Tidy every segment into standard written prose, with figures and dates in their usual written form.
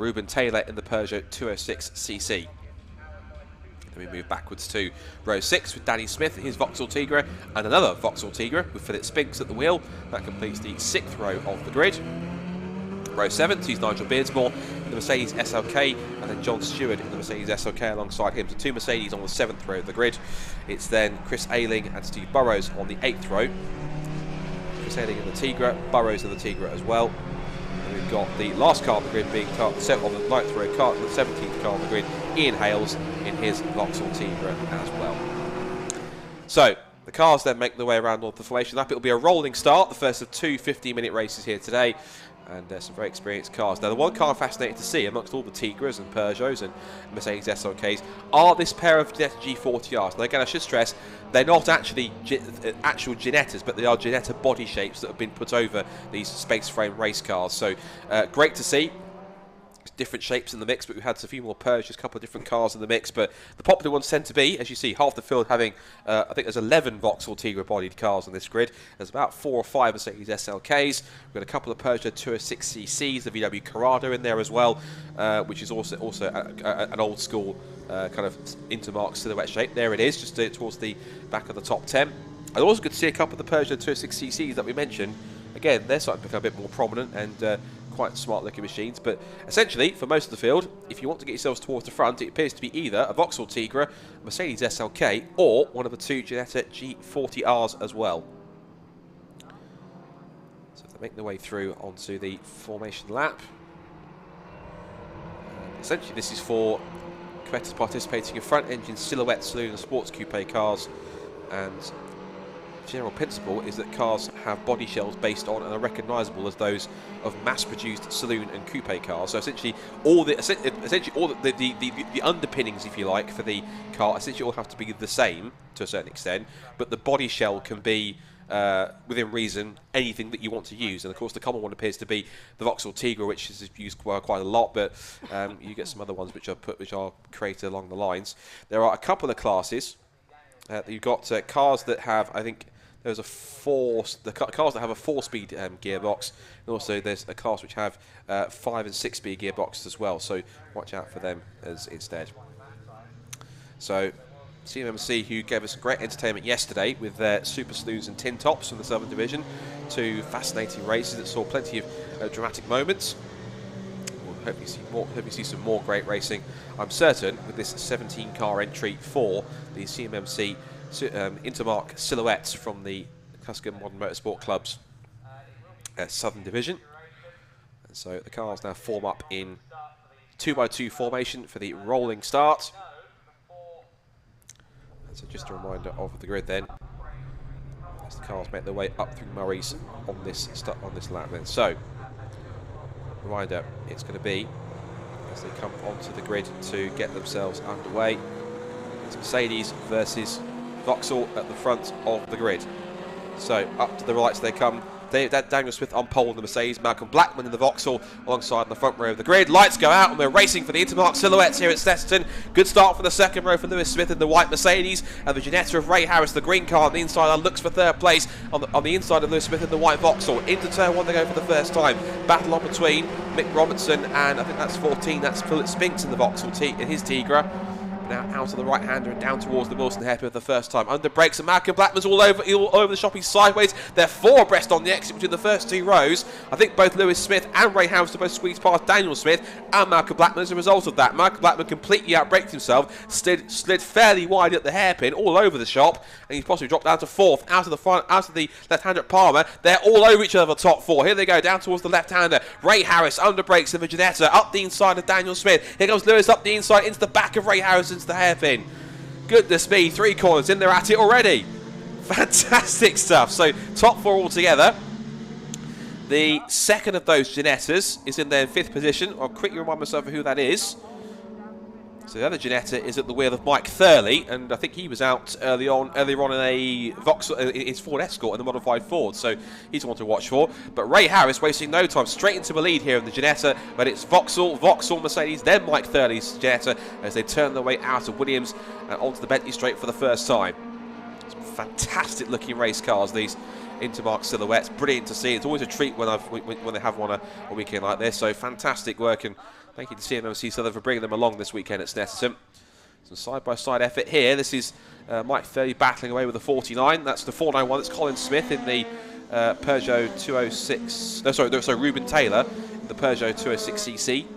Ruben Taylor in the Peugeot 206cc. Then we move backwards to row 6 with Danny Smith in his Vauxhall Tigra, and another Vauxhall Tigra with Philip Spinks at the wheel. That completes the 6th row of the grid. Row 7 sees Nigel Beardsmore in the Mercedes SLK, and then John Stewart in the Mercedes SLK alongside him. So 2 Mercedes on the 7th row of the grid. It's then Chris Ayling and Steve Burrows on the 8th row. Chris Ayling in the Tigra, Burrows in the Tigra as well. And we've got the last car on the grid being on the 9th row car, the 17th car on the grid, Ian Hales in his Vauxhall Tigra as well. So the cars then make their way around North the Formation Lap. It'll be a rolling start, the first of 2 15-minute races here today. And some very experienced cars. Now, the one car I'm fascinated to see amongst all the Tigras and Peugeots and Mercedes SLKs are this pair of Ginetta G40Rs. Now, again, I should stress, they're not actually actual Ginettas, but they are Ginetta body shapes that have been put over these space frame race cars. So, great to see. Different shapes in the mix, but we've had a few more Peugeots, a couple of different cars in the mix, but the popular ones tend to be, as you see, half the field having, I think there's 11 Vauxhall Tigra bodied cars on this grid. There's about 4 or 5 Mercedes SLKs. We've got a couple of Peugeot 206cc's, the VW Corrado in there as well, which is also an old school kind of Intermark silhouette shape. There it is, just towards the back of the top 10. I also could see a couple of the Peugeot 206cc's that we mentioned. Again, they're starting to become a bit more prominent and quite smart looking machines, but essentially for most of the field, if you want to get yourselves towards the front, it appears to be either a Vauxhall Tigra, a Mercedes SLK, or one of the 2 Ginetta G40Rs as well. So they make their way through onto the formation lap. And essentially this is for competitors participating in front engine silhouette saloon and sports coupe cars, and general principle is that cars have body shells based on and are recognisable as those of mass-produced saloon and coupe cars. So essentially, all the underpinnings, if you like, for the car essentially all have to be the same to a certain extent, but the body shell can be within reason anything that you want to use. And of course, the common one appears to be the Vauxhall Tigra, which is used quite a lot, but you get some other ones which are created along the lines. There are a couple of classes. You've got cars that have, I think, there's cars that have a 4-speed gearbox, and also there's a class which have 5 and 6-speed gearboxes as well. So watch out for them as instead. So CMMC, who gave us great entertainment yesterday with their Super Saloons and Tin Tops from the Southern Division, 2 fascinating races that saw plenty of dramatic moments. We'll hope you see some more great racing. I'm certain with this 17-car entry for the CMMC Intermark silhouettes from the Custom Modern Motorsport Club's Southern Division. And so the cars now form up in 2x2 formation for the rolling start. And so just a reminder of the grid then, as the cars make their way up through Murray's on this lap then. So reminder, it's going to be as they come onto the grid to get themselves underway. It's Mercedes versus Vauxhall at the front of the grid. So up to the right they come. Daniel Smith on pole in the Mercedes, Malcolm Blackman in the Vauxhall alongside the front row of the grid. Lights go out and we're racing for the Intermark silhouettes here at Snetterton. Good start for the second row for Lewis Smith in the white Mercedes, and the Ginetta of Ray Harris, the green car on the inside, looks for third place on the inside of Lewis Smith in the white Vauxhall. Into turn 1 they go for the first time. Battle on between Mick Robertson and I think that's 14, that's Philip Spinks in the Vauxhall in his Tigra. Now out of the right-hander and down towards the Wilson hairpin for the first time. Under brakes, and Malcolm Blackman's all over the shop. He's sideways. They're 4 abreast on the exit between the first 2 rows. I think both Lewis Smith and Ray Harris both squeezed past Daniel Smith and Malcolm Blackman as a result of that. Malcolm Blackman completely outbraked himself, slid fairly wide at the hairpin, all over the shop, and he's possibly dropped down to 4th, out of the front, out of the left-hander at Palmer. They're all over each other, top 4. Here they go, down towards the left-hander. Ray Harris under brakes in the Ginetta, up the inside of Daniel Smith. Here comes Lewis up the inside into the back of Ray Harris into the hairpin. Goodness me, 3 corners in, they're at it already. Fantastic stuff. So top 4 altogether. The second of those Ginettas is in their 5th position. I'll quickly remind myself of who that is. So the other Ginetta is at the wheel of Mike Thurley, and I think he was out earlier on in a Vauxhall, his Ford Escort in the modified Ford, so he's the one to watch for. But Ray Harris wasting no time, straight into the lead here in the Ginetta, but it's Vauxhall, Mercedes, then Mike Thurley's Ginetta as they turn their way out of Williams and onto the Bentley Straight for the first time. Some fantastic looking race cars, these Intermark silhouettes, brilliant to see. It's always a treat when they have one a weekend like this, so fantastic work, and Thank you to CMMC Southern for bringing them along this weekend at Snetterton. Some side-by-side effort here. This is Mike 30 battling away with the 49. That's the 491. That's Colin Smith in the Peugeot 206. No, sorry, Ruben Taylor in the Peugeot 206cc.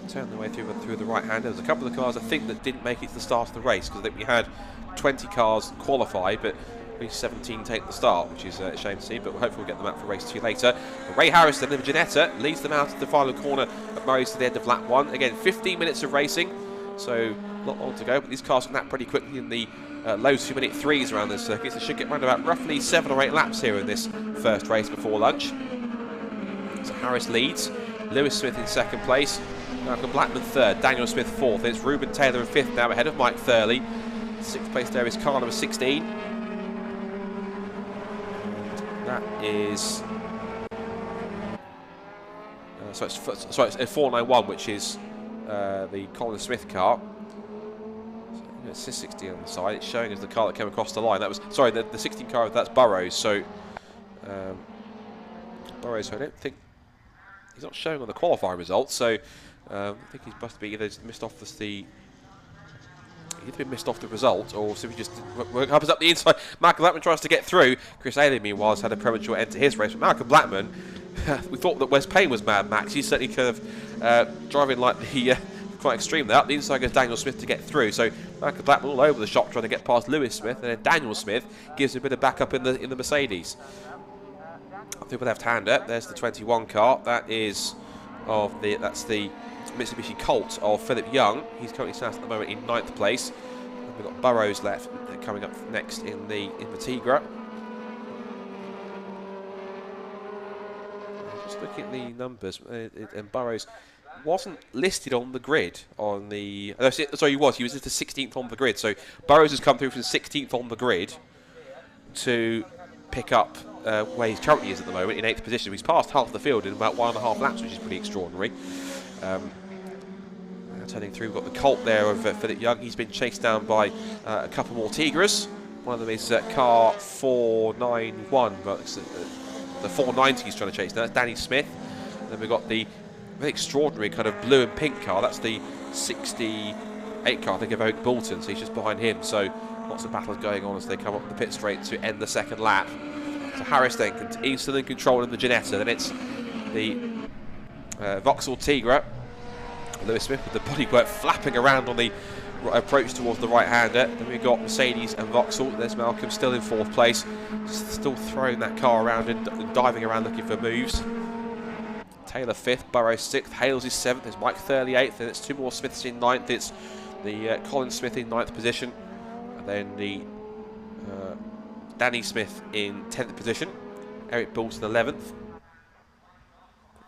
Turn the way through the right hand. There was a couple of cars I think that didn't make it to the start of the race, because I think we had 20 cars qualify, but only 17 take the start, which is a shame to see, but hopefully we'll get them out for race 2 later. But Ray Harris then in the Ginetta leads them out of the final corner of Murray's to the end of lap 1. Again, 15 minutes of racing, so not long to go, but these cars can lap pretty quickly in the low 2-minute 3s around this circuit. So they should get round about roughly 7 or 8 laps here in this first race before lunch. So Harris leads, Lewis Smith in second place, Malcolm Blackman third, Daniel Smith fourth. It's Ruben Taylor in fifth now, ahead of Mike Thurley. Sixth place there is car number 16. That is it's 491, which is the Colin Smith car. So, it says 16 on the side. It's showing as the car that came across the line. That was the 16 car. That's Burrows. So Burrows, I don't think he's not showing on the qualifying results. So I think he must be either missed off the result, or simply just happens up the inside. Malcolm Blackman tries to get through. Chris Ayling, meanwhile, has had a premature end to his race. But Malcolm Blackman, we thought that Wes Payne was Mad Max. He's certainly kind of driving like the quite extreme there. Up the inside goes Daniel Smith to get through. So Malcolm Blackman all over the shop trying to get past Lewis Smith, and then Daniel Smith gives him a bit of backup in the with the left-hander. There's the 21 car. That's the Mitsubishi Colt of Philip Young. He's currently sat at the moment in 9th place. And we've got Burrows left coming up next in the Tigra. Just looking at the numbers, and Burrows wasn't listed on the grid on the. Sorry, he was just the 16th on the grid. So Burrows has come through from 16th on the grid to pick up where he currently is at the moment in 8th position. He's passed half the field in about 1.5 laps, which is pretty extraordinary. Turning through, we've got the Colt there of Philip Young. He's been chased down by a couple more Tigras. One of them is car 491, but it's the 490 he's trying to chase now. That's Danny Smith. And then we've got the very extraordinary kind of blue and pink car. That's the 68 car, I think, of Oak Bolton. So he's just behind him. So lots of battles going on as they come up the pit straight to end the second lap. So Harris then is still in control in the Ginetta. Then it's the Vauxhall Tigra. Lewis Smith with the bodywork flapping around on the approach towards the right-hander. Then we've got Mercedes and Vauxhall. There's Malcolm still in 4th place, still throwing that car around and diving around looking for moves. Taylor 5th, Burrows 6th, Hales is 7th, there's Mike 38th, and it's 2 more Smiths in 9th. It's the Colin Smith in 9th position, and then the Danny Smith in 10th position, Eric Bolton 11th.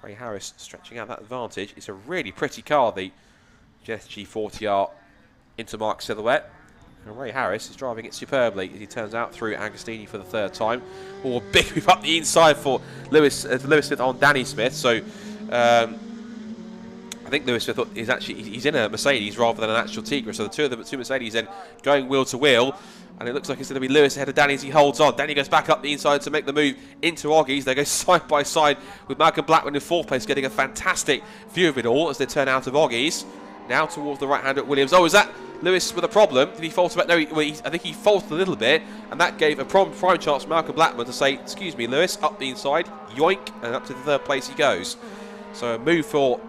Ray Harris stretching out that advantage. It's a really pretty car, the GSG 40R Intermark silhouette. And Ray Harris is driving it superbly as he turns out through Agostini for the 3rd time. Oh, big move up the inside for Lewis Smith on Danny Smith. So I think Lewis Smith he's in a Mercedes rather than an actual Tigra. So the two Mercedes then going wheel to wheel. And it looks like it's going to be Lewis ahead of Danny as he holds on. Danny goes back up the inside to make the move into Oggies. They go side by side with Malcolm Blackman in 4th place, getting a fantastic view of it all as they turn out of Oggies. Now towards the right hand at Williams. Oh, is that Lewis with a problem? Did he falter back? No, I think he faltered a little bit, and that gave a prime chance for Malcolm Blackman to say, "Excuse me, Lewis," up the inside, yoink, and up to the 3rd place he goes. So a move for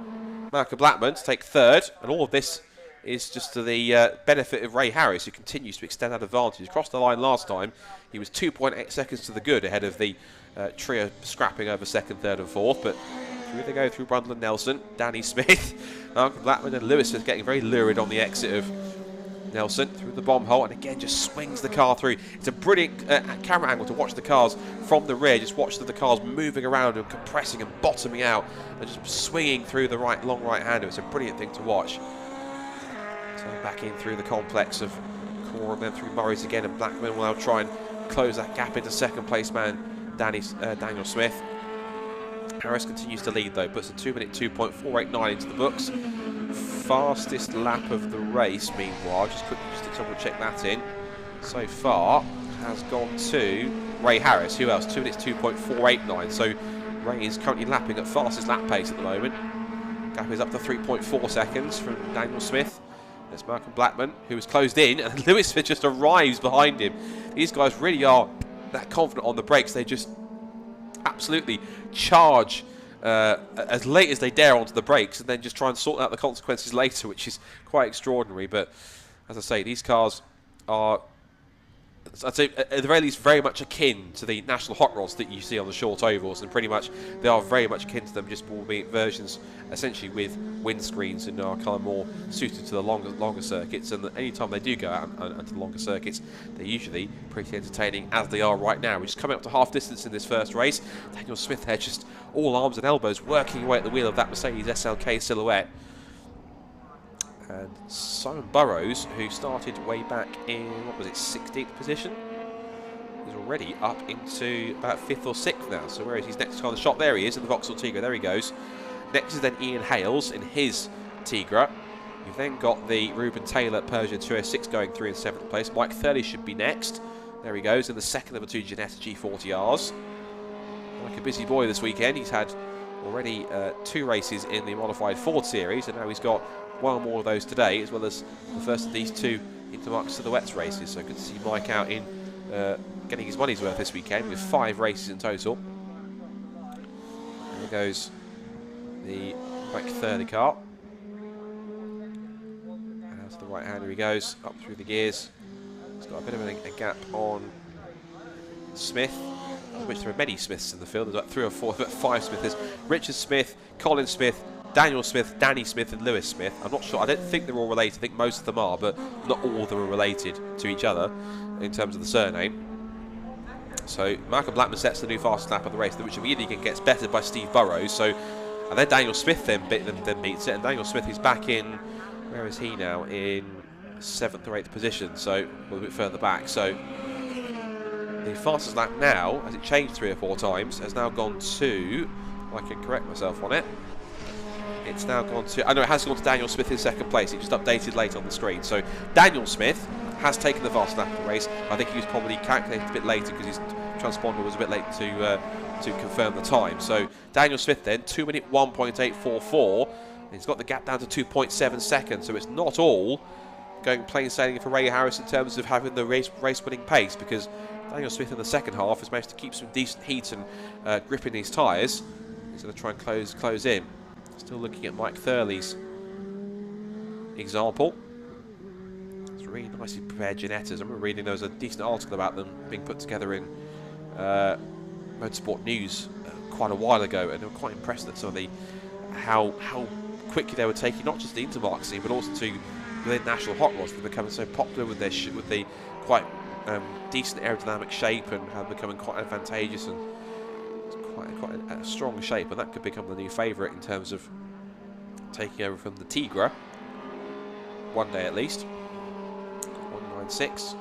Malcolm Blackman to take 3rd, and all of this is just to the benefit of Ray Harris, who continues to extend that advantage. Across the line last time, he was 2.8 seconds to the good ahead of the trio scrapping over 2nd, 3rd and 4th, but through they go through Brundle and Nelson, Danny Smith, Malcolm Blackman and Lewis is getting very lurid on the exit of Nelson through the bomb hole, and again just swings the car through. It's a brilliant camera angle to watch the cars from the rear. Just watch the cars moving around and compressing and bottoming out and just swinging through the long right-hander. It's a brilliant thing to watch. Turn back in through the complex of Core and then through Murray's again, and Blackman will now try and close that gap into 2nd place man Daniel Smith. Harris continues to lead though, puts a 2-minute 2.489 into the books. Fastest lap of the race, meanwhile, just to double check that in, so far has gone to Ray Harris. Who else? 2 minutes 2.489. So Ray is currently lapping at fastest lap pace at the moment. Gap is up to 3.4 seconds from Daniel Smith. There's Malcolm Blackman, who has closed in, and Lewis Smith just arrives behind him. These guys really are that confident on the brakes. They just absolutely charge as late as they dare onto the brakes, and then just try and sort out the consequences later, which is quite extraordinary. But as I say, these cars are, I'd say, at the very least, very much akin to the national hot rods that you see on the short ovals, and pretty much they are very much akin to them, just albeit versions essentially with windscreens and are kind of more suited to the longer circuits. And any time they do go out onto the longer circuits, they're usually pretty entertaining, as they are right now. We're just coming up to half distance in this first race. Daniel Smith there, just all arms and elbows, working away at the wheel of that Mercedes SLK silhouette. And Simon Burrows, who started way back in, what was it, 16th position, is already up into about 5th or 6th now. So where is his next car on the shot? There he is, in the Vauxhall Tigra. There he goes. Next is then Ian Hales in his Tigra. You've then got the Ruben Taylor Peugeot 206 going through in 7th place. Mike Thurley should be next. There he goes, in the second of the two Ginetta G40Rs. Like a busy boy this weekend. He's had already 2 races in the modified Ford series, and now he's got one more of those today, as well as the first of these 2 Intermark Silhouettes races. So good to see Mike out in getting his money's worth this weekend with 5 races in total. There goes the Mike Thurley car. And out to the right hander he goes, up through the gears. He's got a bit of a gap on Smith, which there are many Smiths in the field. There's about 3 or 4, about 5 Smiths. There's Richard Smith, Colin Smith, Daniel Smith, Danny Smith and Lewis Smith. I'm not sure, I don't think they're all related. I think most of them are, but not all of them are related to each other in terms of the surname. So Malcolm Blackman sets the new fastest lap of the race, which immediately gets bettered by Steve Burrows. So, and then Daniel Smith then beats it, and Daniel Smith is back in, where is he now? In 7th or 8th position, so a little bit further back. So the fastest lap now, as it changed 3 or 4 times, has now gone to, I can correct myself on it, it's now gone to, I know it has gone to Daniel Smith in 2nd place. It just updated late on the screen. So Daniel Smith has taken the fastest lap of the race. I think he was probably calculated a bit later because his transponder was a bit late to confirm the time. So Daniel Smith then, 2 minute 1.844. He's got the gap down to 2.7 seconds. So it's not all going plain sailing for Ray Harris in terms of having the race winning pace, because Daniel Smith in the second half has managed to keep some decent heat and grip in his tyres. He's going to try and close in. Still looking at Mike Thurley's example. It's really nicely prepared Ginettas. I remember reading there was a decent article about them being put together in Motorsport News quite a while ago, and they were quite impressed at some of the how quickly they were taking not just the Intermark scene, but also to within national hot rods. They're becoming so popular with their with the quite decent aerodynamic shape, and have becoming quite advantageous and quite a strong shape, and that could become the new favourite in terms of taking over from the Tigra one day at least. 196,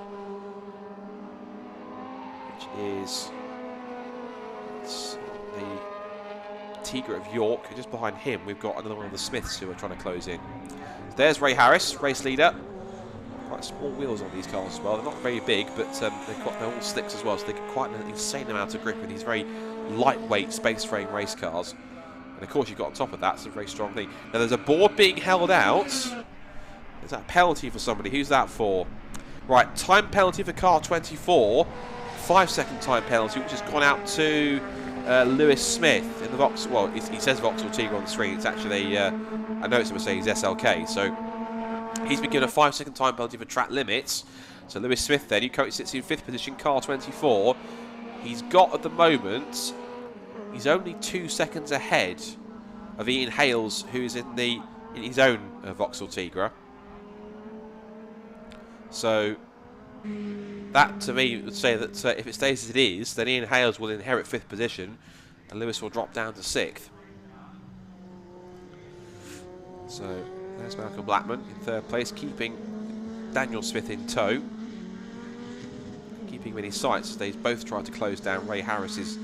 which is the Tigra of York. Just behind him we've got another one of the Smiths who are trying to close in. So there's Ray Harris, race leader. Quite small wheels on these cars as well. They're not very big, but they're all slicks as well, so they get quite an insane amount of grip with these very lightweight space frame race cars. And of course you've got on top of that some very strong thing. Now there's a board being held out. Is that a penalty for somebody? Who's that for? Right, time penalty for car 24. 5-second time penalty, which has gone out to Lewis Smith in the Vauxhall. Well, he says Vauxhall Tigra on the screen. It's actually, I know it's a Mercedes SLK. So he's been given a 5-second time penalty for track limits. So Lewis Smith then, who currently sits in 5th position, car 24. He's got at the moment, he's only 2 seconds ahead of Ian Hales, who is in his own Vauxhall Tigra. So that to me would say that if it stays as it is, then Ian Hales will inherit 5th position and Lewis will drop down to 6th. So there's Malcolm Blackman in 3rd place, keeping Daniel Smith in tow, keeping him in his sights as they both try to close down Ray Harris's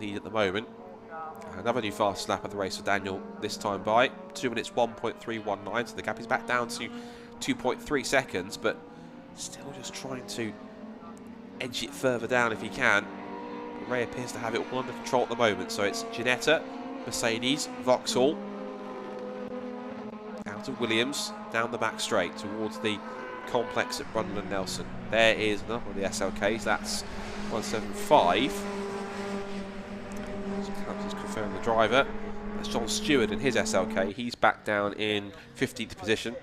lead at the moment. Another new fast lap of the race for Daniel, this time by 2 minutes 1.319, so the gap is back down to 2.3 seconds, but still just trying to edge it further down if he can. But Ray appears to have it all under control at the moment, so it's Ginetta, Mercedes, Vauxhall, onto Williams, down the back straight towards the complex at Brundle and Nelson. There is another one of the SLKs, that's 175. Just confirm the driver. That's John Stewart in his SLK. He's back down in 15th position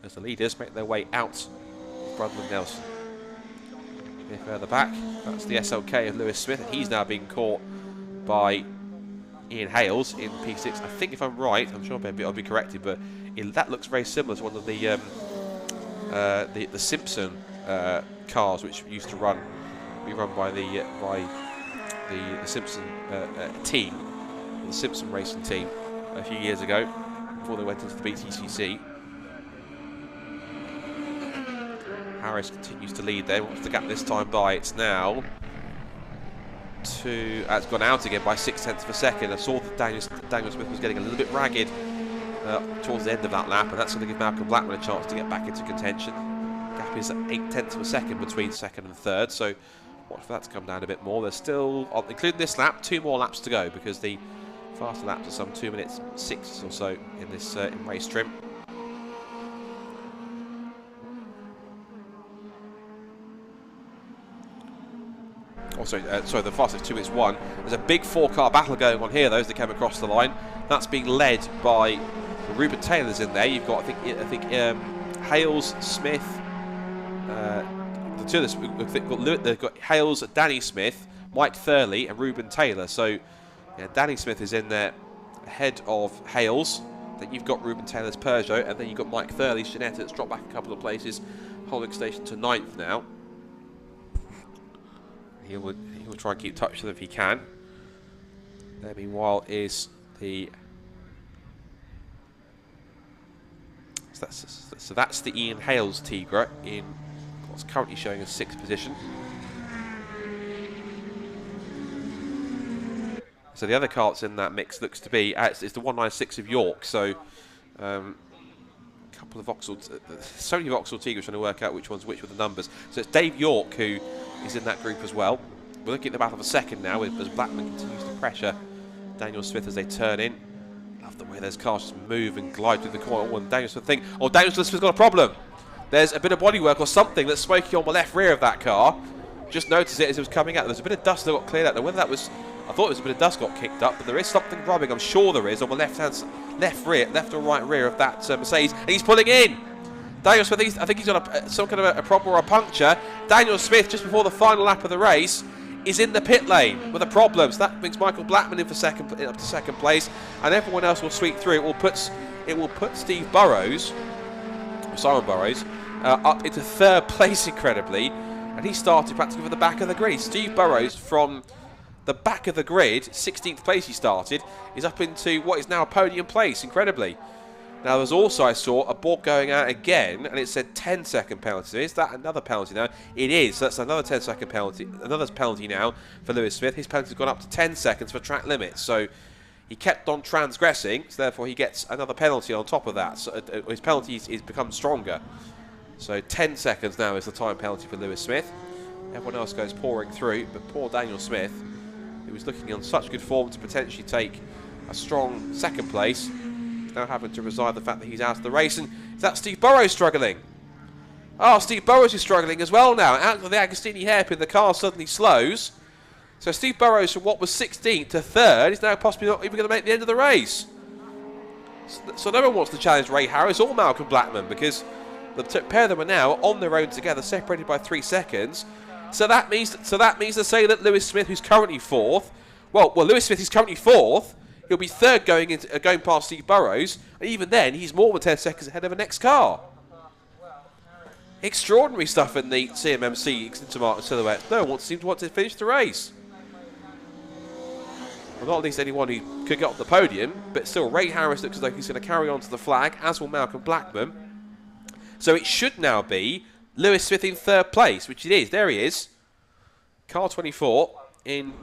as the leaders make their way out of Brundle and Nelson. A bit further back, that's the SLK of Lewis Smith, and he's now being caught by Ian Hales in P6. I think if I'm right, I'm sure I'll be corrected, but that looks very similar to one of the Simpson cars, which used to be run by the Simpson team, the Simpson racing team, a few years ago before they went into the BTCC. Harris continues to lead there. What's the gap this time by? It's now it's gone out again by 0.6 of a second. I saw that Daniel Smith was getting a little bit ragged towards the end of that lap, and that's going to give Malcolm Blackman a chance to get back into contention. Gap is at 0.8 of a second between second and third, so watch for that to come down a bit more. There's still, including this lap, 2 more laps to go, because the faster laps are some 2 minutes 6 or so in this in race trim. Sorry, the fastest 2 minutes 1. There's a big 4-car battle going on here, those that came across the line. That's being led by Ruben Taylor's in there. You've got, I think Hales, Smith, the two of them, they've got Hales, Danny Smith, Mike Thurley, and Ruben Taylor. So, yeah, Danny Smith is in there ahead of Hales. Then you've got Ruben Taylor's Peugeot, and then you've got Mike Thurley's Jeanette that's dropped back a couple of places, holding station to 9th now. He will try and keep touch with them if he can. There, meanwhile, is the... So that's the Ian Hales Tigra in what's currently showing as 6th position. So the other car that's in that mix looks to be... it's the 196 of York, so... couple of Vauxhall... so many Vauxhall Tigras trying to work out which one's which with the numbers. So it's Dave York who is in that group as well. We're looking at the battle of a second now as Blackman continues to pressure Daniel Smith as they turn in. Love the way those cars just move and glide through the corner. And Daniel Smith think, oh, Daniel Smith's got a problem. There's a bit of bodywork or something that's smoky on the left rear of that car. Just noticed it as it was coming out. There's a bit of dust that got cleared out. Now whether that was, I thought it was a bit of dust got kicked up, but there is something rubbing. I'm sure there is on the left or right rear of that Mercedes, and he's pulling in. Daniel Smith, I think he's got some kind of a problem or a puncture. Daniel Smith, just before the final lap of the race, is in the pit lane with a problem. So that brings Michael Blackman in for up to second place, and everyone else will sweep through. It will put Steve Burrows, Simon Burrows, up into third place incredibly, and he started practically from the back of the grid. Steve Burrows from the back of the grid, 16th place he started, is up into what is now a podium place incredibly. Now there's also, I saw, a board going out again, and it said 10-second penalty. Is that another penalty now? It is. So that's another 10-second penalty. Another penalty now for Lewis Smith. His penalty's gone up to 10 seconds for track limits. So he kept on transgressing, so therefore he gets another penalty on top of that. So his penalty is become stronger. So 10 seconds now is the time penalty for Lewis Smith. Everyone else goes pouring through, but poor Daniel Smith, who was looking on such good form to potentially take a strong second place, now having to reside the fact that he's out of the race. And is that Steve Burrows struggling? Oh, Steve Burrows is struggling as well now. Out of the Agostini hairpin, the car suddenly slows. So Steve Burrows, from what was 16th to 3rd, is now possibly not even going to make the end of the race. So no one wants to challenge Ray Harris or Malcolm Blackman, because the pair of them are now on their own together, separated by 3 seconds. So that means to say that Lewis Smith, who's currently 4th, well, Lewis Smith is currently 4th. He'll be 3rd going past Steve Burrows, and even then, he's more than 10 seconds ahead of the next car. Extraordinary stuff in the CMMC Intermartin silhouette. No one seems to want to finish the race. Well, not at least anyone who could get on the podium, but still, Ray Harris looks as though he's going to carry on to the flag, as will Malcolm Blackman. So it should now be Lewis Smith in 3rd place, which it is. There he is. Car 24 in...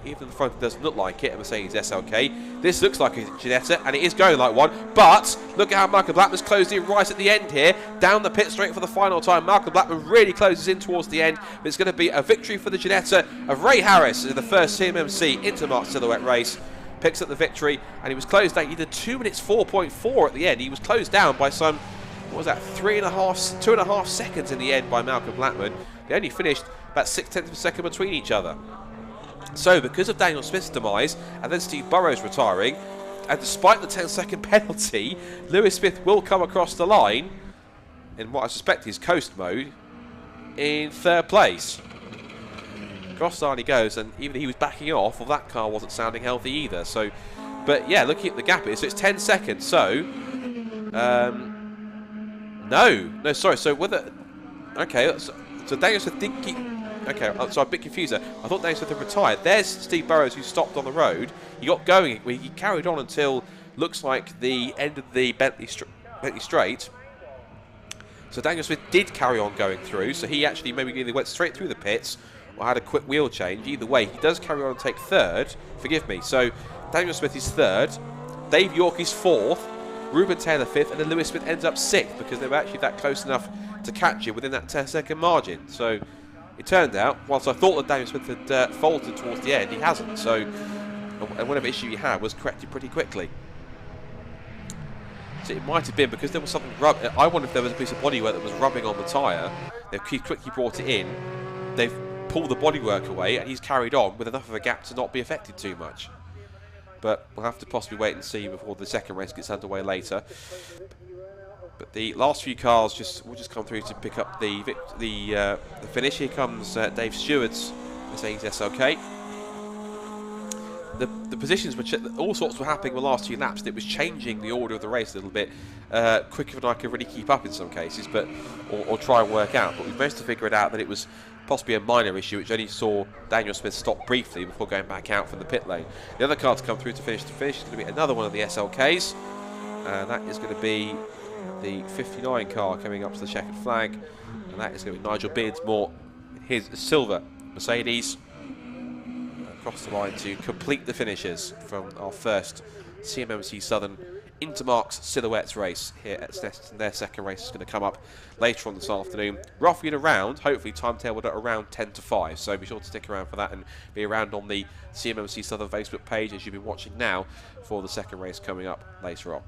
Even the front doesn't look like it, a Mercedes SLK. This looks like a Ginetta, and it is going like one. But look at how Malcolm Blackman's closed in right at the end here. Down the pit straight for the final time. Malcolm Blackman really closes in towards the end. But it's going to be a victory for the Ginetta of Ray Harris in the first CMMC Intermartin silhouette race. picks up the victory, and he was closed down. He did 2 minutes 4.4 at the end. He was closed down by some, what was that, 2.5 seconds in the end by Malcolm Blackman. They only finished about 0.6 of a second between each other. So, because of Daniel Smith's demise, and then Steve Burrows retiring, and despite the 10-second penalty, Lewis Smith will come across the line, in what I suspect is coast mode, in 3rd place. Across the line he goes, and even he was backing off, well, that car wasn't sounding healthy either. So, but yeah, looking at the gap, so it's 10 seconds. So, no, sorry. So whether, okay, so Daniel Smith did keep. Okay, so I'm a bit confused there. I thought Daniel Smith had retired. There's Steve Burrows, who stopped on the road. He got going. He carried on until looks like the end of the Bentley Straight. So Daniel Smith did carry on going through. So he actually maybe either went straight through the pits or had a quick wheel change. Either way, he does carry on and take 3rd. Forgive me. So Daniel Smith is 3rd. Dave York is 4th. Ruben Taylor 5th. And then Lewis Smith ends up 6th because they were actually that close enough to catch you within that 10-second margin. So it turned out, whilst I thought that Daniel Smith had faltered towards the end, he hasn't. So, and whatever issue he had was corrected pretty quickly. So it might have been because there was something I wonder if there was a piece of bodywork that was rubbing on the tyre. They've quickly brought it in. They've pulled the bodywork away, and he's carried on with enough of a gap to not be affected too much. But we'll have to possibly wait and see before the second race gets underway later. But the last few cars will just come through to pick up the finish. Here comes Dave Stewart's Mercedes SLK. The positions which all sorts were happening the last few laps. It was changing the order of the race a little bit quicker than I could really keep up in some cases, but or try and work out. But we managed to figure it out that it was possibly a minor issue, which only saw Daniel Smith stop briefly before going back out from the pit lane. The other car to come through to finish is going to be another one of the SLKs, and that is going to be the 59 car coming up to the checkered flag, and that is going to be Nigel Beardsmore in his silver Mercedes across the line to complete the finishes from our first CMMC Southern Intermarks Silhouettes race here at Snetterton. Their second race is going to come up later on this afternoon, roughly in around, hopefully timetabled at around 10 to 5, so be sure to stick around for that and be around on the CMMC Southern Facebook page as you've been watching now for the second race coming up later on.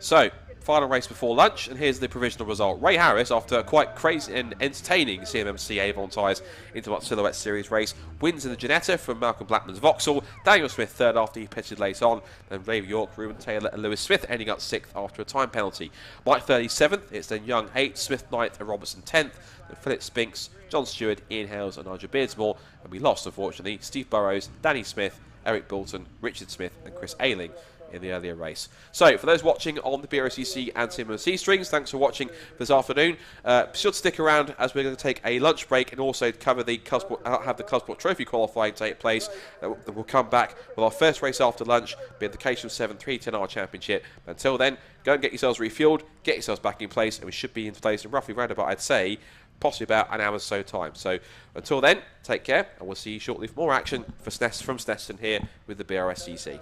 So, final race before lunch, and here's the provisional result. Ray Harris, after a quite crazy and entertaining CMMC Avon Tyres Intermarks Silhouette Series race, wins in the Ginetta from Malcolm Blackman's Vauxhall. Daniel Smith 3rd after he pitted late on, and Dave York, Ruben Taylor and Lewis Smith ending up 6th after a time penalty. Mike 37th, it's then Young 8th, Smith 9th and Robertson 10th, then Philip Spinks, John Stewart, Ian Hales and Nigel Beardsmore, and we lost, unfortunately, Steve Burrows, Danny Smith, Eric Bolton, Richard Smith and Chris Ayling in the earlier race. So, for those watching on the BRSCC and CMMC streams, thanks for watching this afternoon. Be sure to stick around as we're going to take a lunch break and also cover the have the Clubsport Trophy qualifying take place. We'll come back with our first race after lunch, being the K7 310R Championship. Until then, go and get yourselves refueled, get yourselves back in place, and we should be in place in roughly round about, I'd say, possibly about an hour's so time. So, until then, take care, and we'll see you shortly for more action from Snetterton here with the BRSCC.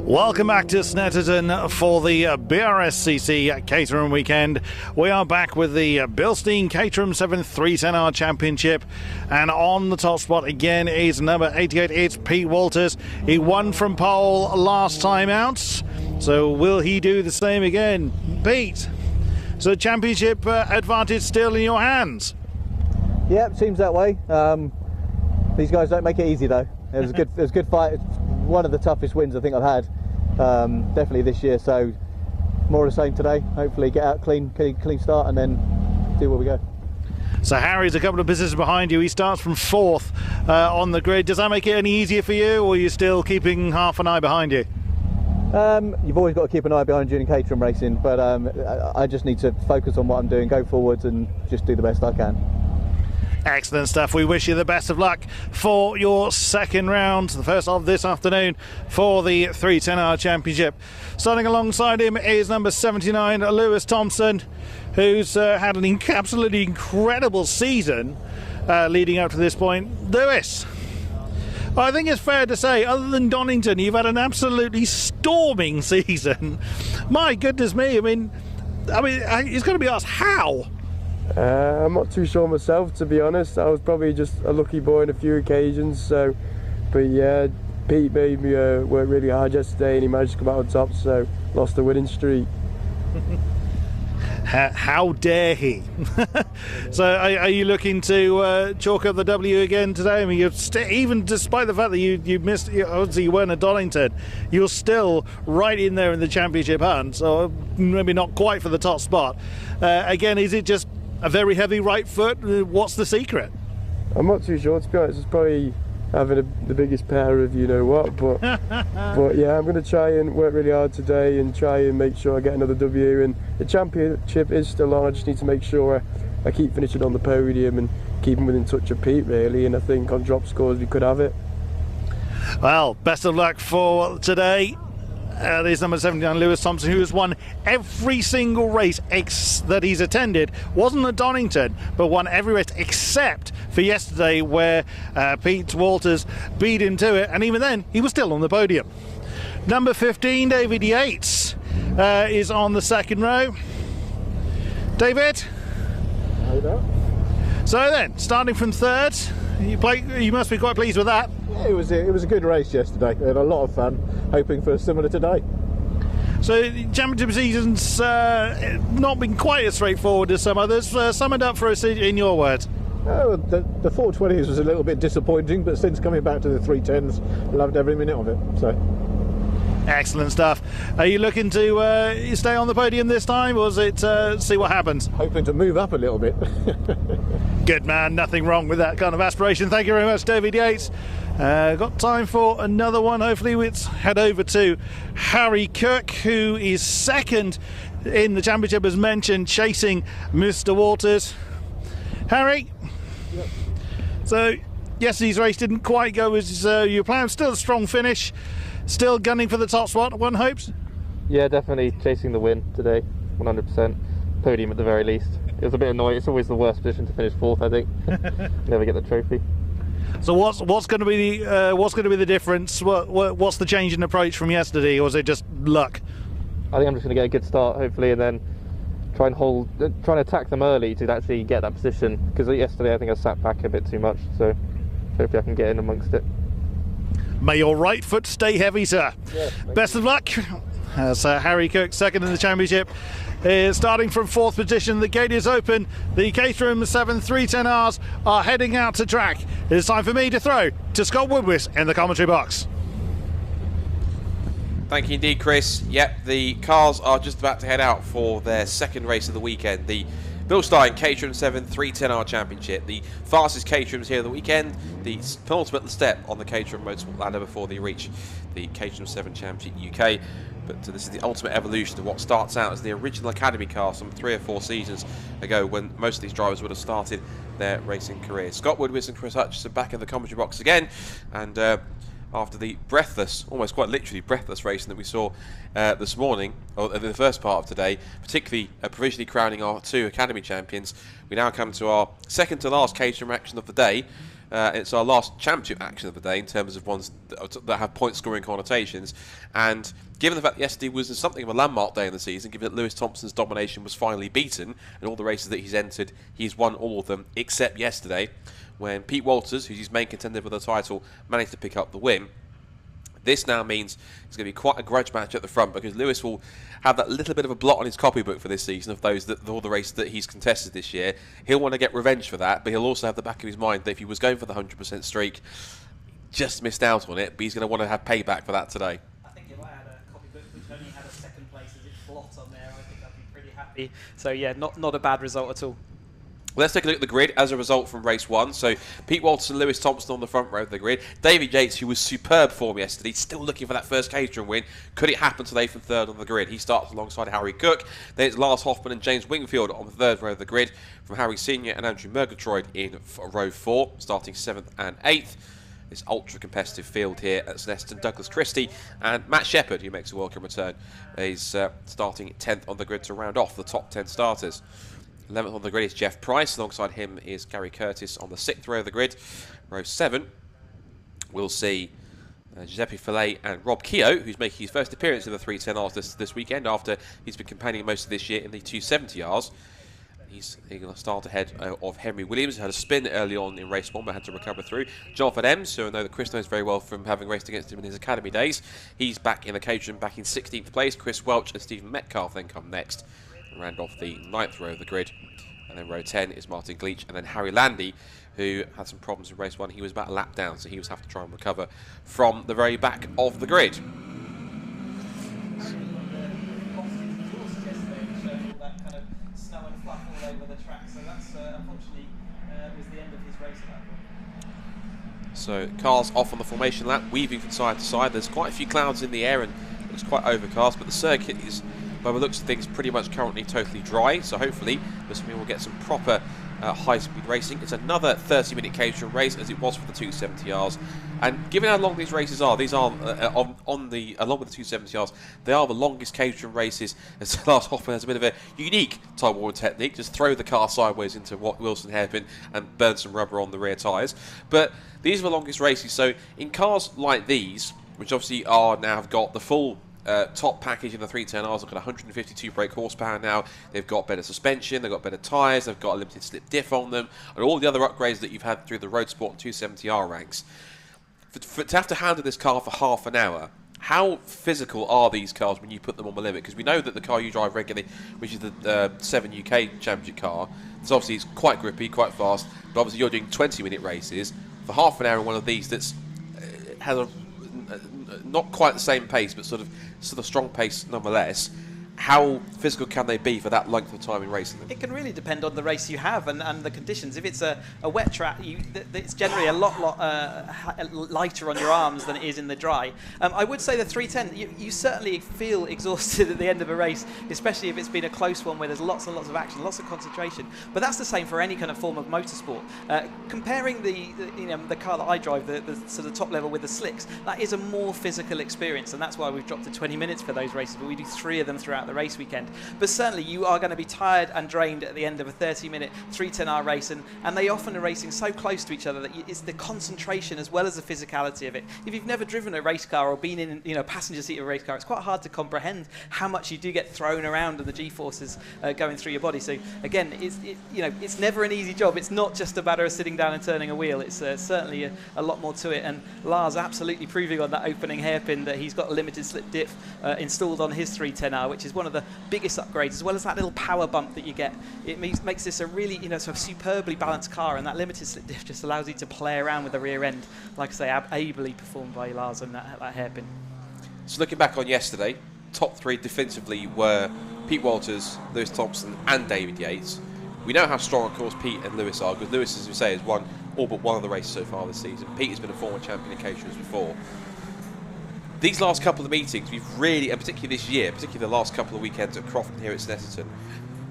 Welcome back to Snetterton for the BRSCC Caterham weekend. We are back with the Bilstein Caterham 7 310R Championship, and on the top spot again is number 88. It's Pete Walters. He won from pole last time out, so will he do the same again? Pete, so championship advantage still in your hands? Yeah, seems that way. These guys don't make it easy though. It was a good fight. It's one of the toughest wins I think I've had, definitely this year. So more of the same today. Hopefully get out clean start and then do where we go. So Harry's a couple of positions behind you. He starts from 4th on the grid. Does that make it any easier for you, or are you still keeping half an eye behind you? You've always got to keep an eye behind you in Caterham racing, but I just need to focus on what I'm doing, go forwards and just do the best I can. Excellent stuff. We wish you the best of luck for your second round, the first of this afternoon for the 310R Championship. Starting alongside him is number 79, Lewis Thompson, who's had an absolutely incredible season leading up to this point. Lewis, I think it's fair to say, other than Donington, you've had an absolutely storming season. My goodness me, I mean, it's going to be asked how. I'm not too sure myself, to be honest. I was probably just a lucky boy on a few occasions. But yeah, Pete made me work really hard yesterday, and he managed to come out on top. So lost the winning streak. How dare he? So are you looking to chalk up the W again today? I mean, you're even despite the fact that you missed, obviously you weren't at Donington, you're still right in there in the championship hunt. So maybe not quite for the top spot. Again, is it just a very heavy right foot? What's the secret? I'm not too sure, to be honest. It's probably having the biggest pair of you know what, but yeah, I'm going to try and work really hard today and try and make sure I get another W. And the championship is still on. I just need to make sure I keep finishing on the podium and keeping within touch of Pete, really. And I think on drop scores we could have it. Well, best of luck for today. There's number 79, Lewis Thompson, who has won every single race that he's attended. Wasn't at Donington, but won every race except for yesterday, where Pete Walters beat him to it, and even then he was still on the podium. Number 15, David Yates, is on the second row. David? Hi there. So then, starting from 3rd, you must be quite pleased with that. Yeah, it was a good race yesterday. We had a lot of fun, hoping for similar today. So championship season's not been quite as straightforward as some others. Sum it up for us in your words. Oh, the 420s was a little bit disappointing, but since coming back to the 310s, loved every minute of it. So excellent stuff. Are you looking to stay on the podium this time, or is it see what happens? hoping to move up a little bit. Good man, nothing wrong with that kind of aspiration. Thank you very much, David Yates. Got time for another one. Hopefully let's head over to Harry Cook, who is second in the championship, as mentioned, chasing Mr. Walters. Harry, Yep. So yesterday's race didn't quite go as you planned. Still a strong finish, still gunning for the top spot, one hopes? Yeah, definitely chasing the win today, 100%. Podium at the very least. It was a bit annoying. It's always the worst position to finish 4th, I think. Never get the trophy. So what's going to be the difference? What's the change in approach from yesterday, or was it just luck? I think I'm just going to get a good start, hopefully, and then try and attack them early to actually get that position. Because yesterday I think I sat back a bit too much, so hopefully I can get in amongst it. May your right foot stay heavy, sir. Yeah, best of luck. So Harry Cook, second in the championship. Starting from 4th position, the gate is open. The Caterham 7 310Rs are heading out to track. It's time for me to throw to Scott Woodwis in the commentary box. Thank you indeed, Chris. Yep, the cars are just about to head out for their second race of the weekend. The Bilstein Caterham 7 310R Championship. The fastest Caterhams here of the weekend. The penultimate step on the Caterham Motorsport ladder before they reach the Caterham 7 Championship UK. But this is the ultimate evolution of what starts out as the original Academy car some 3 or 4 seasons ago, when most of these drivers would have started their racing careers. Scott Woodwis and Chris Hutchison back in the commentary box again, and after the breathless, almost quite literally breathless racing that we saw this morning, or in the first part of today, particularly provisionally crowning our 2 Academy champions, we now come to our second to last Caterham action of the day. It's our last championship action of the day in terms of ones that have point-scoring connotations. And given the fact that yesterday was something of a landmark day in the season, given that Lewis Thompson's domination was finally beaten, and all the races that he's entered, he's won all of them except yesterday, when Pete Walters, who's his main contender for the title, managed to pick up the win. This now means it's going to be quite a grudge match at the front, because Lewis will have that little bit of a blot on his copybook for this season of all the races that he's contested this year. He'll want to get revenge for that, but he'll also have the back of his mind that if he was going for the 100% streak, just missed out on it, but he's going to want to have payback for that today. I think if I had a copybook which only had a second place as its blot on there, I think I'd be pretty happy. So yeah, not a bad result at all. Let's take a look at the grid as a result from race 1. So Pete Walters and Lewis Thompson on the front row of the grid. David Yates, who was superb form yesterday, still looking for that first Caterham win. Could it happen today from third on the grid? He starts alongside Harry Cook. Then it's Lars Hoffman and James Wingfield on the third row of the grid, from Harry Senior and Andrew Murgatroyd in row 4, starting 7th and 8th. This ultra-competitive field here at Snetterton. Douglas Christie and Matt Shepherd, who makes a welcome return, is starting 10th on the grid to round off the top 10 starters. 11th on the grid is Jeff Price. Alongside him is Gary Curtis on the 6th row of the grid. Row 7, we'll see Giuseppe Fillet and Rob Keogh, who's making his first appearance in the 310Rs this weekend after he's been campaigning most of this year in the 270Rs. He's going to start ahead of Henry Williams, who had a spin early on in race 1 but had to recover through. Jonathan Ems, who I know that Chris knows very well from having raced against him in his academy days. He's back in the Caterham, back in 16th place. Chris Welch and Stephen Metcalf then come next. Round off the 9th row of the grid, and then row 10 is Martin Gleach, and then Harry Landy, who had some problems in race 1. He was about a lap down, so he was having to try and recover from the very back of the grid. So cars off on the formation lap, weaving from side to side. There's quite a few clouds in the air and it looks quite overcast, but the circuit is, by the looks of things, pretty much currently totally dry, so hopefully this means we'll get some proper high-speed racing. It's another 30-minute Caterham race, as it was for the 270Rs, and given how long these races are, these are along with the 270Rs, they are the longest Caterham races, as Lars Hoffman has a bit of a unique time-worn technique. Just throw the car sideways into Wilson hairpin and burn some rubber on the rear tyres. But these are the longest races, so in cars like these, which obviously now have got the full top package in the 310Rs, they've got 152 brake horsepower now, they've got better suspension, they've got better tyres, they've got a limited slip diff on them, and all the other upgrades that you've had through the Road Sport and 270R ranks. To have to handle this car for half an hour, how physical are these cars when you put them on the limit? Because we know that the car you drive regularly, which is the 7 UK Championship car, it's quite grippy, quite fast, but obviously you're doing 20-minute races for half an hour in one of these that's has a not quite the same pace, but sort of strong pace nonetheless. How physical can they be for that length of time in racing them? It can really depend on the race you have and the conditions. If it's a wet track, it's generally a lot lighter on your arms than it is in the dry. I would say the 310, you certainly feel exhausted at the end of a race, especially if it's been a close one where there's lots and lots of action, lots of concentration. But that's the same for any kind of form of motorsport. Comparing the car that I drive, the sort of top level with the slicks, that is a more physical experience, and that's why we've dropped to 20 minutes for those races, but we do 3 of them throughout the race weekend. But certainly you are going to be tired and drained at the end of a 30-minute 310R race, and they often are racing so close to each other that it's the concentration as well as the physicality of it. If you've never driven a race car or been in passenger seat of a race car, it's quite hard to comprehend how much you do get thrown around and the G-forces going through your body. So again, it's never an easy job. It's not just a matter of sitting down and turning a wheel. It's certainly a lot more to it, and Lars absolutely proving on that opening hairpin that he's got a limited slip diff installed on his 310R, which is one of the biggest upgrades, as well as that little power bump that you get. It makes this a really sort of superbly balanced car, and that limited slip diff just allows you to play around with the rear end, like I say, ably performed by Lars on that hairpin. So looking back on yesterday, top 3 defensively were Pete Walters, Lewis Thompson and David Yates. We know how strong, of course, Pete and Lewis are, because Lewis, as we say, has won all but one of the races so far this season. Pete has been a former champion in Caterham before. These last couple of meetings, we've really, and particularly this year, particularly the last couple of weekends at Crofton here at Snetterton,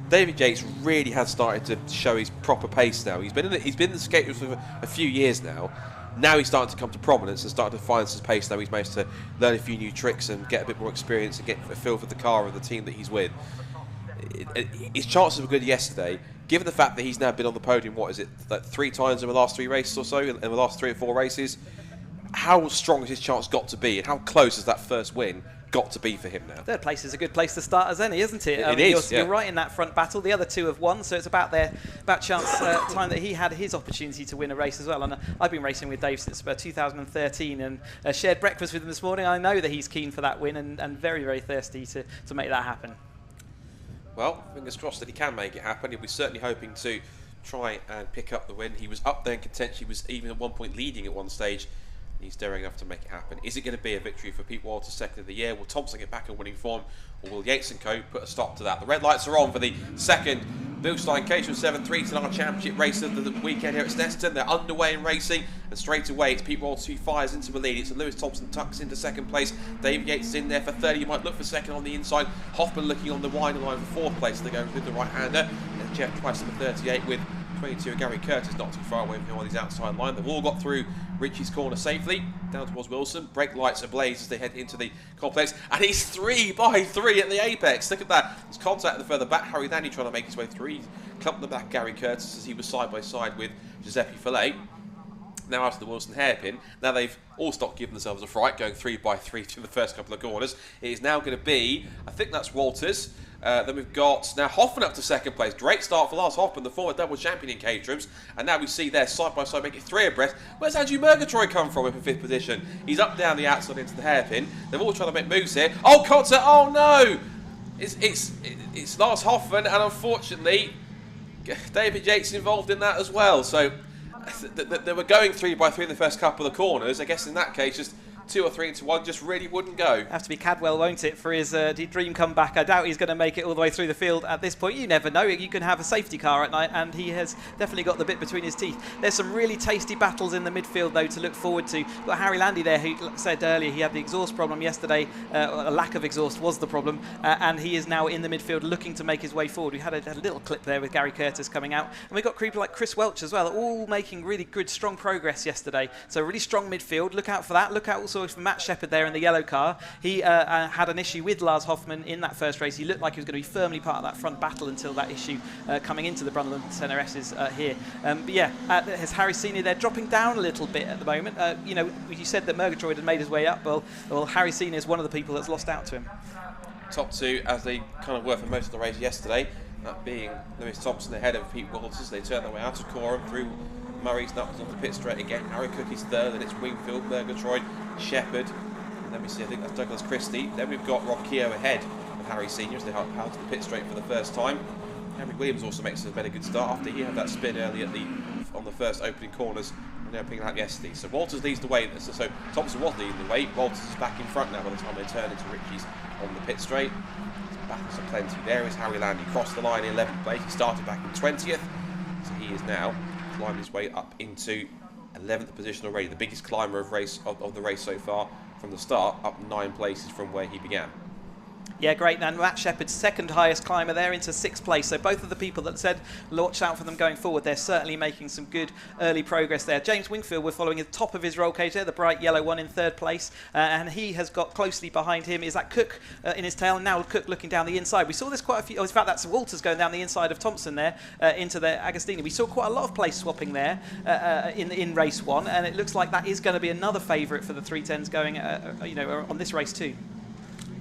David Yates really has started to show his proper pace now. He's been in the skate for a few years now. Now he's starting to come to prominence and starting to find his pace. Now he's managed to learn a few new tricks and get a bit more experience and get a feel for the car and the team that he's with. his chances were good yesterday. Given the fact that he's now been on the podium, what is it, like 3 times in the last 3 races or so, in the last 3 or 4 races, how strong has his chance got to be, and how close has that first win got to be for him now? Third place is a good place to start as any, isn't it? It is, you're right in that front battle. The other 2 have won, so it's about chance time that he had his opportunity to win a race as well. And I've been racing with Dave since about 2013 and shared breakfast with him this morning. I know that he's keen for that win and very, very thirsty to make that happen. Well, fingers crossed that he can make it happen. He'll be certainly hoping to try and pick up the win. He was up there in contention. He was even at one point leading at one stage. He's daring enough to make it happen. Is it going to be a victory for Pete Walters, second of the year? Will Thompson get back in winning form, or will Yates & Co put a stop to that? The red lights are on for the second Bilstein Caterham 7-3 to our championship race of the weekend here at Snetterton. They're underway in racing, and straight away it's Pete Walters who fires into the lead. It's Lewis Thompson tucks into second place. David Yates is in there for third. You might look for second on the inside. Hoffman looking on the wide line for fourth place. They're going with the right-hander. And Jeff Price number 38 with 22. Gary Curtis not too far away from him on his outside line. They've all got through Richie's corner safely. Down towards Wilson. Brake lights ablaze as they head into the complex. And he's 3 by 3 at the apex. Look at that. There's contact at the further back. Harry Danny trying to make his way through. He's clumped the back Gary Curtis as he was side by side with Giuseppe Fillet. Now after the Wilson hairpin. Now they've all stopped giving themselves a fright, going 3 by 3 through the first couple of corners. It is now going to be, I think that's Walters. Then we've got now Hoffman up to second place. Great start for Lars Hoffman, the former double champion in Caterhams. And now we see there side by side make it 3 abreast. Where's Andrew Murgatroyd come from in 5th position? He's up down the outside into the hairpin. They're all trying to make moves here. Oh, concert! Oh no! It's Lars Hoffman, and unfortunately David Yates involved in that as well. So they were going 3 by 3 in the first couple of corners. I guess in that case, just 2 or 3 into 1 just really wouldn't go. Have to be Cadwell, won't it, for his dream comeback? I doubt he's going to make it all the way through the field at this point. You never know. You can have a safety car at night, and he has definitely got the bit between his teeth. There's some really tasty battles in the midfield, though, to look forward to. We've got Harry Landy there, who said earlier he had the exhaust problem yesterday. A lack of exhaust was the problem, and he is now in the midfield looking to make his way forward. We had a little clip there with Gary Curtis coming out, and we've got people like Chris Welch as well, all making really good, strong progress yesterday. So really strong midfield. Look out for that. Look out also for Matt Shepherd there in the yellow car. He had an issue with Lars Hoffman in that first race. He looked like he was going to be firmly part of that front battle until that issue coming into the Brundle Centre S's here. But yeah, has Harry Senior there dropping down a little bit at the moment. You know, you said that Murgatroyd had made his way up. Well, Harry Senior is one of the people that's lost out to him. Top 2 as they kind of were for most of the race yesterday. That being Lewis Thompson ahead of Pete Walters. They turn their way out of Coram through Murray's nuts off the pit straight again. Harry Cookie's third, and it's Wingfield, Murgatroyd, Shepherd. And then we see, I think that's Douglas Christie. Then we've got Rob Keogh ahead of Harry Senior as they head out to the pit straight for the first time. Henry Williams also makes a very good start after he had that spin early on the first opening corners and they're picking out yesterday. So Walters leads the way. So Thompson was leading the way. Walters is back in front now by the time they turn into Ritchie's on the pit straight. Battles are plenty. There is Harry Landy, crossed the line in 11th place. He started back in 20th. So he is now climbing his way up into 11th position already. The biggest climber of the race so far from the start, up 9 places from where he began. Yeah, great. And Matt Shepherd's second highest climber there into 6th place. So both of the people that said watch out for them going forward, they're certainly making some good early progress there. James Wingfield, we're following at the top of his roll cage there, the bright yellow one in 3rd place. And he has got closely behind him. Is that Cook in his tail? And now Cook looking down the inside. We saw this quite a few. Oh, in fact, that's Walters going down the inside of Thompson there into the Agostini. We saw quite a lot of place swapping there in race 1. And it looks like that is going to be another favourite for the 310s going on this race too.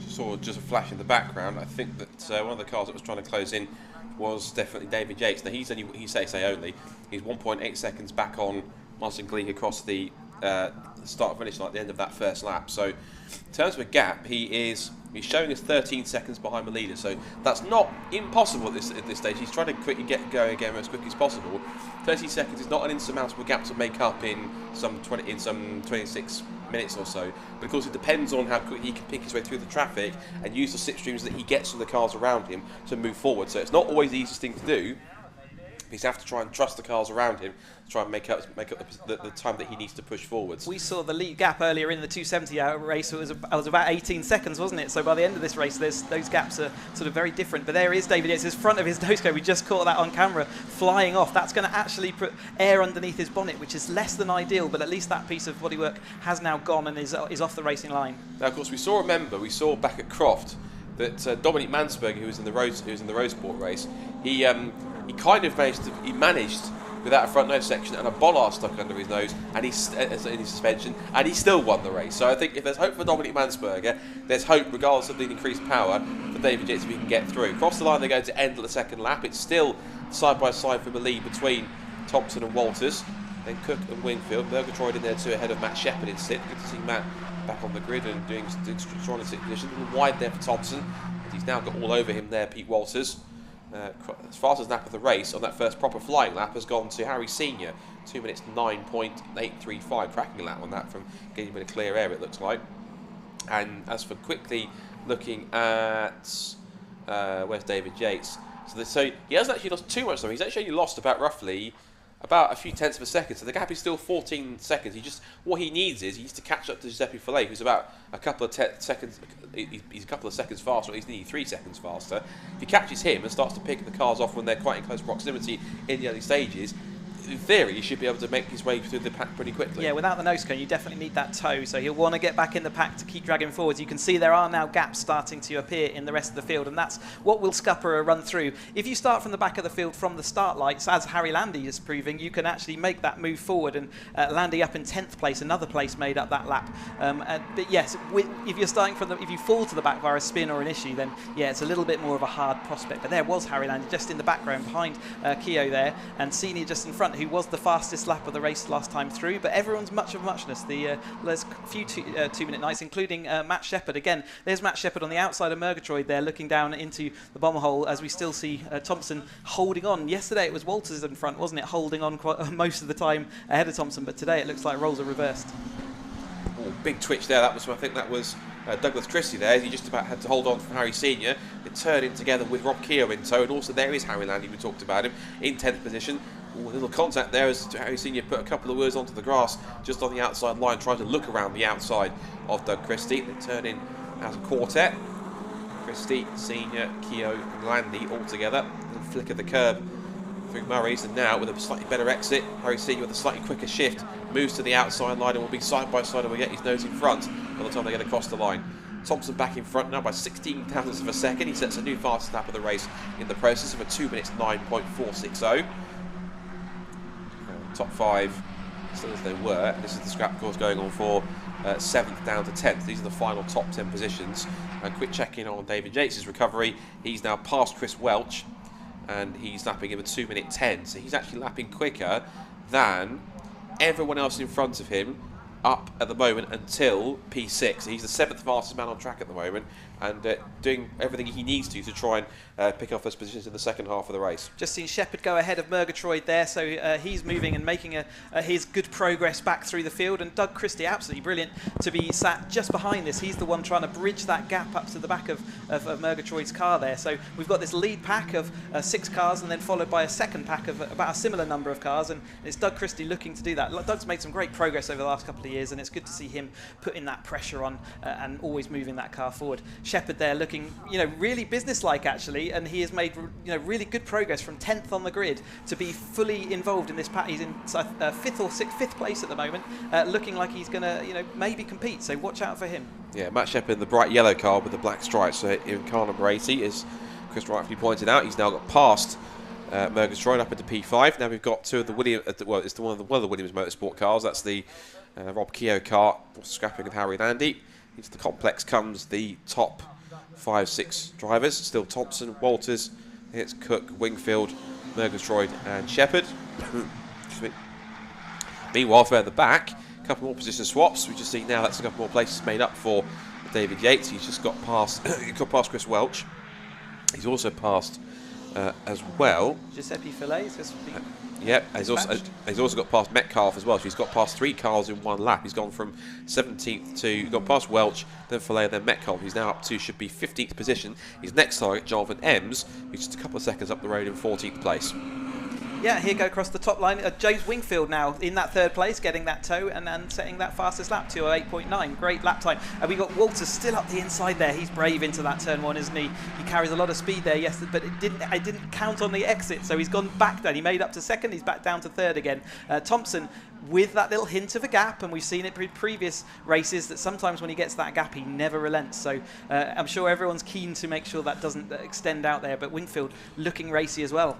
Saw just a flash in the background. I think that one of the cars that was trying to close in was definitely David Yates. Now he's only, he's 1.8 seconds back on Martin Gleig across the start finish line at the end of that first lap. So in terms of a gap, he's showing us 13 seconds behind the leader. So that's not impossible at this stage. He's trying to quickly get going again as quickly as possible. 30 seconds is not an insurmountable gap to make up in some 26 minutes or so, but of course it depends on how quickly he can pick his way through the traffic and use the slipstreams that he gets from the cars around him to move forward. So it's not always the easiest thing to do. He's have to try and trust the cars around him to try and make up the time that he needs to push forwards. We saw the lead gap earlier in the 270-hour race. It was about 18 seconds, wasn't it? So by the end of this race, those gaps are sort of very different. But there is David Yates, his front of his nose cone. We just caught that on camera, flying off. That's going to actually put air underneath his bonnet, which is less than ideal. But at least that piece of bodywork has now gone and is off the racing line. Now, of course, we saw back at Croft that Dominic Mansberger, who was in the road sport race, he kind of managed without a front nose section and a bollard stuck under his nose, and he's in his suspension, and he still won the race. So I think if there's hope for Dominic Mansberger, there's hope, regardless of the increased power, for David Yates if he can get through. Across the line, they're going to end at the second lap. It's still side by side for the lead between Thompson and Walters, then Cook and Wingfield. Murgatroyd in there too, ahead of Matt Shepherd in sixth. Good to see Matt back on the grid and doing strong in sixth position. A little wide there for Thompson, but he's now got all over him there, Pete Walters. As fastest lap of the race on that first proper flying lap has gone to Harry Senior, 2 minutes 9.835. Cracking lap on that from getting him in a clear air, it looks like. And as for quickly looking at where's David Yates, so he hasn't actually lost too much though. He's actually only lost about a few tenths of a second, so the gap is still 14 seconds. What he needs to catch up to Giuseppe Fillet, who's about a couple of seconds. He's a couple of seconds faster, or he's nearly 3 seconds faster. If he catches him and starts to pick the cars off when they're quite in close proximity in the early stages, in theory, he should be able to make his way through the pack pretty quickly. Yeah, without the nose cone, you definitely need that toe, so he'll want to get back in the pack to keep dragging forwards. You can see there are now gaps starting to appear in the rest of the field, and that's what will scupper a run through. If you start from the back of the field from the start lights, as Harry Landy is proving, you can actually make that move forward, and Landy up in 10th place, another place made up that lap. But yes, if you're starting from if you fall to the back via a spin or an issue, then yeah, it's a little bit more of a hard prospect. But there was Harry Landy just in the background behind Keogh there, and Senior just in front, who was the fastest lap of the race last time through. But everyone's much of muchness. There's a few 2-minute nights, including Matt Shepherd. Again, there's Matt Shepherd on the outside of Murgatroyd there, looking down into the bomber hole, as we still see Thompson holding on. Yesterday it was Walters in front, wasn't it, holding on most of the time ahead of Thompson, but today it looks like roles are reversed. Oh, big twitch there. I think that was Douglas Christie there. He just about had to hold on from Harry Senior. It turned in together with Rob Keogh in tow, and also there is Harry Landy, we talked about him, in 10th position. Ooh, a little contact there as Harry Senior put a couple of words onto the grass just on the outside line, trying to look around the outside of Doug Christie. They turn in as a quartet. Christie, Senior, Keogh and Landy all together. And flick of the curb through Murray's, and now with a slightly better exit, Harry Senior with a slightly quicker shift moves to the outside line and will be side by side and will get his nose in front by the time they get across the line. Thompson back in front now by 16 thousandths of a second. He sets a new fastest lap of the race in the process of a 2 minutes 9.460. Top 5 still as they were. This is the scrap course going on for 7th down to 10th. These are the final top 10 positions. And quick check-in on David Yates' recovery. He's now past Chris Welch, and he's lapping him a 2 minute 10. So he's actually lapping quicker than everyone else in front of him up at the moment until P6. He's the 7th fastest man on track at the moment, and doing everything he needs to try and pick off those positions in the second half of the race. Just seen Shepherd go ahead of Murgatroyd there, so he's moving and making his good progress back through the field, and Doug Christie absolutely brilliant to be sat just behind this. He's the one trying to bridge that gap up to the back of Murgatroyd's car there. So we've got this lead pack of 6 cars, and then followed by a second pack of about a similar number of cars, and it's Doug Christie looking to do that. Doug's made some great progress over the last couple of years, and it's good to see him putting that pressure on and always moving that car forward. Shepherd there looking, really businesslike actually, and he has made, really good progress from 10th on the grid to be fully involved in this pack. He's in 5th or 6th place at the moment, looking like he's going to, maybe compete. So watch out for him. Yeah, Matt Shepherd in the bright yellow car with the black stripes. So in car number 80, as Chris rightfully pointed out, he's now got past Murgatroyd up into P5. Now we've got two of the Williams. Well, it's one of the Williams Motorsport cars. That's the Rob Keogh car, scrapping with Harry Landy. Into the complex comes the top 5-6 drivers. Still Thompson, Walters, it's Cook, Wingfield, Murgatroyd and Shepherd. Meanwhile, further back, a couple more position swaps. We just see now that's a couple more places made up for David Yates. He's just got past Chris Welch. He's also passed as well Giuseppe Fillet. Yep, he's also got past Metcalf as well. So he's got past 3 cars in one lap. He's gone from 17th to got past Welch, then Fillet, then Metcalf. He's now up to should be 15th position. His next target, Jonathan Ems, who's just a couple of seconds up the road in 14th place. Yeah, here go across the top line. James Wingfield now in that third place, getting that toe and setting that fastest lap to 8.9. Great lap time. And we got Walters still up the inside there. He's brave into that turn one, isn't he? He carries a lot of speed there, yes, but I didn't count on the exit, so he's gone back down. He made up to second, he's back down to third again. Thompson with that little hint of a gap, and we've seen it in previous races that sometimes when he gets that gap he never relents, so I'm sure everyone's keen to make sure that doesn't extend out there, but Wingfield looking racy as well.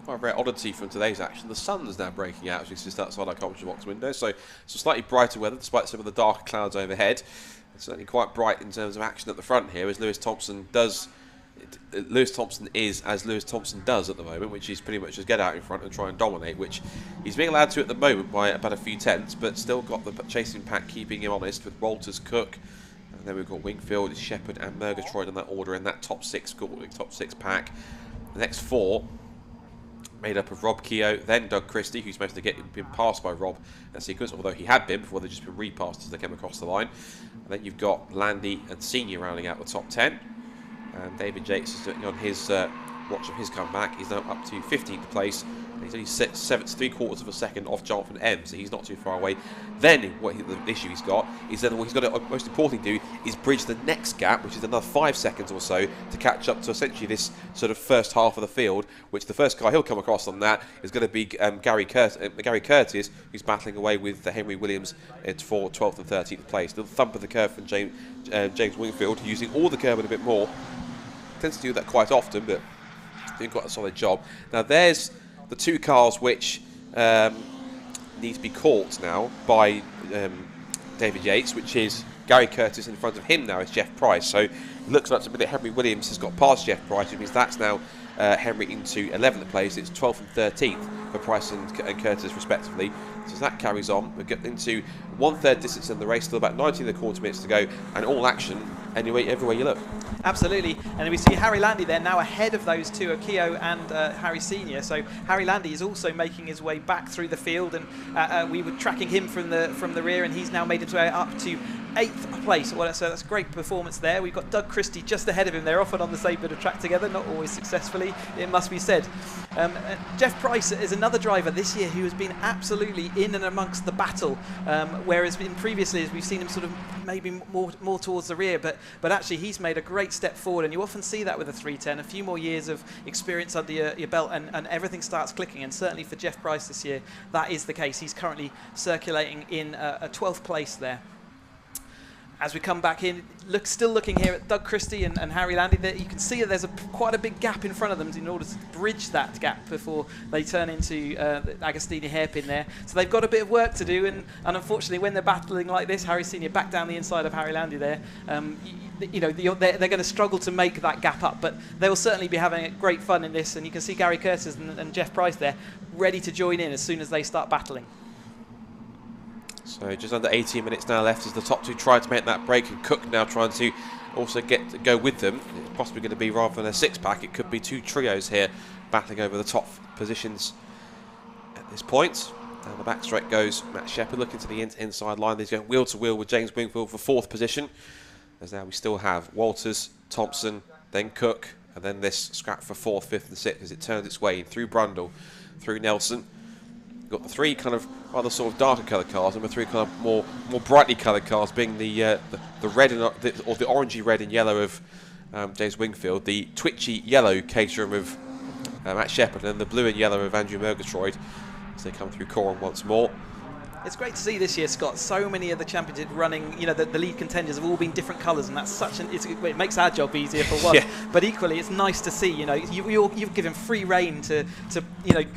Quite a rare oddity from today's action. The sun's now breaking out as we sit outside our commentary box window, so some slightly brighter weather despite some of the darker clouds overhead. It's certainly quite bright in terms of action at the front here as Lewis Thompson is as Lewis Thompson does at the moment, which is pretty much just get out in front and try and dominate, which he's being allowed to at the moment by about a few tenths, but still got the chasing pack keeping him honest with Walters, Cook, and then we've got Wingfield, Shepherd and Murgatroyd in that order in that top six pack. The next four made up of Rob Keogh, then Doug Christie, who's supposed to been passed by Rob in that sequence, although he had been before they'd just been repassed as they came across the line. And then you've got Landy and Senior rounding out the top 10. And David Yates is on his watch of his comeback. He's now up to 15th place. And he's only 3/4 of a second off Jonathan M, so he's not too far away. Then the issue he's got is that what he's got to most importantly do is bridge the next gap, which is another 5 seconds or so to catch up to essentially this sort of first half of the field, which the first car he'll come across on that is going to be Gary Curtis, who's battling away with Henry Williams for 12th and 13th place. The thump of the curve from James Wingfield, using all the curve and a bit more. Tends to do that quite often, but doing quite a solid job. Now there's the two cars which need to be caught now by David Yates, which is Gary Curtis. In front of him now is Jeff Price. So it looks like something that Henry Williams has got past Jeff Price, which means that's now Henry into 11th place. It's 12th and 13th for Price and Curtis respectively. So as that carries on, we'll get into 1/3 distance in the race, still about 19 minutes to go, and all action everywhere you look. Absolutely, and we see Harry Landy there now ahead of those two, Keogh and Harry Senior. So Harry Landy is also making his way back through the field, and we were tracking him from the rear, and he's now made his way up to 8th place. Well, so that's a great performance there. We've got Doug Christie just ahead of him. They're often on the same bit of track together, not always successfully, it must be said. Jeff Price is another driver this year who has been absolutely in and amongst the battle, whereas in previous years we've seen him sort of maybe more towards the rear, but actually he's made a great step forward, and you often see that with a 310. A few more years of experience under your belt and everything starts clicking, and certainly for Jeff Price this year that is the case. He's currently circulating in a 12th place there. As we come back in, still looking here at Doug Christie and Harry Landy, you can see that there's quite a big gap in front of them in order to bridge that gap before they turn into Agostini hairpin there. So they've got a bit of work to do, and unfortunately when they're battling like this, Harry Senior back down the inside of Harry Landy there, they're going to struggle to make that gap up, but they will certainly be having great fun in this, and you can see Gary Curtis and Jeff Price there ready to join in as soon as they start battling. So just under 18 minutes now left as the top two try to make that break, and Cook now trying to also go with them. It's possibly going to be, rather than a 6-pack, it could be 2 trios here battling over the top positions at this point. Down the back straight goes Matt Shepherd, looking to the inside line. He's going wheel to wheel with James Wingfield for 4th position. As now we still have Walters, Thompson, then Cook, and then this scrap for 4th, 5th and 6th as it turns its way through Brundle, through Nelson. We've got the 3 kind of rather sort of darker coloured cars, and the 3 kind of more brightly coloured cars being the red or the orangey red and yellow of James Wingfield, the twitchy yellow Caterham of Matt Shepherd, and the blue and yellow of Andrew Murgatroyd as they come through Coram once more. It's great to see this year, Scott. So many of the championship running, the lead contenders have all been different colours, and that's it makes our job easier for one. Yeah. But equally, it's nice to see. You've given free rein to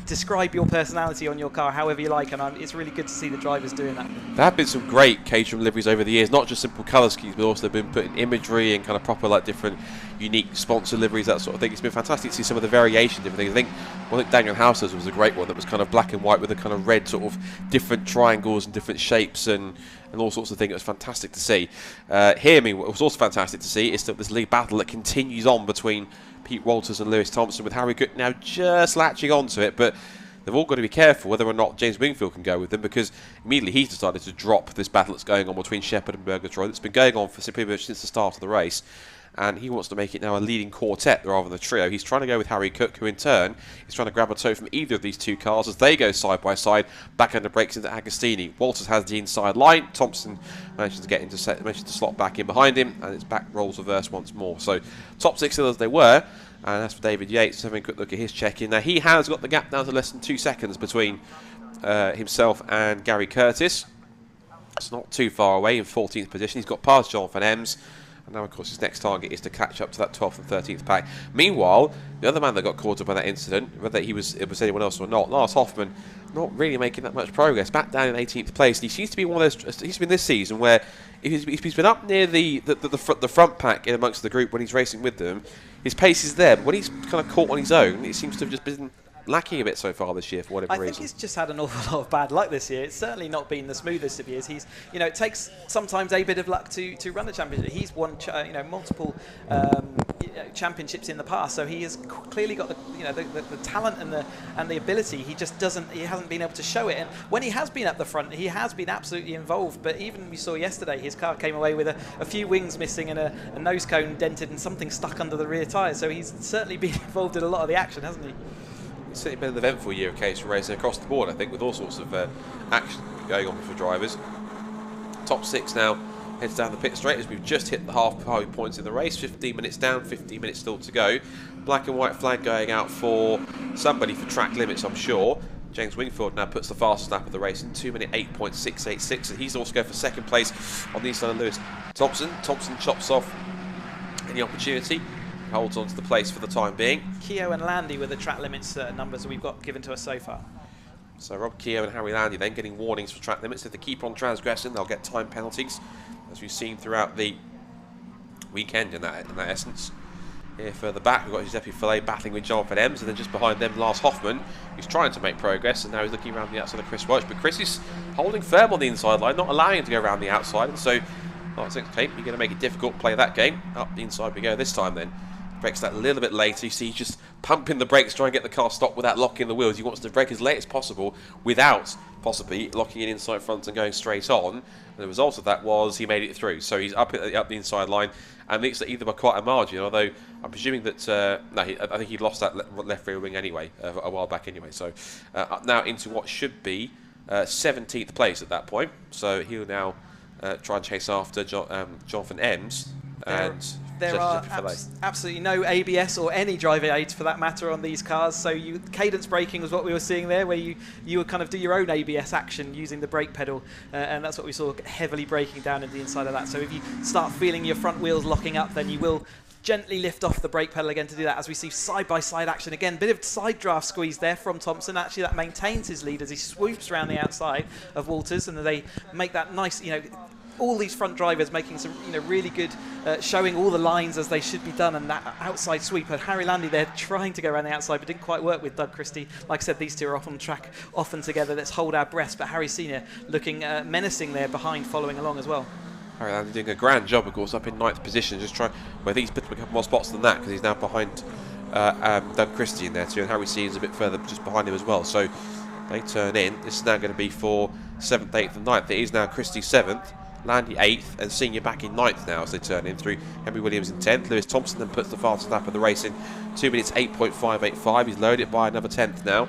describe your personality on your car however you like, and it's really good to see the drivers doing that. There have been some great Caterham liveries over the years, not just simple colour schemes, but also they've been put in imagery and kind of proper different unique sponsor liveries, that sort of thing. It's been fantastic to see some of the variation, different things. I think Daniel Houser's was a great one that was kind of black and white with a kind of red sort of different triangles and different shapes and all sorts of things. It was fantastic to see. What was also fantastic to see is that this league battle that continues on between Pete Walters and Lewis Thompson, with Harry Cook now just latching onto it, but they've all got to be careful whether or not James Wingfield can go with them, because immediately he's decided to drop this battle that's going on between Shepherd and Murgatroyd. That's been going on for pretty much since the start of the race. and he wants to make it now a leading quartet rather than a trio. He's trying to go with Harry Cook, who in turn is trying to grab a toe from either of these two cars as they go side by side, back under brakes into Agostini. Walters has the inside line. Thompson manages to get manages to slot back in behind him, and it's back roles reverse once more. So top 6 still as they were, and as for David Yates, having a quick look at his check-in. Now he has got the gap down to less than 2 seconds between himself and Gary Curtis. It's not too far away in 14th position. He's got past Jonathan Ems. And now, of course, his next target is to catch up to that 12th and 13th pack. Meanwhile, the other man that got caught up by that incident, whether it was anyone else or not, Lars Hoffman, not really making that much progress. Back down in 18th place. And he seems to be one of those. He's been this season where he's been up near the front pack in amongst the group when he's racing with them. His pace is there, but when he's kind of caught on his own, it seems to have just been lacking a bit so far this year for whatever reason. I think he's just had an awful lot of bad luck this year. It's certainly not been the smoothest of years. He's, it takes sometimes a bit of luck to run a championship. He's won, multiple championships in the past, so he has clearly got the talent and the ability. He just hasn't been able to show it. And when he has been up the front, he has been absolutely involved. But even we saw yesterday, his car came away with a few wings missing and a nose cone dented and something stuck under the rear tyre. So he's certainly been involved in a lot of the action, hasn't he? It's certainly been an eventful year of case racing across the board, I think, with all sorts of action going on for drivers. Top 6 now heads down the pit straight as we've just hit the halfway points in the race. 15 minutes down, 15 minutes still to go. Black and white flag going out for somebody for track limits, I'm sure. James Wingfield now puts the fastest lap of the race in 2 minute 8.686, and he's also going for second place on the inside of Lewis Thompson. Thompson chops off any opportunity. Holds on to the place for the time being. Keogh and Landy were the track limits numbers that we've got given to us so far. So Rob Keogh and Harry Landy then getting warnings for track limits. If they keep on transgressing, they'll get time penalties, as we've seen throughout the weekend in that essence. Here further back, we've got Giuseppe Fillet battling with Jonathan Ems, and then just behind them, Lars Hoffman, who's trying to make progress, and now he's looking around the outside of Chris Welch. But Chris is holding firm on the inside line, not allowing him to go around the outside, and so I think, okay, you're going to make it difficult, play that game. Up the inside we go this time then. Brakes that a little bit later. You see he's just pumping the brakes, trying to get the car stopped without locking the wheels. He wants to brake as late as possible without possibly locking it inside front and going straight on. And the result of that was he made it through. So he's up the inside line and leaks either by quite a margin, although I'm presuming that, I think he lost that left rear wing anyway, a while back anyway. So up now into what should be 17th place at that point. So he'll now try and chase after Jonathan Ems. There are absolutely no ABS or any driver aids for that matter on these cars. So cadence braking was what we were seeing there, where you would kind of do your own ABS action using the brake pedal, and that's what we saw heavily braking down in the inside of that. So if you start feeling your front wheels locking up, then you will gently lift off the brake pedal again to do that, as we see side-by-side action again. Bit of side draft squeeze there from Thompson. Actually, that maintains his lead as he swoops around the outside of Walters, and they make that nice, all these front drivers making some, really good, showing all the lines as they should be done, and that outside sweep. And Harry Landy there trying to go around the outside, but didn't quite work with Doug Christie. Like I said, these two are off on track, often together. Let's hold our breath. But Harry Senior looking menacing there behind, following along as well. Harry Landy doing a grand job, of course, up in 9th position. Just trying, well, he's put a couple more spots than that because he's now behind Doug Christie in there too, and Harry Senior's a bit further just behind him as well. So they turn in. This is now going to be for 7th, 8th, and 9th. It is now Christie 7th. Landy 8th, and Senior back in 9th now as they turn in through Henry Williams in 10th. Lewis Thompson then puts the fastest lap of the race in 2 minutes 8.585. He's loaded by another 10th now,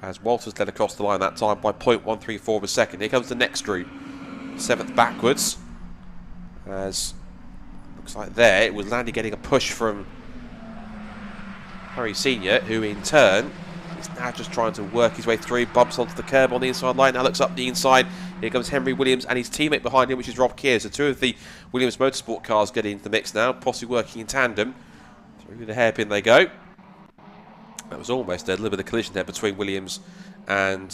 as Walters led across the line that time by 0.134 of a second. Here comes the next group, 7th backwards, as looks like there it was Landy getting a push from Harry Senior, who in turn is now just trying to work his way through, bumps onto the curb on the inside line, now looks up the inside. Here comes Henry Williams and his teammate behind him, which is Rob Keogh. So two of the Williams Motorsport cars getting into the mix now, possibly working in tandem. Through the hairpin they go. That was almost a little bit of collision there between Williams and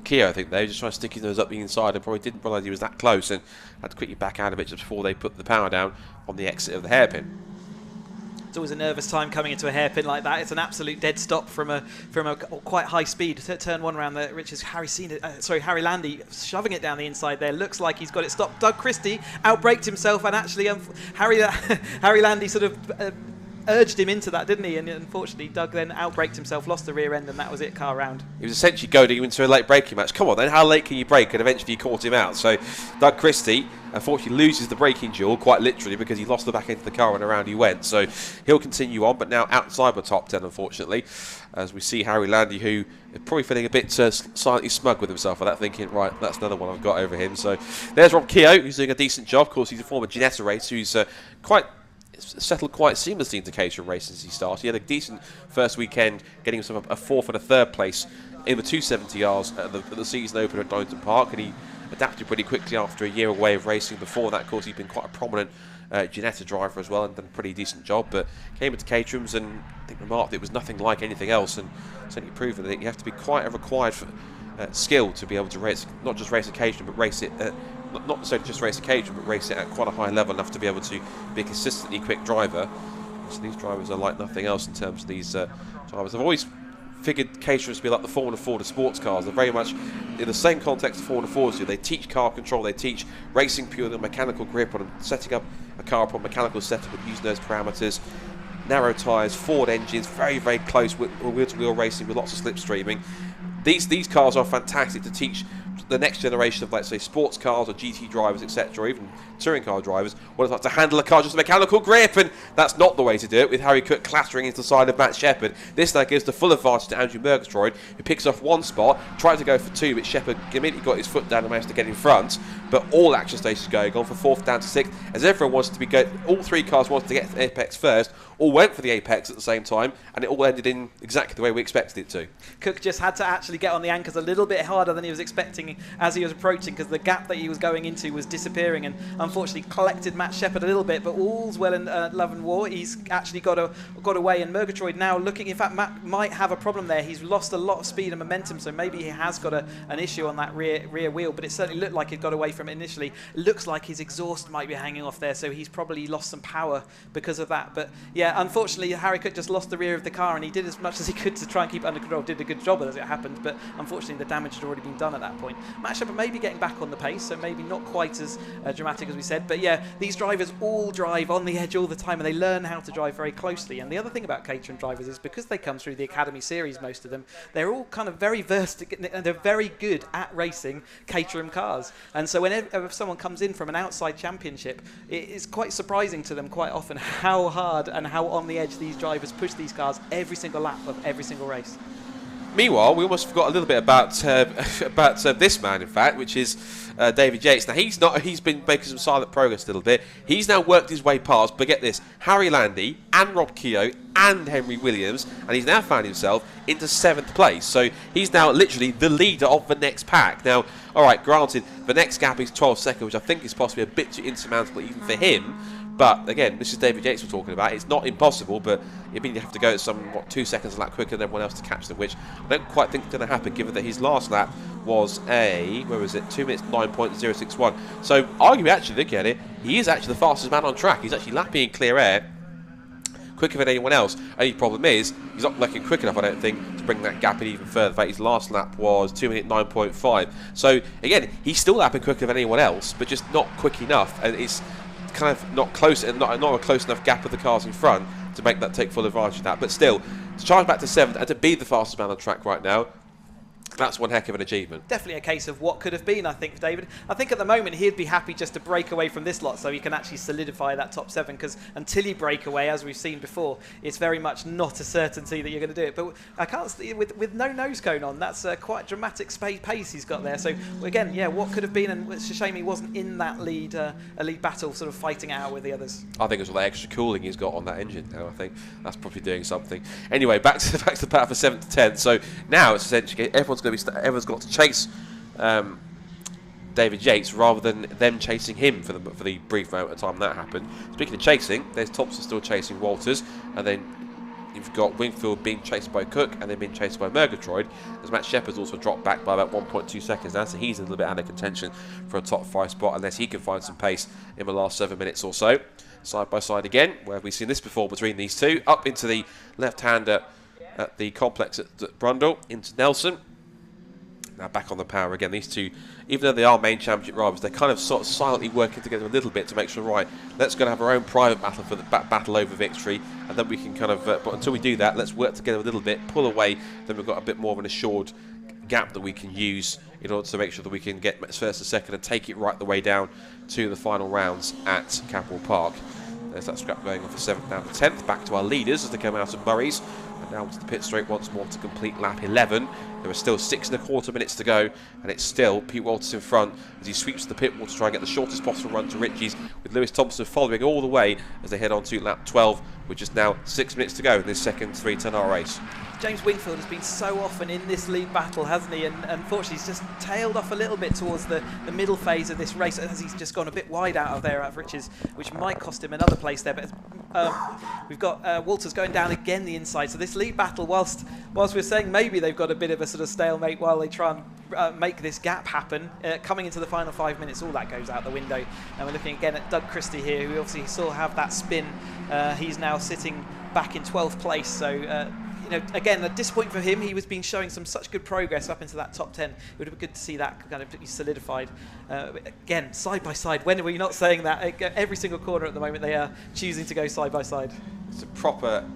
Keogh, I think. They were just trying to stick his nose up the inside and probably didn't realise he was that close and had to quickly back out of it just before they put the power down on the exit of the hairpin. It's always a nervous time coming into a hairpin like that. It's an absolute dead stop from a quite high speed. Turn one around there, Richard's Harry Landy shoving it down the inside there. Looks like he's got it stopped. Doug Christie outbraked himself, and actually Harry Landy sort of urged him into that, didn't he? And unfortunately, Doug then outbraked himself, lost the rear end, and that was it, car round. He was essentially goading him into a late braking match. Come on then, how late can you brake? And eventually he caught him out. So Doug Christie unfortunately loses the braking duel, quite literally, because he lost the back end of the car and around he went. So he'll continue on, but now outside the top 10, unfortunately, as we see Harry Landy, who is probably feeling a bit silently smug with himself for that, thinking, right, that's another one I've got over him. So there's Rob Keogh, who's doing a decent job. Of course, he's a former Ginetta racer who's quite settled quite seamlessly into Caterham racing since he started. He had a decent first weekend, getting himself a 4th and a 3rd place in the 270Rs at the season opener at Donington Park, and he adapted pretty quickly after a year away of racing. Before that, of course, he'd been quite a prominent Ginetta driver as well and done a pretty decent job, but came into Caterham's and I think remarked it was nothing like anything else, and certainly proven that you have to be quite a required skill to be able to race, not just race a Caterham, but race it not necessarily just race a Caterham, but race it at quite a high level enough to be able to be a consistently quick driver. So these drivers are like nothing else in terms of these drivers. I've always figured Caterhams to be like the Formula Ford of sports cars. They're very much in the same context of Formula Fords do. They teach car control, they teach racing purely on mechanical grip, on setting up a car upon mechanical setup and using those parameters. Narrow tyres, Ford engines, very, very close wheel-to-wheel racing with lots of slipstreaming. These cars are fantastic to teach the next generation of, let's say, sports cars or GT drivers, etc., or even touring car drivers, what it's like to handle a car just a mechanical grip, and that's not the way to do it, with Harry Cook clattering into the side of Matt Shepherd. This now gives the full advantage to Andrew Murgatroyd, who picks off one spot, tried to go for 2, but Shepherd immediately got his foot down and managed to get in front. But all action stations going on for 4th down to 6th, as everyone wants to be all 3 cars wanted to get to the apex first, all went for the apex at the same time, and it all ended in exactly the way we expected it to. Cook just had to actually get on the anchors a little bit harder than he was expecting as he was approaching, because the gap that he was going into was disappearing, and unfortunately collected Matt Shepherd a little bit, but all's well in love and war. He's actually got away, and Murgatroyd now looking, in fact, Matt might have a problem there. He's lost a lot of speed and momentum, so maybe he has got an issue on that rear wheel, but it certainly looked like it got away from it initially. It looks like his exhaust might be hanging off there, so he's probably lost some power because of that. But yeah, unfortunately, Harry Cook just lost the rear of the car, and he did as much as he could to try and keep it under control. Did a good job as it happened, but unfortunately the damage had already been done at that point. Matt Shepherd may be getting back on the pace, so maybe not quite as dramatic as we said. But yeah, these drivers all drive on the edge all the time, and they learn how to drive very closely. And the other thing about Caterham drivers is because they come through the Academy Series, most of them, they're all kind of very versed, and they're very good at racing Caterham cars. And so whenever someone comes in from an outside championship, it's quite surprising to them quite often how hard and how on the edge these drivers push these cars every single lap of every single race. Meanwhile, we almost forgot a little bit about this man, in fact, which is David Yates. Now, he's been making some silent progress a little bit. He's now worked his way past, but get this, Harry Landy and Rob Keogh and Henry Williams, and he's now found himself into 7th place. So he's now literally the leader of the next pack. Now, all right, granted, the next gap is 12 seconds, which I think is possibly a bit too insurmountable even for him. But again, this is David Yates we're talking about. It's not impossible, but you mean you have to go at some 2 seconds a lap quicker than everyone else to catch them, which I don't quite think is going to happen, given that his last lap was 2 minutes 9.061. So arguably, actually looking at it, he is actually the fastest man on track. He's actually lapping in clear air quicker than anyone else. Only problem is he's not looking quick enough, I don't think, to bring that gap in even further. In fact, his last lap was 2 minutes 9.5. So again, he's still lapping quicker than anyone else, but just not quick enough, and it's kind of not close, and not a close enough gap of the cars in front to make that take full advantage of that. But still, to charge back to 7th and to be the fastest man on track right now, that's one heck of an achievement. Definitely a case of what could have been, I think, for David. I think at the moment he'd be happy just to break away from this lot so he can actually solidify that top 7, because until you break away, as we've seen before, it's very much not a certainty that you're going to do it. But I can't see, with no nose cone on, that's quite a dramatic pace he's got there. So again, yeah, what could have been, and it's a shame he wasn't in that lead battle, sort of fighting it out with the others. I think it's all the extra cooling he's got on that engine now. I think that's probably doing something. Anyway, back to the battle for 7th to 10th. So now it's essentially everyone's got to chase David Yates rather than them chasing him for the brief moment of time that happened. Speaking of chasing, there's Thompson still chasing Walters, and then you've got Wingfield being chased by Cook and then being chased by Murgatroyd, as Matt Shepherd's also dropped back by about 1.2 seconds now, so he's a little bit out of contention for a top 5 spot unless he can find some pace in the last 7 minutes or so. Side by side again, where have we seen this before between these two? Up into the left-hander at the complex at Brundle, into Nelson. Now back on the power again. These two, even though they are main championship rivals, they're kind of sort of silently working together a little bit to make sure, right, let's go and have our own private battle for the battle over victory, and then we can kind of, but until we do that, let's work together a little bit, pull away, then we've got a bit more of an assured gap that we can use in order to make sure that we can get first and second and take it right the way down to the final rounds at Capital Park. There's that scrap going on for 7th down to 10th. Back to our leaders as they come out of Murray's. And now to the pit straight once more to complete lap 11. There are still 6.25 minutes to go, and it's still Pete Walters in front as he sweeps the pit wall to try and get the shortest possible run to Ritchie's, with Lewis Thompson following all the way as they head on to lap 12, with just now 6 minutes to go in this second 310R race. James Wingfield has been so often in this lead battle, hasn't he? And unfortunately, he's just tailed off a little bit towards the middle phase of this race as he's just gone a bit wide out of there at Riches, which might cost him another place there. But we've got Walters going down again the inside. So this lead battle, whilst we're saying maybe they've got a bit of a sort of stalemate while they try and make this gap happen, coming into the final 5 minutes, all that goes out the window. And we're looking again at Doug Christie here, who obviously saw have that spin. He's now sitting back in 12th place. So. You know, again, a disappointment for him. He was been showing such good progress up into that top 10. It would have been good to see that kind of solidified. Again, side by side. When are we not saying that? Every single corner at the moment, they are choosing to go side by side. It's a proper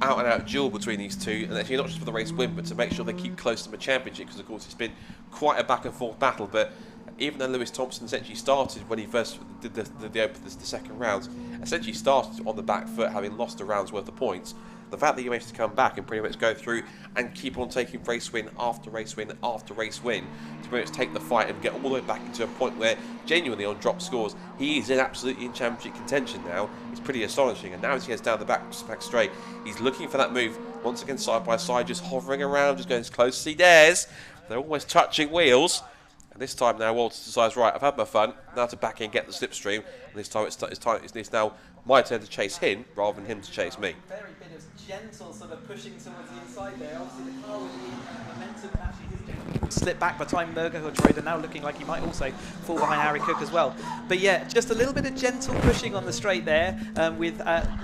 out-and-out duel between these two, and actually not just for the race win, but to make sure they keep close to the championship, because of course it's been quite a back-and-forth battle. But even though Lewis Thompson essentially started when he first did the second round, essentially started on the back foot, having lost a round's worth of points. The fact that you managed to come back and pretty much go through and keep on taking race win after race win after race win to pretty much take the fight and get all the way back into a point where genuinely on drop scores he is absolutely in championship contention now. It's pretty astonishing. And now as he heads down the back straight, he's looking for that move once again side by side, just hovering around, just going as close as he dares. They're almost touching wheels. And this time now Walters decides, right, I've had my fun, now to back in and get the slipstream. And this time it's now my turn to chase him rather than him to chase me. Very bit of gentle sort of pushing towards the inside there. Obviously the car with the momentum actually did slip back by the time Mergerhood now looking like he might also fall behind Harry Cook as well. But yeah, just a little bit of gentle pushing on the straight there, with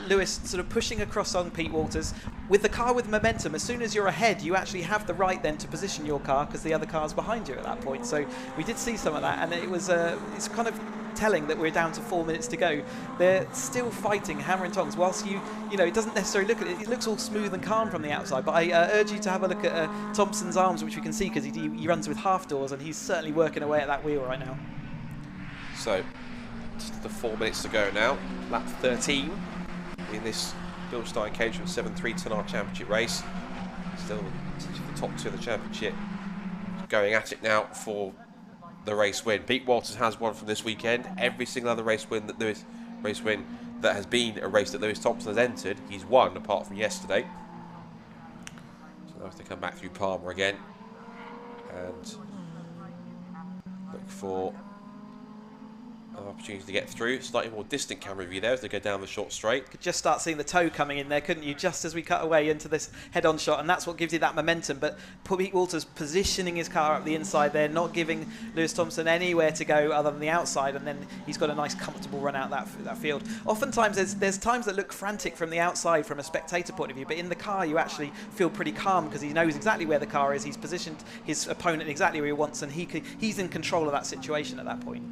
Lewis sort of pushing across on Pete Walters. With the car with momentum, as soon as you're ahead, you actually have the right then to position your car because the other car's behind you at that point. So we did see some of that, and it was it's kind of telling that we're down to 4 minutes to go. They're still fighting hammer and tongs, whilst you know, it doesn't necessarily look at it. It looks all smooth and calm from the outside, but I urge you to have a look at Thompson's arms, which we can see because he runs with half doors, and he's certainly working away at that wheel right now. So, just the 4 minutes to go now. Lap 13 in this Bill Stein Caterham 7.3 10R Championship race. Still the top two of the championship, going at it now for the race win. Pete Walters has won from this weekend. Every single other race win that has been a race that Lewis Thompson has entered, he's won, apart from yesterday. So now have to come back through Palmer again and look for an opportunity to get through. Slightly more distant camera view there as they go down the short straight. Could just start seeing the toe coming in there, couldn't you? Just as we cut away into this head-on shot, and that's what gives you that momentum. But Pete Walters positioning his car up the inside there, not giving Lewis Thompson anywhere to go other than the outside, and then he's got a nice, comfortable run out that field. Oftentimes, there's times that look frantic from the outside from a spectator point of view, but in the car you actually feel pretty calm because he knows exactly where the car is. He's positioned his opponent exactly where he wants, and he's in control of that situation at that point.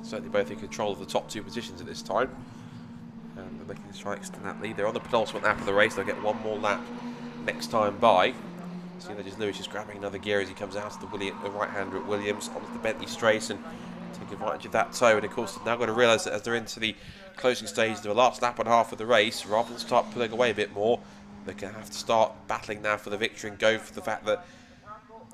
Certainly both in control of the top two positions at this time. And they're making a try to extend that lead. They're on the penultimate lap of the race. They'll get one more lap next time by. So Lewis is grabbing another gear as he comes out of the right-hander at Williams onto the Bentley straight and taking advantage of that toe. And of course, they're now going to realise that as they're into the closing stages of the last lap and a half of the race, rather than start pulling away a bit more, they're going to have to start battling now for the victory and go for the fact that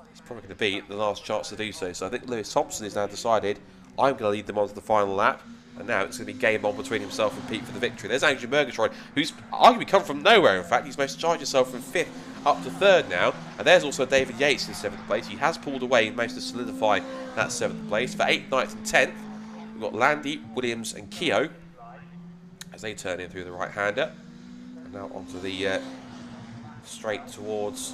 it's probably going to be the last chance to do so. So I think Lewis Thompson has now decided, I'm going to lead them on to the final lap, and now it's going to be game on between himself and Pete for the victory. There's Andrew Murgatroyd, who's arguably come from nowhere, in fact. He's managed to charge himself from 5th up to 3rd now, and there's also David Yates in 7th place. He has pulled away and managed to solidify that 7th place. For 8th, 9th and 10th, we've got Landy, Williams and Keogh as they turn in through the right-hander. And now onto the straight towards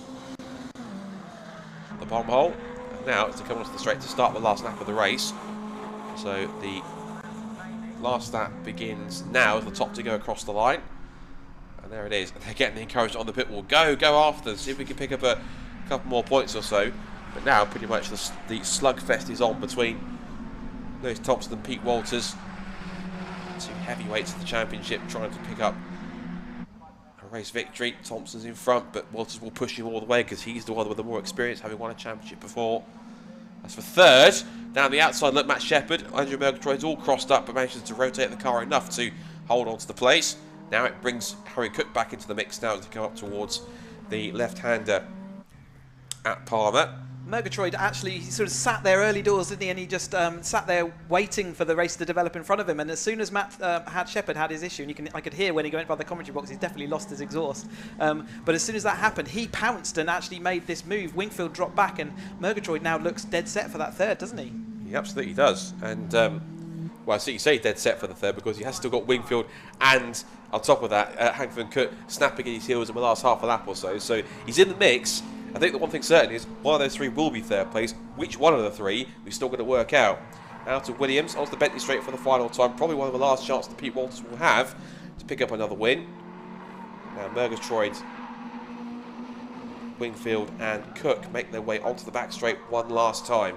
the bomb hole. And now it's to come onto the straight to start the last lap of the race. So the last lap begins now as the top to go across the line. And there it is. They're getting the encouragement on the pit wall. Go after them. See if we can pick up a couple more points or so. But now pretty much the slugfest is on between Lewis Thompson and Pete Walters. Two heavyweights of the championship trying to pick up a race victory. Thompson's in front, but Walters will push him all the way because he's the one with the more experience, having won a championship before. As for third, down the outside, look, Matt Shepherd. Andrew Murgatroyd's all crossed up, but manages to rotate the car enough to hold on to the place. Now it brings Harry Cook back into the mix now to come up towards the left-hander at Palmer. Murgatroyd actually, he sort of sat there early doors, didn't he? And he just sat there waiting for the race to develop in front of him. And as soon as Matt Shepherd had his issue, and I could hear when he went by the commentary box, he's definitely lost his exhaust. But as soon as that happened, he pounced and actually made this move. Wingfield dropped back, and Murgatroyd now looks dead set for that third, doesn't he? He absolutely does. And, well, I see you say dead set for the third because he has still got Wingfield and, on top of that, Hank Cook snapping at his heels in the last half a lap or so. So he's in the mix. I think the one thing certain is one of those three will be third place. Which one of the three we're still going to work out. Out to Williams, onto the Bentley straight for the final time. Probably one of the last chances that Pete Walters will have to pick up another win. Now Murgatroyd, Wingfield and Cook make their way onto the back straight one last time.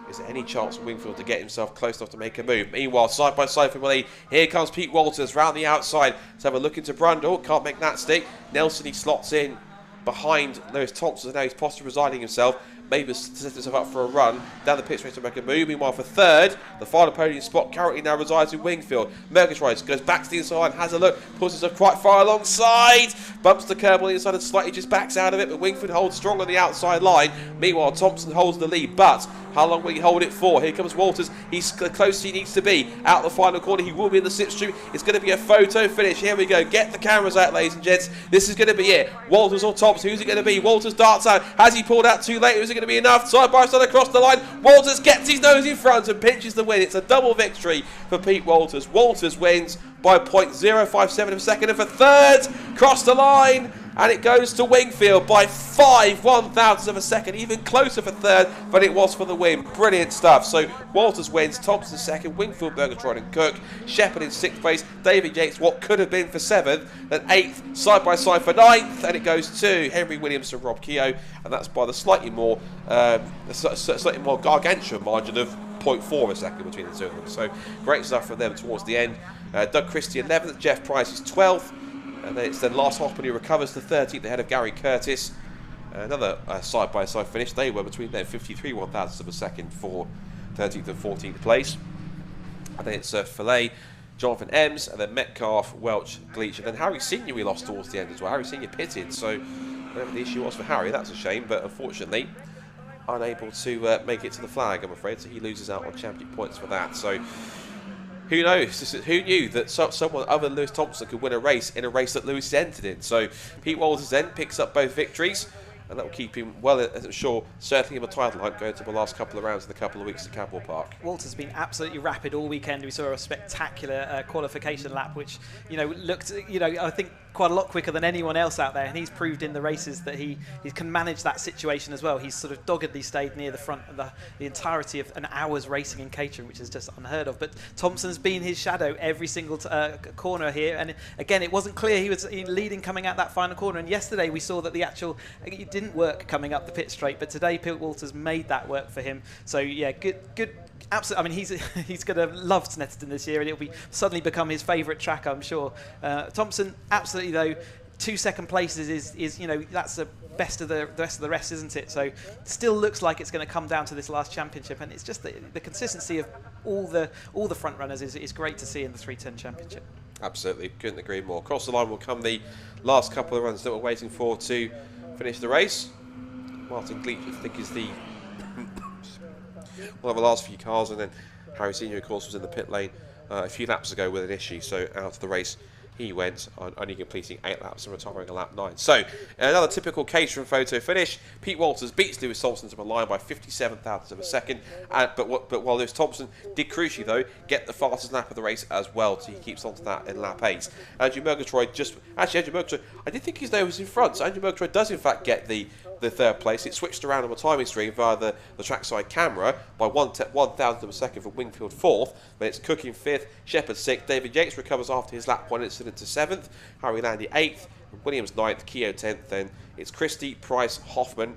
Is there any chance for Wingfield to get himself close enough to make a move? Meanwhile, side by side for Willie, here comes Pete Walters round the outside. Let's have a look into Brundle. Can't make that stick. Nelson, he slots in behind Lewis Thompson. Now he's possibly resigning himself. Maybe set himself up for a run down the pit straight to make a move. Meanwhile, for third, the final podium spot currently now resides in Wingfield. Murgatroyd goes back to the inside, has a look, pulls himself quite far alongside, bumps the curb on the inside and slightly just backs out of it, but Wingfield holds strong on the outside line. Meanwhile, Thompson holds the lead, but how long will he hold it for? Here comes Walters. He's close as he needs to be. Out the final corner, he will be in the slipstream. It's going to be a photo finish. Here we go. Get the cameras out, ladies and gents. This is going to be it. Walters or Thompson. Who's it going to be? Walters darts out. Has he pulled out too late? Is it going to be enough? Side by side across the line. Walters gets his nose in front and pinches the win. It's a double victory for Pete Walters. Walters wins by 0.057 of a second. And for third, cross the line. And it goes to Wingfield by 5/1000 of a second, even closer for third than it was for the win. Brilliant stuff. So Walters wins, Thompson second, Wingfield, Murgatroyd and Cook, Shepherd in sixth place, David Yates what could have been for seventh, then eighth, side by side for ninth, and it goes to Henry Williams and Rob Keogh, and that's by the slightly more gargantuan margin of 0.4 of a second between the two of them. So great stuff from them towards the end. Doug Christie 11th, Jeff Price is 12th. And then it's the last Hoffman who recovers to 13th ahead of Gary Curtis. Another side-by-side finish. They were between them 53/1000 of a second for 13th and 14th place. And then it's Fillet, Jonathan Ems, and then Metcalf, Welch, Gleach, and then Harry Senior we lost towards the end as well. Harry Senior pitted, so whatever the issue was for Harry, that's a shame. But unfortunately, unable to make it to the flag, I'm afraid. So he loses out on championship points for that. So who knows? Who knew that someone other than Lewis Thompson could win a race in a race that Lewis entered in? So Pete Walters then picks up both victories, and that will keep him well, as I'm sure, certainly in the title hunt going to the last couple of rounds in a couple of weeks at Cadwell Park. Walters has been absolutely rapid all weekend. We saw a spectacular qualification lap, which looked, I think quite a lot quicker than anyone else out there, and he's proved in the races that he can manage that situation as well. He's sort of doggedly stayed near the front of the entirety of an hour's racing in Caterham, which is just unheard of. But Thompson's been his shadow every single corner here, and again, it wasn't clear he was leading coming out that final corner. And yesterday we saw that it didn't work coming up the pit straight, but today Pete Walters made that work for him. So yeah, good. Absolutely. I mean, he's going to love Snetterton this year, and it'll suddenly become his favourite track, I'm sure. Thompson, absolutely though, 2 second places is that's the best of the rest, isn't it? So still looks like it's going to come down to this last championship, and it's just the consistency of all the front runners is great to see in the 310 championship. Absolutely, couldn't agree more. Across the line will come the last couple of runs that we're waiting for to finish the race. Martin Gleach, I think, is the one of the last few cars, and then Harry Senior, of course, was in the pit lane a few laps ago with an issue, so out of the race he went, on only completing 8 laps and retiring a lap 9. So another typical Caterham photo finish. Pete Walters beats Lewis Thompson to the line by 57,000 of a second, but while Lewis Thompson did crucially though get the fastest lap of the race as well, so he keeps on to that in lap 8. Andrew Murgatroyd I did think his name was in front, so Andrew Murgatroyd does in fact get the third place. It switched around on the timing screen via the trackside camera by 1,000 of a second for Wingfield 4th, but it's Cook in 5th, Shepherd 6th, David Yates recovers after his lap 1 incident to 7th, Harry Landy 8th, Williams 9th, Keogh 10th, then it's Christie, Price, Hoffman,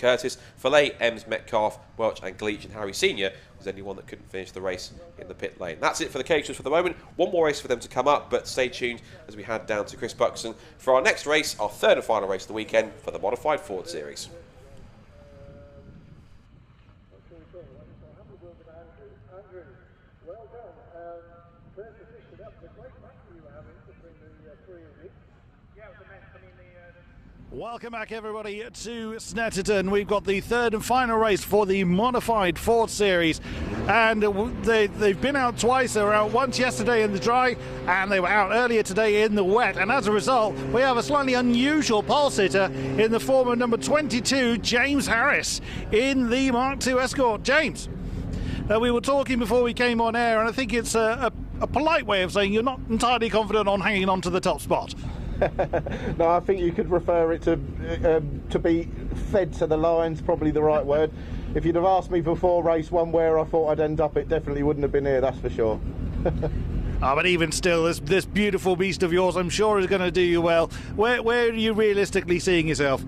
Curtis. Fillet, Ems, Metcalf, Welch and Gleach, and Harry Senior was the only one that couldn't finish the race in the pit lane. That's it for the Caterhams for the moment. One more race for them to come up, but stay tuned as we head down to Chris Buxton for our next race, our third and final race of the weekend for the Modified Ford Series. Welcome back, everybody, to Snetterton. We've got the third and final race for the Modified Ford Series, and they've been out twice. They were out once yesterday in the dry, and they were out earlier today in the wet, and as a result we have a slightly unusual pole sitter in the form of number 22, James Harris, in the Mark II Escort. James, we were talking before we came on air, and I think it's a polite way of saying you're not entirely confident on hanging on to the top spot. No, I think you could refer it to be fed to the lines, probably the right word. If you'd have asked me before race one where I thought I'd end up, it definitely wouldn't have been here, that's for sure. But even still, this beautiful beast of yours, I'm sure, is going to do you well. Where are you realistically seeing yourself?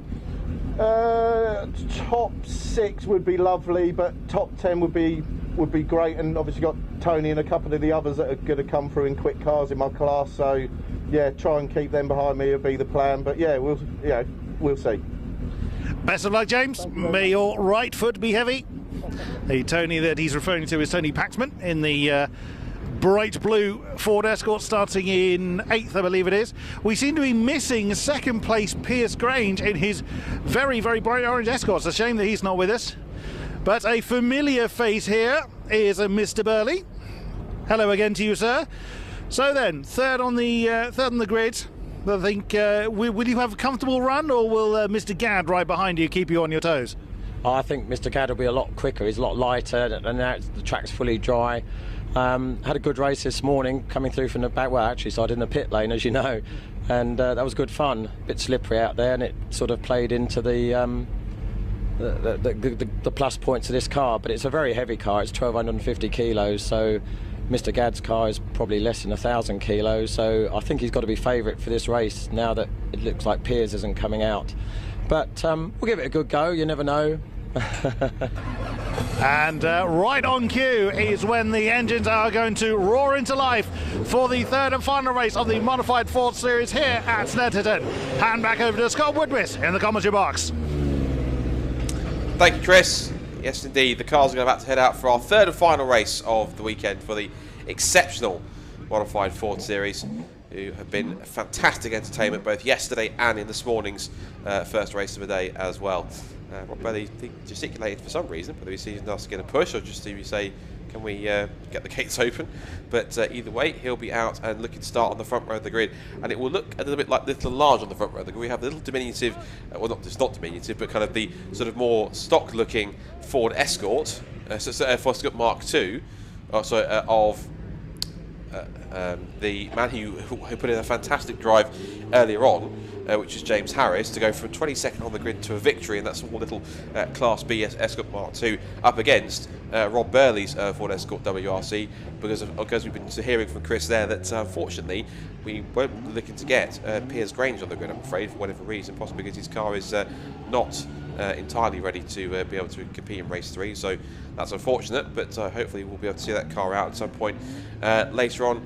Top 6 would be lovely, but top 10 would be great, and obviously got Tony and a couple of the others that are going to come through in quick cars in my class, so yeah, try and keep them behind me would be the plan, but yeah, we'll see. Best of luck, James. May your right foot be heavy. The Tony that he's referring to is Tony Paxman in the bright blue Ford Escort, starting in 8th, I believe it is. We seem to be missing second place Piers Grange in his very, very bright orange Escort. It's a shame that he's not with us. But a familiar face here is a Mr. Burley. Hello again to you, sir. So then, third on the grid. I think, will you have a comfortable run, or will Mr. Gadd right behind you keep you on your toes? I think Mr. Gadd will be a lot quicker. He's a lot lighter, and now the track's fully dry. Had a good race this morning, coming through from the back. Well, actually started in the pit lane, as you know, and that was good fun. A bit slippery out there, and it sort of played into the plus points of this car. But it's a very heavy car. It's 1,250 kilos, so Mr. Gadd's car is probably less than 1,000 kilos, so I think he's got to be favourite for this race now that it looks like Piers isn't coming out. But we'll give it a good go, you never know. And right on cue is when the engines are going to roar into life for the third and final race of the Modified Ford Series here at Snetterton. Hand back over to Scott Woodwis in the commentary box. Thank you, Chris. Yes, indeed, the cars are about to head out for our third and final race of the weekend for the exceptional Modified Ford Series, who have been fantastic entertainment both yesterday and in this morning's first race of the day as well. Rob Bailey gesticulated for some reason, whether he's seeing us get a push or just to say, can we get the gates open? But either way, he'll be out and looking to start on the front row of the grid, and it will look a little bit like Little and Large on the front row of the grid. We have the little diminutive, well, not diminutive, but kind of the sort of more stock-looking Ford Escort, Ford Escort Mark II, of the man who put in a fantastic drive earlier on, which is James Harris, to go from 22nd on the grid to a victory, and that small little Class B Escort Mark II up against Rob Burley's Ford Escort WRC, because we've been hearing from Chris there that unfortunately we weren't looking to get Piers Grange on the grid, I'm afraid, for whatever reason, possibly because his car is not entirely ready to be able to compete in race 3, so that's unfortunate, but hopefully we'll be able to see that car out at some point later on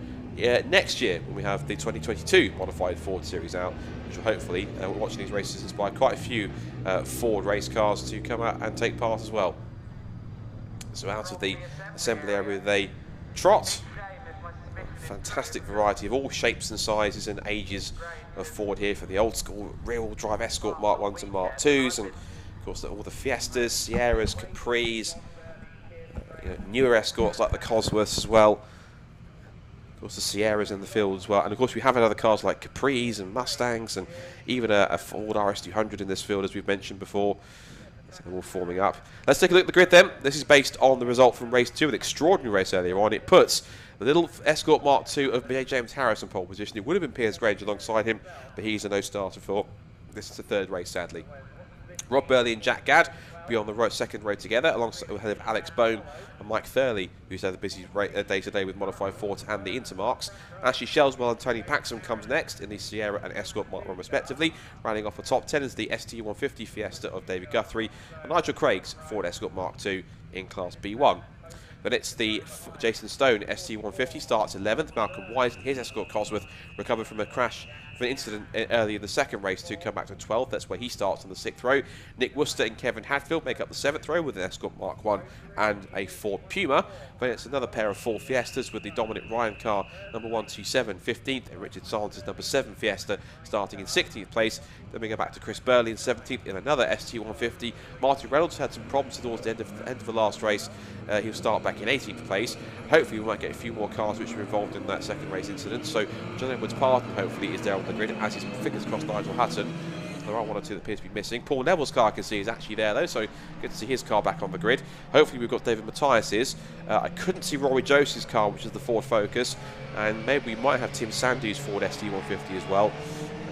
next year when we have the 2022 Modified Ford Series out, which will hopefully, we're watching these races, inspire quite a few Ford race cars to come out and take part as well. So out of the assembly area they trot. Fantastic variety of all shapes and sizes and ages of Ford here for the old school rear-wheel drive Escort Mark 1s and Mark 2s, and of course all the Fiestas, Sierras, Capris, newer Escorts like the Cosworths as well. Of course the Sierras in the field as well, and of course we have other cars like Capris and Mustangs, and even a Ford RS200 in this field, as we've mentioned before. So they're all forming up. Let's take a look at the grid then. This is based on the result from race 2, an extraordinary race earlier on. It puts the little Escort Mark II of James Harris in pole position. It would have been Piers Grange alongside him, but he's a no starter for this is the third race, sadly. Rob Burley and Jack Gadd be on the second row together, alongside ahead of Alex Bohm and Mike Thurley, who's had a busy day today with modified Fords and the Intermarks. Ashley Shelswell and Tony Paxson comes next in the Sierra and Escort Mark 1 respectively. Rounding off the top 10 is the ST150 Fiesta of David Guthrie and Nigel Craig's Ford Escort Mark 2 in Class B1. But it's the Jason Stone ST150 starts 11th. Malcolm Wise and his Escort Cosworth recovered from a crash, from an incident early in the second race to come back to 12th. That's where he starts on the 6th row. Nick Worcester and Kevin Hadfield make up the 7th row with an Escort Mark 1 and a Ford Puma. Then it's another pair of Ford Fiestas with the Dominic Ryan car, number 127, 15th, and Richard Sands' number 7 Fiesta starting in 16th place. Then we go back to Chris Burley in 17th in another ST150. Martin Reynolds had some problems towards the end of the last race. He'll start back in 18th place. Hopefully we might get a few more cars which were involved in that second race incident. So John Edwards Parton hopefully is there on the grid, as is fingers crossed Nigel Hutton. There are one or two that appear to be missing. Paul Neville's car I can see is actually there though, so good to see his car back on the grid. Hopefully we've got David Matthias's. I couldn't see Rory Joseph's car, which is the Ford Focus, and maybe we might have Tim Sandu's Ford ST150 as well.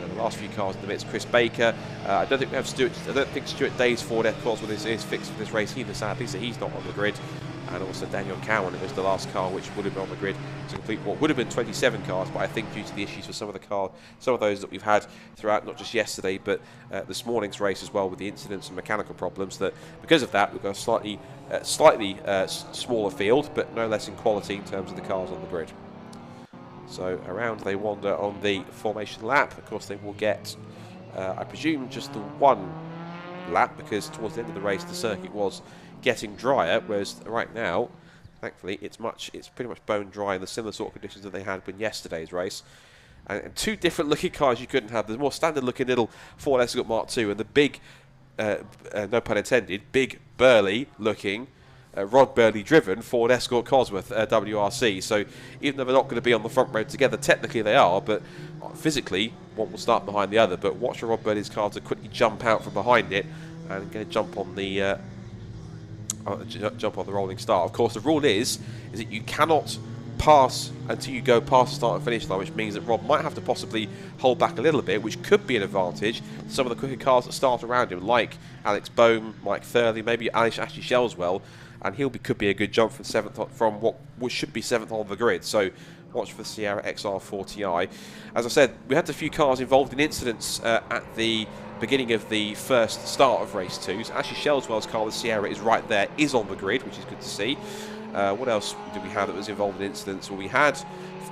The last few cars in the midst, Chris Baker. I don't think we have Stuart. I don't think Stuart Day's Ford F-Cosworth is fixed for this race either, sadly, so he's not on the grid. And also Daniel Cowan was the last car which would have been on the grid to complete what would have been 27 cars, but I think due to the issues for some of those that we've had throughout, not just yesterday, but this morning's race as well, with the incidents and mechanical problems, that because of that we've got a slightly smaller field, but no less in quality in terms of the cars on the grid. So around they wander on the formation lap. Of course they will get, I presume, just the one lap, because towards the end of the race the circuit was getting drier, whereas right now, thankfully, it's pretty much bone dry in the similar sort of conditions that they had in yesterday's race. And two different looking cars you couldn't have. There's more standard looking little Ford Escort Mark II and the big, no pun intended, big burly looking Rod Burley driven Ford Escort Cosworth WRC. So even though they're not going to be on the front row together, technically they are, but physically one will start behind the other. But watch for Rod Burley's car to quickly jump out from behind it and get a jump on the rolling start. Of course, the rule is that you cannot pass until you go past the start and finish line, which means that Rob might have to possibly hold back a little bit, which could be an advantage to some of the quicker cars that start around him, like Alex Bohm, Mike Thurley, maybe Ashley Shelswell, and could be a good jump from what should be 7th on the grid. So watch for the Sierra XR4Ti. As I said, we had a few cars involved in incidents at the beginning of the first start of race 2. So Ashley Shelswell's car, the Sierra, is right there, is on the grid, which is good to see. What else did we have that was involved in incidents? Well, we had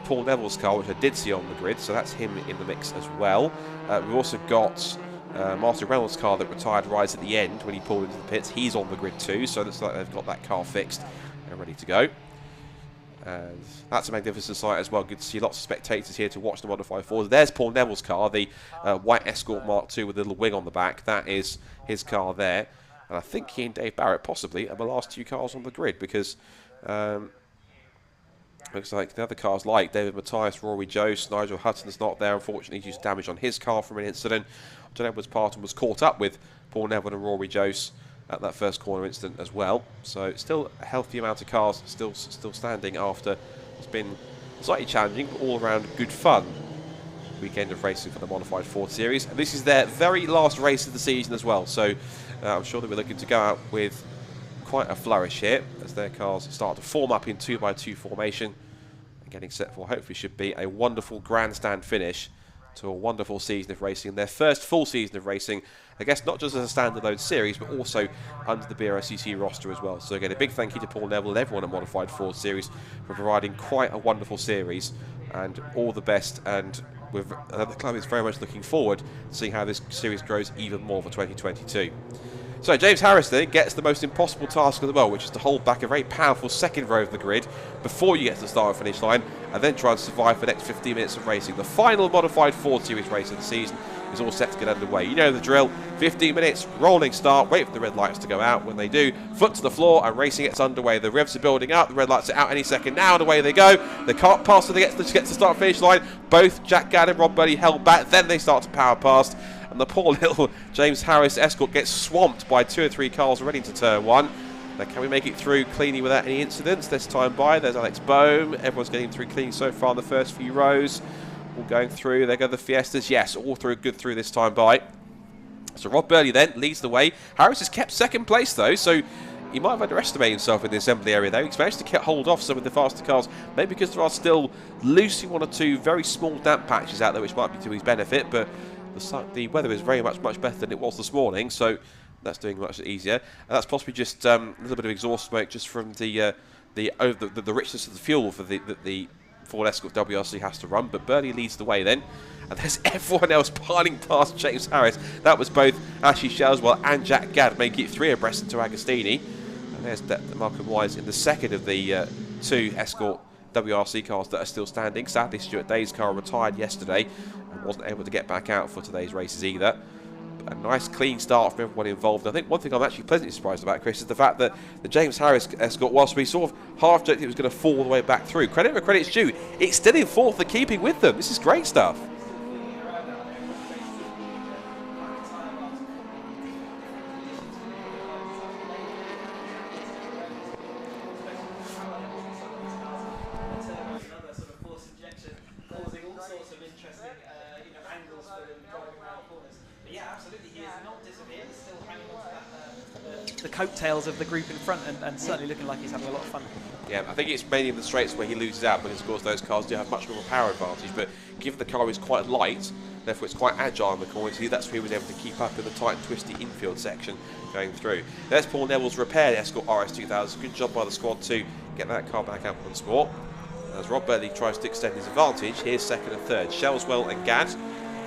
Paul Neville's car, which I did see on the grid, so that's him in the mix as well. We've also got Martin Reynolds' car that retired right at the end when he pulled into the pits. He's on the grid too, so it looks like they've got that car fixed and ready to go. And that's a magnificent sight as well. Good to see lots of spectators here to watch the modified Fords. There's Paul Neville's car, the white Escort Mark II with a little wing on the back. That is his car there. And I think he and Dave Barrett possibly are the last 2 cars on the grid, because looks like the other cars, like David Matthias, Rory Jose, Nigel Hutton's not there, unfortunately, due to damage on his car from an incident. John Edwards Parton was caught up with Paul Neville and Rory Jose at that first corner incident as well. So still a healthy amount of cars still standing after it's been slightly challenging, but all around good fun weekend of racing for the Modified Ford Series. And this is their very last race of the season as well, so I'm sure that we're looking to go out with quite a flourish here as their cars start to form up in 2x2 formation and getting set for hopefully should be a wonderful grandstand finish to a wonderful season of racing. Their first full season of racing, I guess, not just as a standalone series, but also under the BRSCC roster as well. So again, a big thank you to Paul Neville and everyone at Modified Ford Series for providing quite a wonderful series, and all the best. And the club is very much looking forward to seeing how this series grows even more for 2022. So James Harris then gets the most impossible task of the world, which is to hold back a very powerful second row of the grid before you get to the start and finish line, and then try and survive for the next 15 minutes of racing. The final Modified Ford Series race of the season is all set to get underway. You know the drill. 15 minutes, rolling start, wait for the red lights to go out. When they do, foot to the floor and racing gets underway. The revs are building up, the red lights are out any second now, and away they go. They can't pass until they get to the start finish line. Both Jack Gadd and Rob Burley held back, then they start to power past. And the poor little James Harris Escort gets swamped by 2 or 3 cars already into turn 1. Now, can we make it through cleanly without any incidents this time by? There's Alex Bohm. Everyone's getting through clean so far in the first few rows. All going through. There go the Fiestas. Yes, all through good through this time by. So So Rob Burley then leads the way. Harris has kept second place though, so he might have underestimated himself in the assembly area there. He's managed to hold off some of the faster cars, maybe because there are still loosely one or two very small damp patches out there which might be to his benefit, but the weather is very much better than it was this morning, so that's doing much easier. And that's possibly just a little bit of exhaust smoke just from the richness of the fuel for the Ford Escort WRC has to run. But Burley leads the way then, and there's everyone else piling past James Harris. That was both Ashley Shelswell and Jack Gadd making it 3 abreast into Agostini. And there's Malcolm Wise in the second of the 2 Escort WRC cars that are still standing. Sadly, Stuart Day's car retired yesterday and wasn't able to get back out for today's races either. A nice clean start from everyone involved. I think one thing I'm actually pleasantly surprised about, Chris, is the fact that the James Harris Escort, whilst we sort of half joked it was going to fall all the way back through, credit where credit's due, it's still in 4th and keeping with them. This is great stuff. The coattails of the group in front, and certainly looking like he's having a lot of fun. Yeah, I think it's mainly in the straights where he loses out, because of course those cars do have much more of a power advantage, but given the car is quite light, therefore it's quite agile in the corners, that's where he was able to keep up in the tight and twisty infield section going through. There's Paul Neville's repaired Escort RS2000. Good job by the squad to get that car back out once more. As Rob Burley tries to extend his advantage, here's second and third, Shelswell and Gadd.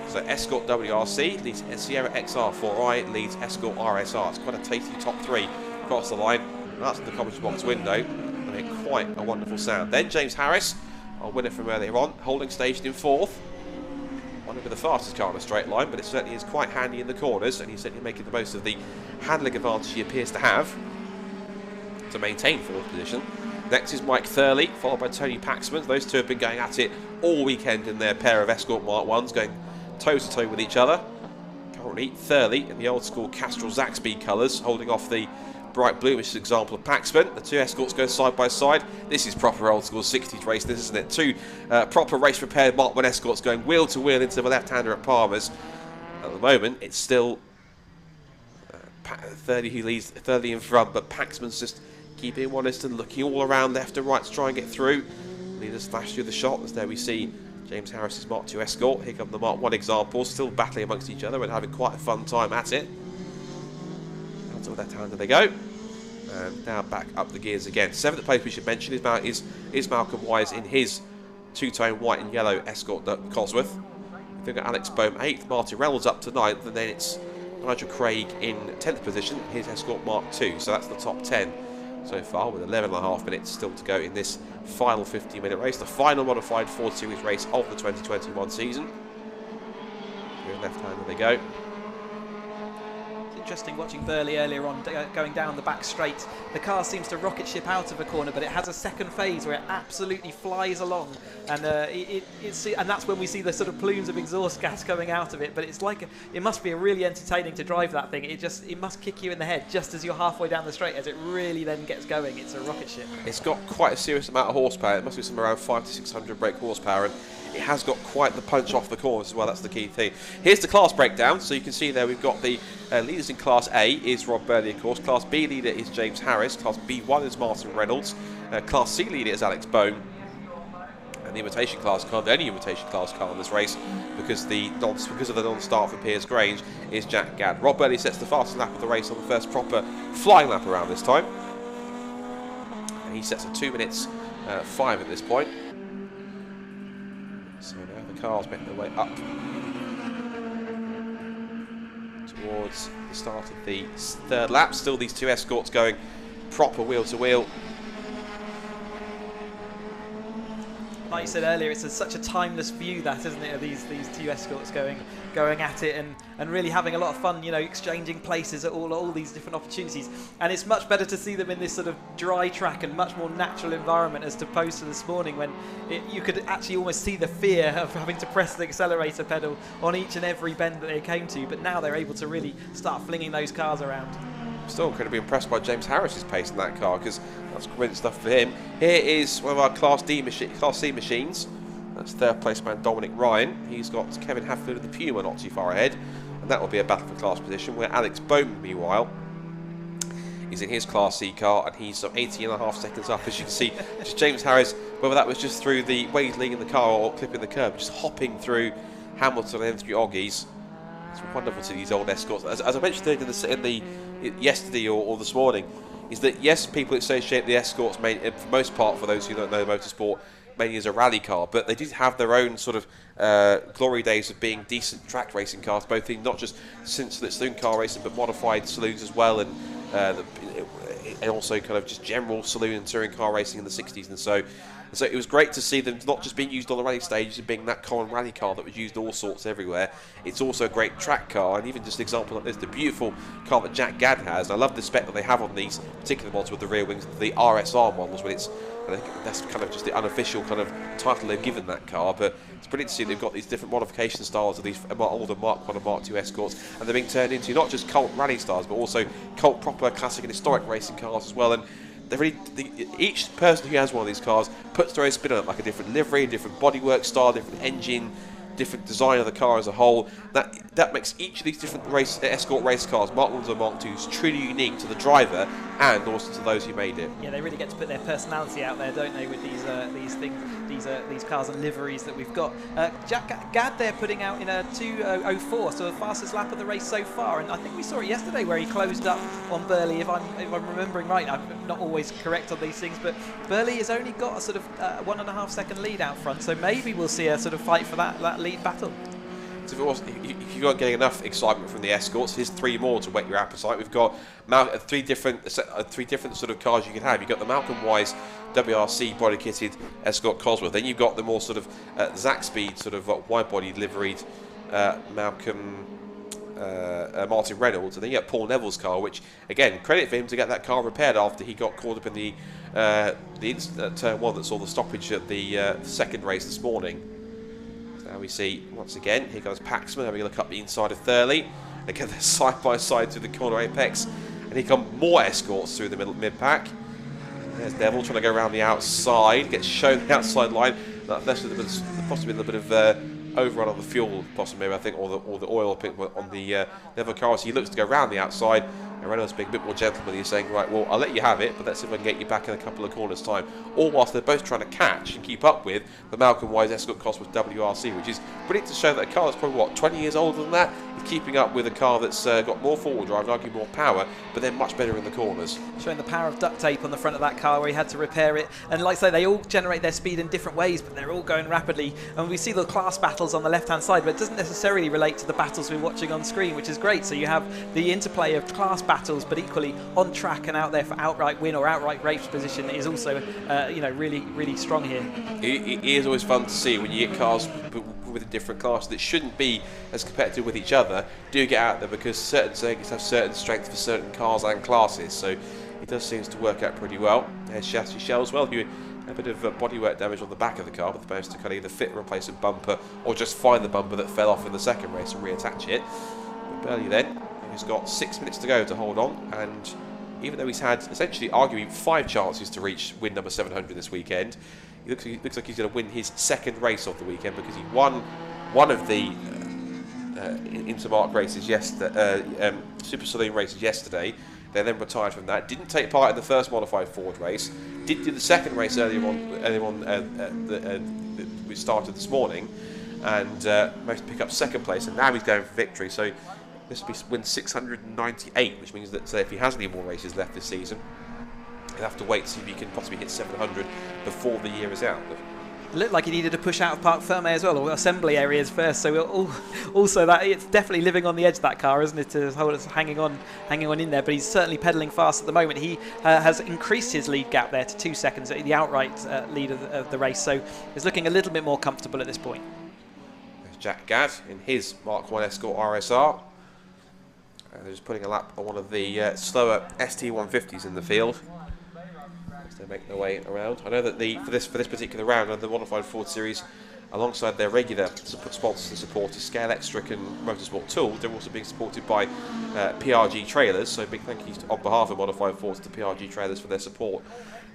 So Escort WRC leads Sierra XR4i, leads Escort RSR. It's quite a tasty top 3 across the line. That's the commentary box window. I mean, quite a wonderful sound. Then James Harris, our winner from earlier on, holding station in 4th. One of the fastest car on a straight line, but it certainly is quite handy in the corners, and he's certainly making the most of the handling advantage he appears to have to maintain 4th position. Next is Mike Thurley, followed by Tony Paxman. Those two have been going at it all weekend in their pair of Escort Mark 1s, going toe-to-toe with each other. Currently, Thurley in the old-school Castrol Zaxby colours, holding off the bright bluish example of Paxman. The 2 Escorts go side by side. This is proper old-school 60s race, this, isn't it? 2 proper race-prepared Mark 1 Escorts going wheel-to-wheel into the left-hander at Palmer's. At the moment, it's still Thurley who leads Thurley in front, but Paxman's just keeping honest and looking all around left and right to try and get through. Leaders flash through the shot, as there we see James Harris's Mark 2 Escort. Here come the Mark 1 examples, still battling amongst each other and having quite a fun time at it. Down to the left hander they go. And now back up the gears again. 7th place we should mention is Malcolm Wise in his 2-tone white and yellow Escort Cosworth. We've got Alex Bohm 8th, Martin Reynolds up to 9th, and then it's Nigel Craig in 10th position, his Escort Mark 2. So that's the top 10 so far, with 11.5 minutes still to go in this final 50-minute race, the final modified Ford Series race of the 2021 season. Here left-hander they go. Interesting watching Burley earlier on going down the back straight. The car seems to rocket ship out of a corner, but it has a second phase where it absolutely flies along, and and that's when we see the sort of plumes of exhaust gas coming out of it. But it's like it must be really entertaining to drive that thing. It must kick you in the head just as you're halfway down the straight, as it really then gets going. It's a rocket ship. It's got quite a serious amount of horsepower. It must be somewhere around 500 to 600 brake horsepower, and it has got quite the punch off the corners as well. That's the key thing. Here's the class breakdown. So you can see there we've got the leaders in Class A is Rob Burley, of course. Class B leader is James Harris. Class B1 is Martin Reynolds. Class C leader is Alex Bohm. And the invitation class car, the only invitation class car in this race, because of the non-start for Piers Grange, is Jack Gadd. Rob Burley sets the fastest lap of the race on the first proper flying lap around this time. And he sets a 2 minutes 5 at this point. So now the cars make their way up towards the start of the third lap. Still these 2 Escorts going proper wheel to wheel. Like you said earlier, it's such a timeless view, that, isn't it, of these 2 Escorts going at it and really having a lot of fun, you know, exchanging places at all these different opportunities. And it's much better to see them in this sort of dry track and much more natural environment, as opposed to this morning when you could actually almost see the fear of having to press the accelerator pedal on each and every bend that they came to. But now they're able to really start flinging those cars around. Still incredibly impressed by James Harris's pace in that car, because that's great stuff for him. Here is one of our Class C machines. That's third place man Dominic Ryan. He's got Kevin Hatfield of the Puma not too far ahead. And That will be a battle for class position, where Alex Bowman, meanwhile, is in his Class C car, and he's 18.5 seconds up, as you can see. Just James Harris, whether that was just through the way he's leading the car or clipping the curb, just hopping through Hamilton and through Oggies. It's wonderful to see these old Escorts. As I mentioned yesterday or this morning, is that yes, people associate the Escorts, for the most part, for those who don't know motorsport, mainly as a rally car, but they did have their own sort of glory days of being decent track racing cars, both in not just saloon car racing, but modified saloons as well, and also kind of just general saloon and touring car racing in the 60s. And so it was great to see them not just being used on the rally stages and being that common rally car that was used all sorts everywhere. It's also a great track car, and even just an example like this, the beautiful car that Jack Gadd has. And I love the spec that they have on these particular models with the rear wings, the RSR models, when it's, I think that's kind of just the unofficial kind of title they've given that car, but it's brilliant to see they've got these different modification styles of these older Mark 1 and Mark 2 Escorts, and they're being turned into not just cult rally stars, but also cult proper classic and historic racing cars as well. And each person who has one of these cars puts their own spin on it, like a different livery, different bodywork style, different engine, different design of the car as a whole. That makes each of these different Escort race cars, Mark 1s and Mark 2s, truly unique to the driver and also to those who made it. Yeah, they really get to put their personality out there, don't they, with these cars and liveries that we've got. Jack Gadd there putting out in a 2:04, so the fastest lap of the race so far, and I think we saw it yesterday where he closed up on Burley. If I'm remembering right, I'm not always correct on these things, but Burley has only got a sort of 1.5 second lead out front, so maybe we'll see a sort of fight for that lead battle. So if you weren't getting enough excitement from the Escorts, here's 3 more to whet your appetite. We've got three different sort of cars you can have. You've got the Malcolm Wise WRC body kitted Escort Cosworth. Then you've got the more sort of Zaxby sort of wide bodied liveried Martin Reynolds, and then you got Paul Neville's car, which again, credit for him to get that car repaired after he got caught up in the turn 1 that saw the stoppage at the second race this morning. Now we see, once again, here goes Paxman having a look up the inside of Thurley. Again, they're side by side through the corner apex. And here come more Escorts through the mid-pack. There's Neville trying to go around the outside, gets shown the outside line. That's possibly a little bit of overrun on the fuel, possibly, I think, or the oil on the Neville car. So he looks to go around the outside. And Reynolds being a bit more gentlemanly, saying, right, well, I'll let you have it, but let's see if I can get you back in a couple of corners' time. All whilst they're both trying to catch and keep up with the Malcolm Wise Escort Cosworth WRC, which is brilliant to show that a car that's probably, what, 20 years older than that, is keeping up with a car that's got more forward drive, and arguably more power, but they're much better in the corners. Showing the power of duct tape on the front of that car where he had to repair it. And like I say, they all generate their speed in different ways, but they're all going rapidly. And we see the class battles on the left-hand side, but it doesn't necessarily relate to the battles we're watching on screen, which is great. So you have the interplay of class battles, but equally on track and out there for outright win or outright race position is also, really, really strong here. It is always fun to see when you get cars with a different class that shouldn't be as competitive with each other do get out there, because certain circuits have certain strengths for certain cars and classes. So it does seem to work out pretty well. There's chassis shells, well, you a bit of bodywork damage on the back of the car, but they managed to kind of either fit and replace a bumper or just find the bumper that fell off in the second race and reattach it. But Burley then, he's got 6 minutes to go to hold on, and even though he's had essentially arguably 5 chances to reach win number 700 this weekend, he looks like he's going to win his second race of the weekend, because he won one of the Intermark races yesterday, Super Saloon races yesterday. They then retired from that. Didn't take part in the first modified Ford race. Did do the second race earlier on we started this morning, and managed to pick up second place. And now he's going for victory. So this will be win 698, which means that if he has any more races left this season, he'll have to wait to see if he can possibly hit 700 before the year is out. It looked like he needed to push out of Parc Fermé as well, or assembly areas first. So also that it's definitely living on the edge, that car, isn't it? To hold us hanging on in there. But he's certainly pedalling fast at the moment. He has increased his lead gap there to 2 seconds, the outright lead of the race. So he's looking a little bit more comfortable at this point. There's Jack Gadd in his Mark 1 Escort RSR. They're just putting a lap on one of the slower ST150s in the field. They make their way around. I know that for this particular round on the modified Ford Series, alongside their regular sponsors and supporters, Scale Extric and Motorsport Tool, they're also being supported by PRG Trailers. So big thank you on behalf of Modified Fords to PRG Trailers for their support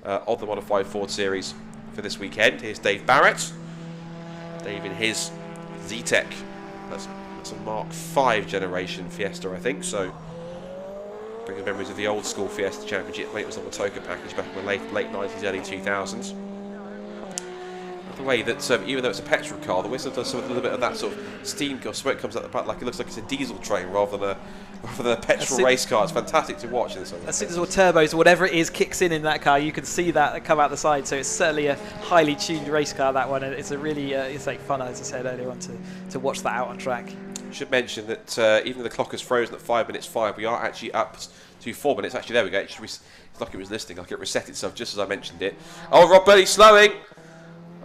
of the modified Ford Series for this weekend. Here's Dave Barrett. Dave in his Z-Tech. That's That's a Mark 5 generation Fiesta, I think. So bringing memories of the old school Fiesta Championship when it was on the Toka package back in the late 90s, early 2000s. The way that even though it's a petrol car, the whistle does a little bit of that sort of steam or smoke comes out the back, like it looks like it's a diesel train rather than a petrol race car. It's fantastic to watch. As soon as all turbos or whatever it is kicks in that car, you can see that come out the side. So it's certainly a highly tuned race car, that one, and it's a really it's like fun, as I said earlier on, to watch that out on track. Should mention that even though the clock is frozen at 5 minutes 5, we are actually up to 4 minutes. Actually, there we go. It's like it was listening, like it reset itself just as I mentioned it. Oh, Rob Burley slowing.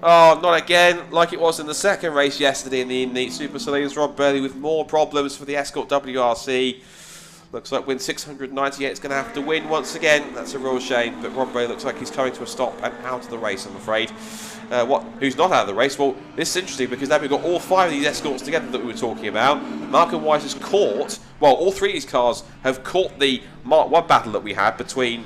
Oh, not again, like it was in the second race yesterday in the Super Soleils. Rob Burley with more problems for the Escort WRC. Looks like win 698 is going to have to win once again. That's a real shame, but Rob Burley looks like he's coming to a stop and out of the race, I'm afraid. Who's not out of the race? Well, this is interesting because now we've got all 5 of these Escorts together that we were talking about. Malcolm Wise has caught, well, all 3 of these cars have caught the Mark 1 battle that we had between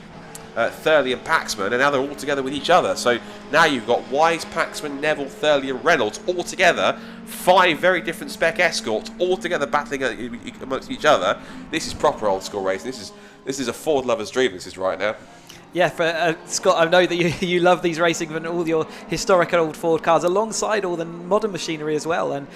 Thurley and Paxman, and now they're all together with each other. So now you've got Wise, Paxman, Neville, Thurley and Reynolds all together. 5 very different spec Escorts all together battling amongst each other. This is proper old school racing. This is a Ford lover's dream, this is right now. Yeah, for Scott, I know that you love these racing and all your historic old Ford cars alongside all the modern machinery as well. And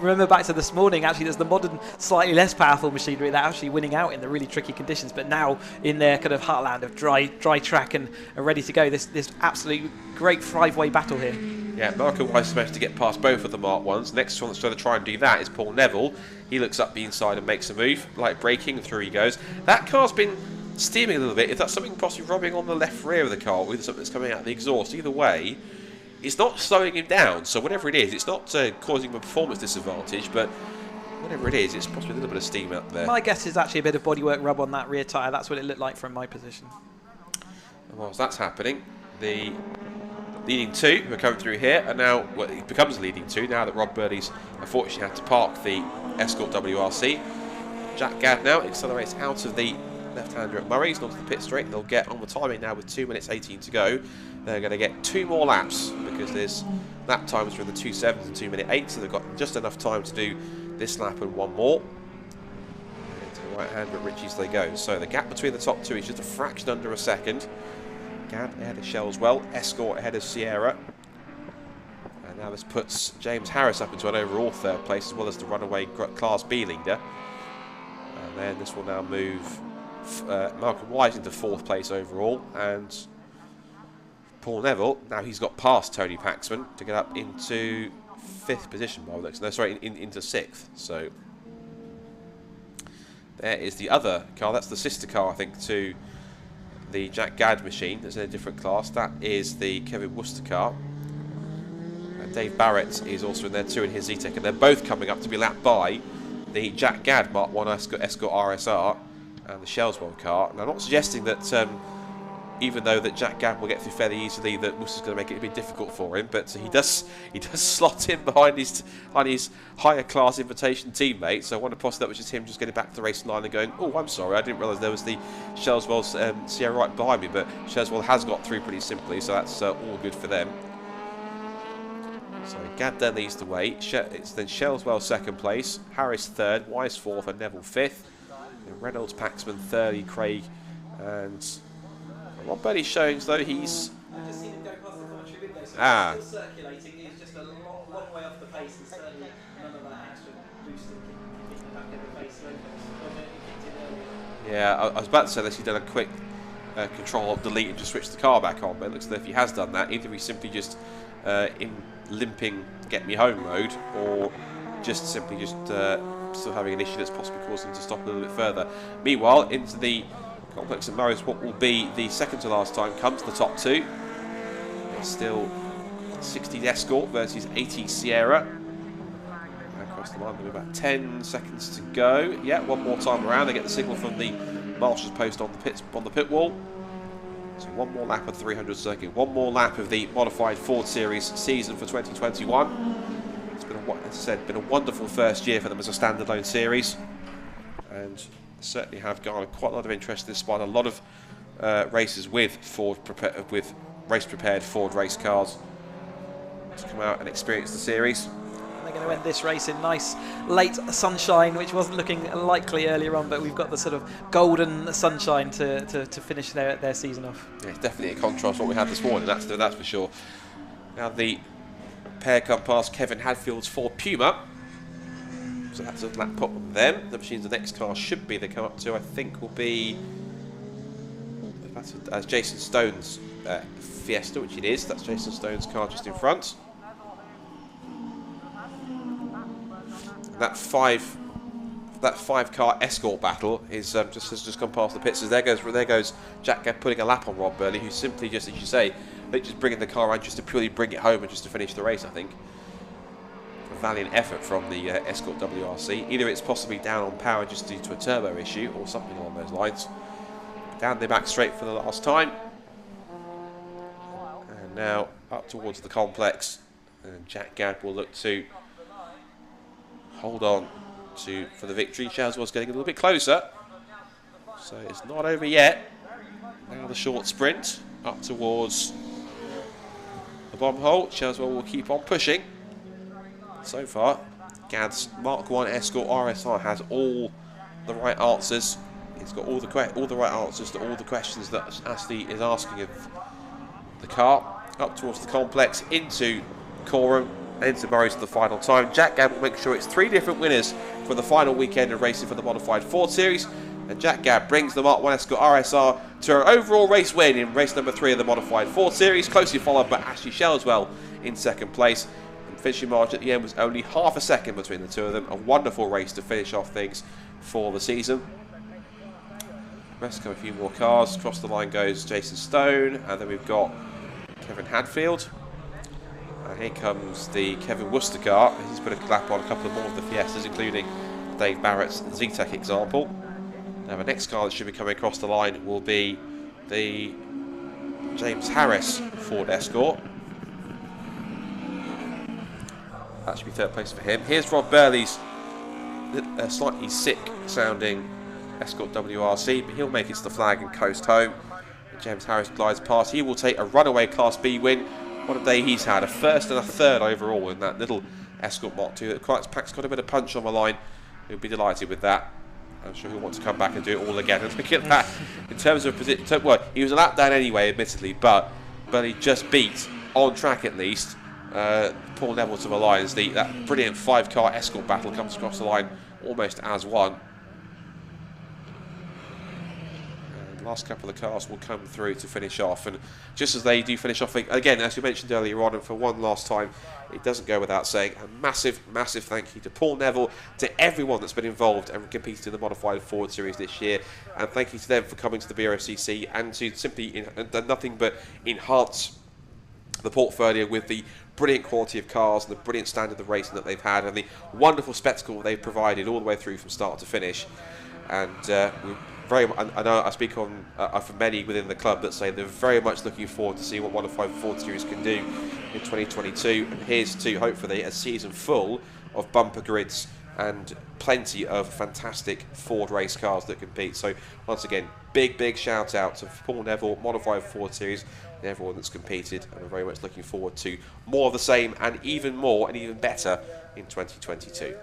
remember back to this morning, actually there's the modern, slightly less powerful machinery that are actually winning out in the really tricky conditions, but now in their kind of heartland of dry track and are ready to go. This absolutely great 5-way battle here. Yeah, Malcolm Wise has managed to get past both of the Mark 1s. Next one that's going to try and do that is Paul Neville. He looks up the inside and makes a move, like braking, through he goes. That car's been steaming a little bit. If that's something possibly rubbing on the left rear of the car with something that's coming out of the exhaust, either way, it's not slowing him down. So whatever it is, it's not causing a performance disadvantage, but whatever it is, it's possibly a little bit of steam up there. My guess is actually a bit of bodywork rub on that rear tyre. That's what it looked like from my position. And whilst that's happening, the leading 2 who are coming through here are now, well, it becomes a leading 2 now that Rob Burley's unfortunately had to park the Escort WRC. Jack Gadd now accelerates out of the left-hander at Murray's, onto the pit straight. They'll get on the timing now with 2 minutes 18 to go. They're going to get 2 more laps because there's lap times for the 2.7s and 2 minute 8, so they've got just enough time to do this lap and 1 more. And to the right-hander at Ritchie's they go. So the gap between the top 2 is just a fraction under a second. Gadd ahead of Shellswell, Escort ahead of Sierra. And now this puts James Harris up into an overall 3rd place as well as the runaway Class B leader. And then this will now move Malcolm Wise into 4th place overall, and Paul Neville, now he's got past Tony Paxman to get up into 5th position. No, sorry, into 6th. So there is the other car. That's the sister car, I think, to the Jack Gadd machine. That's in a different class. That is the Kevin Worcester car. Dave Barrett is also in there too in his Z-Tech, and they're both coming up to be lapped by the Jack Gadd Mark 1 Escort RSR and the Shellswell car. Now, I'm not suggesting that even though that Jack Gadd will get through fairly easily, that Worcester's going to make it a bit difficult for him, but he does slot in behind his higher class invitation teammate. So I wonder possibly that was just him just getting back to the racing line and going, oh, I'm sorry, I didn't realise there was the Shellswell's Sierra right behind me, but Shellswell has got through pretty simply, so that's all good for them. So Gadd then leads the way. It's then Shellswell 2nd place, Harris 3rd, Wise 4th, and Neville 5th. Reynolds, Paxman, Thurley, Craig, and Rob Burley's showing as though he's. I've just seen him go past the commentary window, so he's still circulating. He's just a long way off the pace, and certainly none of that extra boosting keeping the back of the pace when he kicked in earlier. Yeah, I was about to say this. He's done a quick Control Delete and just switched the car back on, but it looks as if he has done that. Either he's simply just in limping get me home mode, or just simply still having an issue that's possibly causing him to stop a little bit further. Meanwhile, into the complex at Murray's, what will be the second to last time comes the top 2. It's still 60 Escort versus 80 Sierra. Across the line, there'll be about 10 seconds to go. Yeah, one more time around. They get the signal from the marshal's post on the pit wall. So one more lap of the 300 circuit, one more lap of the modified Ford Series season for 2021. It's been, as I said, been a wonderful first year for them as a standalone series, and certainly have garnered quite a lot of interest despite a lot of races with race prepared Ford race cars to come out and experience the series. And they're going to end this race in nice late sunshine, which wasn't looking likely earlier on, but we've got the sort of golden sunshine to finish their season off. Yeah, it's definitely a contrast to what we had this morning, that's for sure. Now the pair come past Kevin Hadfield's Ford Puma. So that's a lap pop on them. The machines, the next car should be they come up to, I think, will be that's Jason Stone's Fiesta, which it is. That's Jason Stone's car just in front. And that five car escort battle is has just gone past the pits. So there goes Jack Gabb putting a lap on Rob Burley, who's simply just, as you say, just bringing the car around just to purely bring it home and just to finish the race. I think a valiant effort from the Escort WRC. Either it's possibly down on power just due to a turbo issue or something along those lines. Down the back straight for the last time, and now up towards the complex, and Jack Gabb will look to hold on for the victory. Shazwell's getting a little bit closer, so it's not over yet. Now the short sprint up towards the bomb hole. Shazwell will keep on pushing. So far, Gadd's Mark 1 Escort RSR has all the right answers. He's got all the right answers to all the questions that Ashley is asking of the car. Up towards the complex, into Coram, into Murray's for the final time. Jack Gabb will make sure it's 3 different winners for the final weekend of racing for the Modified Ford Series. And Jack Gabb brings the Mark 1 Escort RSR to an overall race win in race number 3 of the Modified Ford Series, closely followed by Ashley Shelswell in second place. And finishing margin at the end was only half a second between the two of them. A wonderful race to finish off things for the season. Rest come a few more cars. Across the line goes Jason Stone, and then we've got Kevin Hadfield. And here comes the Kevin Worcester car. He's put a lap on a couple of more of the Fiestas, including Dave Barrett's Z-Tech example. Now the next car that should be coming across the line will be the James Harris Ford Escort. That should be 3rd place for him. Here's Rob Burley's slightly sick sounding Escort WRC, but he'll make it to the flag and coast home. James Harris glides past. He will take a runaway Class B win. What a day he's had. A 1st and a 3rd overall in that little Escort Mark II. Pack's got a bit of punch on the line. He'll be delighted with that. I'm sure he'll want to come back and do it all again. And look at that. In terms of position, well, he was a lap down anyway, admittedly, but he just beat, on track at least, Paul Neville to the line. As that brilliant 5-car Escort battle comes across the line almost as one. Last couple of cars will come through to finish off, and just as they do finish off again, as we mentioned earlier on, and for one last time, it doesn't go without saying a massive thank you to Paul Neville, to everyone that's been involved and competed in the Modified Ford Series this year, and thank you to them for coming to the BRSCC and to simply done nothing but enhance the portfolio with the brilliant quality of cars and the brilliant standard of racing that they've had and the wonderful spectacle they've provided all the way through from start to finish. And I know I speak on for many within the club that say they're very much looking forward to see what Modified Ford Series can do in 2022. And here's to hopefully a season full of bumper grids and plenty of fantastic Ford race cars that compete. So once again, big shout out to Paul Neville, Modified Ford Series, and everyone that's competed. And I'm very much looking forward to more of the same and even more and even better in 2022.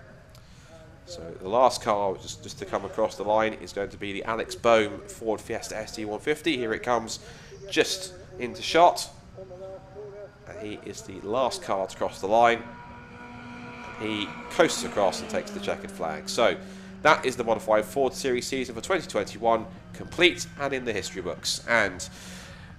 So the last car just to come across the line is going to be the Alex Bohm Ford Fiesta ST150. Here it comes just into shot. And he is the last car to cross the line. He coasts across and takes the checkered flag. So that is the Modified Ford Series season for 2021, complete and in the history books. And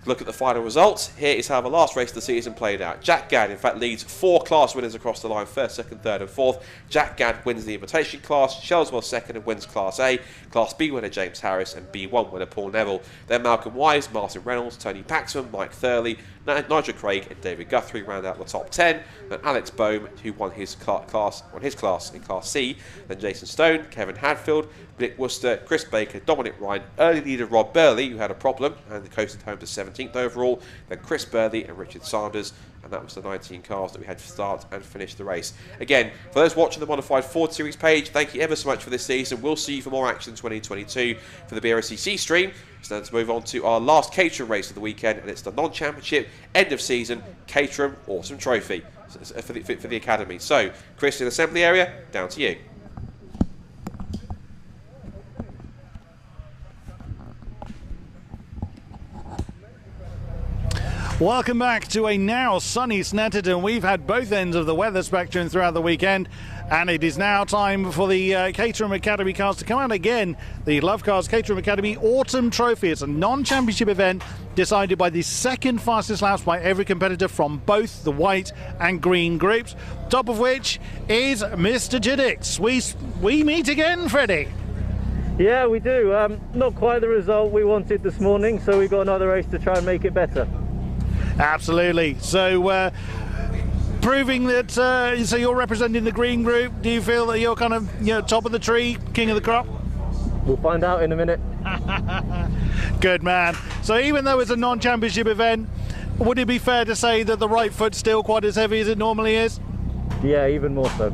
look at the final results. Here is how the last race of the season played out. Jack Gadd, in fact, leads 4 class winners across the line, 1st, 2nd, 3rd and 4th. Jack Gadd wins the invitation class, Shelswell 2nd and wins Class A. Class B winner James Harris and B1 winner Paul Neville. Then Malcolm Wise, Martin Reynolds, Tony Paxman, Mike Thurley, Nigel Craig and David Guthrie round out the top 10. And Alex Bohm, who won his class in Class C. Then Jason Stone, Kevin Hadfield, Nick Worcester, Chris Baker, Dominic Ryan, early leader Rob Burley, who had a problem and coasted home to 17th. 17th overall, then Chris Burley and Richard Sanders, and that was the 19 cars that we had to start and finish the race. Again, for those watching the Modified Ford Series page, thank you ever so much for this season. We'll see you for more action in 2022 for the BRSCC stream. So let's move on to our last Caterham race of the weekend, and it's the non-championship end of season Caterham Autumn Trophy for the Academy. So, Chris, in assembly area, down to you. Welcome back to a now sunny Snetterton. We've had both ends of the weather spectrum throughout the weekend, and it is now time for the Caterham Academy cars to come out again. The Love Cars Caterham Academy Autumn Trophy. It's a non-championship event decided by the second fastest laps by every competitor from both the white and green groups, top of which is Mr. Jiddix. We meet again, Freddie. Yeah, we do. Not quite the result we wanted this morning, so we've got another race to try and make it better. Absolutely. So, proving that, so you're representing the green group. Do you feel that you're kind of, top of the tree, king of the crop? We'll find out in a minute. Good man. So even though it's a non-championship event, would it be fair to say that the right foot's still quite as heavy as it normally is? Yeah, even more so.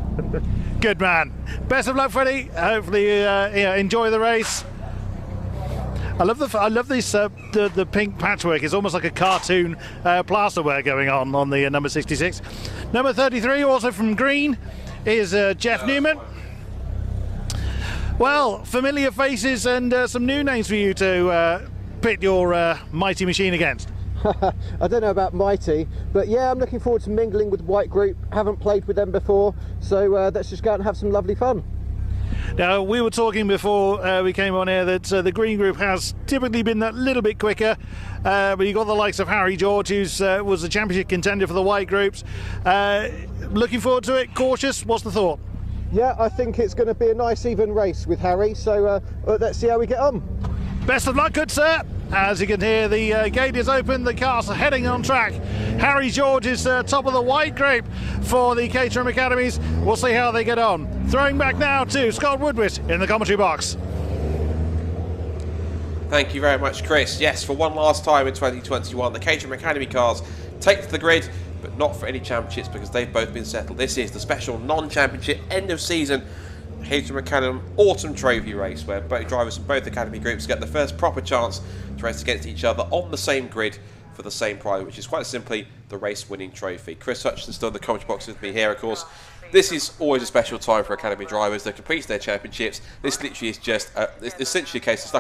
Good man. Best of luck, Freddie. Hopefully, enjoy the race. I love this the pink patchwork. It's almost like a cartoon plasterwork going on the number 66. Number 33, also from green, is Jeff Newman. Well, familiar faces and some new names for you to pit your mighty machine against. I don't know about mighty, but yeah, I'm looking forward to mingling with White Group. Haven't played with them before, so let's just go out and have some lovely fun. Now, we were talking before we came on air that the green group has typically been that little bit quicker, but you got the likes of Harry George, who was the championship contender for the white groups. Looking forward to it, cautious, what's the thought? Yeah, I think it's going to be a nice even race with Harry, so let's see how we get on. Best of luck, good sir. As you can hear, the gate is open, the cars are heading on track. Harry George is top of the white group for the Caterham Academies. We'll see how they get on. Throwing back now to Scott Woodward in the commentary box. Thank you very much, Chris. Yes, for one last time in 2021, the Caterham Academy cars take to the grid, but not for any championships because they've both been settled. This is the special non-championship end of season Caterham Academy Autumn Trophy race, where both drivers from both academy groups get the first proper chance to race against each other on the same grid for the same prize, which is quite simply the race-winning trophy. Chris Hutchinson still in the commentary box with me here, of course. This is always a special time for academy drivers. They complete their championships. This literally is just it's essentially a case. It's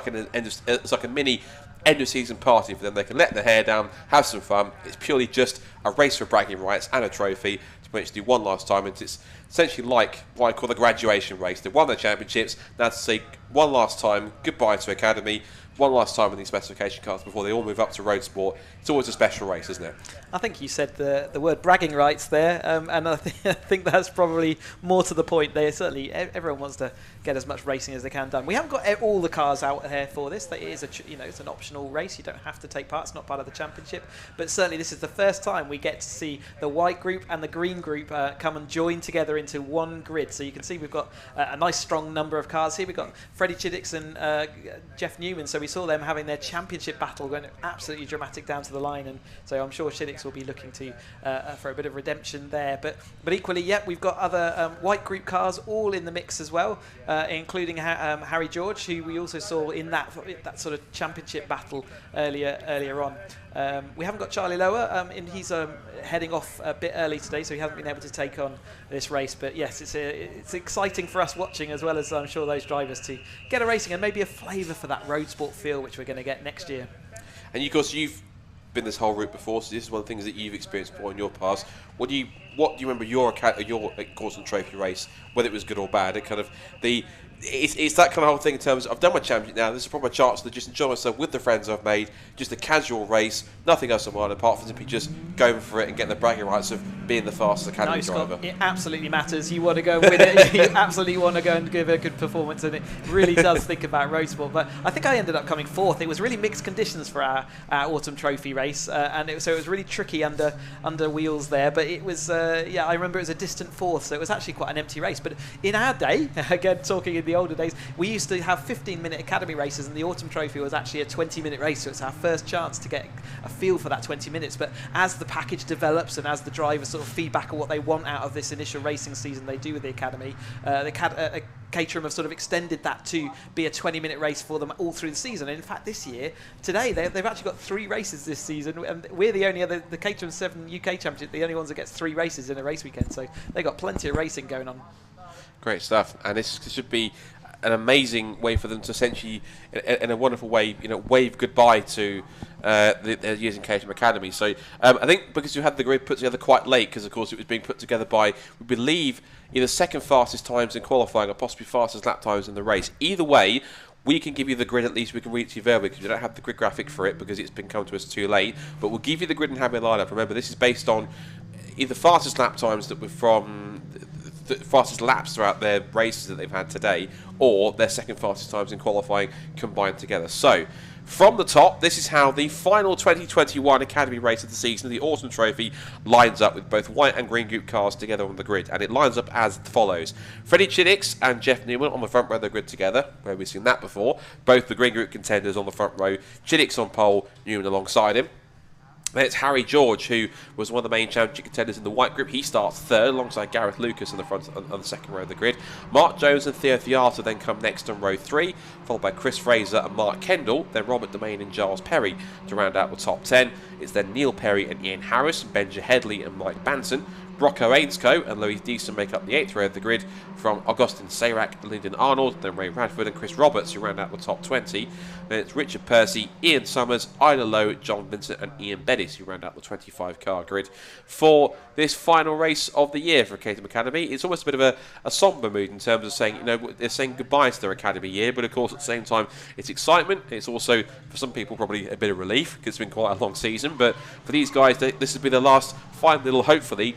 like a mini end-of-season party for them. They can let their hair down, have some fun. It's purely just a race for bragging rights and a trophy to potentially do one last time. And it's essentially like what I call the graduation race. They won their championships. Now to say one last time goodbye to academy, one last time in these specification cars before they all move up to road sport. It's always a special race, isn't it? I think you said the word bragging rights there, and I think that's probably more to the point. They certainly, everyone wants to get as much racing as they can done. We haven't got all the cars out here for this. It is it's an optional race. You don't have to take part. It's not part of the championship. But certainly this is the first time we get to see the white group and the green group come and join together into one grid. So you can see we've got a nice strong number of cars here. We've got Freddie Jiddix and Jeff Newman. So we saw them having their championship battle going absolutely dramatic down to the line, and so I'm sure Jiddix will be looking to for a bit of redemption there. But equally, yeah, we've got other white group cars all in the mix as well, including Harry George, who we also saw in that sort of championship battle earlier on. We haven't got Charlie Lower, and he's heading off a bit early today, so he hasn't been able to take on this race. But yes, it's exciting for us watching, as well as I'm sure those drivers, to get a racing and maybe a flavour for that road sport feel which we're going to get next year. And of course, you've been this whole route before, so this is one of the things that you've experienced before in your past. What do you remember your course and trophy race, whether it was good or bad? It's that kind of whole thing in terms of, I've done my championship now, this is probably a chance to just enjoy myself with the friends I've made, just a casual race, nothing else on mind apart from simply just going for it and getting the bragging rights of being the fastest academy driver. Scott, it absolutely matters. You want to go and win it. You absolutely want to go and give a good performance, and it really does think about road sport. But I think I ended up coming fourth. It was really mixed conditions for our autumn trophy race, so it was really tricky under wheels there. But it was yeah, I remember it was a distant fourth, so it was actually quite an empty race. But in our day, again talking in the older days, we used to have 15-minute academy races, and the Autumn Trophy was actually a 20-minute race, so it's our first chance to get a feel for that 20 minutes. But as the package develops and as the drivers sort of feedback on what they want out of this initial racing season they do with the academy, Caterham have sort of extended that to be a 20-minute race for them all through the season. And in fact, this year, today, they've actually got 3 races this season, and we're the only other, the Caterham 7 UK Championship, the only ones that gets 3 races in a race weekend. So they've got plenty of racing going on. Great stuff, and this should be an amazing way for them to essentially, in a wonderful way, wave goodbye to the years in Caterham Academy. So I think because you had the grid put together quite late, because of course it was being put together by, we believe, either second fastest times in qualifying or possibly fastest lap times in the race. Either way, we can give you the grid, at least we can read it to you verbally, because we don't have the grid graphic for it because it's been come to us too late. But we'll give you the grid and have it lined up. Remember, this is based on either fastest lap times that were from the fastest laps throughout their races that they've had today, or their second fastest times in qualifying combined together. So, from the top, this is how the final 2021 Academy race of the season, the Autumn Trophy, lines up with both white and green group cars together on the grid. And it lines up as follows. Freddie Chiddicks and Jeff Newman on the front row of the grid together, where we've seen that before. Both the green group contenders on the front row. Chiddicks on pole, Newman alongside him. Then it's Harry George, who was one of the main championship contenders in the white group. He starts third alongside Gareth Lucas on the front on the second row of the grid. Mark Jones and Theo Theata then come next on row 3, followed by Chris Fraser and Mark Kendall, then Robert Domain and Giles Perry to round out the top 10. It's then Neil Perry and Ian Harris, Benja Headley and Mike Banton. Rocco Ainscoe and Louis Deason make up the 8th row of the grid, from Augustin Sayrak, Lyndon Arnold, then Ray Radford and Chris Roberts who round out the top 20. Then it's Richard Percy, Ian Summers, Ida Lowe, John Vincent and Ian Bettis who round out the 25 car grid for this final race of the year for Caterham Academy. It's almost a bit of a sombre mood in terms of saying, they're saying goodbye to their Academy year, but of course at the same time it's excitement. It's also, for some people, probably a bit of relief because it's been quite a long season, but for these guys, this has been their last final little, hopefully,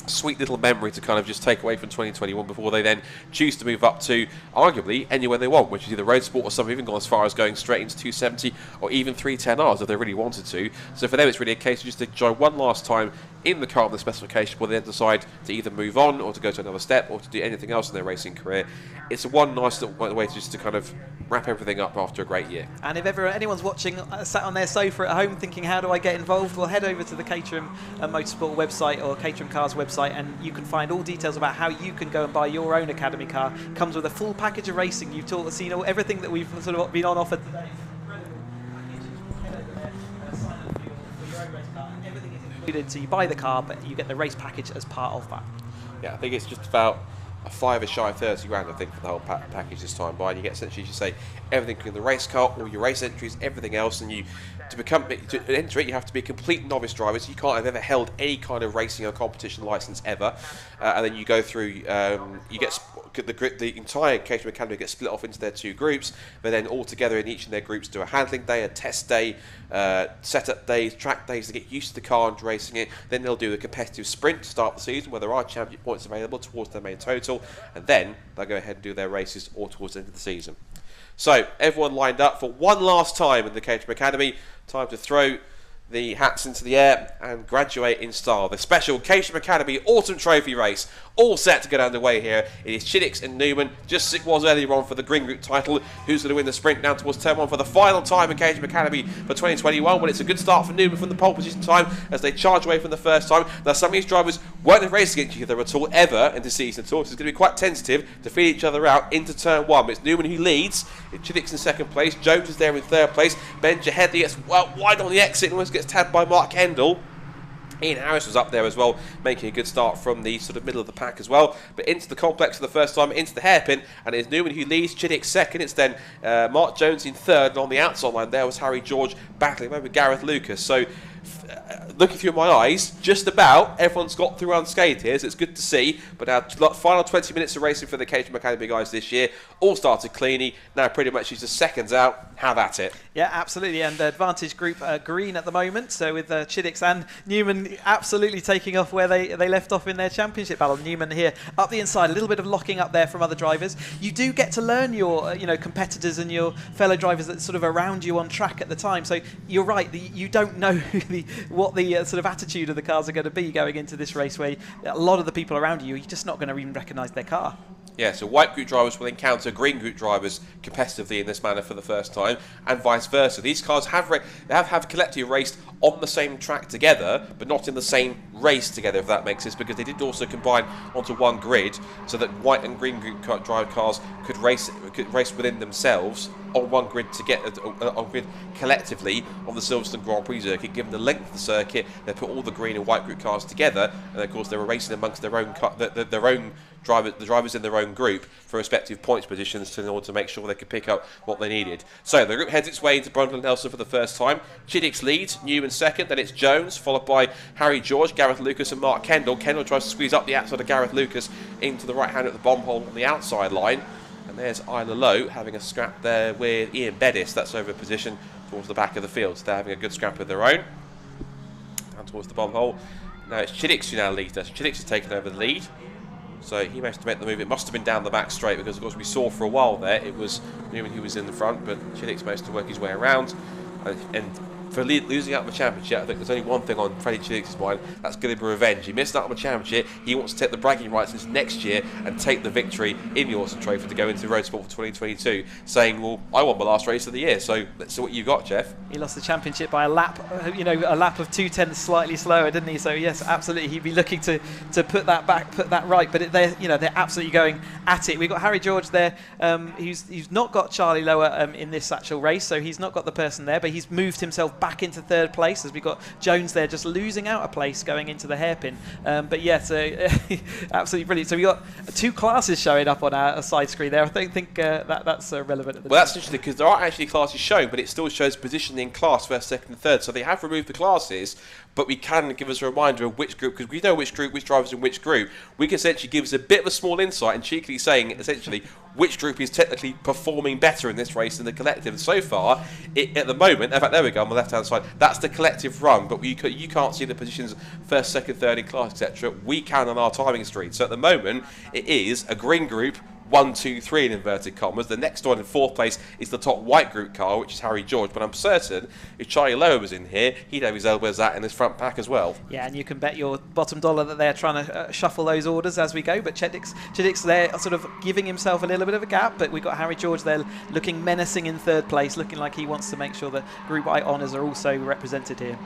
sweet little memory to kind of just take away from 2021 before they then choose to move up to arguably anywhere they want, which is either road sport, or some have even gone as far as going straight into 270 or even 310Rs if they really wanted to. So for them it's really a case of just to enjoy one last time in the car on the specification before they then decide to either move on or to go to another step or to do anything else in their racing career. It's one nice little way to just to kind of wrap everything up after a great year. And if ever anyone's watching, sat on their sofa at home thinking, how do I get involved? Well, head over to the Caterham Motorsport website or Caterham Cars website, and you can find all details about how you can go and buy your own Academy car. Comes with a full package of racing. You've seen everything that we've sort of been on offer today. So you buy the car, but you get the race package as part of that. Yeah, I think it's just about a 5 shy of 30 grand, I think, for the whole package this time by, and you get essentially, as you say, everything in the race car, all your race entries, everything else, and to enter it, you have to be a complete novice driver, so you can't have ever held any kind of racing or competition license ever, and then you go through, you get the entire Caterham Academy gets split off into their 2 groups, but then all together in each of their groups do a handling day, a test day, setup days, track days to get used to the car and racing it. Then they'll do a competitive sprint to start the season where there are championship points available towards their main total, and then they'll go ahead and do their races all towards the end of the season. So everyone lined up for one last time in the Caterham Academy. Time to throw the hats into the air and graduate in style. The special Caterham Academy Autumn Trophy race, all set to get underway here. It is Chiddicks and Newman, just as it was earlier on for the Green Group title. Who's going to win the sprint down towards turn 1 for the final time in Caterham Academy for 2021? Well, it's a good start for Newman from the pole position time as they charge away from the first time. Now, some of these drivers won't have raced against each other at all, ever, in the season at all. So it's going to be quite tentative to feed each other out into turn 1. But it's Newman who leads. It's Chiddicks in second place. Jones is there in third place. Benja Headley gets wide on the exit and almost gets tabbed by Mark Kendall. Ian Harris was up there as well, making a good start from the sort of middle of the pack as well. But into the complex for the first time, into the hairpin, and it's Newman who leads, Chiddicks second. It's then Mark Jones in third, and on the outside line there was Harry George battling with Gareth Lucas. So looking through my eyes, just about everyone's got through unscathed here, so it's good to see. But our final 20 minutes of racing for the Caterham Academy guys this year all started cleanly. Now pretty much it's just seconds out. Have at it. Yeah, absolutely. And advantage group green at the moment. So with Chiddicks and Newman absolutely taking off where they left off in their championship battle. Newman here up the inside, a little bit of locking up there from other drivers. You do get to learn your competitors and your fellow drivers that sort of around you on track at the time. So you're right. You don't know what what the sort of attitude of the cars are going to be going into this race, where a lot of the people around you, you're just not going to even recognise their car. Yeah, so white group drivers will encounter green group drivers competitively in this manner for the first time, and vice versa. These cars have collectively raced on the same track together, but not in the same race together, if that makes sense, because they did also combine onto one grid, so that white and green group drive cars could race within themselves on one grid on grid collectively on the Silverstone Grand Prix circuit. Given the length of the circuit, they put all the green and white group cars together, and of course they were racing amongst their own the drivers in their own group for respective points positions in order to make sure they could pick up what they needed. So the group heads its way into Brundle and Nelson for the first time. Chiddick's leads, Newman second, then it's Jones, followed by Harry George, Gareth Lucas and Mark Kendall. Kendall tries to squeeze up the outside of Gareth Lucas into the right hand at the bomb hole on the outside line. And there's Isla Lowe having a scrap there with Ian Bettis. That's over position towards the back of the field. So they're having a good scrap of their own. Down towards the bomb hole. Now it's Chiddick's who now leads us. Chiddick's has taken over the lead. So he managed to make the move. It must have been down the back straight, because of course we saw for a while there it was Newman who was in the front, but Chiddick's managed to work his way around. And for losing out on the championship, I think there's only one thing on Freddie Chiddick's mind: that's going to be revenge. He missed out on the championship. He wants to take the bragging rights into next year and take the victory in the Austin Trophy to go into Road Sport for 2022, saying, well, I won my last race of the year. So let's see what you got, Jeff. He lost the championship by a lap, a lap of 2/10 slightly slower, didn't he? So yes, absolutely, he'd be looking to put that back, put that right. But they're absolutely going at it. We've got Harry George there, who's not got Charlie Lower in this actual race, so he's not got the person there, but he's moved himself back into third place, as we've got Jones there just losing out a place going into the hairpin. But yeah, so absolutely brilliant. So we've got two classes showing up on our side screen there. I think that's relevant at the Well, that's interesting, because there aren't actually classes shown, but it still shows positioning in class first, second and third. So they have removed the classes, but we can give us a reminder of which group, because we know which drivers in which group. We can essentially give us a bit of a small insight and cheekily saying essentially which group is technically performing better in this race than the collective. And so far, at the moment, in fact, there we go on the left-hand side, that's the collective run, but you can't see the positions first, second, third in class, etc. We can on our timing screen. So at the moment, it is a green group, 1, 2, 3 in inverted commas. The next one in fourth place is the top white group car, which is Harry George. But I'm certain if Charlie Lower was in here, he'd have his elbows out in his front pack as well. Yeah, and you can bet your bottom dollar that they're trying to shuffle those orders as we go. But Chiddick's there sort of giving himself a little bit of a gap. But we've got Harry George there looking menacing in third place, looking like he wants to make sure that Group I honours are also represented here.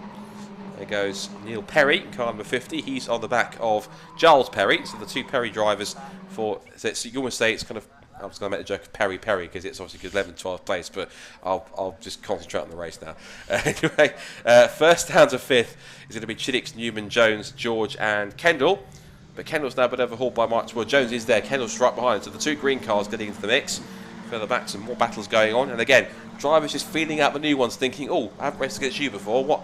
There goes Neil Perry, car number 50. He's on the back of Giles Perry. So the two Perry drivers so you almost say it's kind of, I was going to make the joke of Perry because it's obviously 11th, 12th place, but I'll just concentrate on the race now. Anyway, first down to fifth is going to be Chiddick, Newman, Jones, George and Kendall. But Kendall's now been overhauled by Mark. Well, Jones is there. Kendall's right behind. So the two green cars getting into the mix. Further back, some more battles going on. And again, drivers just feeling out the new ones, thinking, oh, I haven't raced against you before.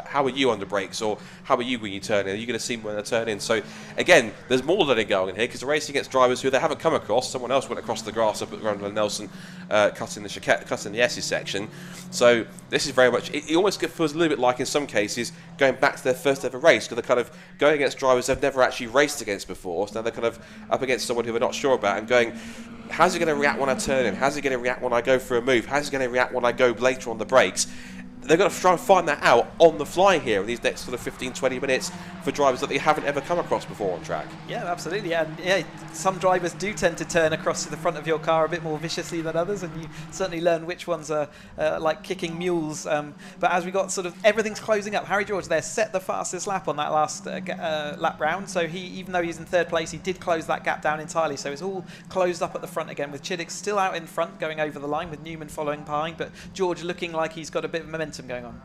How are you under brakes? Or how are you when you turn in? Are you going to see me when I turn in? So again, there's more learning going here, because they're racing against drivers who they haven't come across. Someone else went across the grass up at Brundle and Nelson, cutting the S's section. So this is very much, it almost feels a little bit like in some cases going back to their first ever race, because they're kind of going against drivers they've never actually raced against before. So now they're kind of up against someone who they're not sure about and going, how's he going to react when I turn in? How's he going to react when I go for a move? How's he going to react when I go later on the brakes? They've got to try and find that out on the fly here in these next sort of 15-20 minutes for drivers that they haven't ever come across before on track. Yeah, absolutely. And yeah, some drivers do tend to turn across to the front of your car a bit more viciously than others, and you certainly learn which ones are like kicking mules. But as we got sort of everything's closing up, Harry George there set the fastest lap on that last lap round. So he, even though he's in third place, he did close that gap down entirely. So it's all closed up at the front again, with Chiddick still out in front going over the line, with Newman following behind, but George looking like he's got a bit of momentum going on.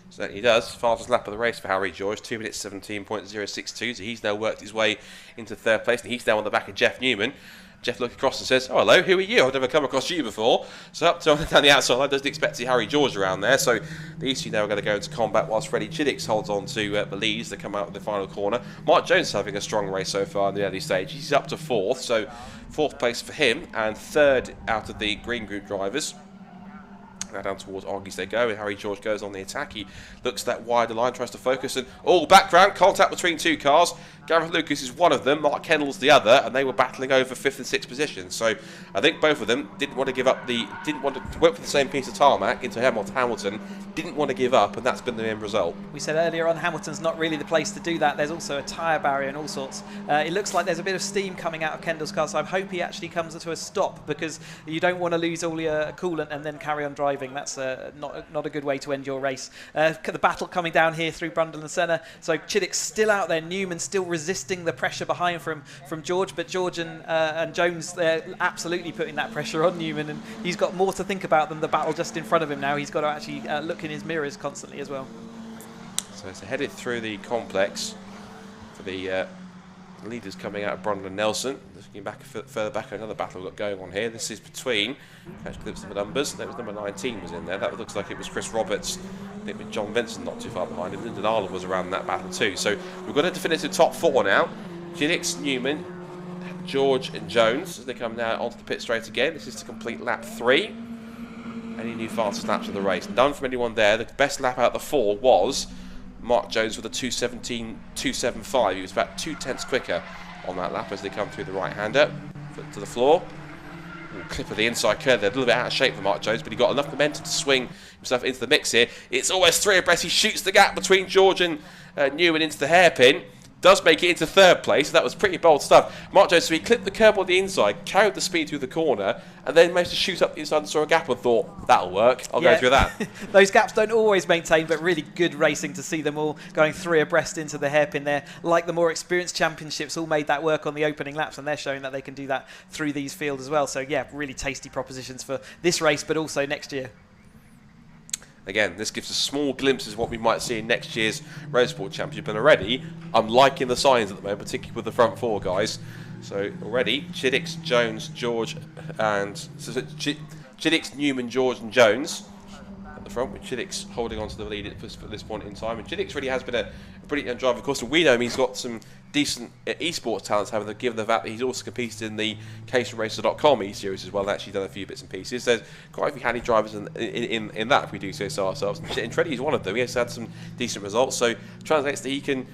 Certainly he does. Fastest lap of the race for Harry George, 2 minutes 17.062. So he's now worked his way into third place, and he's now on the back of Jeff Newman. Jeff looks across and says, oh, hello, who are you? I've never come across you before. So up to down the outside line, doesn't expect to see Harry George around there. So these two now are going to go into combat whilst Freddie Chiddick holds on to the leads. They come out of the final corner. Mark Jones having a strong race so far in the early stage. He's up to fourth, so fourth place for him, and third out of the green group drivers. Now down towards Argy's they go, and Harry George goes on the attack. He looks that wider line, tries to focus, and background contact between two cars. Gareth Lucas is one of them, Mark Kendall's the other, and they were battling over 5th and 6th positions. So I think both of them didn't want to give up didn't want to work for the same piece of tarmac into Hamilton, didn't want to give up, and that's been the end result. We said earlier on, Hamilton's not really the place to do that. There's also a tyre barrier and all sorts. It looks like there's a bit of steam coming out of Kendall's car, so I hope he actually comes to a stop, because you don't want to lose all your coolant and then carry on driving. That's not a good way to end your race. The battle coming down here through Brundle and Senna. So Chiddick's still out there, Newman still resisting the pressure behind from George, but George and Jones, they're absolutely putting that pressure on Newman, and he's got more to think about than the battle just in front of him now. He's got to actually look in his mirrors constantly as well. So it's headed through the complex for the leaders coming out of Brundle and Nelson. Looking back further back, another battle we've got going on here. This is between, catch clips of the numbers, there was number 19 was in there. That looks like it was Chris Roberts. I think with John Vincent not too far behind him. Lyndon Arnold was around that battle too. So we've got a definitive top 4 now. Giddix, Newman, George and Jones as they come now onto the pit straight again. This is to complete lap 3. Any new fastest laps of the race? None from anyone there. The best lap out of the 4 was Mark Jones with a 2:17.275. He was about 2 tenths quicker on that lap as they come through the right-hander. Foot to the floor. Ooh, clip of the inside curve there. A little bit out of shape for Mark Jones, but he got enough momentum to swing himself into the mix here. It's almost 3 abreast. He shoots the gap between George and Newman into the hairpin. Does make it into 3rd place. That was pretty bold stuff. Mark Jones, so he clipped the curb on the inside, carried the speed through the corner, and then managed to shoot up the inside and saw a gap and thought, that'll work. I'll go through that. Those gaps don't always maintain, but really good racing to see them all going 3 abreast into the hairpin there. Like the more experienced championships, all made that work on the opening laps, and they're showing that they can do that through these fields as well. So yeah, really tasty propositions for this race, but also next year. Again, this gives us small glimpses of what we might see in next year's Roadsport Championship. And already, I'm liking the signs at the moment, particularly with the front 4 guys. So already, Chiddix, Jones, George, and Chiddix, Newman, George, and Jones at the front, with Chiddix holding on to the lead at this point in time. And Chiddix really has been a brilliant young driver. Of course, we know he's got some decent esports talents, given the fact that he's also competed in the CaterhamRacer.com e-series as well, and actually done a few bits and pieces. There's quite a few handy drivers in that, if we do say so ourselves. And Treddy's one of them. He has had some decent results, so translates that he can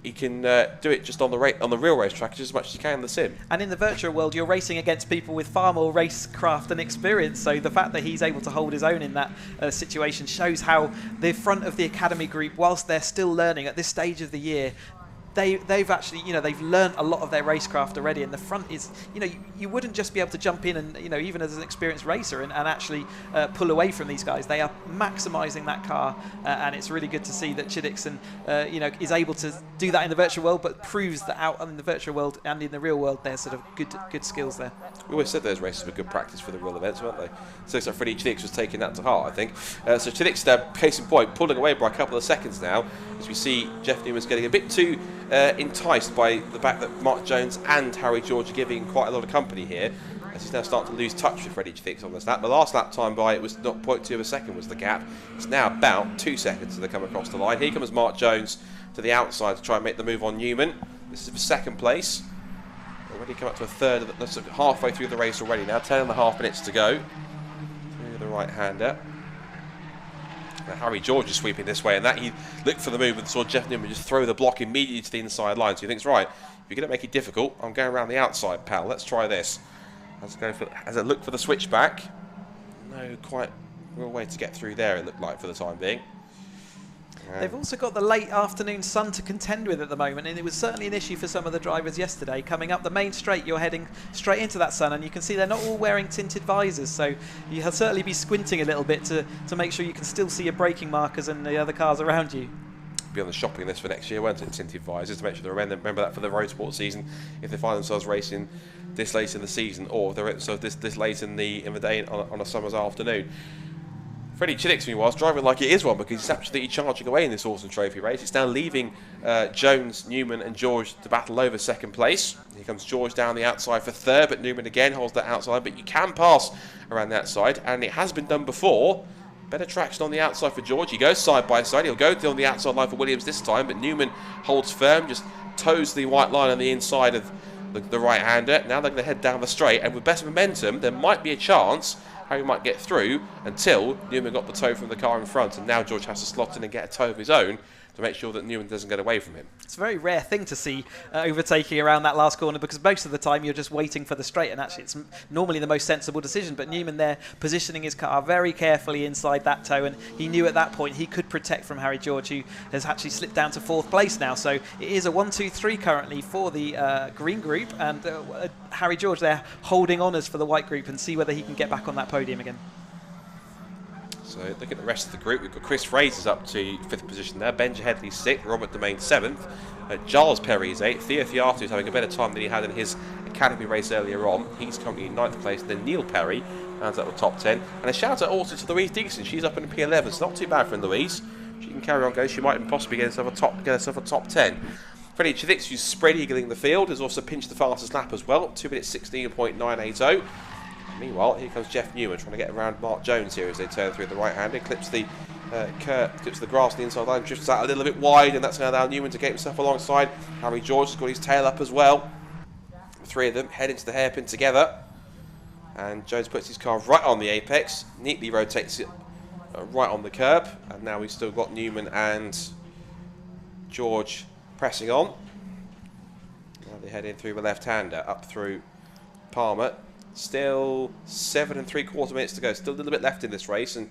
do it just on the real racetrack just as much as you can in the sim. And in the virtual world, you're racing against people with far more racecraft and experience. So the fact that he's able to hold his own in that situation shows how the front of the academy group, whilst they're still learning at this stage of the year, they've actually, they've learned a lot of their racecraft already, and the front is, you wouldn't just be able to jump in and, even as an experienced racer and actually pull away from these guys. They are maximising that car, and it's really good to see that Chiddix is able to do that in the virtual world, but proves that out in the virtual world and in the real world, there's sort of good skills there. We always said those races were good practice for the real events, weren't they? So Freddie Chiddix was taking that to heart, I think. So Chiddix, case in point, pulling away by a couple of seconds now, as we see Jeff Newman's getting a bit too enticed by the fact that Mark Jones and Harry George are giving quite a lot of company here, as he's now starting to lose touch with Freddie Chiddix on this lap. The last lap time by, it was 0.2 of a second was the gap. It's now about 2 seconds as they come across the line. Here comes Mark Jones to the outside to try and make the move on Newman. This is for 2nd place. Already come up to a 3rd, that's halfway through the race already now, 10.5 minutes to go. Through the right-hander. Now Harry George is sweeping this way, and that he looked for the move and saw Jeff Newman just throw the block immediately to the inside line. So he thinks, right, if you're going to make it difficult, I'm going around the outside, pal. Let's try this. As I look for the switchback, no quite real way to get through there, it looked like, for the time being. They've also got the late afternoon sun to contend with at the moment, and it was certainly an issue for some of the drivers yesterday. Coming up the main straight, you're heading straight into that sun, and you can see they're not all wearing tinted visors, so you'll certainly be squinting a little bit to make sure you can still see your braking markers and the other cars around you. Be on the shopping list for next year, won't it? Tinted visors, to make sure they remember that for the road sport season if they find themselves racing this late in the season, or if they're this late in the day on a summer's afternoon. Freddie Chiddix, meanwhile, is driving like it is one, because he's absolutely charging away in this awesome trophy race. It's now leaving Jones, Newman and George to battle over 2nd place. Here comes George down the outside for 3rd, but Newman again holds that outside, but you can pass around that side, and it has been done before. Better traction on the outside for George. He goes side by side. He'll go on the outside line for Williams this time, but Newman holds firm, just toes the white line on the inside of the right-hander. Now they're going to head down the straight, and with better momentum, there might be a chance Harry might get through until Newman got the tow from the car in front, and now George has to slot in and get a tow of his own to make sure that Newman doesn't get away from him. It's a very rare thing to see overtaking around that last corner, because most of the time you're just waiting for the straight, and actually it's normally the most sensible decision. But Newman there positioning his car very carefully inside that toe, and he knew at that point he could protect from Harry George, who has actually slipped down to 4th place now. So it is a 1-2-3 currently for the green group, and Harry George there holding honours for the white group, and see whether he can get back on that podium again. So look at the rest of the group. We've got Chris Fraser's up to 5th position there, Benji Headley 6th, Robert Domain 7th, Giles Perry is 8th, Theo Theato is having a better time than he had in his academy race earlier on. He's currently in 9th place, and then Neil Perry rounds up the top 10. And a shout out also to Louise Dixon, she's up in the P11, it's not too bad for Louise. She can carry on going, she might even possibly get herself a top 10. Freddie Chivix, who's spread eagling the field, has also pinched the fastest lap as well, 2 minutes 16.980. Meanwhile, here comes Jeff Newman trying to get around Mark Jones here as they turn through the right hand. He clips the grass on the inside line, drifts out a little bit wide, and that's going to allow Newman to get himself alongside. Harry George has got his tail up as well. The three of them head into the hairpin together, and Jones puts his car right on the apex, neatly rotates it right on the curb, and now we've still got Newman and George pressing on. Now they head in through the left-hander, up through Palmer. Still 7 3/4 minutes to go. Still a little bit left in this race, and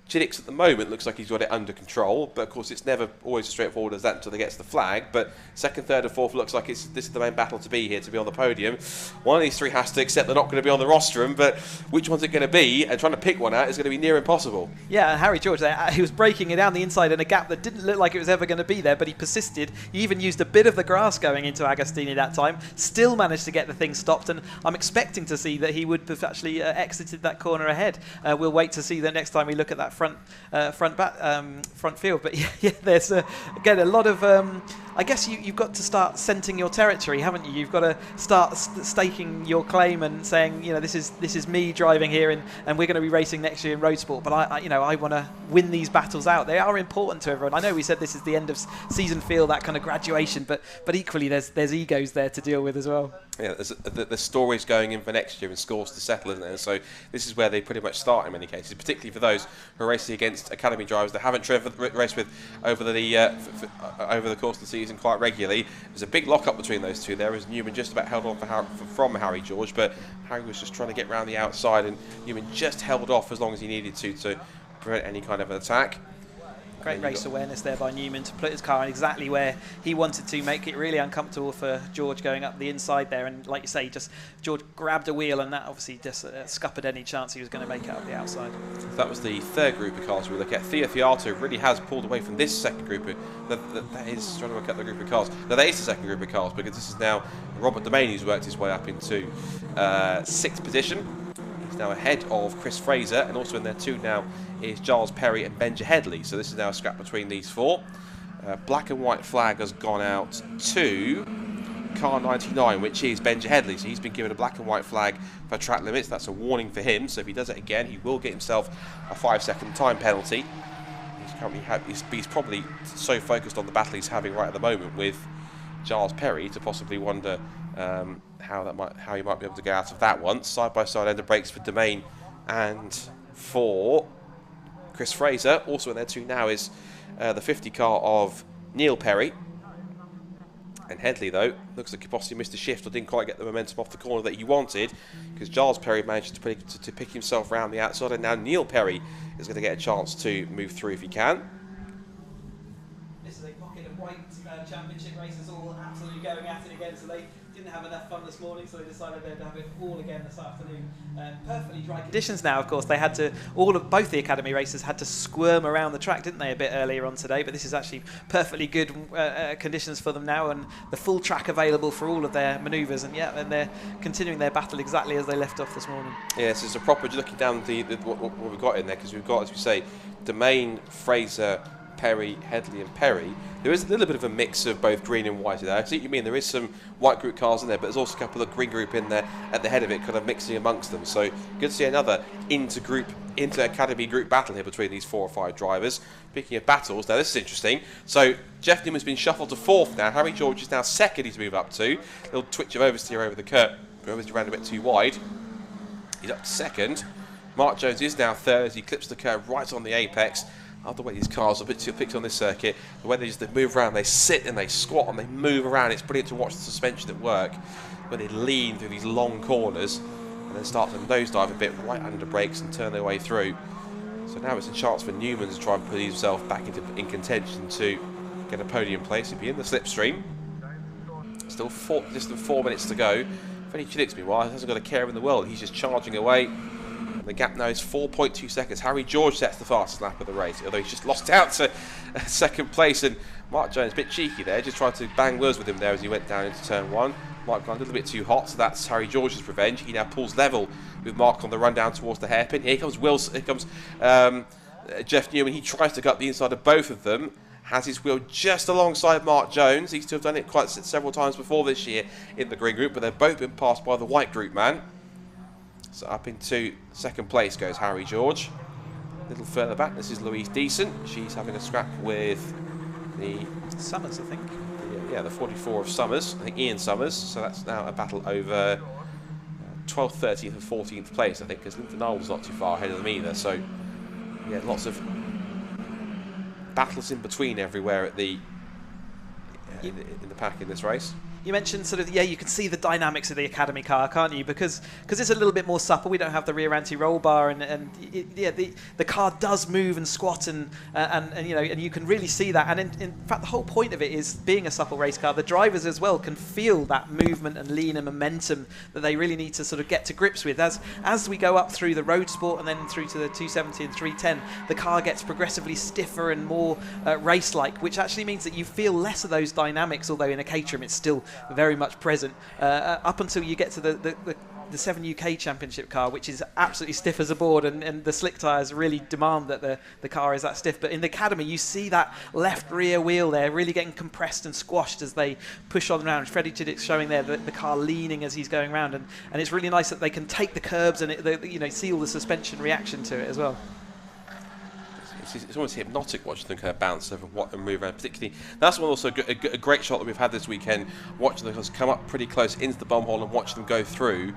Chiddix at the moment looks like he's got it under control, but of course it's never always as straightforward as that until they get to the flag. But 2nd, 3rd and 4th looks like this is the main battle to be here, to be on the podium. One of these three has to accept they're not going to be on the rostrum, but which one's it going to be? And trying to pick one out is going to be near impossible. Yeah, Harry George there, he was breaking it down the inside in a gap that didn't look like it was ever going to be there, but he persisted. He even used a bit of the grass going into Agostini that time, still managed to get the thing stopped, and I'm expecting to see that he would have actually exited that corner ahead. We'll wait to see the next time we look at that front field. But yeah, there's again a lot of I guess you've got to start scenting your territory, haven't you? You've got to start staking your claim and saying, you know, this is me driving here, and we're going to be racing next year in road sport. But I want to win these battles out. They are important to everyone. I know we said this is the end of season feel, that kind of graduation, but equally there's egos there to deal with as well. Yeah, there's stories going in for next year and scores to settle, isn't there? So this is where they pretty much start in many cases, particularly for those who are racing against academy drivers that haven't raced with over the course of the season quite regularly. There's a big lock-up between those two there, as Newman just about held on from Harry George, but Harry was just trying to get round the outside, and Newman just held off as long as he needed to prevent any kind of an attack. Great race awareness there by Newman to put his car in exactly where he wanted to, make it really uncomfortable for George going up the inside there. And like you say, just George grabbed a wheel, and that obviously just scuppered any chance he was going to make it up the outside. That was the 3rd group of cars we look at. Theo Theato really has pulled away from this 2nd group. That is trying to work out the group of cars. No, that is the 2nd group of cars, because this is now Robert Domain, who's worked his way up into 6th position. He's now ahead of Chris Fraser, and also in there too now is Giles Perry and Benji Headley. So this is now a scrap between these four. Black and white flag has gone out to car 99, which is Benji Headley. So he's been given a black and white flag for track limits. That's a warning for him. So if he does it again, he will get himself a 5-second time penalty. He's probably so focused on the battle he's having right at the moment with Giles Perry to possibly wonder how he might be able to get out of that one. Side by side ender brakes for Domain and for Chris Fraser. Also in there too now is the 50 car of Neil Perry. And Headley, though, looks like he possibly missed a shift or didn't quite get the momentum off the corner that he wanted, because Giles Perry managed to pick himself round the outside, and now Neil Perry is going to get a chance to move through if he can. This is a pocket of white championship races all absolutely going at it again, so they didn't have enough fun this morning, so they decided they'd have it all again this afternoon. Perfectly dry conditions now, of course. They had to, both the academy races had to squirm around the track, didn't they, a bit earlier on today, but this is actually perfectly good conditions for them now, and the full track available for all of their manoeuvres, and they're continuing their battle exactly as they left off this morning. Yes, it's a proper, looking down what we've got in there, because we've got, as we say, Domain, Fraser, Perry, Headley and Perry. There is a little bit of a mix of both green and white in there. I see what you mean. There is some white group cars in there, but there's also a couple of green group in there at the head of it, kind of mixing amongst them. So good to see another inter-academy group battle here between these 4 or 5 drivers. Speaking of battles, now this is interesting. So Jeff Newman's been shuffled to 4th now. Harry George is now 2nd he's moved up to. A little twitch of oversteer over the curb. Oversteer ran a bit too wide. He's up to 2nd. Mark Jones is now 3rd as he clips the curb right on the apex. the way these cars are picked on this circuit, the way they move around, they sit and they squat and they move around. It's brilliant to watch the suspension at work when they lean through these long corners and then start to nosedive a bit right under brakes and turn their way through. So now it's a chance for Newman to try and put himself back in contention to get a podium place. He'll be in the slipstream. Still less than 4 minutes to go. Freddie Chiddick, meanwhile, hasn't got a care in the world. He's just charging away. And the gap now is 4.2 seconds. Harry George sets the fastest lap of the race, although he's just lost out to second place. And Mark Jones, a bit cheeky there, just tried to bang words with him there as he went down into turn 1. Mark got a little bit too hot, so that's Harry George's revenge. He now pulls level with Mark on the run down towards the hairpin. Here comes Jeff Newman. He tries to cut the inside of both of them. Has his wheel just alongside Mark Jones. He's to have done it quite several times before this year in the green group, but they've both been passed by the white group man. So up into second place goes Harry George. A little further back, this is Louise Decent. She's having a scrap with the Summers, I think. Yeah, the 44 of Summers, I think Ian Summers. So that's now a battle over 12th, 13th and 14th place, I think, because Linton Knowles not too far ahead of them either. So yeah, lots of battles in between everywhere at in the pack in this race. You mentioned sort of, yeah, you can see the dynamics of the Academy car, can't you? Because it's a little bit more supple. We don't have the rear anti-roll bar, and the car does move and squat, and you know, and you can really see that. And in fact, the whole point of it is being a supple race car. The drivers as well can feel that movement and lean and momentum that they really need to sort of get to grips with. As we go up through the road sport and then through to the 270 and 310, the car gets progressively stiffer and more race-like, which actually means that you feel less of those dynamics. Although in a Caterham, it's still very much present up until you get to the 7 UK Championship car, which is absolutely stiff as a board, and the slick tyres really demand that the car is that stiff. But in the Academy, you see that left rear wheel there really getting compressed and squashed as they push on around. Freddie Chiddick's showing there the car leaning as he's going around, and it's really nice that they can take the curbs and you know, see all the suspension reaction to it as well. It's almost hypnotic watching them kind of bounce over and move around. Particularly, that's one also a great shot that we've had this weekend. Watching the cars come up pretty close into the bum hole and watch them go through,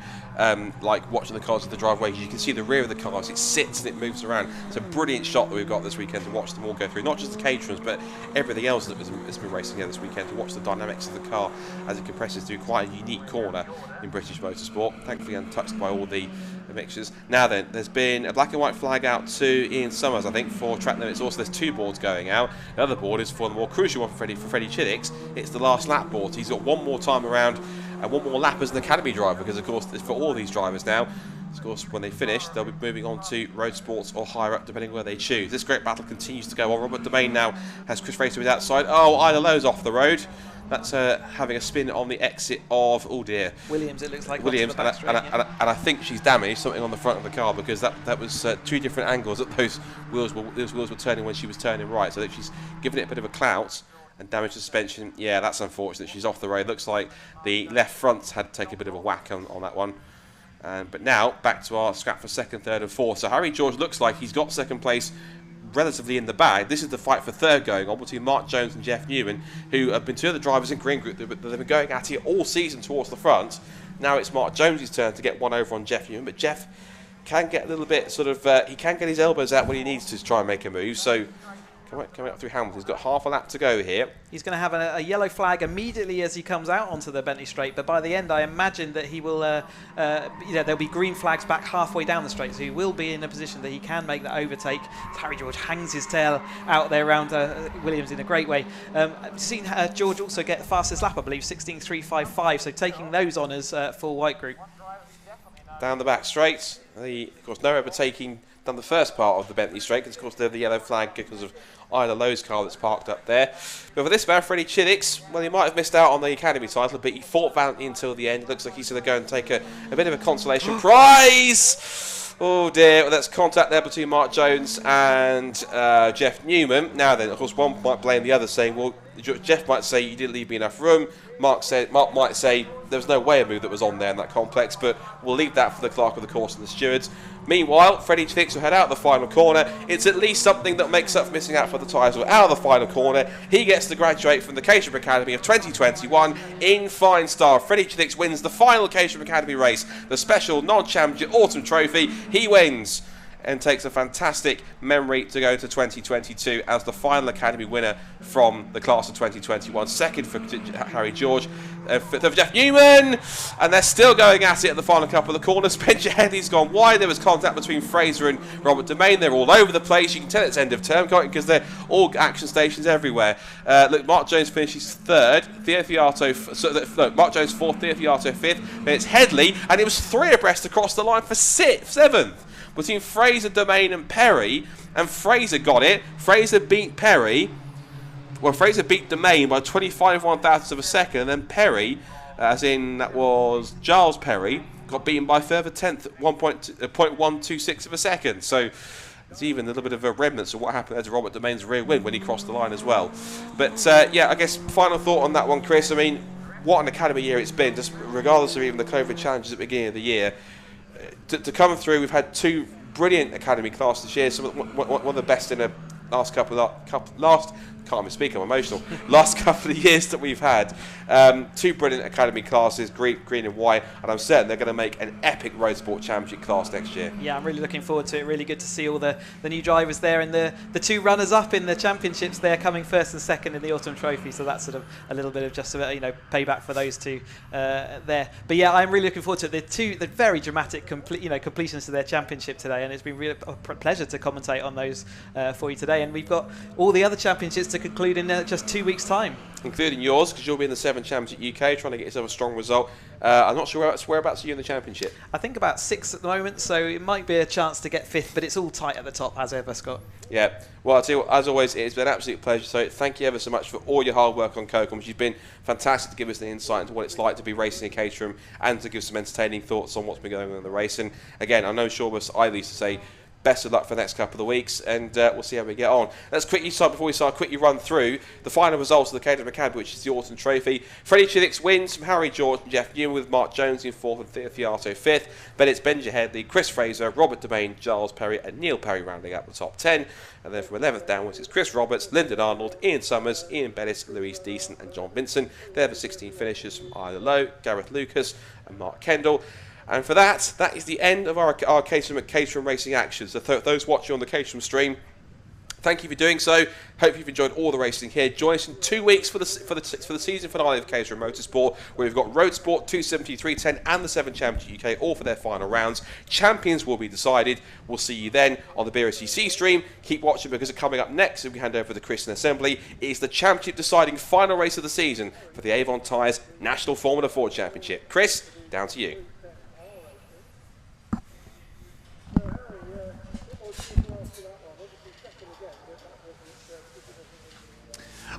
like watching the cars in the driveway. You can see the rear of the cars. It sits and it moves around. It's a brilliant shot that we've got this weekend to watch them all go through. Not just the Caterhams, but everything else that's been racing here this weekend. To watch the dynamics of the car as it compresses through quite a unique corner in British motorsport. Thankfully untouched by all the mixtures. Now then, there's been a black and white flag out to Ian Summers, I think, for track limits. Also, there's 2 boards going out. The other board is for the more crucial one for Freddie Chiddick. It's the last lap board. He's got one more time around and one more lap as an Academy driver, because of course it's for all these drivers now. Of course, when they finish, they'll be moving on to road sports or higher up, depending where they choose. This great battle continues to go on. Robert Domain now has Chris Fraser with outside. Oh, Isla Lowe's off the road. That's having a spin on the exit of, oh dear, Williams, it looks like. Williams, and I think she's damaged something on the front of the car, because that was 2 different angles that those wheels were turning when she was turning right. So that she's given it a bit of a clout and damaged the suspension. Yeah, that's unfortunate. She's off the road. Looks like the left front had to take a bit of a whack on that one. But now back to our scrap for 2nd, 3rd and 4th. So Harry George looks like he's got 2nd place relatively in the bag. This is the fight for 3rd going on between Mark Jones and Jeff Newman, who have been 2 of the drivers in green group that they've been going at it all season towards the front. Now it's Mark Jones' turn to get one over on Jeff Newman, but Jeff can get a little bit sort of he can get his elbows out when he needs to try and make a move. So coming up through Hamilton, he's got half a lap to go here. He's going to have a yellow flag immediately as he comes out onto the Bentley straight, but by the end I imagine that he will there'll be green flags back halfway down the straight, so he will be in a position that he can make that overtake. Harry George hangs his tail out there around Williams in a great way. I've seen George also get the fastest lap, I believe, 16.355, so taking those honours for white group. Down the back straight, of course no overtaking done the first part of the Bentley straight, because of course they're the yellow flag because of Isla Lowe's car that's parked up there. But for this man, Freddie Chiddick, well, he might have missed out on the Academy title, but he fought valiantly until the end. It looks like he's going to go and take a bit of a consolation prize. Oh dear, well, that's contact there between Mark Jones and Jeff Newman. Now then, of course, one might blame the other, saying, well, Jeff might say you didn't leave me enough room. Mark might say there was no way a move that was on there in that complex, but we'll leave that for the clerk of the course and the stewards. Meanwhile, Freddie Chiddick will head out of the final corner. It's at least something that makes up for missing out for the title. Out of the final corner, he gets to graduate from the Caterham Academy of 2021 in fine style. Freddie Chiddick wins the final Caterham Academy race, the special non-championship autumn trophy. He wins and takes a fantastic memory to go to 2022 as the final Academy winner from the class of 2021. Second for Harry George, third for Jeff Newman, and they're still going at it at the final couple of the corners. Spencer Headley's gone wide. There was contact between Fraser and Robert Domain. They're all over the place. You can tell it's end of term because they're all action stations everywhere. Look, Mark Jones finishes third. Mark Jones fourth, Theo Fiato fifth. Then it's Headley, and it was 3 abreast across the line for seventh between Fraser, Domain and Perry, and Fraser got it. Fraser beat Perry. Well, Fraser beat Domain by 25 1/1000 of a second, and then Perry, as in that was Giles Perry, got beaten by a further 10th, 0.126 of a second. So there's even a little bit of a remnants of what happened there to Robert Domain's rear wing when he crossed the line as well. But yeah, I guess final thought on that one, Chris. I mean, what an Academy year it's been, just regardless of even the COVID challenges at the beginning of the year. To come through, we've had 2 brilliant Academy classes this year. One of the best in the last couple of years that we've had. 2 brilliant Academy classes, green and white, and I'm certain they're going to make an epic Road Sport Championship class next year. Yeah, I'm really looking forward to it. Really good to see all the new drivers there, and the 2 runners-up in the championships there coming first and second in the Autumn Trophy. So that's sort of a little bit of just payback for those 2 there. But yeah, I'm really looking forward to it. The very dramatic completions to their championship today, and it's been really a pleasure to commentate on those for you today. And we've got all the other championships to conclude in just 2 weeks' time, including yours, because you'll be in the 7 Championship UK trying to get yourself a strong result. I'm not sure whereabouts are you in the championship. I think about 6 at the moment, so it might be a chance to get 5th, but it's all tight at the top as ever, Scott. Yeah, well, I'll tell you what, as always, it's been an absolute pleasure. So thank you ever so much for all your hard work on Caterham. You've been fantastic to give us the insight into what it's like to be racing in Caterham and to give some entertaining thoughts on what's been going on in the race. And again, I know I used to say best of luck for the next couple of weeks, and we'll see how we get on. Let's quickly run through the final results of the Caterham Academy, which is the Autumn Trophy. Freddie Chiddick's wins from Harry George and Jeff Newman, with Mark Jones in 4th and Theo Fiato 5th. Then it's Benji Headley, Chris Fraser, Robert Domain, Giles Perry and Neil Perry rounding out the top 10. And then from 11th downwards it's Chris Roberts, Lyndon Arnold, Ian Summers, Ian Bellis, Louise Deason and John Vinson. They're the 16 finishers from Isla Lowe, Gareth Lucas and Mark Kendall. And for that is the end of our Caterham Racing Action. So those watching on the Caterham stream, thank you for doing so. Hope you've enjoyed all the racing here. Join us in 2 weeks for the season finale of Caterham Motorsport, where we've got Road Sport, 270, 310 and the 7 Championship UK all for their final rounds. Champions will be decided. We'll see you then on the BRSCC stream. Keep watching, because coming up next, as we hand over to Chris in Assembly, is the Championship deciding final race of the season for the Avon Tyres National Formula 4 Championship. Chris, down to you.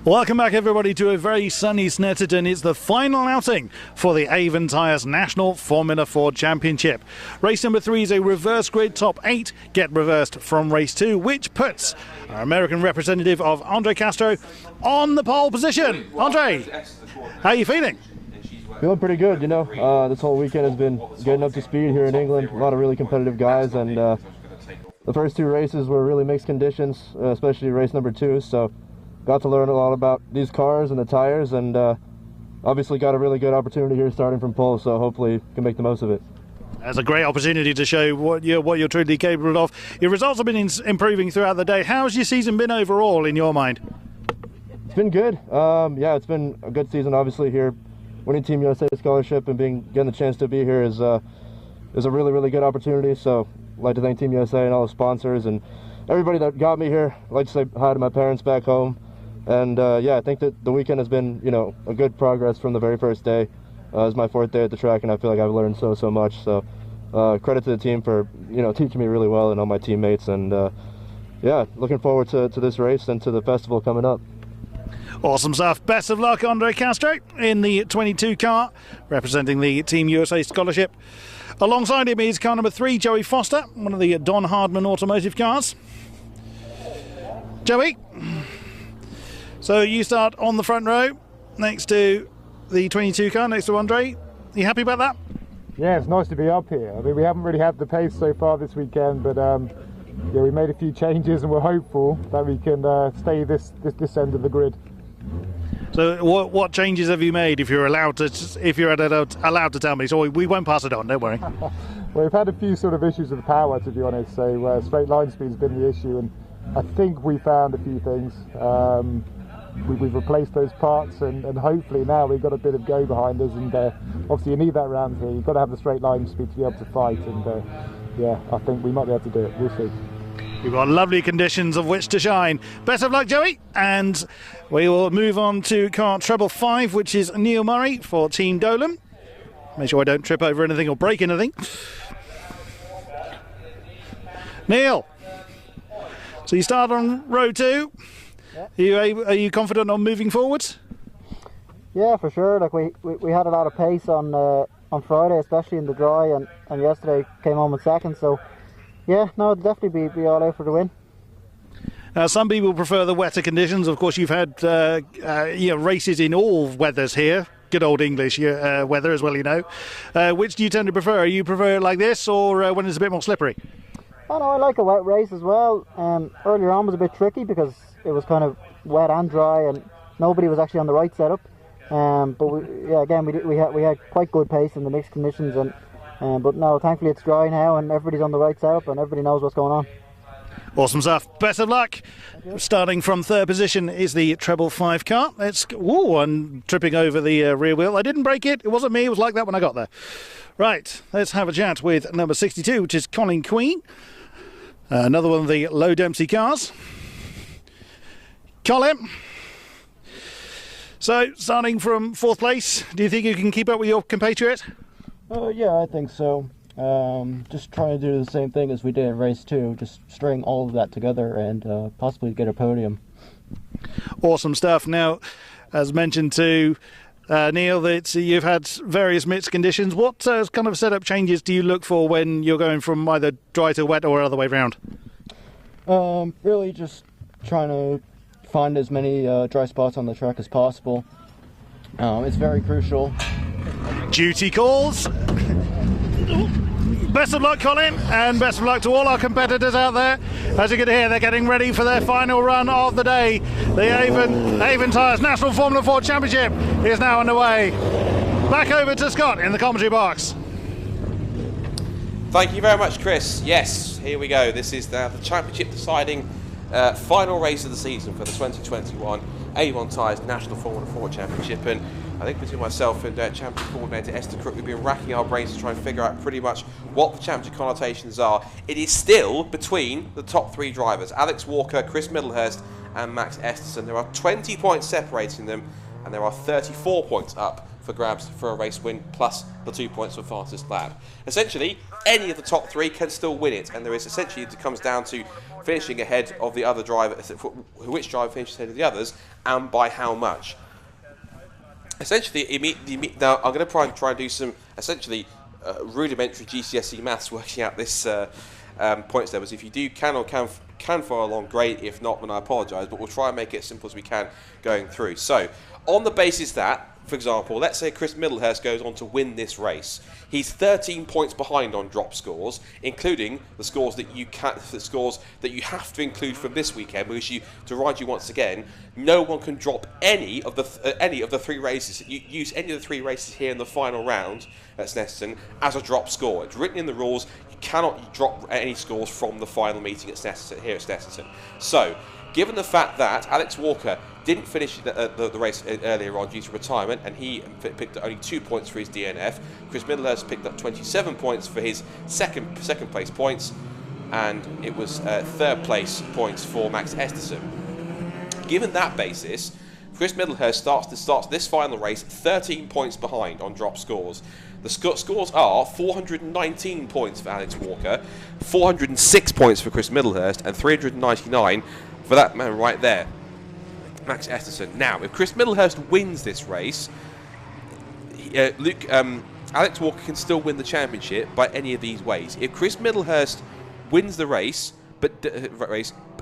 Welcome back, everybody, to a very sunny Snetterton. It's the final outing for the Avon Tyres National Formula 4 Championship. Race number 3 is a reverse grid top 8, get reversed from race 2, which puts our American representative of Andre Castro on the pole position. Andre, how are you feeling? Feeling pretty good, this whole weekend has been getting up to speed here in England. A lot of really competitive guys, and the first 2 races were really mixed conditions, especially race number 2, so got to learn a lot about these cars and the tires, and obviously got a really good opportunity here starting from pole, so hopefully can make the most of it. That's a great opportunity to show what you're truly capable of. Your results have been improving throughout the day. How's your season been overall in your mind? It's been good. Yeah, it's been a good season obviously here. Winning Team USA scholarship and getting the chance to be here is a really, really good opportunity, so I'd like to thank Team USA and all the sponsors and everybody that got me here. I'd like to say hi to my parents back home. And yeah, I think that the weekend has been, a good progress from the very first day. It was my 4th day at the track, and I feel like I've learned so much. So credit to the team for, teaching me really well, and all my teammates. And yeah, looking forward to this race and to the festival coming up. Awesome stuff. Best of luck, Andre Castro, in the 22 car, representing the Team USA Scholarship. Alongside him is car number 3, Joey Foster, one of the Don Hardman automotive cars. Joey, so you start on the front row next to the 22 car, next to Andre. Are you happy about that? Yeah, it's nice to be up here. I mean, we haven't really had the pace so far this weekend, but yeah, we made a few changes and we're hopeful that we can stay this end of the grid. So what changes have you made, if you're allowed to tell me? So we won't pass it on, don't worry. Well, we've had a few sort of issues with power, to be honest, so straight line speed's been the issue, and I think we found a few things. We've replaced those parts, and hopefully now we've got a bit of go behind us, and obviously you need that round here. You've got to have the straight line speed to be able to fight, and yeah, I think we might be able to do it. We'll see. We've got lovely conditions of which to shine. Best of luck, Joey, and we will move on to car treble 5, which is Neil Murray for Team Dolan. Make sure I don't trip over anything or break anything. Neil, so you start on row 2. Yeah. Are you confident on moving forwards? Yeah, for sure. Like we had a lot of pace on Friday, especially in the dry, and yesterday came home in second. So yeah, no, it'll definitely be all out for the win. Some people prefer the wetter conditions. Of course, you've had races in all weathers here. Good old English weather as well, you know. Which do you tend to prefer? You prefer it like this, or when it's a bit more slippery? Oh no, I like a wet race as well. Earlier on was a bit tricky because it was kind of wet and dry, and nobody was actually on the right setup. But we had quite good pace in the mixed conditions, and but no, thankfully it's dry now, and everybody's on the right setup, and everybody knows what's going on. Awesome stuff. Best of luck. Starting from third position is the treble 5 car. I'm tripping over the rear wheel. I didn't break it. It wasn't me. It was like that when I got there. Right, let's have a chat with number 62, which is Colin Queen. Another one of the low dempsey cars. Colin, so starting from 4th place, do you think you can keep up with your compatriot? Yeah, I think so. Just trying to do the same thing as we did in race 2, just string all of that together and possibly get a podium. Awesome stuff. Now, as mentioned to Neil, that you've had various mixed conditions. What kind of setup changes do you look for when you're going from either dry to wet or other way round? Really just trying to find as many dry spots on the track as possible. It's very crucial. Duty calls. Best of luck, Colin, and best of luck to all our competitors out there. As you can hear, they're getting ready for their final run of the day. The Avon Tyres National Formula 4 Championship is now underway. Back over to Scott in the commentary box. Thank you very much, Chris. Yes, here we go. This is the championship deciding final race of the season for the 2021 Avon Tyres National Formula 4 Championship, and I think between myself and championship coordinator Esther Crook, we've been racking our brains to try and figure out pretty much what the championship connotations are. It is still between the top 3 drivers, Alex Walker, Chris Middlehurst and Max Esterson. There are 20 points separating them, and there are 34 points up for grabs for a race win, plus the 2 points for fastest lap. Essentially, any of the top 3 can still win it, and there is essentially, it comes down to finishing ahead of the other driver, which driver finishes ahead of the others, and by how much. Essentially, now I'm going to try and do some essentially rudimentary GCSE maths working out this points levels. If you can follow along, great. If not, then I apologise. But we'll try and make it as simple as we can going through. So, on the basis that, for example, let's say Chris Middlehurst goes on to win this race. He's 13 points behind on drop scores, including the scores that you have to include from this weekend. Because to ride you once again, no one can drop any of the 3 races. You use any of the 3 races here in the final round at Snetterton as a drop score. It's written in the rules. You cannot drop any scores from the final meeting at Snetterton, here at Snetterton. So, given the fact that Alex Walker didn't finish the race earlier on due to retirement, and he picked up only 2 points for his DNF. Chris Middlehurst picked up 27 points for his second place points, and it was 3rd place points for Max Esterson. Given that basis, Chris Middlehurst starts this final race 13 points behind on drop scores. The scores are 419 points for Alex Walker, 406 points for Chris Middlehurst, and 399 for that man right there, Max Esterson. Now, if Chris Middlehurst wins this race, Alex Walker can still win the championship by any of these ways. If Chris Middlehurst wins the race,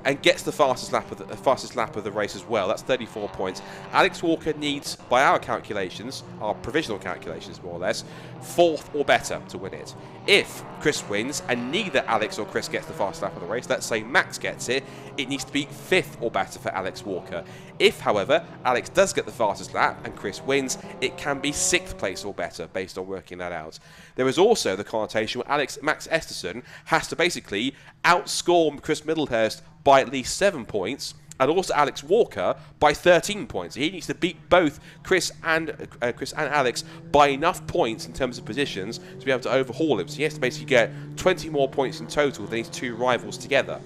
and gets the fastest lap of the race as well. That's 34 points. Alex Walker needs, by our calculations, our provisional calculations more or less, 4th or better to win it. If Chris wins and neither Alex or Chris gets the fastest lap of the race, let's say Max gets it, it needs to be 5th or better for Alex Walker. If, however, Alex does get the fastest lap and Chris wins, it can be 6th place or better based on working that out. There is also the connotation where Max Esterson has to basically outscore Chris Middlehurst by at least 7 points, and also Alex Walker by 13 points. He needs to beat both Chris and Alex by enough points in terms of positions to be able to overhaul him. So he has to basically get 20 more points in total than his 2 rivals together.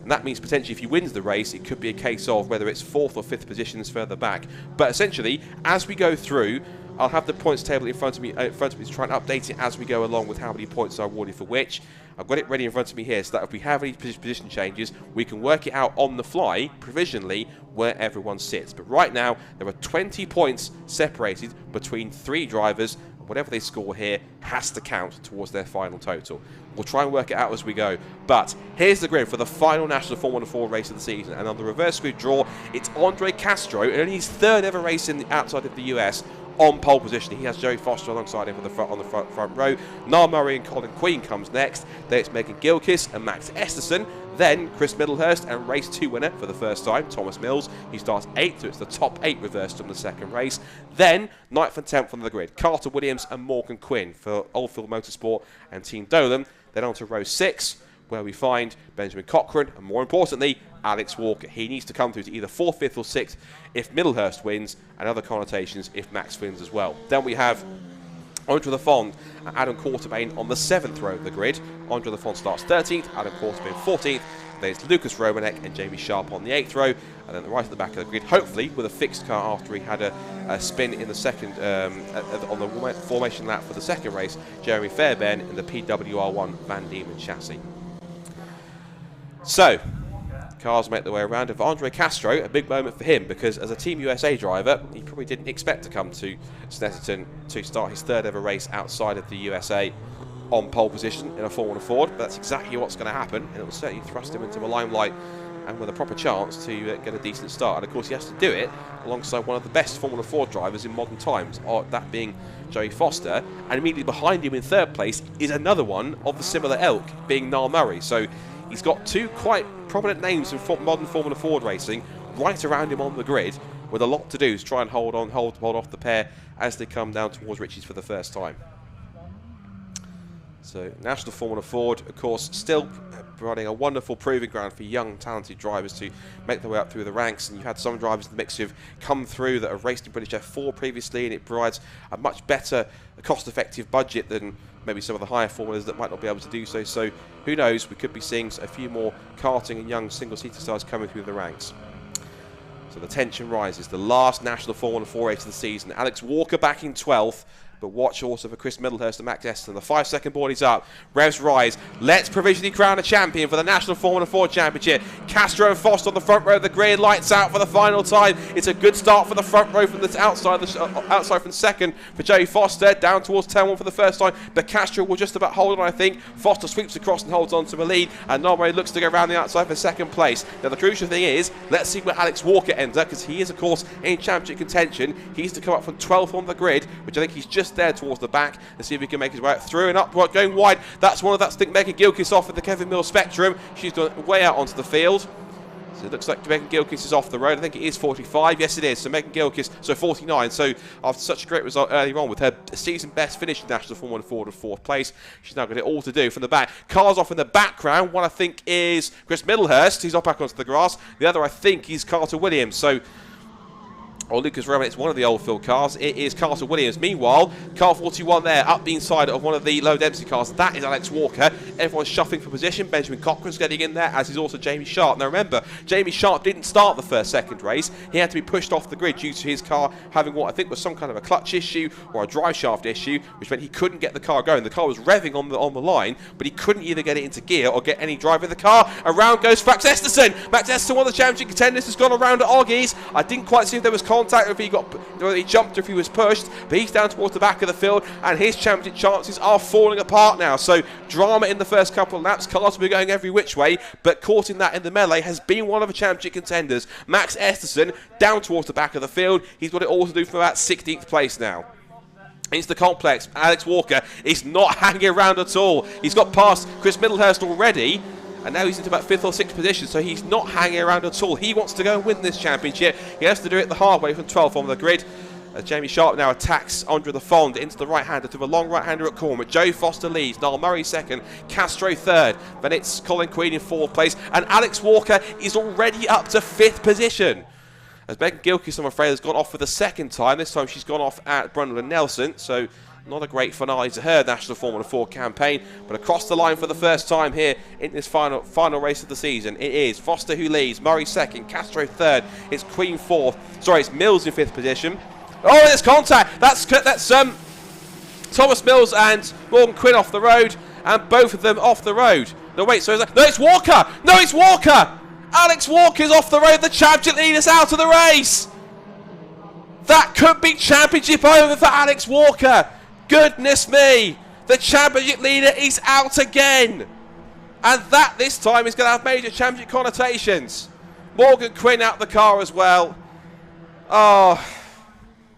And that means potentially if he wins the race, it could be a case of whether it's 4th or 5th positions further back. But essentially, as we go through, I'll have the points table in front of me to try and update it as we go along with how many points are awarded for which. I've got it ready in front of me here so that if we have any position changes, we can work it out on the fly, provisionally, where everyone sits. But right now, there are 20 points separated between 3 drivers. Whatever they score here has to count towards their final total. We'll try and work it out as we go. But here's the grid for the final National Formula 4 race of the season. And on the reverse grid draw, it's Andre Castro, and only his 3rd ever race outside of the US, on pole position. He has Joey Foster alongside him on the front row. Niall Murray and Colin Queen comes next. Then it's Megan Gilchrist and Max Esterson. Then Chris Middlehurst and race 2 winner for the first time, Thomas Mills. He starts 8th, so it's the top 8 reversed from the second race. Then 9th and 10th on the grid, Carter Williams and Morgan Quinn for Oldfield Motorsport and Team Dolan. Then on to row 6, where we find Benjamin Cochran and, more importantly, Alex Walker. He needs to come through to either 4th, 5th or 6th if Middlehurst wins, and other connotations if Max wins as well. Then we have Andre Lafond and Adam Quartermain on the 7th row of the grid. Andre Lafond starts 13th, Adam Quartermain 14th. Then it's Lucas Romanek and Jamie Sharp on the 8th row, and then right at the back of the grid, hopefully with a fixed car after he had a spin in the second on the formation lap for the second race, Jeremy Fairbairn in the PWR1 Van Diemen chassis. So, cars make their way around. And for Andre Castro, a big moment for him, because as a Team USA driver, he probably didn't expect to come to Snetterton to start his 3rd ever race outside of the USA on pole position in a Formula Ford. But that's exactly what's going to happen, and it will certainly thrust him into the limelight and with a proper chance to get a decent start. And of course he has to do it alongside one of the best Formula 4 drivers in modern times, that being Joey Foster, and immediately behind him in 3rd place is another one of the similar ilk, being Niall Murray. So he's got 2 quite prominent names in modern Formula Ford racing right around him on the grid, with a lot to do to try and hold off the pair as they come down towards Ritchie's for the first time. So National Formula Ford, of course, still providing a wonderful proving ground for young, talented drivers to make their way up through the ranks. And you've had some drivers in the mix who've come through that have raced in British F4 previously, and it provides a much better, cost-effective budget than maybe some of the higher formulas that might not be able to do so. So who knows, we could be seeing a few more karting and young single-seater stars coming through the ranks. So the tension rises. The last National Formula 4 race of the season. Alex Walker back in 12th. But watch also for Chris Middlehurst and Max Esterson. The 5-second board is up. Revs rise. Let's provisionally crown a champion for the National Formula 4 Championship. Castro and Foster on the front row of the grid. Lights out for the final time. It's a good start for the front row from the outside from second for Joey Foster. Down towards turn 1 for the first time. But Castro will just about hold on, I think. Foster sweeps across and holds on to the lead. And Norway looks to go around the outside for second place. Now the crucial thing is, let's see where Alex Walker ends up, because he is, of course, in championship contention. He's to come up from 12th on the grid, which I think he's just there towards the back. Let's see if he can make his way out through and up, going wide. That's one of that. I think Megan Gilchrist off at the Kevin Mills Spectrum. She's gone way out onto the field. So it looks like Megan Gilchrist is off the road. I think it is 45. Yes, it is. So Megan Gilchrist, so 49. So after such a great result earlier on with her season best finish in National Formula Ford of 4th place, she's now got it all to do from the back. Cars off in the background. One I think is Chris Middlehurst. He's off back onto the grass. The other I think is Carter Williams. So or Lucas Roman, it's one of the Oldfield cars. It is Carter Williams. Meanwhile, car 41 there, up the inside of one of the Low Dempsey cars. That is Alex Walker. Everyone's shuffling for position. Benjamin Cochran's getting in there, as is also Jamie Sharp. Now remember, Jamie Sharp didn't start the second race. He had to be pushed off the grid due to his car having what I think was some kind of a clutch issue or a drive shaft issue, which meant he couldn't get the car going. The car was revving on the line, but he couldn't either get it into gear or get any drive in the car. Around goes Max Esterson. Max Esterson, one of the championship contenders, has gone around at Oggies. I didn't quite see if there was contact, or if he jumped, or if he was pushed, but he's down towards the back of the field, and his championship chances are falling apart now. So drama in the first couple of laps. Cars will be going every which way, but caught in that in the melee has been one of the championship contenders. Max Esterson down towards the back of the field. He's got it all to do from about 16th place now. Into the complex, Alex Walker is not hanging around at all. He's got past Chris Middlehurst already, and now he's into about 5th or 6th position, so he's not hanging around at all. He wants to go and win this championship. He has to do it the hard way from 12th on the grid. Jamie Sharp now attacks Andre the Fond into the right-hander, to the long right-hander at Cormac. Joe Foster leads, Niall Murray 2nd, Castro 3rd, then it's Colin Queen in 4th place, and Alex Walker is already up to 5th position. As Megan Gilkis, I'm afraid, has gone off for the 2nd time. This time she's gone off at Brundle and Nelson, so not a great finale to her National Formula 4 campaign, but across the line for the first time here in this final race of the season. It is Foster who leads, Murray 2nd, Castro 3rd, it's Queen 4th, sorry, it's Mills in 5th position. Oh, there's contact! That's Thomas Mills and Morgan Quinn off the road, and both of them off the road. No, wait, so no, it's Walker! No, it's Walker! Alex Walker's off the road, the championship leader's out of the race! That could be championship over for Alex Walker! Goodness me! The championship leader is out again! And that, this time, is going to have major championship connotations. Morgan Quinn out the car as well. Oh,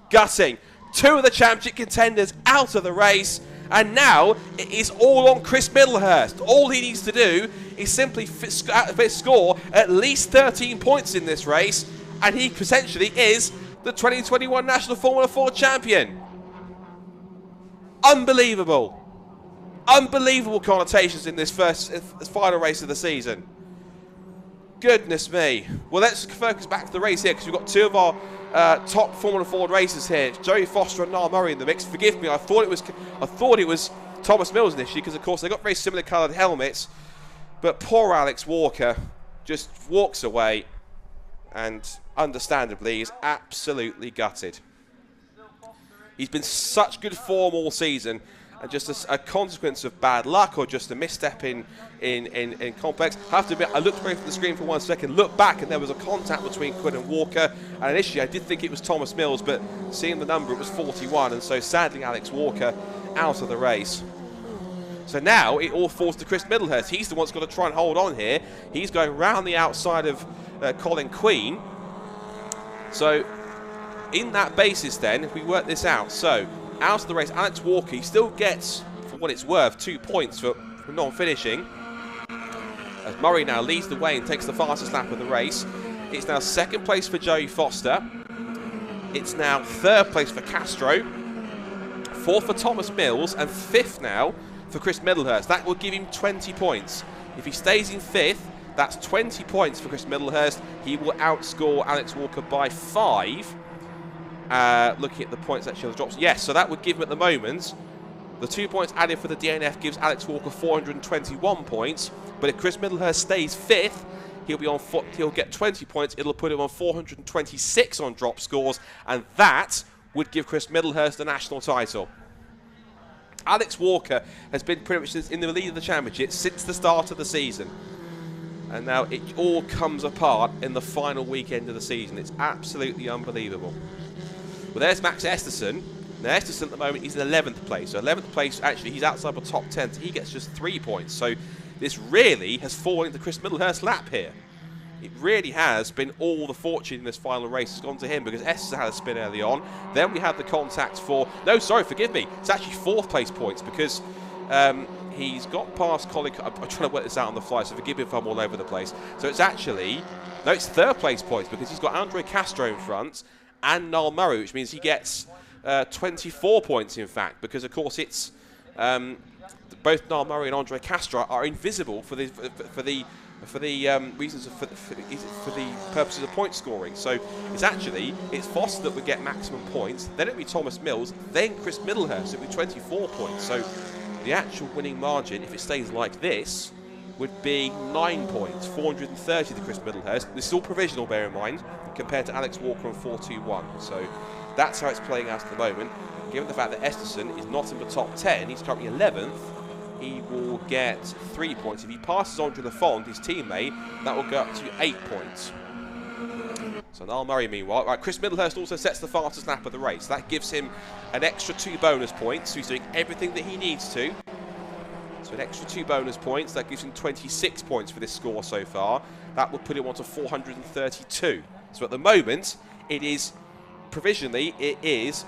gutting. 2 of the championship contenders out of the race. And now it is all on Chris Middlehurst. All he needs to do is simply score at least 13 points in this race, and he potentially is the 2021 National Formula 4 champion. Unbelievable. Unbelievable connotations in this final race of the season. Goodness me. Well, let's focus back to the race here, because we've got 2 of our top Formula 4 racers here. Joey Foster and Niall Murray in the mix. Forgive me, I thought it was Thomas Mills initially, because of course they got very similar coloured helmets. But poor Alex Walker just walks away, and understandably is absolutely gutted. He's been such good form all season, and just a consequence of bad luck or just a misstep in complex. I have to admit, I looked away from the screen for 1 second, looked back, and there was a contact between Quinn and Walker. And initially I did think it was Thomas Mills, but seeing the number, it was 41, and so sadly Alex Walker out of the race. So now it all falls to Chris Middlehurst. He's the one that's got to try and hold on here. He's going round the outside of Colin Queen. So in that basis then, if we work this out, so out of the race, Alex Walker, he still gets, for what it's worth, 2 points for non-finishing. As Murray now leads the way and takes the fastest lap of the race. It's now 2nd place for Joey Foster. It's now 3rd place for Castro. 4th for Thomas Mills, and 5th now for Chris Middlehurst. That will give him 20 points. If he stays in 5th, that's 20 points for Chris Middlehurst. He will outscore Alex Walker by 5. Looking at the points actually on the drops. Yes, so that would give him at the moment, the 2 points added for the DNF gives Alex Walker 421 points. But if Chris Middlehurst stays 5th, he'll get 20 points. It'll put him on 426 on drop scores, and that would give Chris Middlehurst the national title. Alex Walker has been pretty much in the lead of the championship since the start of the season. And now it all comes apart in the final weekend of the season. It's absolutely unbelievable. Well, there's Max Esterson. Now, Esterson at the moment, he's in 11th place. So 11th place, actually, he's outside the top 10. So he gets just 3 points. So this really has fallen into Chris Middlehurst's lap here. It really has been all the fortune in this final race has gone to him, because Esterson had a spin early on. Then we had the contact for... No, sorry, forgive me. It's actually 4th place points, because he's got past Colin... I'm trying to work this out on the fly, so forgive me if I'm all over the place. So it's actually... No, it's 3rd place points, because he's got Andre Castro in front and Niall Murray, which means he gets 24 points, in fact, because, of course, it's... both Niall Murray and Andre Castro are invisible for the reasons for the purposes of point scoring. So it's Foster that would get maximum points, then it'd be Thomas Mills, then Chris Middlehurst. It'd be 24 points. So the actual winning margin, if it stays like this, would be 9 points, 430 to Chris Middlehurst. This is all provisional, bear in mind, compared to Alex Walker and 421. So that's how it's playing out at the moment. Given the fact that Esterson is not in the top 10, he's currently 11th. He will get 3 points. If he passes Andre the Fond, his teammate, that will go up to 8 points. So Niall Murray, meanwhile, right, Chris Middlehurst also sets the fastest lap of the race. That gives him an extra 2 bonus points. So he's doing everything that he needs to. So an extra 2 bonus points. That gives him 26 points for this score so far. That would put him on to 432. So at the moment, it is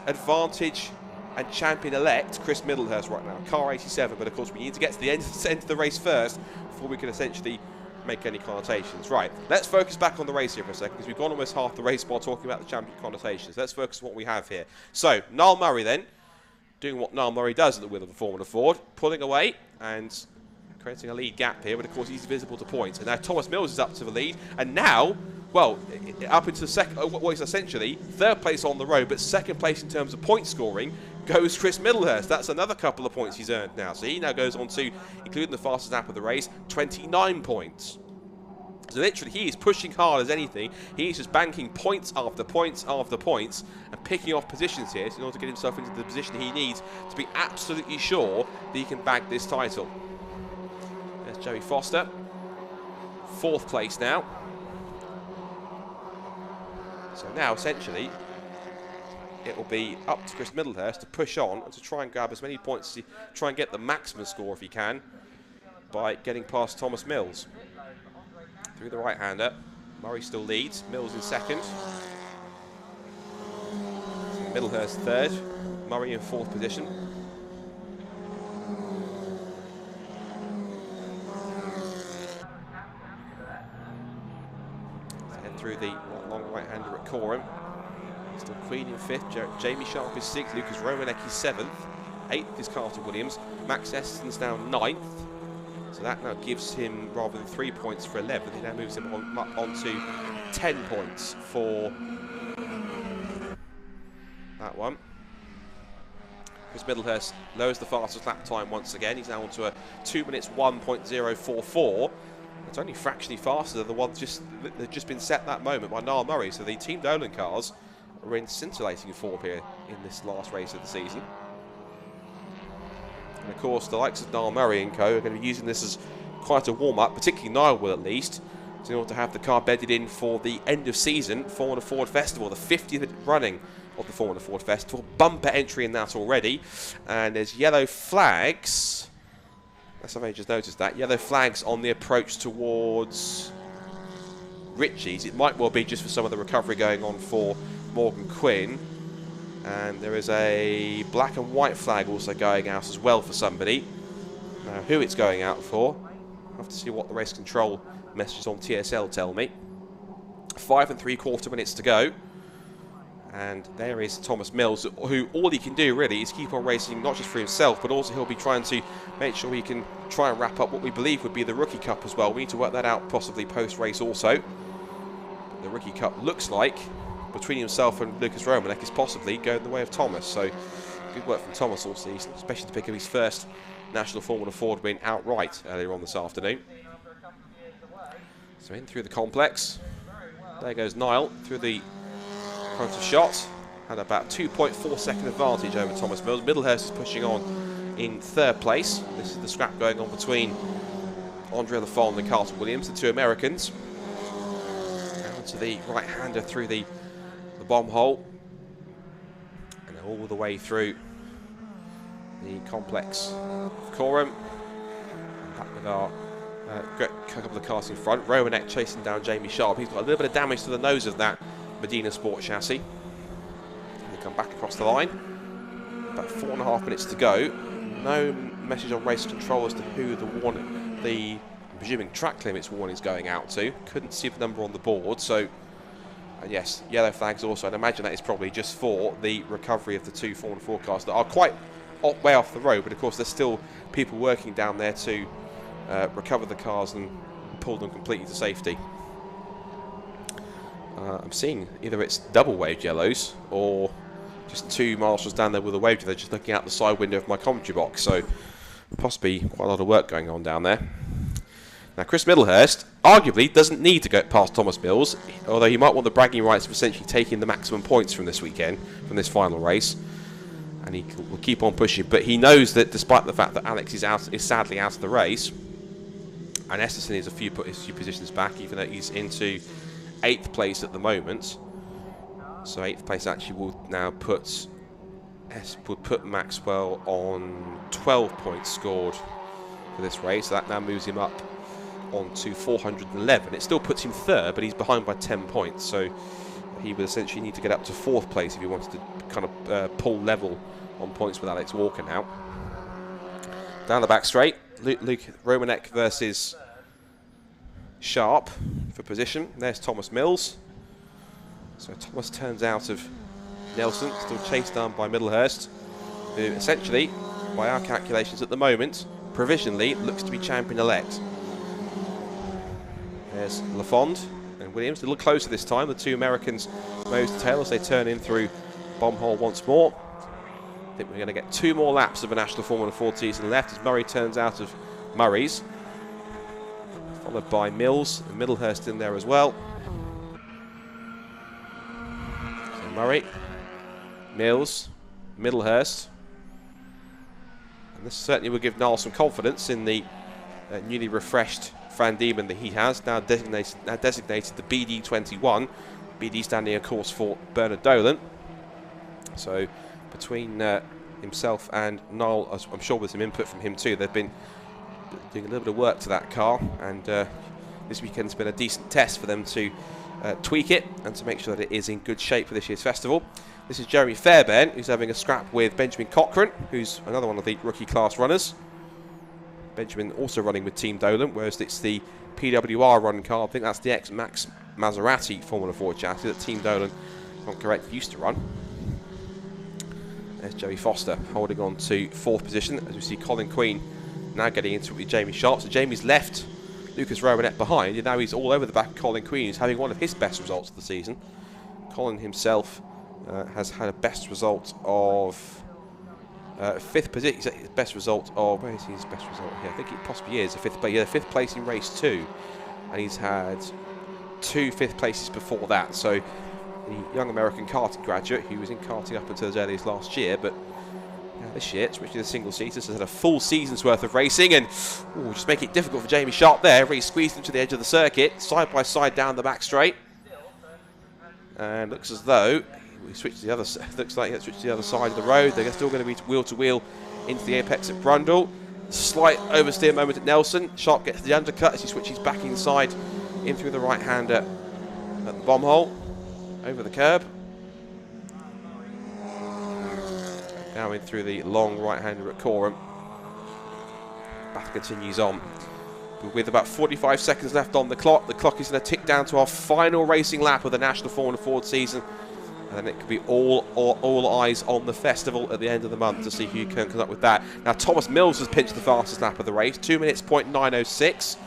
advantage and champion-elect Chris Middlehurst right now, car 87. But of course, we need to get to the end of the race first before we can essentially make any connotations. Right, let's focus back on the race here for a second, because we've gone almost half the race while talking about the champion connotations. Let's focus on what we have here. So, Niall Murray then, doing what Niall Murray does at the wheel of a Formula Ford, pulling away and creating a lead gap here, but of course he's visible to points. And now Thomas Mills is up to the lead, and now, well, up into the second, what is essentially third place on the road, but second place in terms of point scoring goes Chris Middlehurst. That's another couple of points he's earned now. So he now goes on to, including the fastest lap of the race, 29 points. So literally he is pushing hard as anything. He's just banking points after points after points and picking off positions here in order to get himself into the position he needs to be absolutely sure that he can bag this title. There's Joey Foster, 4th place now. So now essentially it will be up to Chris Middlehurst to push on and to try and grab as many points, try and get the maximum score if he can by getting past Thomas Mills. Through the right-hander, Murray still leads, Mills in 2nd. Middlehurst 3rd, Murray in 4th position. Let's head through the long right-hander at Caterham. Still Queen in 5th, Jamie Sharp is 6th, Lucas Romanek is 7th, 8th is Carter Williams, Max Eston's now 9th, so that now gives him, rather than 3 points for 11th, he now moves him on to 10 points for that one. Chris Middlehurst lowers the fastest lap time once again, he's now on to a 2 minutes 1.044. It's only fractionally faster than the one that's just been set that moment by Niall Murray, so the Team Dolan cars are in scintillating form here in this last race of the season. And of course, the likes of Niall Murray and co are going to be using this as quite a warm-up, particularly Niall will at least, in order to have the car bedded in for the end of season Formula Ford Festival, the 50th running of the Formula Ford Festival. Bumper entry in that already, and there's yellow flags. Somebody just noticed that. Yellow flags on the approach towards Ritchie's. It might well be just for some of the recovery going on for Morgan Quinn. And there is a black and white flag also going out as well for somebody. Now, who it's going out for, I'll have to see what the race control messages on TSL tell me. 5 3/4 minutes to go. And there is Thomas Mills, who all he can do really is keep on racing, not just for himself, but also he'll be trying to make sure he can try and wrap up what we believe would be the Rookie Cup as well. We need to work that out possibly post-race also. But the Rookie Cup looks like, between himself and Lucas Romanek, is possibly going the way of Thomas. So good work from Thomas all season, especially to pick up his first National Formula Ford win outright earlier on this afternoon. So in through the complex. There goes Niall through the front of shot, and about 2.4 second advantage over Thomas Mills. Middlehurst is pushing on in 3rd place. This is the scrap going on between Andre Lafond and Carter Williams, the 2 Americans. Down to the right-hander through the bomb hole, and all the way through the complex of Caterham. Back with our couple of cars in front. Romanek chasing down Jamie Sharp. He's got a little bit of damage to the nose of that Medina Sport chassis. They come back across the line. About 4.5 minutes to go. No message on race control as to who the I'm presuming track limits warning is going out to. Couldn't see the number on the board, so and yes, yellow flags also. I'd imagine that is probably just for the recovery of the 2 Formula 4 cars that are quite way off the road, but of course there's still people working down there to recover the cars and pull them completely to safety. I'm seeing either it's double waved yellows or just 2 marshals down there with a wave. They're just looking out the side window of my commentary box, so possibly quite a lot of work going on down there. Now Chris Middlehurst arguably doesn't need to go past Thomas Mills, although he might want the bragging rights of essentially taking the maximum points from this weekend, from this final race, and he will keep on pushing. But he knows that despite the fact that Alex is sadly out of the race, and Estonson is a few positions back, even though he's into 8th place at the moment. So 8th place actually will now put Maxwell on 12 points scored for this race. So that now moves him up on to 411. It still puts him 3rd, but he's behind by 10 points. So he would essentially need to get up to 4th place if he wanted to kind of pull level on points with Alex Walker now. Down the back straight, Luke Romanek versus Sharp for position. There's Thomas Mills. So Thomas turns out of Nelson, still chased down by Middlehurst, who essentially, by our calculations at the moment, provisionally looks to be champion-elect. There's Lafond and Williams, a little closer this time. The two Americans nose to tail as they turn in through bomb hole once more. I think we're going to get 2 more laps of a National Formula Ford season left as Murray turns out of Murray's. Followed by Mills and Middlehurst in there as well. So Murray, Mills, Middlehurst. And this certainly will give Niall some confidence in the newly refreshed Van Diemen that he has, now designated the BD21. BD standing, of course, for Bernard Dolan. So between himself and Niall, I'm sure with some input from him too, they've been doing a little bit of work to that car, and this weekend's been a decent test for them to tweak it and to make sure that it is in good shape for this year's festival. This is Jeremy Fairbairn, who's having a scrap with Benjamin Cochrane, who's another one of the rookie class runners. Benjamin also running with Team Dolan, whereas it's the PWR run car. I think that's the ex-Max Maserati Formula 4 chassis that Team Dolan, if I'm correct, used to run. There's Joey Foster holding on to 4th position, as we see Colin Queen now getting into it with Jamie Sharp. So Jamie's left Lucas Romanet behind, and now he's all over the back of Colin Queen, who's having one of his best results of the season. Colin himself has had a best result of 5th position. His best result of, where is his best result here? I think it possibly is a 5th place. Yeah, 5th place in race 2, and he's had 2 5th places before that. So the young American karting graduate who was in karting up until as early as last year, but this year, especially the single seaters, has had a full season's worth of racing, and just make it difficult for Jamie Sharp there. Really squeezed him to the edge of the circuit, side by side down the back straight, and looks as though we switched to the other. Looks like he switched to the other side of the road. They're still going to be wheel to wheel into the apex at Brundle. Slight oversteer moment at Nelson. Sharp gets the undercut as he switches back inside in through the right hander at the bomb hole over the curb. Now in through the long right-hander at Coram. Battle continues on. But with about 45 seconds left on the clock is going to tick down to our final racing lap of the National Formula Ford season. And then it could be all eyes on the festival at the end of the month to see who can come up with that. Now Thomas Mills has pinched the fastest lap of the race, 2 minutes .906.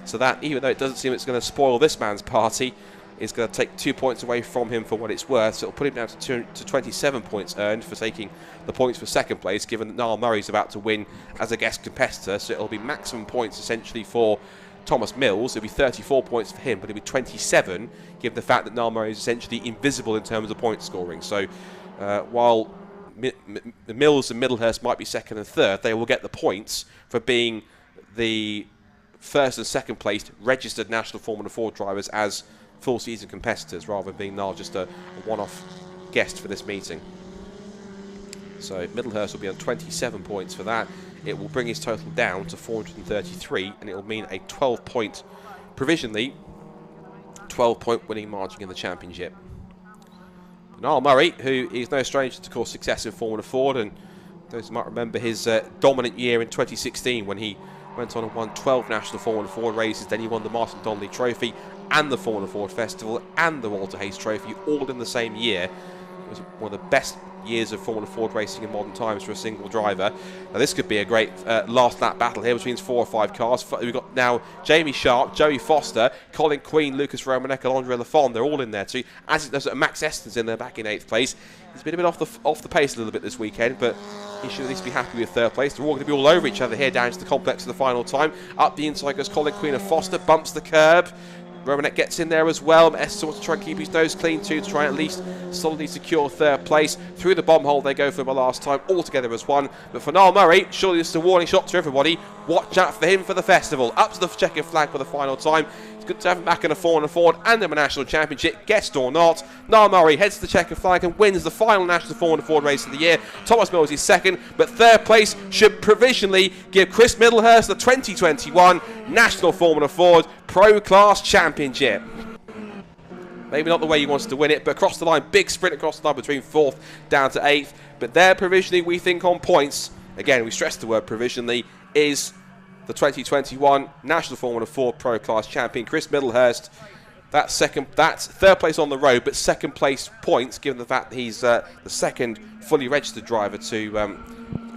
So that, even though it doesn't seem it's going to spoil this man's party, is going to take 2 points away from him for what it's worth. So it'll put him down to 27 points earned for taking the points for 2nd place, given that Niall Murray's about to win as a guest competitor. So it'll be maximum points essentially for Thomas Mills. It'll be 34 points for him, but it'll be 27, given the fact that Niall Murray is essentially invisible in terms of point scoring. So while Mills and Middlehurst might be 2nd and 3rd, they will get the points for being the 1st and 2nd placed registered National Formula Ford drivers as full season competitors, rather than being now just a one-off guest for this meeting. So Middlehurst will be on 27 points for that. It will bring his total down to 433, and it will mean a 12-point, provisionally 12-point winning margin in the championship. Niall Murray, who is no stranger to, of course, success in Formula Ford, and those who might remember his dominant year in 2016 when he went on and won 12 National Formula Ford races. Then he won the Martin Donnelly Trophy and the Formula Ford Festival and the Walter Hayes Trophy all in the same year. It was one of the best years of Formula Ford racing in modern times for a single driver. Now this could be a great last lap battle here between 4 or 5 cars. We've got now Jamie Sharp, Joey Foster, Colin Queen, Lucas Romanek and Andre Lafond. They're all in there too. As there's Max Eston's in there back in 8th place. He's been a bit off the pace a little bit this weekend, but he should at least be happy with 3rd place. They're all going to be all over each other here down to the complex of the final time. Up the inside goes Colin Queen and Foster, bumps the curb. Romanek gets in there as well. Eston wants to try and keep his nose clean too, to try and at least solidly secure 3rd place. Through the bomb hole they go for the last time, all together as one. But for Niall Murray, surely this is a warning shot to everybody. Watch out for him for the festival. Up to the checkered flag for the final time. It's good to have him back in a 4 Ford and in the National Championship, guest or not. Niall Murray heads to the checkered flag and wins the final National 4 Ford race of the year. Thomas Mills is second, but third place should provisionally give Chris Middlehurst the 2021 National Formula Ford Pro Class Championship. Maybe not the way he wants to win it, but across the line, big sprint across the line between 4th down to 8th. But there provisionally, we think on points, again, we stress the word provisionally, is the 2021 National Formula 4 Pro Class Champion, Chris Middlehurst. That's third place on the road, but second place points, given the fact that he's the second fully registered driver to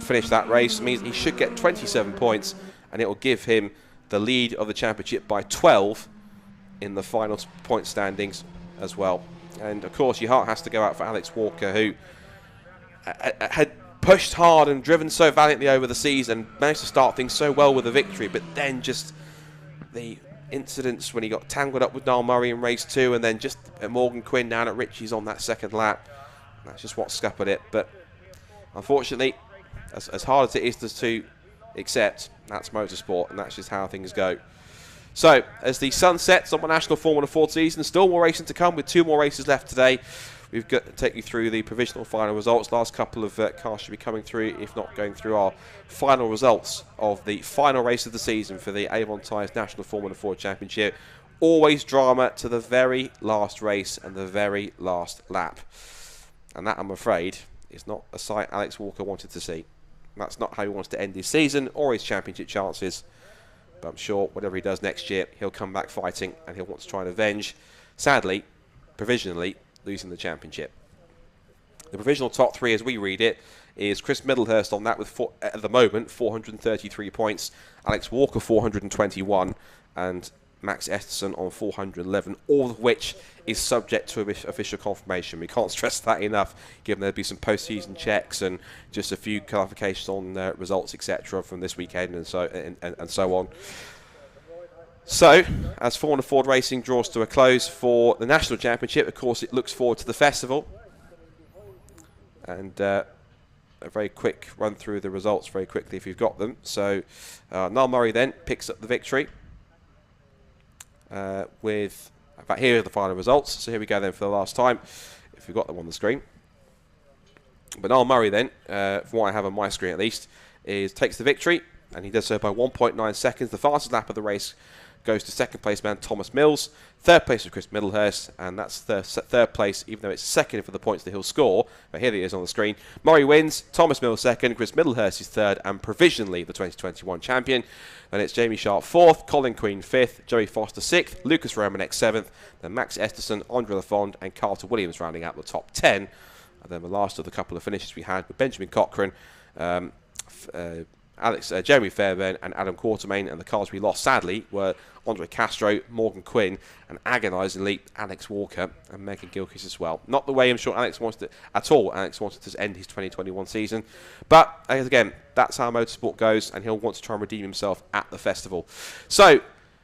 finish that race. It means he should get 27 points, and it will give him the lead of the championship by 12 in the final point standings as well. And of course, your heart has to go out for Alex Walker, who had pushed hard and driven so valiantly over the season, managed to start things so well with a victory, but then just the incidents when he got tangled up with Niall Murray in race 2, and then just Morgan Quinn down at Ritchie's on that second lap. That's just what scuppered it. But unfortunately, as hard as it is to accept, that's motorsport, and that's just how things go. So, as the sun sets on the National Formula 4 season, still more racing to come with 2 more races left today. We've got to take you through the provisional final results. Last couple of cars should be coming through, if not going through our final results of the final race of the season for the Avon Tyres National Formula 4 Championship. Always drama to the very last race and the very last lap. And that, I'm afraid, is not a sight Alex Walker wanted to see. That's not how he wants to end his season or his championship chances. But I'm sure whatever he does next year, he'll come back fighting and he'll want to try and avenge, sadly, provisionally, losing the championship. The provisional top 3, as we read it, is Chris Middlehurst on that with, at the moment, 433 points. Alex Walker, 421. And Max Esterson on 411, all of which is subject to official confirmation. We can't stress that enough, given there'll be some post-season checks and just a few clarifications on results, etc., from this weekend and so on. So, as Formula Ford Racing draws to a close for the National Championship, of course, it looks forward to the festival. And a very quick run through the results very quickly if you've got them. So, Niall Murray then picks up the victory. In fact, here are the final results. So here we go then for the last time, if you've got them on the screen. But Niall Murray then, from what I have on my screen at least, takes the victory, and he does so by 1.9 seconds. The fastest lap of the race goes to second place man Thomas Mills. Third place for Chris Middlehurst, and that's third place, even though it's second for the points that he'll score. But here it is on the screen. Murray wins, Thomas Mills second, Chris Middlehurst is third, and provisionally the 2021 champion. And it's Jamie Sharp 4th, Colin Queen 5th, Joey Foster 6th, Lucas Romanek 7th, then Max Esterson, Andre Lafond, and Carter Williams rounding out the top 10. And then the last of the couple of finishes we had with Benjamin Cochran, Jeremy Fairbairn and Adam Quartermain, and the cars we lost sadly were Andre Castro, Morgan Quinn, and agonisingly Alex Walker and Megan Gilchrist as well. Not the way I'm sure Alex wanted to end his 2021 season, but again, that's how motorsport goes, and he'll want to try and redeem himself at the festival. So,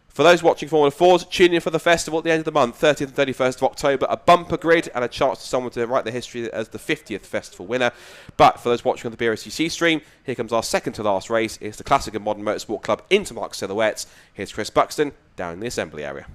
for those watching Formula 4s, tune in for the festival at the end of the month, 30th and 31st of October, a bumper grid and a chance for someone to write their history as the 50th festival winner. But for those watching on the BRSCC stream, here comes our second to last race. It's the Classic and Modern Motorsport Club Intermark Silhouettes. Here's Chris Buxton down in the assembly area.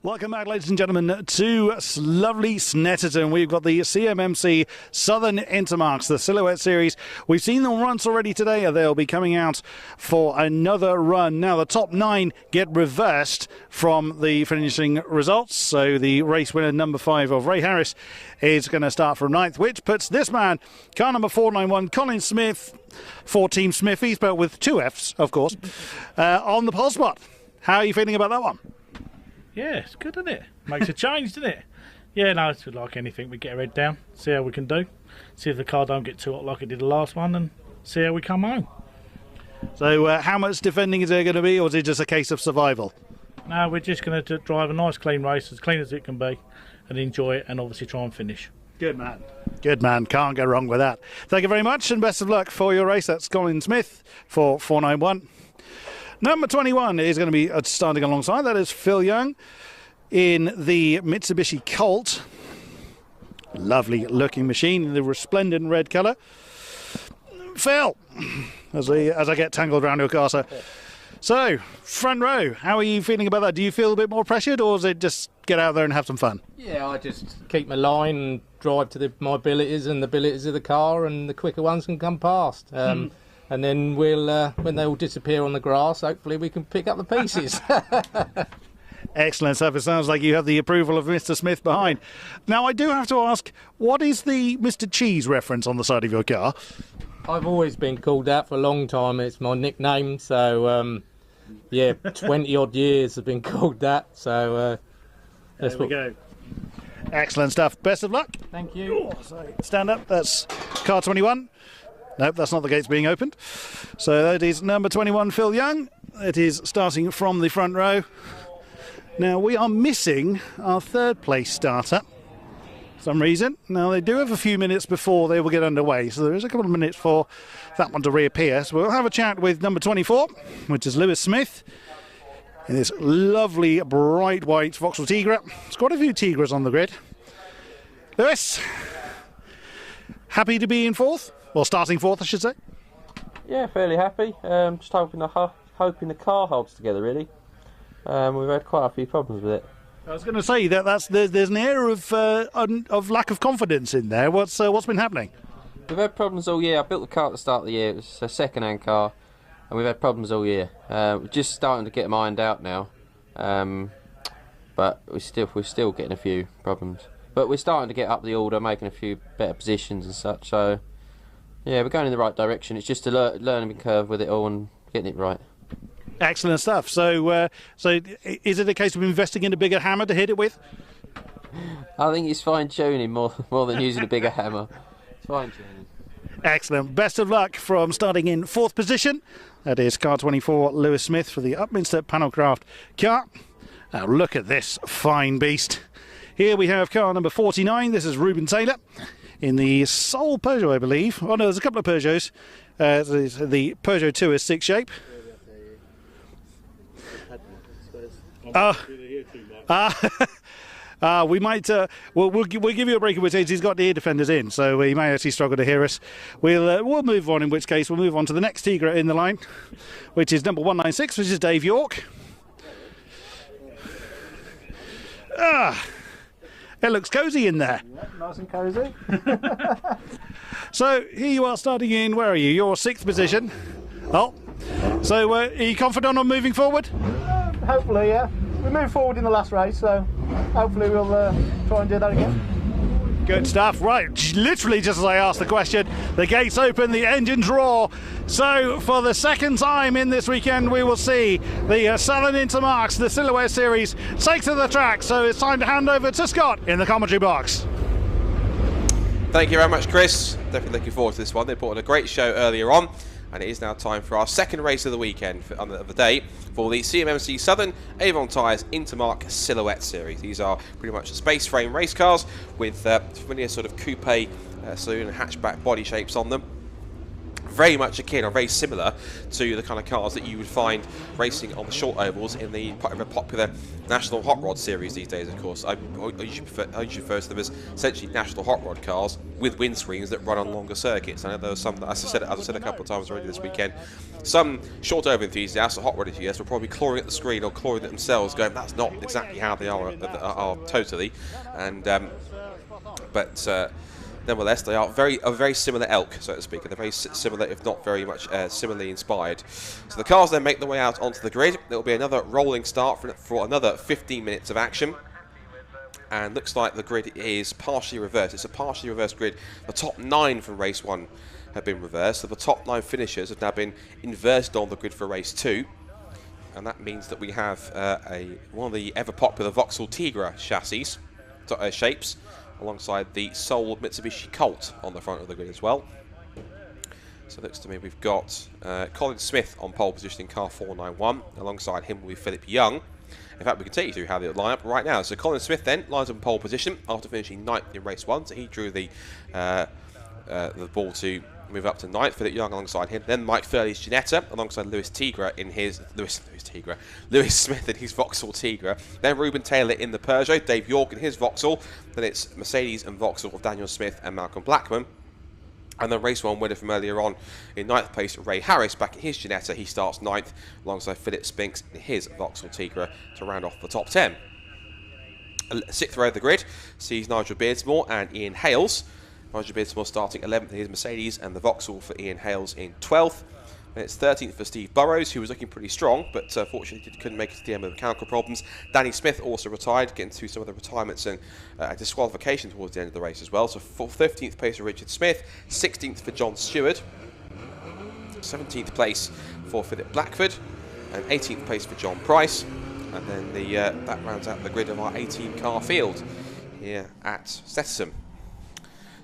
Welcome back, ladies and gentlemen, to lovely Snetterton. We've got the CMMC Southern Intermarks, the Silhouette Series. We've seen them once already today. They'll be coming out for another run. Now, the top 9 get reversed from the finishing results. So the race winner, number 5 of Ray Harris, is going to start from 9th, which puts this man, car number 491, Colin Smith, for Team Smithies, but with 2 Fs, of course, on the pole spot. How are you feeling about that one? Yeah, it's good, isn't it? Makes a change, doesn't it? Yeah, no, it's like anything. We get our head down, see how we can do, see if the car don't get too hot like it did the last one, and see how we come home. So how much defending is there going to be, or is it just a case of survival? No, we're just going to drive a nice clean race, as clean as it can be, and enjoy it, and obviously try and finish. Good man. Good man. Can't go wrong with that. Thank you very much and best of luck for your race. That's Colin Smith for 491. Number 21 is going to be starting alongside. That is Phil Young in the Mitsubishi Colt. Lovely looking machine in the resplendent red colour. Phil, as I get tangled around your car, sir. So, front row, how are you feeling about that? Do you feel a bit more pressured, or is it just get out there and have some fun? Yeah, I just keep my line and drive to my abilities and the abilities of the car, and the quicker ones can come past. And then we'll, when they all disappear on the grass, hopefully we can pick up the pieces. Excellent stuff. It sounds like you have the approval of Mr. Smith behind. Now, I do have to ask, what is the Mr. Cheese reference on the side of your car? I've always been called that for a long time. It's my nickname, so yeah, 20 odd years have been called that. So there we go. Excellent stuff. Best of luck. Thank you. Stand up. That's car 21. Nope, that's not the gates being opened. So that is number 21, Phil Young. It is starting from the front row. Now we are missing our third place starter for some reason. Now they do have a few minutes before they will get underway, so there is a couple of minutes for that one to reappear. So we'll have a chat with number 24, which is Lewis Smith, in this lovely bright white Vauxhall Tigra. There's quite a few Tigras on the grid. Lewis, happy to be in fourth? Well, starting fourth, I should say. Yeah, fairly happy. Just hoping the car holds together, really. We've had quite a few problems with it. I was going to say that there's an air of lack of confidence in there. What's been happening? We've had problems all year. I built the car at the start of the year. It was a second-hand car, and we've had problems all year. We're just starting to get them ironed out now, but we're still getting a few problems. But we're starting to get up the order, making a few better positions and such. So yeah, we're going in the right direction. It's just a learning curve with it all and getting it right. Excellent stuff. So is it a case of investing in a bigger hammer to hit it with? I think it's fine-tuning more than using a bigger hammer. It's fine-tuning. Excellent. Best of luck from starting in fourth position. That is car 24, Lewis Smith, for the Upminster Panelcraft car. Now look at this fine beast. Here we have car number 49. This is Ruben Taylor in the sole Peugeot, I believe. Oh no, there's a couple of Peugeots. The Peugeot 2 is 6 shape. We might. We'll give you a break in which case he's got the ear defenders in, so he may actually struggle to hear us. We'll move on. In which case we'll move on to the next Tigra in the line, which is number 196, which is Dave York. It looks cosy in there. Yep, nice and cosy. So here you are starting in. Where are you? Your sixth position. Oh, so are you confident on moving forward? Hopefully, yeah. We moved forward in the last race, so hopefully we'll try and do that again. Good stuff. Right, literally just as I asked the question, the gates open, the engines roar. So for the second time in this weekend, we will see the Southern Intermarques, the Silhouette Series, take to the track. So it's time to hand over to Scott in the commentary box. Thank you very much, Chris. Definitely looking forward to this one. They put on a great show earlier on, and it is now time for our second race of the weekend, of the day, for the CMMC Southern Avon Tyres Intermarque Silhouette Series. These are pretty much space frame race cars with familiar sort of coupe, saloon and hatchback body shapes on them. Very much akin, or very similar to the kind of cars that you would find racing on the short ovals in the popular National Hot Rod series these days, of course. I usually refer to them as essentially National Hot Rod cars with windscreens that run on longer circuits. I know there were some, as I said a couple of times already this weekend, some short oval enthusiasts or hot rod enthusiasts were probably clawing at the screen or clawing at themselves, going, that's not exactly how they are totally. And nevertheless, they are a very similar elk, so to speak, and they're very similar, if not very much similarly inspired. So the cars then make their way out onto the grid. There will be another rolling start for another 15 minutes of action. And looks like the grid is partially reversed. It's a partially reversed grid. The top 9 from race 1 have been reversed, so the top 9 finishers have now been inverted on the grid for race 2. And that means that we have one of the ever-popular Vauxhall Tigra chassis, shapes, alongside the sole Mitsubishi Colt on the front of the grid as well. So it looks to me we've got Colin Smith on pole position in car 491. Alongside him will be Philip Young. In fact, we can take you through how they line up right now. So Colin Smith then lines up in pole position after finishing 9th in race 1. So he drew the ball to move up to 9th. Philip Young alongside him. Then Mike Thurley's Ginetta alongside Lewis Smith in his Vauxhall Tigra. Then Ruben Taylor in the Peugeot. Dave York in his Vauxhall. Then it's Mercedes and Vauxhall of Daniel Smith and Malcolm Blackman. And then race 1 winner from earlier on in 9th place, Ray Harris, back in his Ginetta. He starts 9th alongside Philip Spinks in his Vauxhall Tigra to round off the top 10. 6th row of the grid sees Nigel Beardsmore and Ian Hales. Nigel Beardsmore starting 11th in his Mercedes, and the Vauxhall for Ian Hales in 12th. And it's 13th for Steve Burrows, who was looking pretty strong, but fortunately couldn't make it to the end with mechanical problems. Danny Smith also retired, getting through some of the retirements and disqualification towards the end of the race as well. So 15th place for Richard Smith, 16th for John Stewart, 17th place for Philip Blackford, and 18th place for John Price. And then that rounds out the grid of our 18-car field here at Snetterton.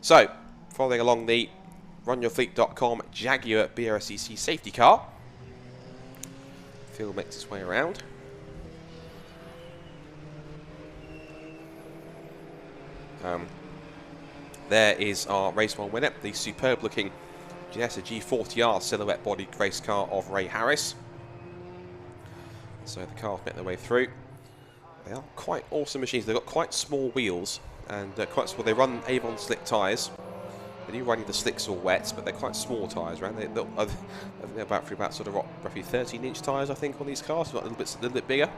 So, following along the RunYourFleet.com Jaguar BRSCC safety car. Field makes its way around. There is our race 1 winner, the superb looking Ginetta G40R silhouette bodied race car of Ray Harris. So the cars make their way through. They are quite awesome machines. They've got quite small wheels and quite small. They run Avon slick tyres. They do run either slicks or wets, but they're quite small tyres, right? They're about sort of roughly 13-inch tyres, I think, on these cars, a little bit bigger.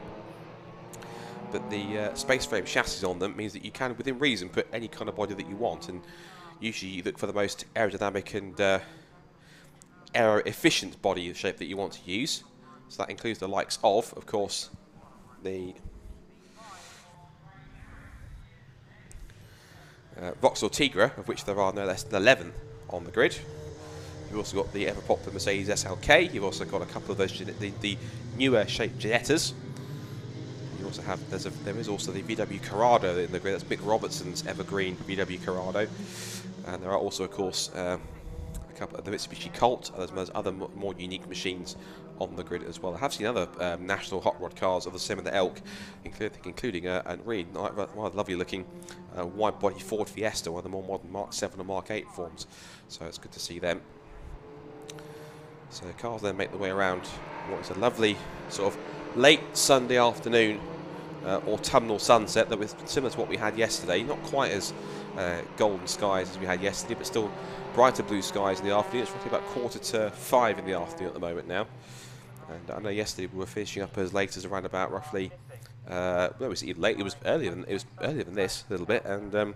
But the space frame chassis on them means that you can, within reason, put any kind of body that you want, and usually you look for the most aerodynamic and aero-efficient body shape that you want to use. So that includes the likes of course, the Vauxhall Tigra, of which there are no less than 11 on the grid. You've also got the ever-popular Mercedes SLK. You've also got a couple of those the newer shaped Ginettas. You also have there is also the VW Corrado in the grid. That's Mick Robertson's evergreen VW Corrado, and there are also, of course, a couple of the Mitsubishi Colt, as well as other more unique machines on the grid as well. I have seen other national hot rod cars of the same in the Elk, including a really rather lovely looking wide body Ford Fiesta, one of the more modern Mark 7 or Mark 8 forms. So it's good to see them. So the cars then make their way around what is a lovely sort of late Sunday afternoon autumnal sunset that was similar to what we had yesterday. Not quite as golden skies as we had yesterday, but still brighter blue skies in the afternoon. It's roughly about 4:45 in the afternoon at the moment now. And I know yesterday we were finishing up as late as around about roughly. Well, it was late. It was earlier than this a little bit, and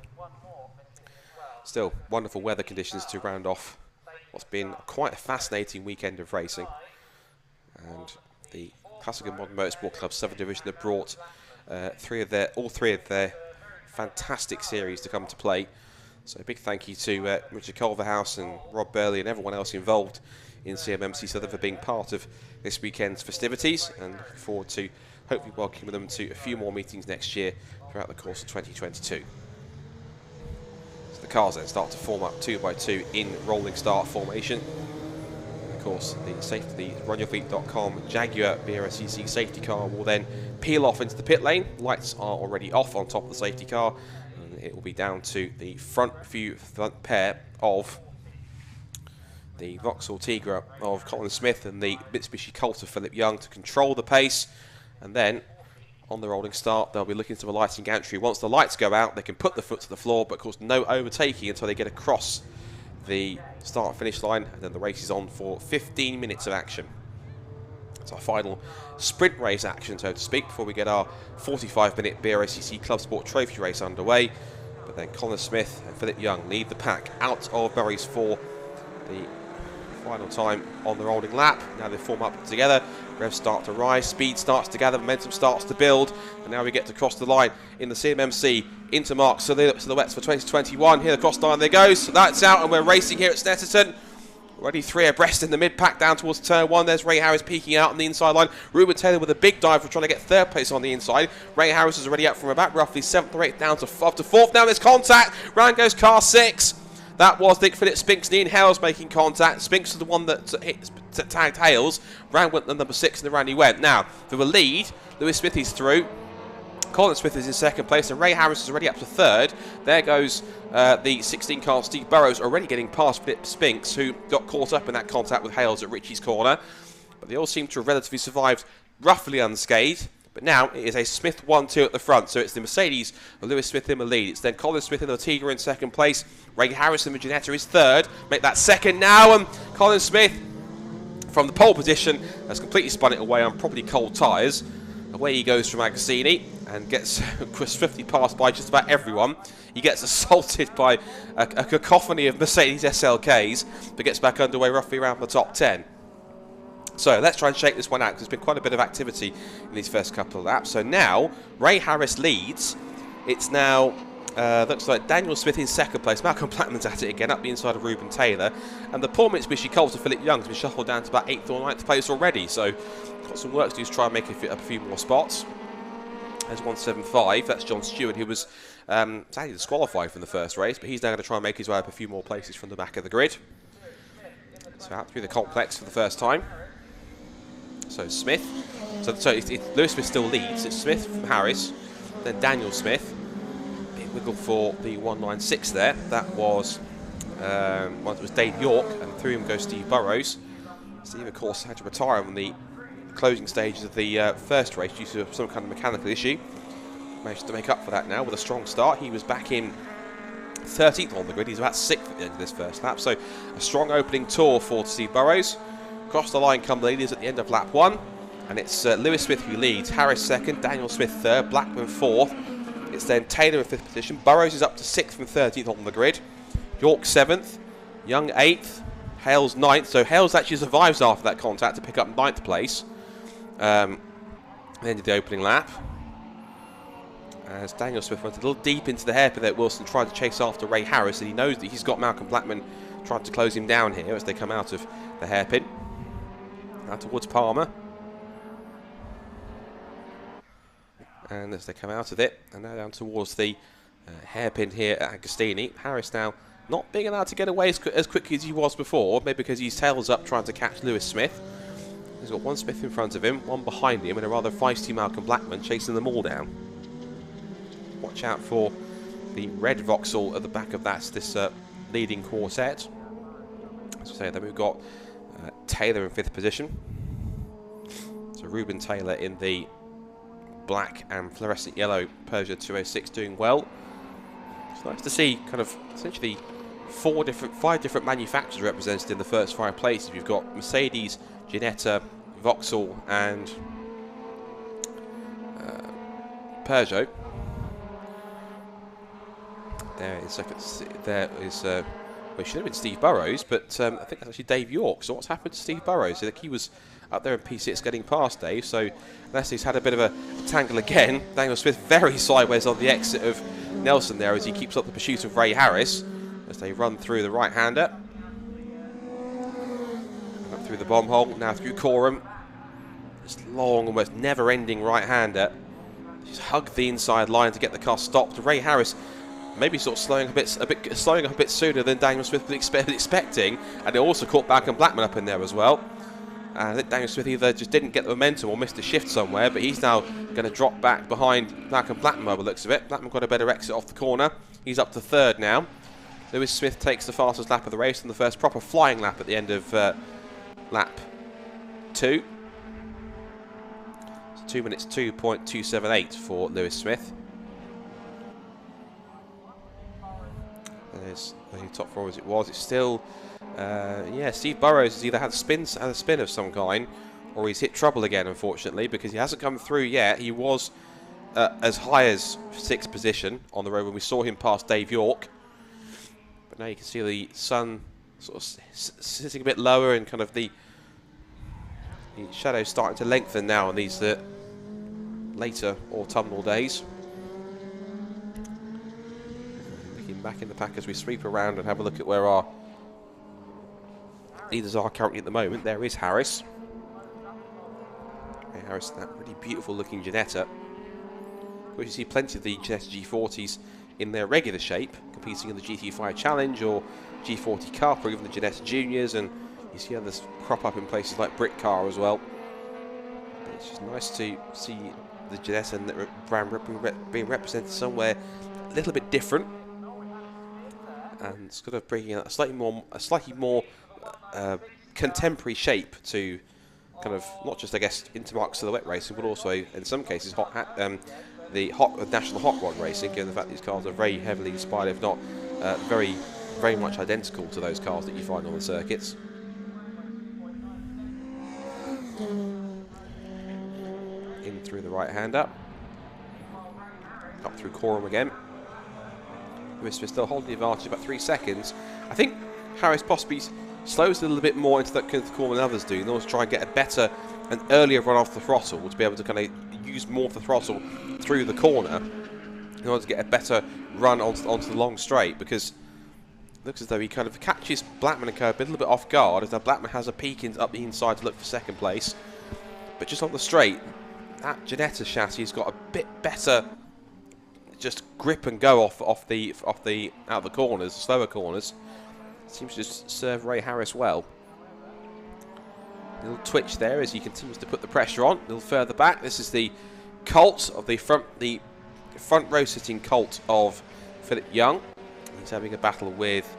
still wonderful weather conditions to round off what's been quite a fascinating weekend of racing. And the Classic and Modern Motorsport Club Southern Division have brought all three of their fantastic series to come to play. So a big thank you to Richard Culverhouse and Rob Burley and everyone else involved in CMMC Southern for being part of this weekend's festivities, and looking forward to hopefully welcoming them to a few more meetings next year throughout the course of 2022. So the cars then start to form up 2 by 2 in rolling start formation. And of course, the RunYourFleet.com Jaguar BRSCC safety car will then peel off into the pit lane. Lights are already off on top of the safety car, and it will be down to the front pair of the Vauxhall Tigra of Colin Smith and the Mitsubishi Colt of Philip Young to control the pace. And then on the rolling start they'll be looking to a lighting gantry. Once the lights go out they can put the foot to the floor, but of course no overtaking until they get across the start and finish line, and then the race is on for 15 minutes of action. It's our final sprint race action, so to speak, before we get our 45-minute BRSCC Club Sport Trophy race underway. But then Colin Smith and Philip Young lead the pack out of Murray's for the final time on the rolling lap. Now they form up together, revs start to rise, speed starts to gather, momentum starts to build, and now we get to cross the line in the CMMC Intermark silhouettes for 2021. Here across the line they go, so that's out, and we're racing here at Snetterton. Already 3 abreast in the mid-pack down towards turn 1. There's Ray Harris peeking out on the inside line. Ruben Taylor with a big dive for trying to get 3rd place on the inside. Ray Harris is already up from about roughly 7th or 8th down to 4th. Now there's contact. Round goes car 6. That was Philip Spinks and Ian Hales making contact. Spinks is the one that tagged Hales. Round went the number 6 and around he went. Now, for the lead, Lewis Smith is through. Colin Smith is in second place, and Ray Harris is already up to third. There goes the 16 car Steve Burrows, already getting past Philip Spinks, who got caught up in that contact with Hales at Ritchie's corner. But they all seem to have relatively survived roughly unscathed. But now it is a Smith 1-2 at the front, so it's the Mercedes of Lewis Smith in the lead. It's then Colin Smith and Ortega in second place. Ray Harris and Ginetta is third. Make that second now, and Colin Smith from the pole position has completely spun it away on probably cold tyres. Away he goes from Agostini and gets swiftly passed by just about everyone. He gets assaulted by a cacophony of Mercedes SLKs, but gets back underway roughly around the top 10. So let's try and shake this one out, because there's been quite a bit of activity in these first couple of laps. So now Ray Harris leads. It's now looks like Daniel Smith in second place. Malcolm Blackman's at it again, up the inside of Ruben Taylor. And the poor Mitsubishi Colt of Philip Young's been shuffled down to about 8th or 9th place already. So got some work to do to try and make a few more spots. There's 175. That's John Stewart, who was sadly disqualified from the first race, but he's now going to try and make his way up a few more places from the back of the grid. So out through the complex for the first time. So Smith. So Lewis Smith still leads. It's Smith from Harris, then Daniel Smith. Big wiggle for the 196 there. That was it was Dave York, and through him goes Steve Burrows. Steve, of course, had to retire on the closing stages of the first race due to some kind of mechanical issue. Managed to make up for that now with a strong start. He was back in 13th on the grid. He's about 6th at the end of this first lap. So a strong opening tour for Steve Burrows. Across the line come the leaders at the end of lap 1. And it's Lewis Smith who leads. Harris second, Daniel Smith third, Blackman fourth. It's then Taylor in 5th position. Burrows is up to 6th from 13th on the grid. York 7th, Young 8th, Hales 9th. So Hales actually survives after that contact to pick up 9th place. The end of the opening lap. As Daniel Smith went a little deep into the hairpin there, Wilson tried to chase after Ray Harris, and he knows that he's got Malcolm Blackman trying to close him down here as they come out of the hairpin. Now towards Palmer. And as they come out of it, and now down towards the hairpin here at Agostini. Harris now not being allowed to get away as quickly as he was before, maybe because he's tails up trying to catch Lewis Smith. He's got one Smith in front of him, one behind him, and a rather feisty Malcolm Blackman chasing them all down. Watch out for the red Vauxhall at the back of this leading quartet. As I say, then we've got Taylor in 5th position. So Ruben Taylor in the black and fluorescent yellow Peugeot 206 doing well. It's nice to see kind of essentially 5 different manufacturers represented in the first 5 places. You've got Mercedes, Ginetta, Vauxhall and Peugeot. There is well, it should have been Steve Burrows, but I think that's actually Dave York. So what's happened to Steve Burrows? I think he was up there in P6 getting past Dave, so unless he's had a bit of a tangle again. Daniel Smith very sideways on the exit of Nelson there as he keeps up the pursuit of Ray Harris as they run through the right-hander. Up through the bomb hole, now through Coram. This long, almost never-ending right-hander. Just hugged the inside line to get the car stopped. Ray Harris maybe sort of slowing up a bit sooner than Daniel Smith was expecting, and it also caught Malcolm Blackman up in there as well. I think Daniel Smith either just didn't get the momentum or missed a shift somewhere, but he's now going to drop back behind Malcolm Blackman by the looks of it. Blackman got a better exit off the corner. He's up to 3rd now. Lewis Smith takes the fastest lap of the race and the first proper flying lap at the end of lap 2. So 2 minutes 2.278 for Lewis Smith. There's the top 4 as it was. It's still, Steve Burrows has either had a spin of some kind, or he's hit trouble again, unfortunately, because he hasn't come through yet. He was as high as 6th position on the road when we saw him pass Dave York. But now you can see the sun sort of sitting a bit lower, and kind of the shadows starting to lengthen now on these later autumnal days. Back in the pack as we sweep around and have a look at where our leaders are currently at the moment. There is Harris. Harris, that really beautiful looking Ginetta. We see plenty of the Ginetta G40s in their regular shape, competing in the GT5 Challenge or G40 Cup, or even the Ginetta Juniors, and You see others crop up in places like Brickcar as well. But it's just nice to see the Snetterton brand being represented somewhere a little bit different, and sort of bringing a slightly more contemporary shape to kind of not just, I guess, Intermark silhouette racing, but also in some cases the national hot rod racing, given the fact these cars are very heavily inspired, if not very much identical to those cars that you find on the circuits. In through the right-hander, up through Caterham again. Lewis Smith still holding the advantage about 3 seconds. I think Harris possibly slows a little bit more into that corner than others do, in order to try and get a better and earlier run off the throttle, to be able to kind of use more of the throttle through the corner in order to get a better run onto the long straight, because it looks as though he kind of catches Blackman and Co a little bit off guard, as though Blackman has a peek up the inside to look for second place. But just on the straight, that Ginetta chassis has got a bit better just grip and go out of the corners, slower corners. Seems to just serve Ray Harris well. A little twitch there as he continues to put the pressure on. A little further back. This is the Colt of the front row sitting Colt of Philip Young. He's having a battle with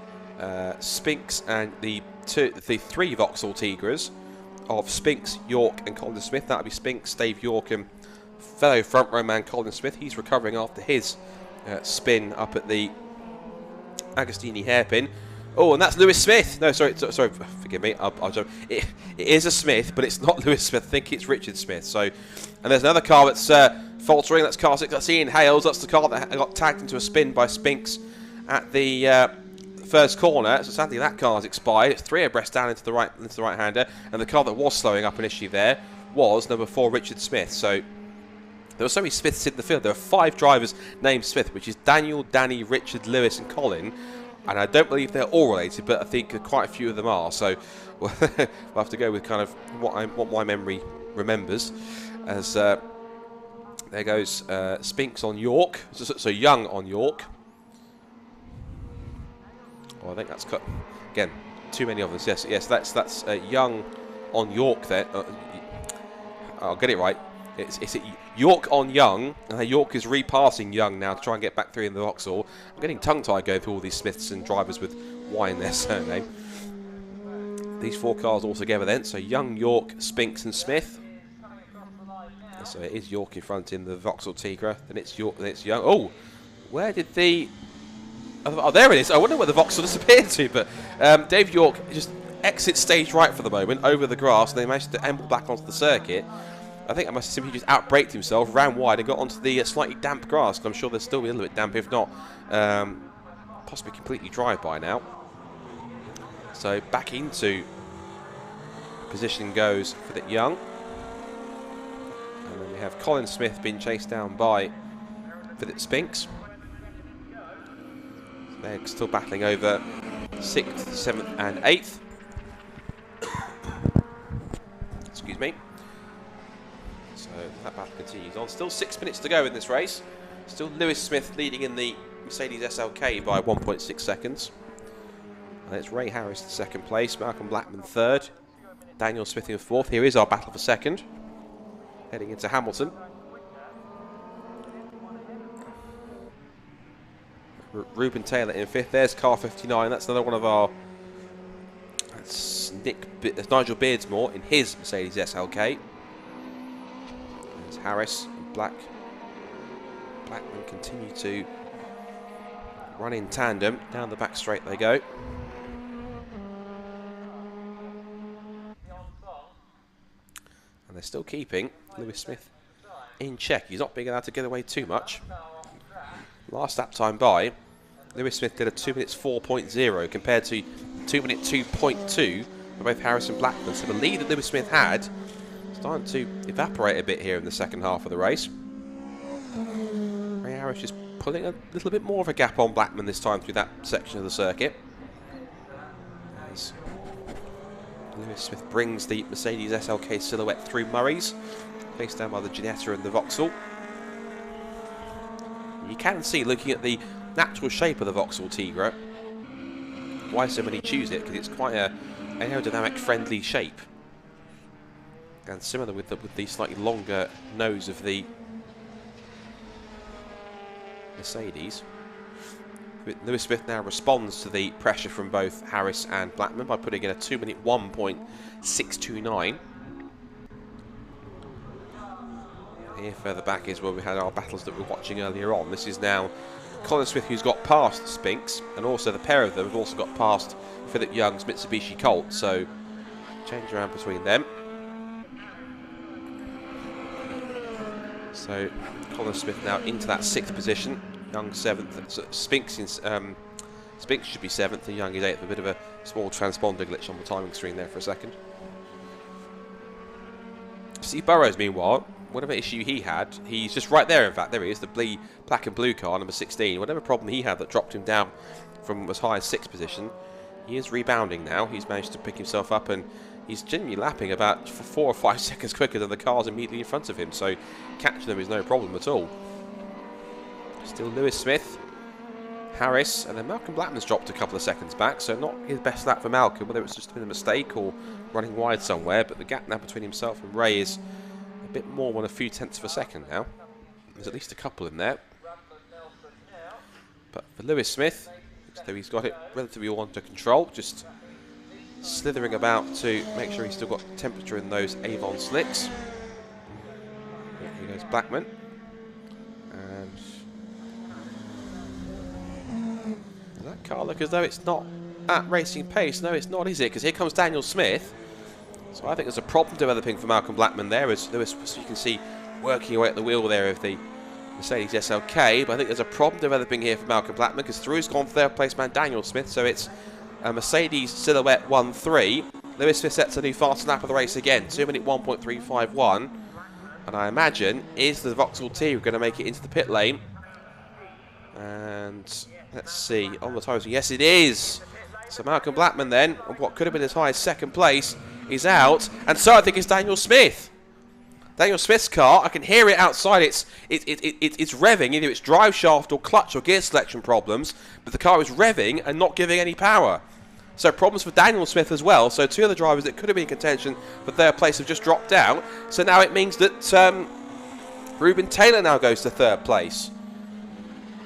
Spinks and the three Vauxhall Tigres of Spinks, York and Colin Smith. That would be Spinks, Dave York and fellow front row man Colin Smith. He's recovering after his spin up at the Agostini hairpin. Oh, and that's Lewis Smith. No, sorry, forgive me. I'll jump. It is a Smith, but it's not Lewis Smith. I think it's Richard Smith. So, and there's another car that's faltering. That's car 6. That's Ian Hales. That's the car that got tagged into a spin by Spinks at the first corner. So sadly, that car's expired. It's 3 abreast down into the right-hander, and the car that was slowing up initially there was number 4, Richard Smith. So there were so many Smiths in the field. There were 5 drivers named Smith, which is Daniel, Danny, Richard, Lewis, and Colin. And I don't believe they're all related, but I think quite a few of them are. So we'll have to go with kind of what my memory remembers. As there goes Spinks on York, so Young on York. Oh, I think that's cut again. Too many of us. Yes, that's Young on York there. I'll get it right. It's York on Young, and York is repassing Young now to try and get back through in the Vauxhall. I'm getting tongue-tied going through all these Smiths and drivers with Y in their surname. These 4 cars all together then, so Young, York, Spinks and Smith. So it is York in front in the Vauxhall Tigra, then it's York, then it's Young. Oh, where did the... Oh, there it is. I wonder where the Vauxhall disappeared to, but Dave York just exits stage right for the moment, over the grass, and they managed to amble back onto the circuit. I think I must have simply just outbraked himself, ran wide and got onto the slightly damp grass. I'm sure there's still be a little bit damp, if not possibly completely dry by now. So back into position goes Philip Young. And then we have Colin Smith being chased down by Philip Spinks. So they're still battling over 6th, 7th and 8th. Excuse me. So that battle continues on. Still 6 minutes to go in this race. Still Lewis Smith leading in the Mercedes SLK by 1.6 seconds. And it's Ray Harris in 2nd place, Malcolm Blackman 3rd, Daniel Smith in 4th. Here is our battle for 2nd. Heading into Hamilton. Ruben Taylor in 5th. There's car 59. That's another one of our... That's Nigel Beardsmore in his Mercedes SLK. There's Harris and Blackman continue to run in tandem. Down the back straight they go. And they're still keeping Lewis Smith in check. He's not being allowed to get away too much. Last lap time by, Lewis Smith did a 2 minutes 4.0 compared to 2 minute 2.2 for both Harris and Blackman. So the lead that Lewis Smith had starting to evaporate a bit here in the second half of the race. Ray Harris just pulling a little bit more of a gap on Blackman this time through that section of the circuit. As Lewis Smith brings the Mercedes SLK silhouette through Murray's, faced down by the Ginetta and the Vauxhall. You can see, looking at the natural shape of the Vauxhall Tigra, why so many choose it, because it's quite a aerodynamic friendly shape. And similar with the slightly longer nose of the Mercedes. Lewis Smith now responds to the pressure from both Harris and Blackman by putting in a 2-minute 1.629. Here further back is where we had our battles that we were watching earlier on. This is now Colin Smith, who's got past Spinks, and also the pair of them have also got past Philip Young's Mitsubishi Colt, so change around between them. So Colin Smith now into that 6th position. Young 7th. So Spinks should be 7th and Young is 8th. A bit of a small transponder glitch on the timing screen there for a second. Steve Burrows, meanwhile, whatever issue he had, he's just right there. In fact, there he is, the black and blue car, number 16. Whatever problem he had that dropped him down from as high as 6th position, he is rebounding now. He's managed to pick himself up and he's genuinely lapping about 4 or 5 seconds quicker than the cars immediately in front of him. So catching them is no problem at all. Still Lewis Smith, Harris, and then Malcolm Blackman's dropped a couple of seconds back, so not his best lap for Malcolm, whether it's just been a mistake or running wide somewhere, but the gap now between himself and Ray is a bit more than a few tenths of a second now. There's at least a couple in there. But for Lewis Smith, looks though he's got it relatively all under control, just slithering about to make sure he's still got temperature in those Avon slicks. Here goes Blackman. And does that car look as though it's not at racing pace? No, it's not, is it? Because here comes Daniel Smith. So I think there's a problem developing for Malcolm Blackman there, as Lewis, so you can see, working away at the wheel there of the Mercedes SLK. But I think there's a problem developing here for Malcolm Blackman, because through's gone for 3rd place man Daniel Smith. So it's a Mercedes Silhouette 1-3. Lewis Smith sets a new fastest lap of the race again, 2-minute 1.351. And I imagine, is the Vauxhall T going to make it into the pit lane? And let's see, on the times, yes it is. So Malcolm Blackman then, on what could have been as high as 2nd place, is out. And so I think it's Daniel Smith. Daniel Smith's car, I can hear it outside, it's revving, either it's drive shaft or clutch or gear selection problems, but the car is revving and not giving any power. So problems for Daniel Smith as well. So 2 of the drivers that could have been in contention for 3rd place have just dropped out. So now it means that Ruben Taylor now goes to 3rd place.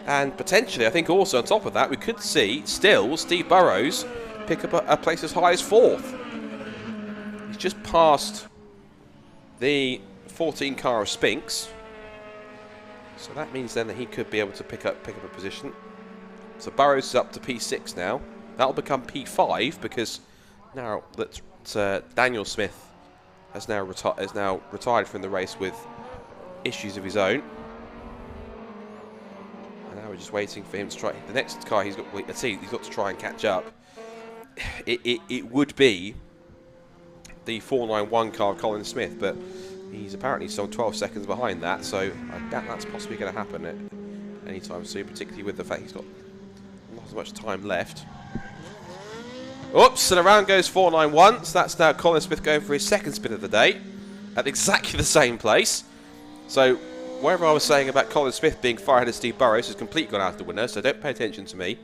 And potentially, I think also on top of that, we could see still Steve Burrows pick up a place as high as 4th. He's just passed the 14 car of Spinks. So that means then that he could be able to pick up a position. So Burrows is up to P6 now. That'll become P5 because now that Daniel Smith has now retired from the race with issues of his own. And now we're just waiting for him to try. The next car he's got to try and catch up. It would be the 491 car of Colin Smith, but he's apparently still 12 seconds behind that, so I doubt that's possibly going to happen at any time soon, particularly with the fact he's got not as much time left. Oops, and around goes 491, so that's now Colin Smith going for his 2nd spin of the day at exactly the same place. So whatever I was saying about Colin Smith being far ahead of Steve Burrows has completely gone out the window, so don't pay attention to me.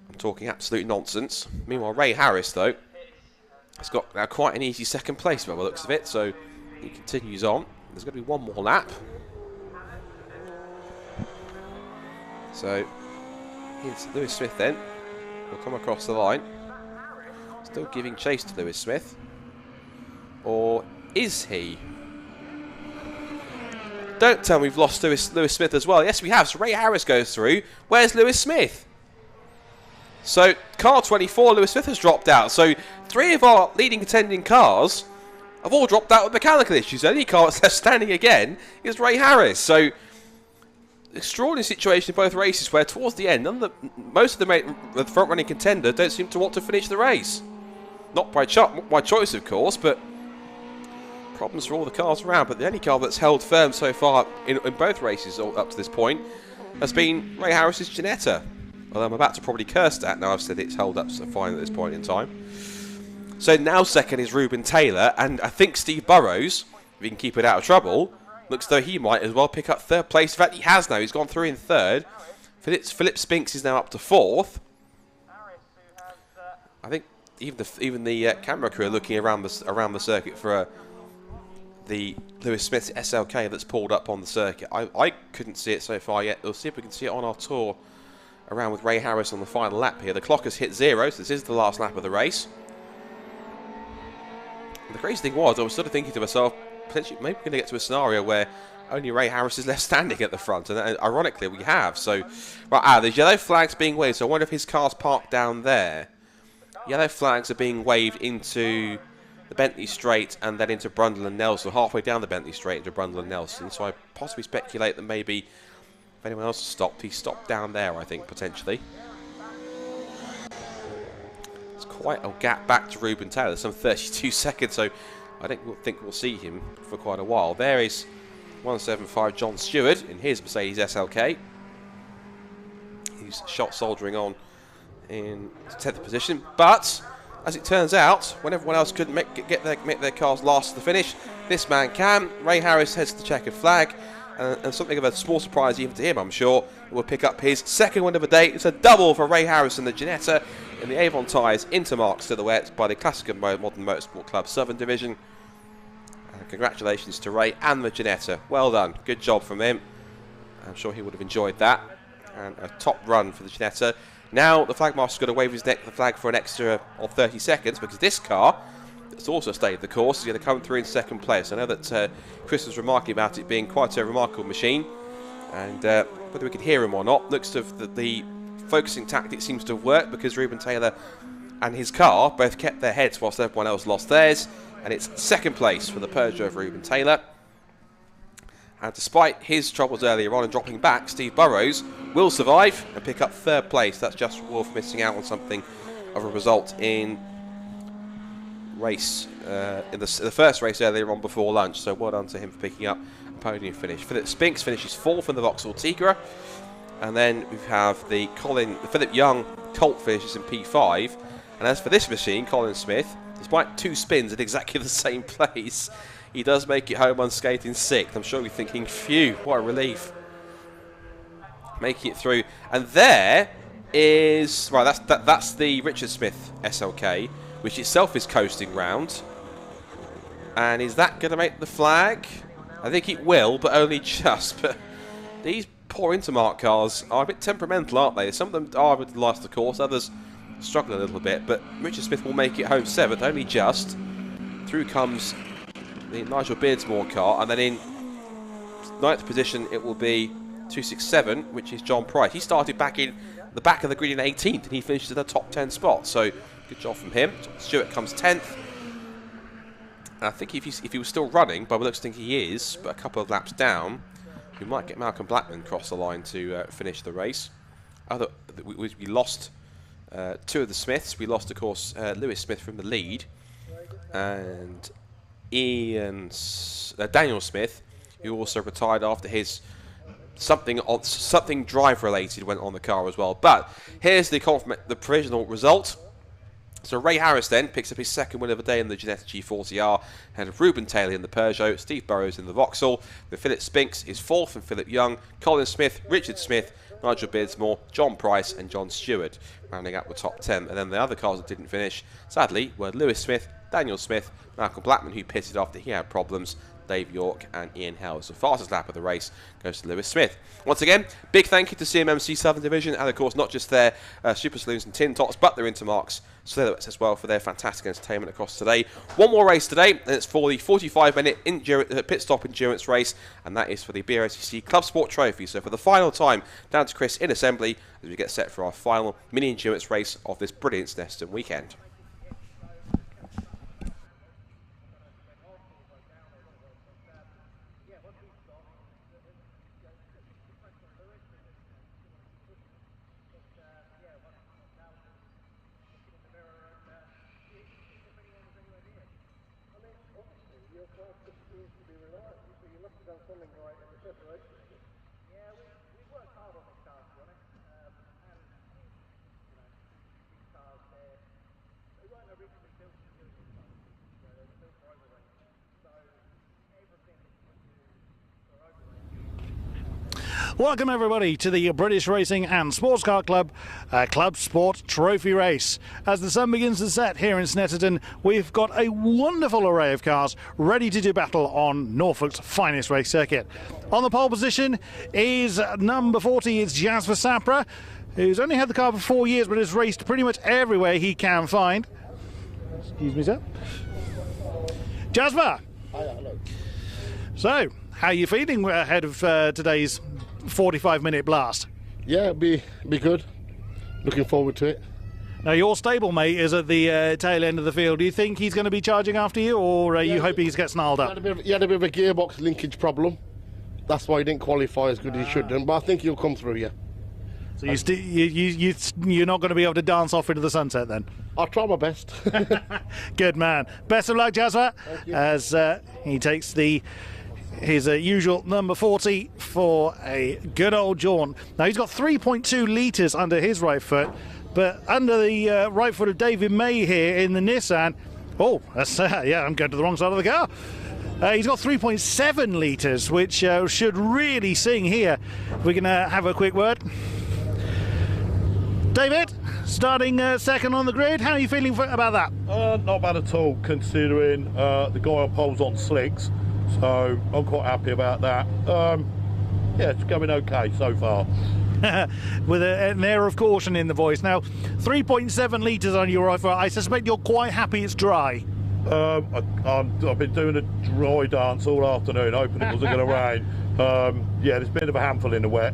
I'm talking absolute nonsense. Meanwhile, Ray Harris, though, has got now quite an easy 2nd place by the looks of it, so he continues on. There's going to be one more lap. So here's Lewis Smith then. Will come across the line. Still giving chase to Lewis Smith. Or is he? Don't tell me we've lost Lewis Smith as well. Yes, we have. So Ray Harris goes through. Where's Lewis Smith? So car 24, Lewis Smith has dropped out. So 3 of our leading contending cars have all dropped out with mechanical issues. The only car that's left standing again is Ray Harris. So extraordinary situation in both races where towards the end, most of the front-running contender don't seem to want to finish the race. Not by choice, of course, but problems for all the cars around. But the only car that's held firm so far in both races up to this point has been Ray Harris's Ginetta. Although I'm about to probably curse that now I've said it's held up so fine at this point in time. So now 2nd is Ruben Taylor, and I think Steve Burrows, if he can keep it out of trouble, looks though he might as well pick up 3rd place. In fact, he has now. He's gone through in 3rd. Philip Spinks is now up to 4th. I think even the camera crew are looking around the circuit for the Lewis Smith SLK that's pulled up on the circuit. I couldn't see it so far yet. We'll see if we can see it on our tour around with Ray Harris on the final lap here. The clock has hit 0, so this is the last lap of the race. And the crazy thing was, I was sort of thinking to myself, potentially maybe we're going to get to a scenario where only Ray Harris is left standing at the front, and ironically we have. So, right, there's yellow flags being waved, so I wonder if his car's parked down there. Yellow flags are being waved into the Bentley Straight and then into Brundle and Nelson, halfway down the Bentley Straight into Brundle and Nelson. So I possibly speculate that maybe if anyone else has stopped, he stopped down there, I think, potentially. It's quite a gap back to Ruben Taylor, some 32 seconds, so I think we'll see him for quite a while. There is 175 John Stewart in his Mercedes SLK. He's shot soldering on in 10th position, but as it turns out, when everyone else couldn't make their cars last to the finish, this man can. Ray Harris heads to the checkered flag, and something of a small surprise even to him, I'm sure, will pick up his second win of the day. It's a double for Ray Harris and the Ginetta in the Avon Tyres Intermark Silhouette by the Classic and Modern Motorsport Club Southern Division. Congratulations to Ray and the Ginetta. Well done. Good job from him. I'm sure he would have enjoyed that. And a top run for the Ginetta. Now the Flagmaster's got to wave the flag for an extra of 30 seconds because this car, that's also stayed the course, is going to come through in second place. I know that Chris was remarking about it being quite a remarkable machine. And whether we could hear him or not, looks to the focusing tactic seems to have worked because Ruben Taylor and his car both kept their heads whilst everyone else lost theirs. And it's second place for the Peugeot of Ruben Taylor. And despite his troubles earlier on and dropping back, Steve Burrows will survive and pick up third place. That's just Wolf missing out on something of a result in race in the first race earlier on before lunch. So well done to him for picking up a podium finish. Philip Spinks finishes fourth in the Vauxhall Tigra. And then we have the Philip Young Colt finishes in P5. And as for this machine, Colin Smith, despite 2 spins at exactly the same place, he does make it home unscathed in 6th. I'm sure you're thinking, phew, what a relief. Making it through. And there is... Right, that's the Richard Smith SLK, which itself is coasting round. And is that going to make the flag? I think it will, but only just. But these poor Intermark cars are a bit temperamental, aren't they? Some of them are with the last of the course, others struggle a little bit. But Richard Smith will make it home 7th, only just. Through comes the Nigel Beardsmore car, and then in 9th position it will be 267, which is John Price. He started back in the back of the grid in 18th, and he finishes in the top 10 spot. So good job from him. Stewart comes 10th. And I think if he was still running, by the looks, I think he is, but a couple of laps down, we might get Malcolm Blackman across the line to finish the race. We lost 2 of the Smiths. We lost, of course, Lewis Smith from the lead, and Daniel Smith, who also retired after his something drive related went on the car as well. But here's the provisional result. So Ray Harris then picks up his second win of the day in the Ginetta G40R, and Ruben Taylor in the Peugeot, Steve Burrows in the Vauxhall, with Philip Spinks is 4th and Philip Young, Colin Smith, Richard Smith, Nigel Beardsmore, John Price and John Stewart rounding out the top 10. And then the other cars that didn't finish, sadly, were Lewis Smith, Daniel Smith, Malcolm Blackman, who pitted after he had problems, Dave York and Ian Howes. The fastest lap of the race goes to Lewis Smith. Once again, big thank you to CMMC Southern Division, and of course not just their Super Saloons and Tin Tots, but their Intermarks Silhouettes as well for their fantastic entertainment across today. One more race today, and it's for the 45-minute pit stop endurance race, and that is for the BRSCC Club Sport Trophy. So for the final time, down to Chris in assembly as we get set for our final mini endurance race of this brilliant Snetterton weekend. Welcome everybody to the British Racing and Sports Car Club Club Sport Trophy Race. As the sun begins to set here in Snetterton, we've got a wonderful array of cars ready to do battle on Norfolk's finest race circuit. On the pole position is number 40, it's Jasper Sapra, who's only had the car for 4 years but has raced pretty much everywhere he can find. Excuse me, sir. Jasper! Hello. So, how are you feeling ahead of today's 45-minute blast? Yeah, be good. Looking forward to it. Now, your stablemate is at the tail end of the field. Do you think he's going to be charging after you, or are you hoping he gets snarled up? He had a bit of a gearbox linkage problem. That's why he didn't qualify as good as he should have. But I think he'll come through, yeah. So you're not going to be able to dance off into the sunset then? I'll try my best. Good man. Best of luck, Jasper, as he takes his usual number 40 for a good old jaunt. Now, he's got 3.2 litres under his right foot, but under the right foot of David May here in the Nissan, oh, that's, yeah, I'm going to the wrong side of the car. He's got 3.7 litres, which should really sing here. If we can have a quick word. David, starting second on the grid, how are you feeling about that? Not bad at all, considering the guy on pole's on slicks, so I'm quite happy about that. Yeah, it's going okay so far. With an air of caution in the voice. Now, 3.7 litres on your rifle, I suspect you're quite happy it's dry. I've been doing a dry dance all afternoon, hoping it wasn't going to rain. Yeah, there's a bit of a handful in the wet.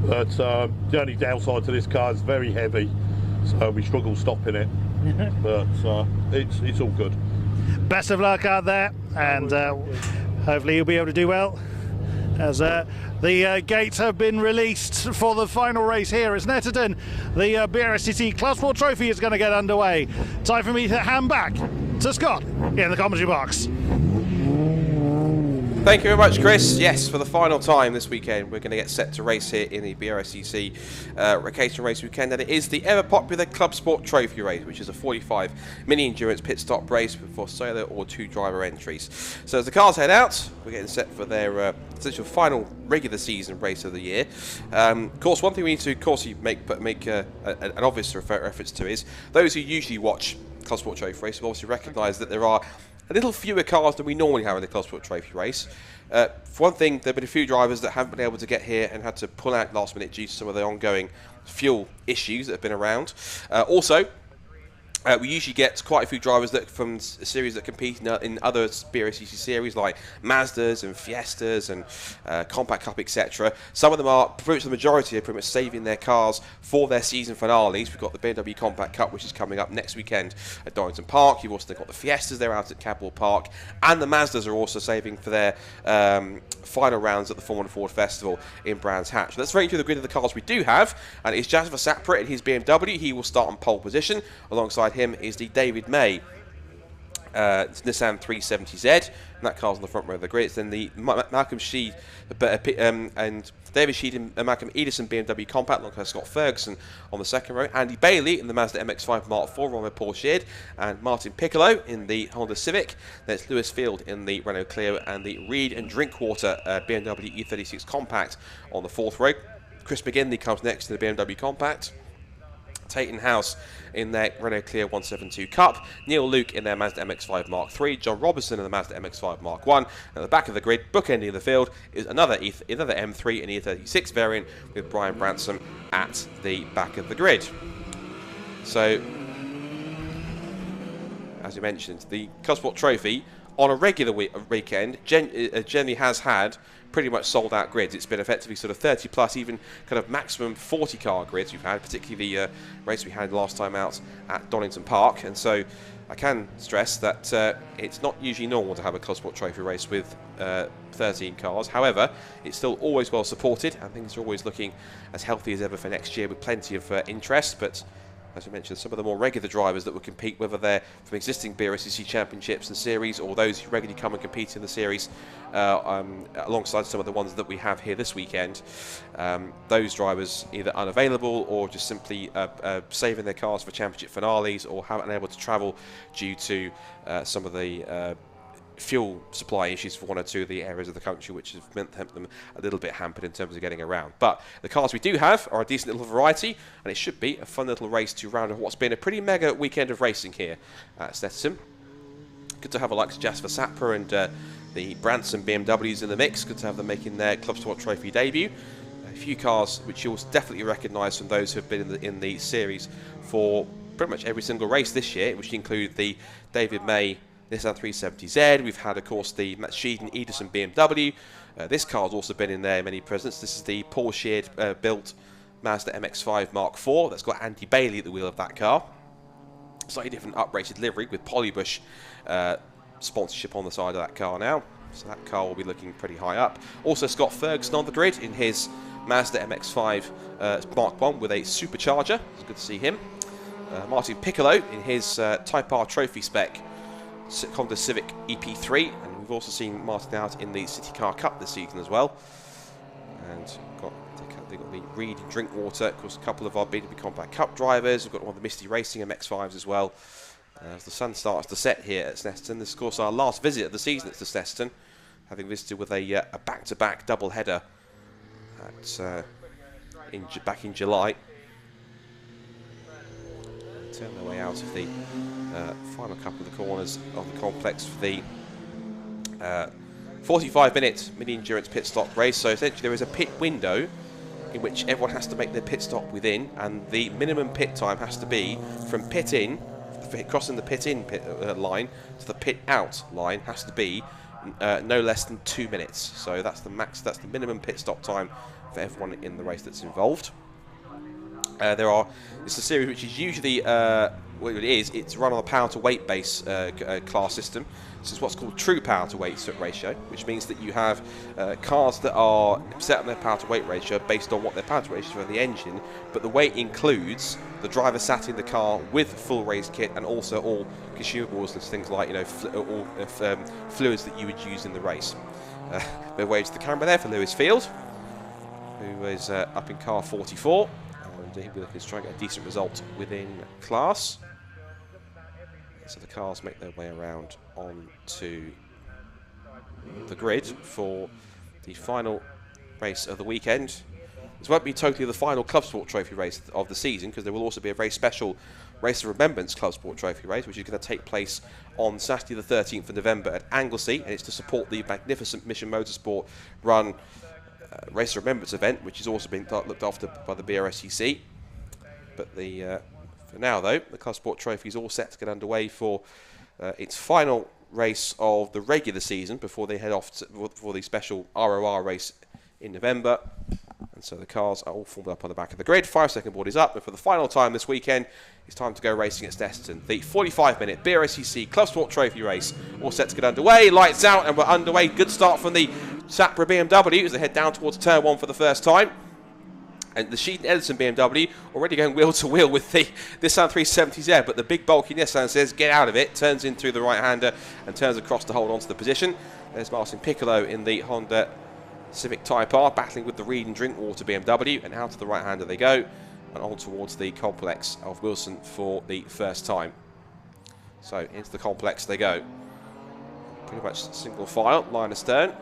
But the only downside to this car is very heavy, so we struggle stopping it. But it's all good. Best of luck out there, and hopefully you'll be able to do well. As the gates have been released for the final race here at Snetterton, the BRSCC Club Sport Trophy is going to get underway. Time for me to hand back to Scott in the commentary box. Thank you very much, Chris. Yes, for the final time this weekend, we're going to get set to race here in the BRSCC Caterham race weekend, and it is the ever-popular Club Sport Trophy race, which is a 45 mini-endurance pit-stop race for solo or two-driver entries. So as the cars head out, we're getting set for their potential final regular season race of the year. Of course, one thing we need to, of course, make an obvious reference to is those who usually watch Club Sport Trophy race will obviously recognise that there are a little fewer cars than we normally have in the Club Sport Trophy race. For one thing, there have been a few drivers that haven't been able to get here and had to pull out last minute due to some of the ongoing fuel issues that have been around. Also, we usually get quite a few drivers that from a series that compete in other BRSCC series like Mazdas and Fiestas and Compact Cup, etc. Some of them are, pretty much the majority, are pretty much saving their cars for their season finales. We've got the BMW Compact Cup, which is coming up next weekend at Donington Park. You've also got the Fiestas, they're out at Cadwell Park, and the Mazdas are also saving for their final rounds at the Formula Ford Festival in Brands Hatch. So let's run through the grid of the cars we do have, and it's Jasper Sapra in his BMW. He will start on pole position. Alongside him is the David May Nissan 370Z, and that car's on the front row of the grid. It's then the Malcolm Sheed and David Sheed and Malcolm Edison BMW Compact, alongside Scott Ferguson on the second row. Andy Bailey in the Mazda MX-5 Mark IV, along with Paul Sheard, and Martin Piccolo in the Honda Civic. Then it's Lewis Field in the Renault Clio, and the Reed and Drinkwater BMW E36 Compact on the fourth row. Chris McGinley comes next to the BMW Compact. Tate House in their Renault Clio 172 Cup, Neil Luke in their Mazda MX-5 Mark III, John Robertson in the Mazda MX-5 Mark I, and at the back of the grid, bookending the field, is another M3 and E36 variant with Brian Branson at the back of the grid. So, as you mentioned, the Club Sport Trophy on a regular weekend generally has had pretty much sold out grids. It's been effectively sort of 30 plus, even kind of maximum 40 car grids we've had, particularly the race we had last time out at Donington Park. And so I can stress that it's not usually normal to have a Club Sport Trophy race with 13 cars. However, it's still always well supported, and things are always looking as healthy as ever for next year, with plenty of interest. But as we mentioned, some of the more regular drivers that will compete, whether they're from existing BRSCC championships and series, or those who regularly come and compete in the series alongside some of the ones that we have here this weekend, those drivers either unavailable or just simply saving their cars for championship finales, or haven't been able to travel due to some of the fuel supply issues for one or two of the areas of the country, which has meant them a little bit hampered in terms of getting around. But the cars we do have are a decent little variety, and it should be a fun little race to round off what's been a pretty mega weekend of racing here at Snetterton. Good to have a like Jasper Sapper and the Branson BMWs in the mix. Good to have them making their Club Sport Trophy debut. A few cars which you'll definitely recognise from those who have been in the series for pretty much every single race this year, which include the David May Nissan 370Z. We've had, of course, the Matt Sheeden Edison BMW. This car's also been in there many presents. This is the Paul Sheard built Mazda MX-5 Mark IV. That's got Andy Bailey at the wheel of that car. Slightly different uprated livery with Polybush sponsorship on the side of that car now. So that car will be looking pretty high up. Also Scott Ferguson on the grid in his Mazda MX-5 Mark I with a supercharger. It's good to see him. Martin Piccolo in his Type R Trophy spec Honda Civic EP3, and we've also seen Martin out in the City Car Cup this season as well. And they've got the Reed and Drinkwater, of course, a couple of our B2B Compact Cup drivers. We've got one of the Misty Racing MX-5s as well. As the sun starts to set here at Snetterton, this is of course our last visit of the season at Snetterton, having visited with a back-to-back double header back in July. Turn their way out of the final couple of the corners of the complex for the 45-minute mini-endurance pit stop race. So essentially there is a pit window in which everyone has to make their pit stop within, and the minimum pit time has to be from pit in, crossing the pit in line to the pit out line has to be no less than 2 minutes. So that's the max, that's the minimum pit stop time for everyone in the race that's involved. It's a series which is usually, what it is, it's run on a power to weight base class system. This is what's called true power to weight ratio, which means that you have cars that are set on their power to weight ratio based on what their power to weight is for the engine, but the weight includes the driver sat in the car with full race kit and also all consumables and things like, you know, fluids that you would use in the race. There waves the camera there for Lewis Field, who is up in car 44. And he'll be looking to try and get a decent result within class. So the cars make their way around onto the grid for the final race of the weekend. This won't be totally the final Club Sport Trophy race of the season, because there will also be a very special Race of Remembrance Club Sport Trophy race, which is going to take place on Saturday the 13th of November at Anglesey, and it's to support the magnificent Mission Motorsport run Race of Remembrance event, which is also being looked after by the BRSCC. But for now, though, the Club Sport Trophy is all set to get underway for its final race of the regular season before they head off for the special ROR race in November. And so the cars are all formed up on the back of the grid. 5-second board is up, and for the final time this weekend, it's time to go racing at Snetterton. The 45-minute BRSCC Club Sport Trophy race all set to get underway. Lights out, and we're underway. Good start from the Sapra BMW as they head down towards turn 1 for the first time. And the Sheeden Edison BMW already going wheel to wheel with the Nissan 370Z, but the big bulky Nissan says get out of it, turns in through the right-hander and turns across to hold on to the position. There's Martin Piccolo in the Honda Civic Type R battling with the Reed and Drinkwater BMW, and out to the right-hander they go and on towards the complex of Wilson for the first time. So into the complex they go. Pretty much single file, line astern.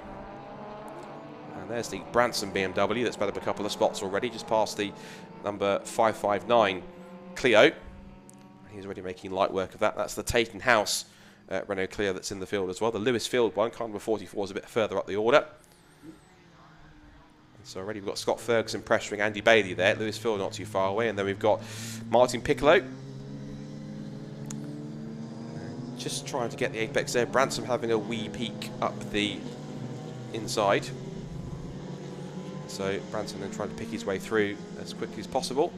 And there's the Branson BMW that's been up a couple of spots already, just past the number 559 Clio. He's already making light work of that. That's the Taten House Renault Clio that's in the field as well. The Lewis Field one, car number 44, is a bit further up the order. And so already we've got Scott Ferguson pressuring Andy Bailey there. Lewis Field not too far away. And then we've got Martin Piccolo. Just trying to get the apex there. Branson having a wee peek up the inside. So Branson then trying to pick his way through as quickly as possible.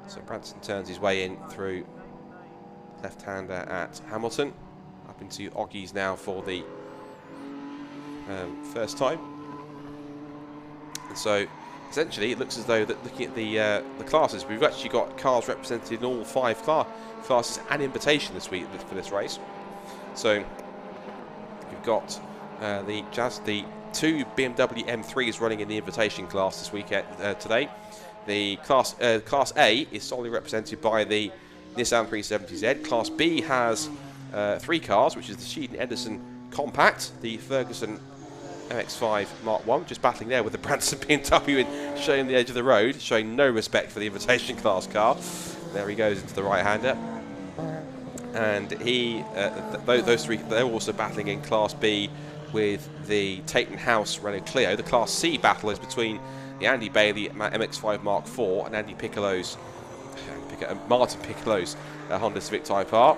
So Branson turns his way in through left-hander at Hamilton. Up into Oggies now for the first time. And so essentially it looks as though that looking at the classes, we've actually got cars represented in all 5 classes and invitation this week for this race. So you've got the 2 BMW M3s running in the invitation class this weekend today. The class A is solely represented by the Nissan 370Z. Class B has three cars, which is the Sheedon Edison Compact, the Ferguson MX-5 Mark 1, just battling there with the Branson BMW and showing the edge of the road, showing no respect for the invitation class car. There he goes into the right-hander. And he, those three, they're also battling in Class B with the Taton House Renault Clio. The Class C battle is between the Andy Bailey MX-5 Mark IV and Martin Piccolo's Honda Civic Type R.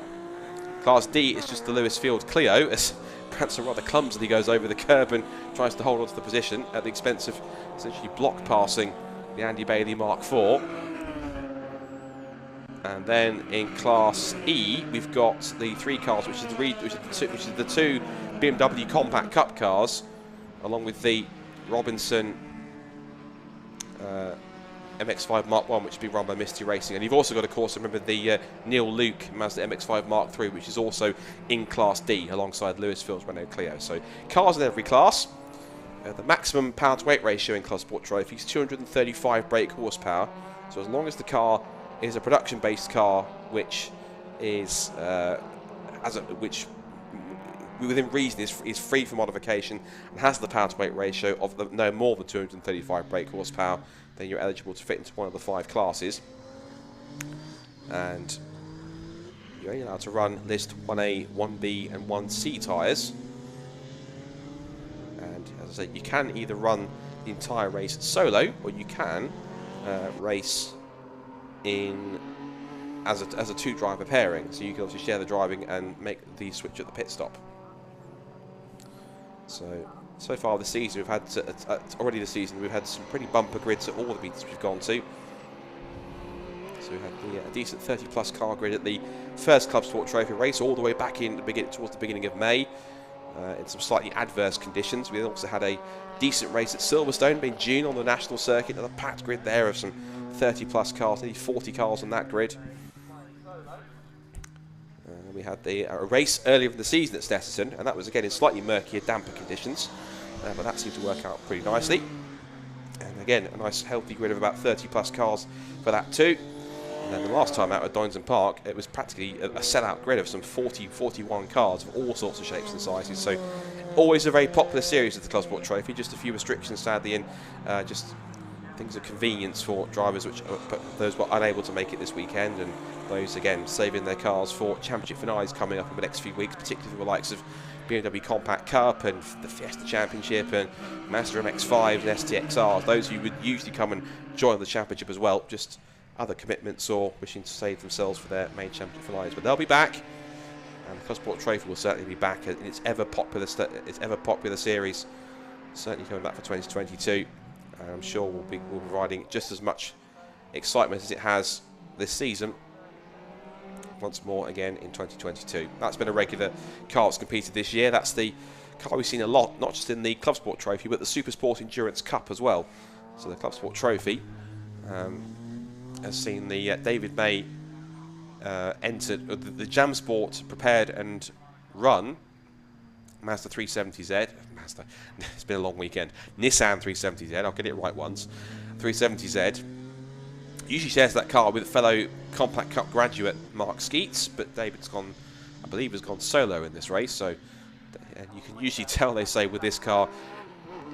Class D is just the Lewis Field Clio, as Branson rather clumsily goes over the curb and tries to hold on to the position at the expense of essentially block passing the Andy Bailey Mark IV. And then in Class E, we've got the three cars, which is the two BMW Compact Cup cars, along with the Robinson MX-5 Mark 1, which has been run by Misty Racing. And you've also got, of course, remember the Neil Luke Mazda MX-5 Mark 3, which is also in Class D, alongside Lewis Field's Renault Clio. So cars in every class. The maximum power to weight ratio in Club Sport Trophy is 235 brake horsepower. So as long as the car is a production-based car, which is which within reason is free for modification and has the power to weight ratio of no more than 235 brake horsepower, then you're eligible to fit into one of the 5 classes. And you're only allowed to run list 1A, 1B and 1C tyres. And as I say, you can either run the entire race solo, or you can race in as a two-driver pairing. So you can obviously share the driving and make the switch at the pit stop. So far this season, we've had already this season we've had some pretty bumper grids at all the meetings we've gone to. So we had a decent 30-plus car grid at the first Club Sport Trophy race, all the way back in towards the beginning of May, in some slightly adverse conditions. We also had a decent race at Silverstone in June on the national circuit, and a packed grid there of some 30-plus cars, nearly 40 cars on that grid. We had a race earlier in the season at Snetterton, and that was again in slightly murkier, damper conditions, but that seemed to work out pretty nicely. And again, a nice healthy grid of about 30-plus cars for that too. And then the last time out at Donington Park, it was practically a sellout grid of some 41 cars of all sorts of shapes and sizes. So always a very popular series of the Club Sport Trophy. Just a few restrictions sadly, in just things of convenience for drivers, which those were unable to make it this weekend, and those again saving their cars for championship finales coming up in the next few weeks, particularly the likes of BMW Compact Cup and the Fiesta Championship and Mazda MX-5s and STXRs. Those who would usually come and join the championship as well, just other commitments or wishing to save themselves for their main championship finales. But they'll be back, and the Club Sport Trophy will certainly be back in its ever popular series, certainly coming back for 2022. And I'm sure we'll be providing just as much excitement as it has this season once more again in 2022. That's been a regular car that's competed this year. That's the car we've seen a lot, not just in the Club Sport Trophy, but the Super Sport Endurance Cup as well. So the Club Sport Trophy has seen the David May entered the Jam Sport prepared and run Mazda 370Z. It's been a long weekend. Nissan 370Z, I'll get it right once. 370Z usually shares that car with fellow Compact Cup graduate Mark Skeets, but David's gone, I believe, has gone solo in this race. So and you can usually tell, they say, with this car,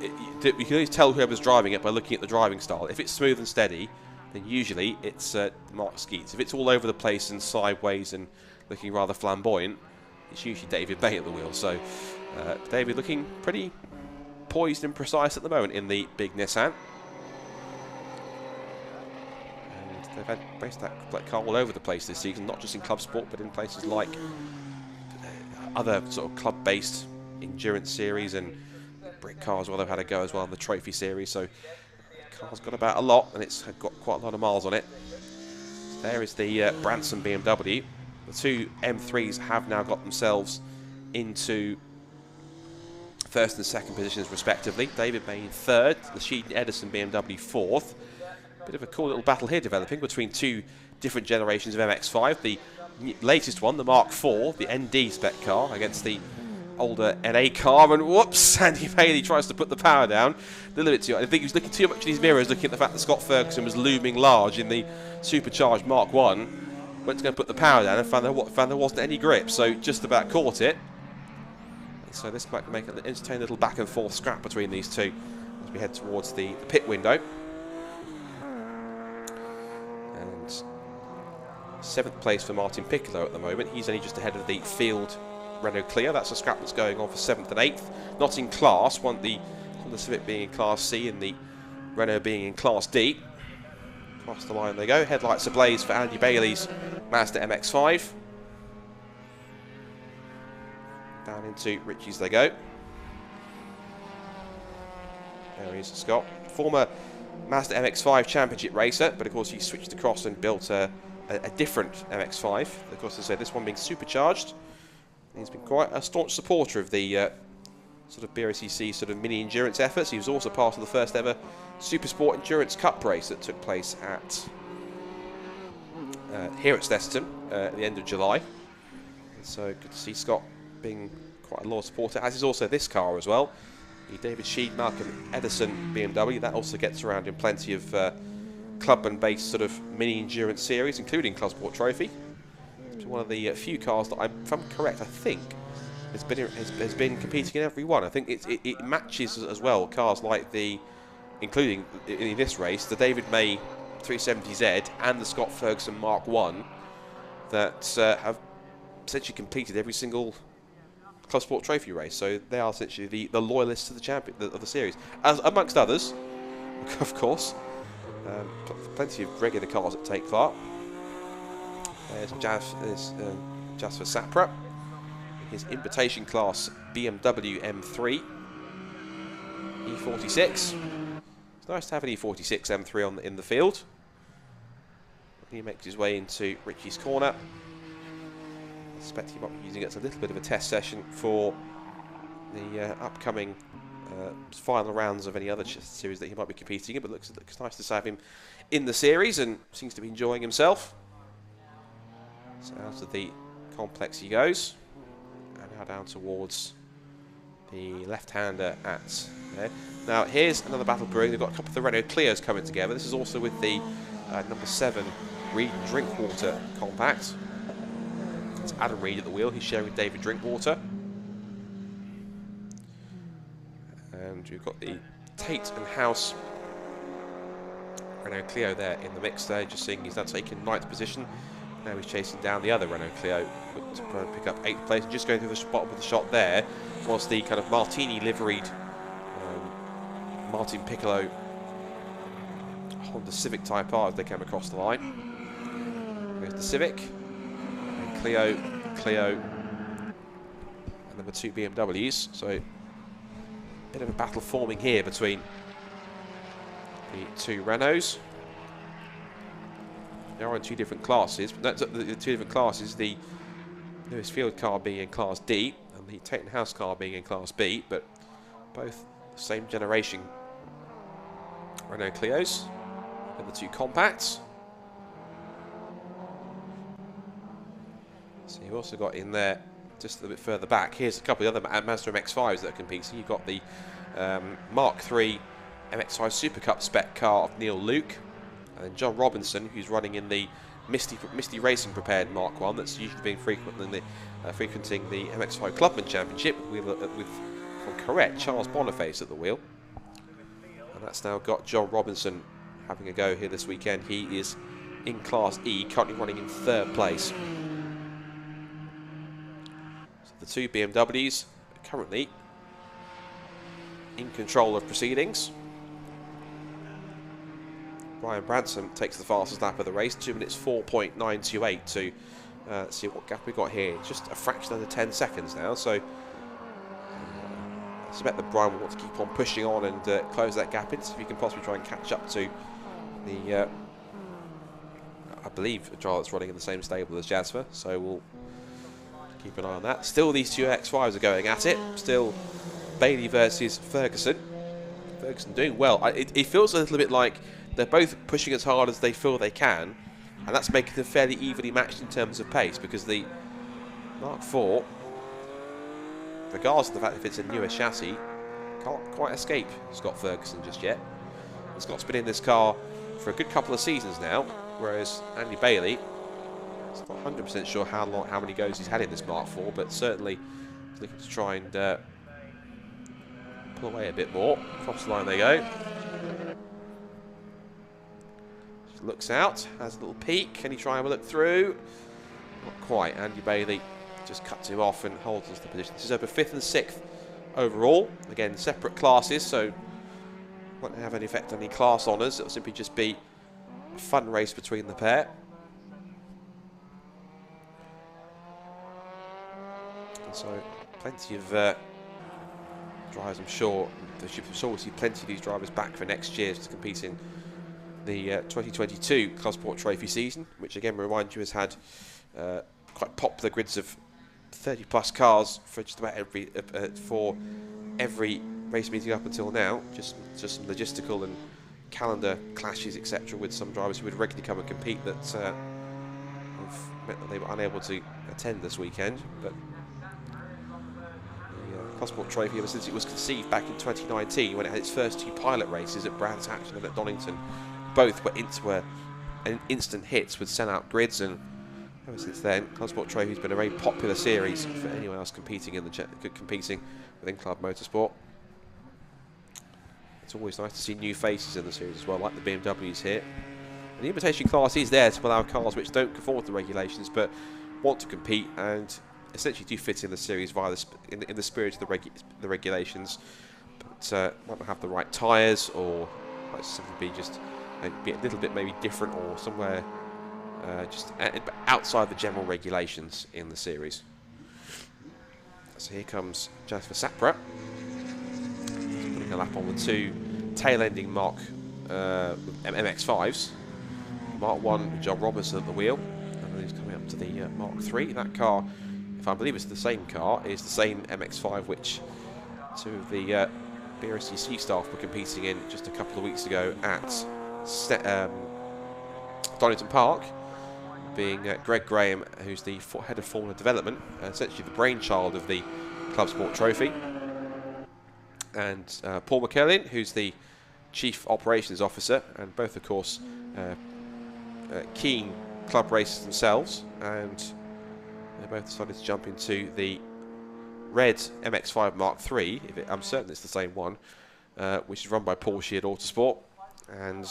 you can always tell whoever's driving it by looking at the driving style. If it's smooth and steady, then usually it's Mark Skeets. If it's all over the place and sideways and looking rather flamboyant, it's usually David Bay at the wheel. So David looking pretty poised and precise at the moment in the big Nissan. And they've had raced that car all over the place this season, not just in Club Sport, but in places like other sort of club-based endurance series and brick cars. Well, they've had a go as well in the trophy series. So the car's got about a lot, and it's got quite a lot of miles on it. So there is the Branson BMW. The two M3s have now got themselves into first and second positions respectively. David May in third, the Sheedon Edison BMW fourth. Bit of a cool little battle here developing between two different generations of MX-5. The latest one, the Mark IV, the ND spec car, against the older NA car, and whoops, Andy Bailey tries to put the power down a little bit too. I think he was looking too much in his mirrors, looking at the fact that Scott Ferguson was looming large in the supercharged Mark 1. went to go and put the power down and found there wasn't any grip, so just about caught it. And so this might make an entertaining little back and forth scrap between these two as we head towards the pit window. And 7th place for Martin Piccolo at the moment. He's only just ahead of the field Renault Clio. That's a scrap that's going on for 7th and 8th. Not in class, one the Honda Civic being in Class C and the Renault being in Class D. Across the line they go. Headlights ablaze for Andy Bailey's Mazda MX-5. Down into Ritchie's they go. There he is, Scott. Former Mazda MX-5 championship racer, but of course he switched across and built a different MX-5. Of course, as I say, this one being supercharged. He's been quite a staunch supporter of the sort of BRSCC sort of mini endurance efforts. He was also part of the first ever Supersport Endurance Cup race that took place at here at Snetterton at the end of July. And so good to see Scott being quite a loyal supporter, as is also this car as well. The David Sheed, Malcolm Edison BMW, that also gets around in plenty of clubman-based sort of mini endurance series, including Club Sport Trophy. It's one of the few cars that, if I'm correct, I think has been competing in every one. I think it matches as well cars like the, including in this race, the David May 370Z and the Scott Ferguson Mark 1 that have essentially completed every single Club Sport Trophy race. So they are essentially the loyalists to the champion of the series, as amongst others, of course. Plenty of regular cars that take part. There's Jasper Sapra, his invitation class BMW M3 E46. It's nice to have an E46 M3 in the field. He makes his way into Ritchie's corner. I suspect he might be using it as a little bit of a test session for the upcoming final rounds of any other series that he might be competing in, but looks nice to have him in the series and seems to be enjoying himself. So out of the complex he goes, and now down towards the left-hander at there. Now here's another battle brewing. They've got a couple of the Renault Clios coming together. This is also with the number 7 Reed Drinkwater compact. It's Adam Reed at the wheel. He's sharing with David Drinkwater. And we've got the Tate and House Renault Clio there in the mix there. Just seeing he's now taken 9th position. Now he's chasing down the other Renault Clio to pick up 8th place. And just going through the bottom of the shot there was the kind of Martini liveried Martin Piccolo Honda Civic Type R as they came across the line. There's the Civic, and Clio, and number 2 BMWs. So a bit of a battle forming here between the two Renaults. They are in 2 different classes. That's the 2 different classes, the Lewis Field car being in Class D and the Tate & House car being in Class B, but both the same generation Renault Clios and the 2 compacts. So you've also got in there, just a little bit further back, here's a couple of the other Mazda MX-5s that are competing. You've got the Mark III MX-5 Super Cup spec car of Neil Luke, and then John Robinson, who's running in the Misty Racing prepared Mark 1 that's usually been frequenting the MX-5 Clubman Championship with from Correct, Charles Boniface at the wheel. And that's now got John Robinson having a go here this weekend. He is in Class E, currently running in 3rd place. So the 2 BMWs are currently in control of proceedings. Brian Branson takes the fastest lap of the race, 2 minutes 4.928 to see what gap we got here. Just a fraction under 10 seconds now, so I suspect that Brian will want to keep on pushing on and close that gap in, so if he can possibly try and catch up to the, I believe, a driver that's running in the same stable as Jasper, so we'll keep an eye on that. Still these 2 X5s are going at it, still Bailey versus Ferguson. Ferguson doing well. It feels a little bit like they're both pushing as hard as they feel they can, and that's making them fairly evenly matched in terms of pace, because the Mark IV, regardless of the fact if it's a newer chassis, can't quite escape Scott Ferguson just yet. And Scott's been in this car for a good couple of seasons now, whereas Andy Bailey He's not 100% sure how many goes he's had in this Mark IV, but certainly he's looking to try and pull away a bit more. Cross the line they go. Just looks out, has a little peek. Can he try and look through? Not quite. Andy Bailey just cuts him off and holds us the position. This is over 5th and 6th overall. Again, separate classes, so won't have any effect on any class honours. It'll simply just be a fun race between the pair. And so plenty of drivers, I'm sure we'll see plenty of these drivers back for next year to compete in the 2022 Club Sport Trophy season, which again, remind you, has had quite popular grids of 30 plus cars for just about every race meeting up until now. Just some logistical and calendar clashes, etc., with some drivers who would regularly come and compete that have meant that they were unable to attend this weekend. But the Club Sport Trophy, ever since it was conceived back in 2019, when it had its first 2 pilot races at Brands Hatch and at Donington, both were an instant hits with sell-out grids, and ever since then, Club Sport Trophy has been a very popular series for anyone else competing within club motorsport. It's always nice to see new faces in the series as well, like the BMWs here. And the invitation class is there to allow cars which don't conform to the regulations but want to compete and essentially do fit in the series via in the spirit of the regulations, but might not have the right tyres, or might simply be a little bit maybe different, or somewhere just outside the general regulations in the series. So here comes Jasper Sapra, putting a lap on the 2 tail-ending Mark MX-5s. Mark 1, John Robinson at the wheel, and then he's coming up to the Mark 3. That car, if I believe it's the same car, is the same MX-5 which 2 of the BRSCC staff were competing in just a couple of weeks ago at Donington Park, being Greg Graham, who's the head of Formula Development, essentially the brainchild of the Club Sport Trophy, and Paul McKellen, who's the Chief Operations Officer, and both, of course, keen club racers themselves, and they both decided to jump into the red MX-5 Mark III. I'm certain it's the same one, which is run by Paul Sheard Autosport, and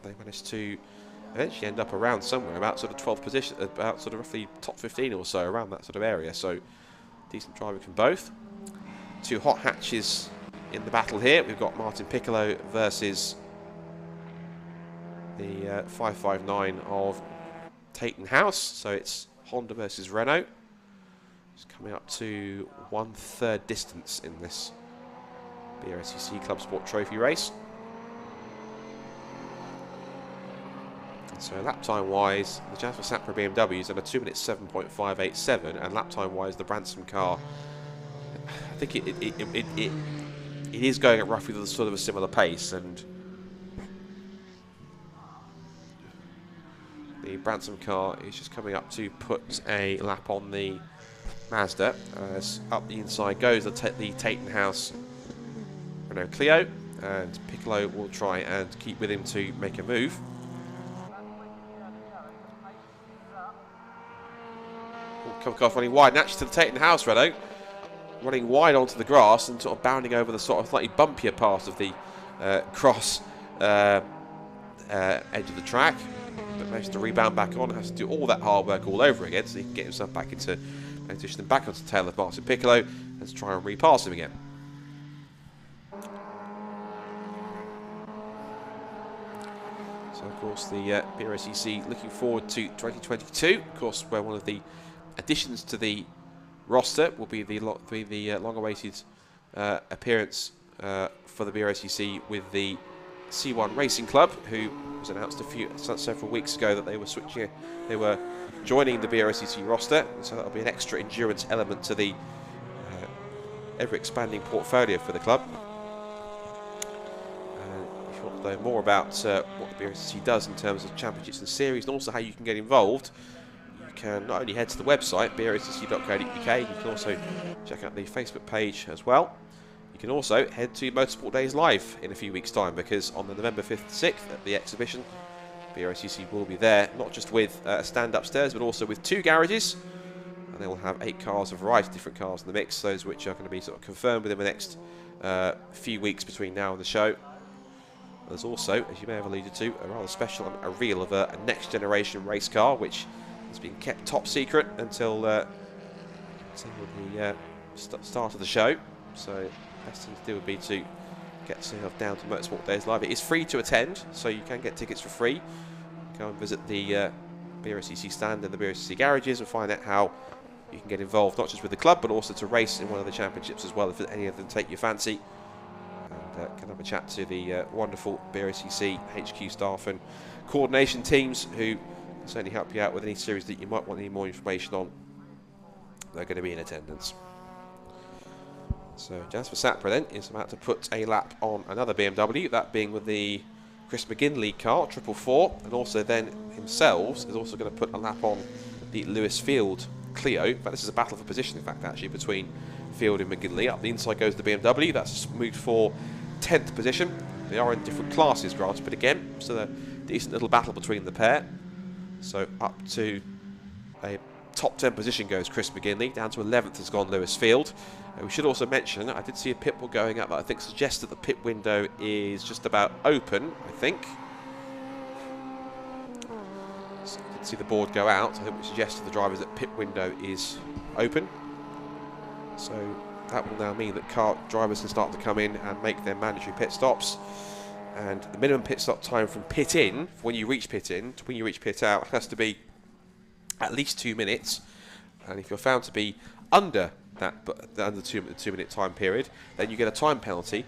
they managed to eventually end up around somewhere about sort of 12th position, about sort of roughly top 15 or so, around that sort of area. So decent driving from both. 2 hot hatches in the battle here. We've got Martin Piccolo versus the 559 of Taton House. So it's Honda versus Renault. It's coming up to 1/3 distance in this BRSCC Club Sport Trophy race. So lap time wise, the Jasper Sapra BMW is at a 2:07.587, and lap time wise, the Branson car, I think it is going at roughly the sort of a similar pace, and the Branson car is just coming up to put a lap on the Mazda. As up the inside goes the Taton House Renault Clio, and Piccolo will try and keep with him to make a move. Come off running wide, and actually to the Taton House Renault, running wide onto the grass and sort of bounding over the sort of slightly bumpier part of the cross edge of the track, but managed to rebound back on. Has to do all that hard work all over again, so he can get himself back into position and back onto the tail of Martin Piccolo and to try and repass him again. So of course the BRSCC looking forward to 2022, of course, where one of the additions to the roster will be the long-awaited appearance for the BRSCC with the C1 Racing Club, who was announced several weeks ago that they were joining the BRSCC roster, and so that'll be an extra endurance element to the ever-expanding portfolio for the club. If you want to know more about what the BRSCC does in terms of championships and series, and also how you can get involved, you can not only head to the website brscc.co.uk, you can also check out the Facebook page as well. You can also head to Motorsport Days Live in a few weeks' time, because on the November 5th to 6th at the exhibition, BRSCC will be there, not just with a stand upstairs, but also with 2 garages. And they will have 8 cars, a variety of different cars in the mix, those which are going to be sort of confirmed within the next few weeks between now and the show. There's also, as you may have alluded to, a rather special and a real of a next generation race car, which has been kept top secret until the start of the show. So best thing to do would be to get yourself down to Motorsport Days Live. It is free to attend, so you can get tickets for free. Go and visit the BRSCC stand and the BRSCC garages and find out how you can get involved, not just with the club, but also to race in one of the championships as well, if any of them take your fancy. And can have a chat to the wonderful BRSCC HQ staff and coordination teams who can certainly help you out with any series that you might want any more information on. They're going to be in attendance. So Jasper Sapra then is about to put a lap on another BMW, that being with the Chris McGinley car, 444, and also then himself is also going to put a lap on the Lewis Field Clio. In fact, this is a battle for position, in fact, actually, between Field and McGinley. Up the inside goes the BMW, that's moved for 10th position. They are in different classes, granted, but again, still a decent little battle between the pair. So up to a top 10 position goes Chris McGinley, down to 11th has gone Lewis Field. We should also mention, I did see a pit wall going up that I think suggests that the pit window is just about open, I think. So I did see the board go out, I think which suggests to the drivers that pit window is open. So that will now mean that car drivers can start to come in and make their mandatory pit stops. And the minimum pit stop time from pit in, when you reach pit in, to when you reach pit out, has to be at least 2 minutes. And if you're found to be under that, under the 2 minute time period, then you get a time penalty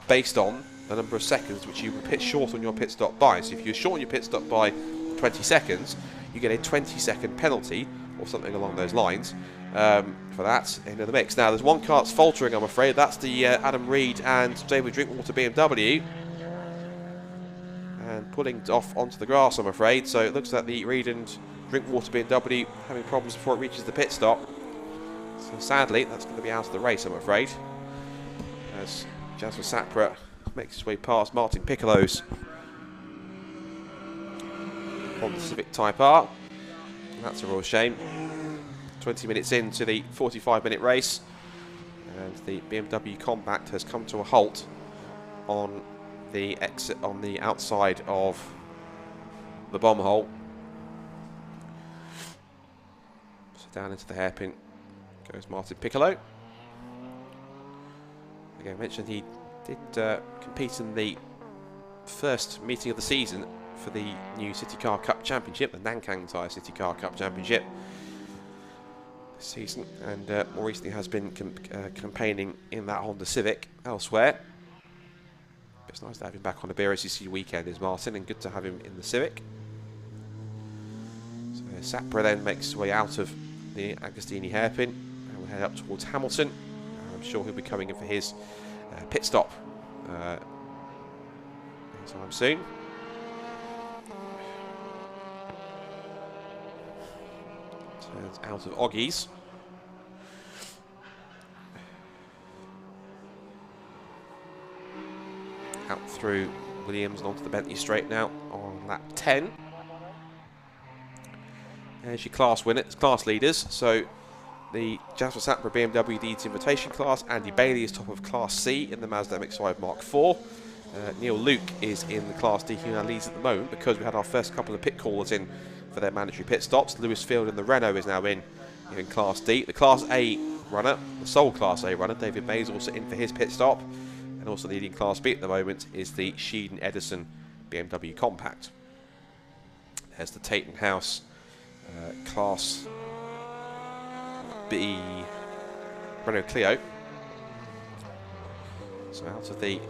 based on the number of seconds which you pit short on your pit stop by. So if you shorten your pit stop by 20 seconds, you get a 20-second penalty or something along those lines for that into the mix. Now there's one car that's faltering, I'm afraid. That's the Adam Reed and David Drinkwater BMW, and pulling off onto the grass, I'm afraid. So it looks like the Reed and Drinkwater BMW having problems before it reaches the pit stop. So sadly, that's going to be out of the race, I'm afraid, as Jasper Sapra makes his way past Martin Piccolo's Honda Civic Type R. And that's a real shame. 20 minutes into the 45-minute race, and the BMW Compact has come to a halt on the exit on the outside of the bomb hole. So down into the hairpin goes Martin Piccolo. Again, I mentioned he did compete in the first meeting of the season for the new City Car Cup Championship, the Nankang Tyre City Car Cup Championship this season, and more recently has been campaigning in that Honda Civic elsewhere. It's nice to have him back on a BRSCC weekend, is Martin, and good to have him in the Civic. So Sapra then makes his way out of the Agostini hairpin and will head up towards Hamilton. I'm sure he'll be coming in for his pit stop anytime soon. Turns out of Oggies. Out through Williams and onto the Bentley straight now on lap 10. There's your class winners, class leaders. So the Jasper Sapra BMW Deeds Invitation class. Andy Bailey is top of Class C in the Mazda MX-5 Mark IV. Neil Luke is in the Class D, who now leads at the moment because we had our first couple of pit callers in for their mandatory pit stops. Lewis Field and the Renault is now in Class D. The Class A runner, the sole Class A runner, David May, is also in for his pit stop. And also leading Class B at the moment is the Sheed & Edison BMW Compact. There's the Tate & House Class B Renault Clio. So out of the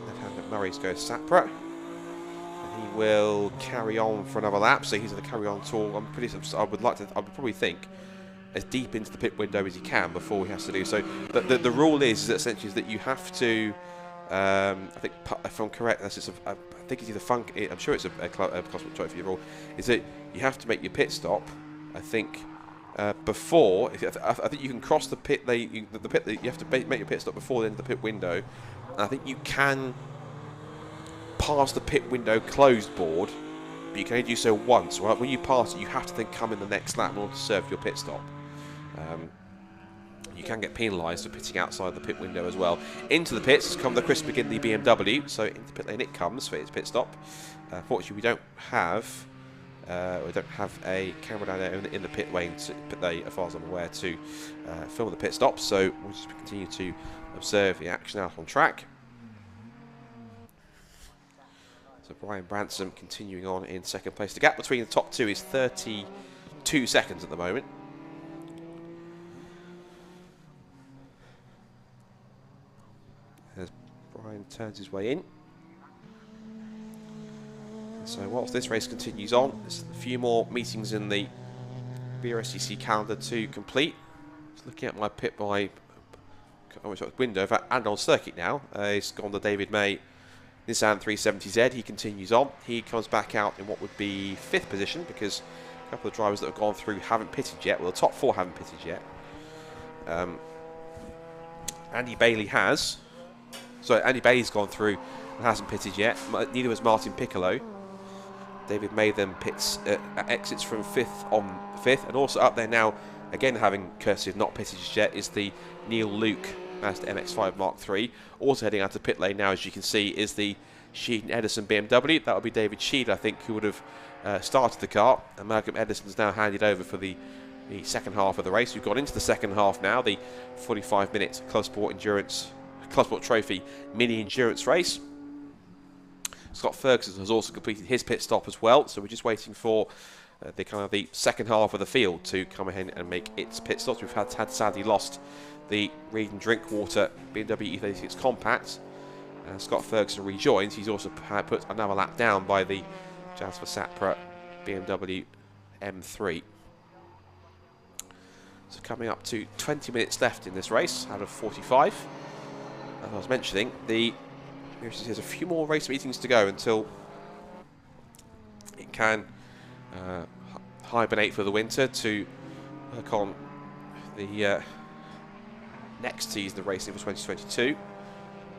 left-hand McMurray's goes Sapra. And he will carry on for another lap. So he's going to carry on till I would probably think as deep into the pit window as he can before he has to do so. The rule is that essentially is that you have to. I think if I'm correct, I think it's either funk. I'm sure it's a Cosmic Trophy rule. Is that you have to make your pit stop? I think before. I think you can cross the pit. The pit. You have to make your pit stop before the end of the pit window. And I think you can pass the pit window closed board but you can only do so once. Right? When you pass it, you have to then come in the next lap in order to serve your pit stop. You can get penalised for pitting outside the pit window as well. Into the pits come the Chris McGinley BMW, so into the pit lane it comes for its pit stop. Fortunately, we don't have a camera down there in the pit lane, as far as I'm aware, to film the pit stop. So we'll just continue to observe the action out on track. So Brian Bransom continuing on in second place. The gap between the top two is 32 seconds at the moment. As Brian turns his way in. So whilst this race continues on, there's a few more meetings in the BRSCC calendar to complete. Just looking at my pit by window, and on circuit now. It's gone to David May, Nissan 370Z. He continues on. He comes back out in what would be 5th position, because a couple of drivers that have gone through haven't pitted yet. Well, the top 4 haven't pitted yet. Andy Bailey has. So Andy Bailey's gone through and hasn't pitted yet. Neither has Martin Piccolo. David May then exits from 5th on 5th, and also up there now, again having courtesy of not pitted just yet, is the Neil Luke Mazda MX-5 Mark III. Also heading out to pit lane now, as you can see, is the Sheedon Edison BMW. That would be David Sheed, I think, who would have started the car. And Malcolm Edison's now handed over for the second half of the race. We've gone into the second half now, the 45-minute Club Sport Trophy mini endurance race. Scott Ferguson has also completed his pit stop as well, so we're just waiting for the second half of the field to come ahead and make its pit stops. We've had sadly lost the Reed and Drinkwater BMW E36 Compact. Scott Ferguson rejoins. He's also put another lap down by the Jasper Sapra BMW M3. So coming up to 20 minutes left in this race out of 45. As I was mentioning, there's a few more race meetings to go until it can hibernate for the winter to work on the next season of racing for 2022.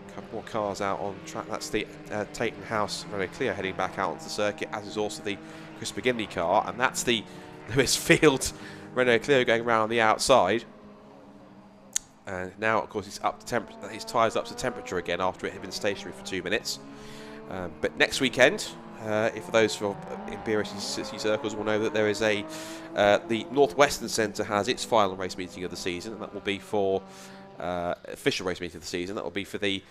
A couple more cars out on track. That's the Taton House Renault Clio heading back out onto the circuit, as is also the Chris McGinley car, and that's the Lewis Field Renault Clio going around the outside. And now, of course, his tyres up to temperature again after it had been stationary for 2 minutes. But next weekend, if those in BRSCC circles will know that there is the Northwestern Centre has its final race meeting of the season, and that will be for official race meeting of the season. That will be for the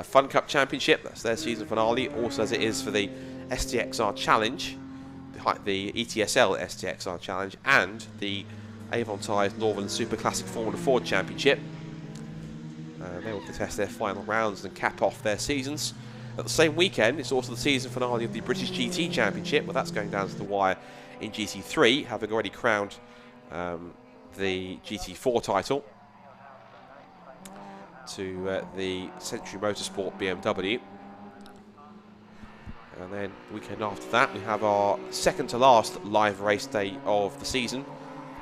Fun Cup Championship. That's their season finale. Also, as it is for the STXR Challenge, the ETSL STXR Challenge, and the Avon Tyres Northern Super Classic Formula Ford Championship. They will contest their final rounds and cap off their seasons. At the same weekend, it's also the season finale of the British GT Championship, but that's going down to the wire in GT3, having already crowned the GT4 title to the Century Motorsport BMW. And then the weekend after that, we have our second to last live race day of the season,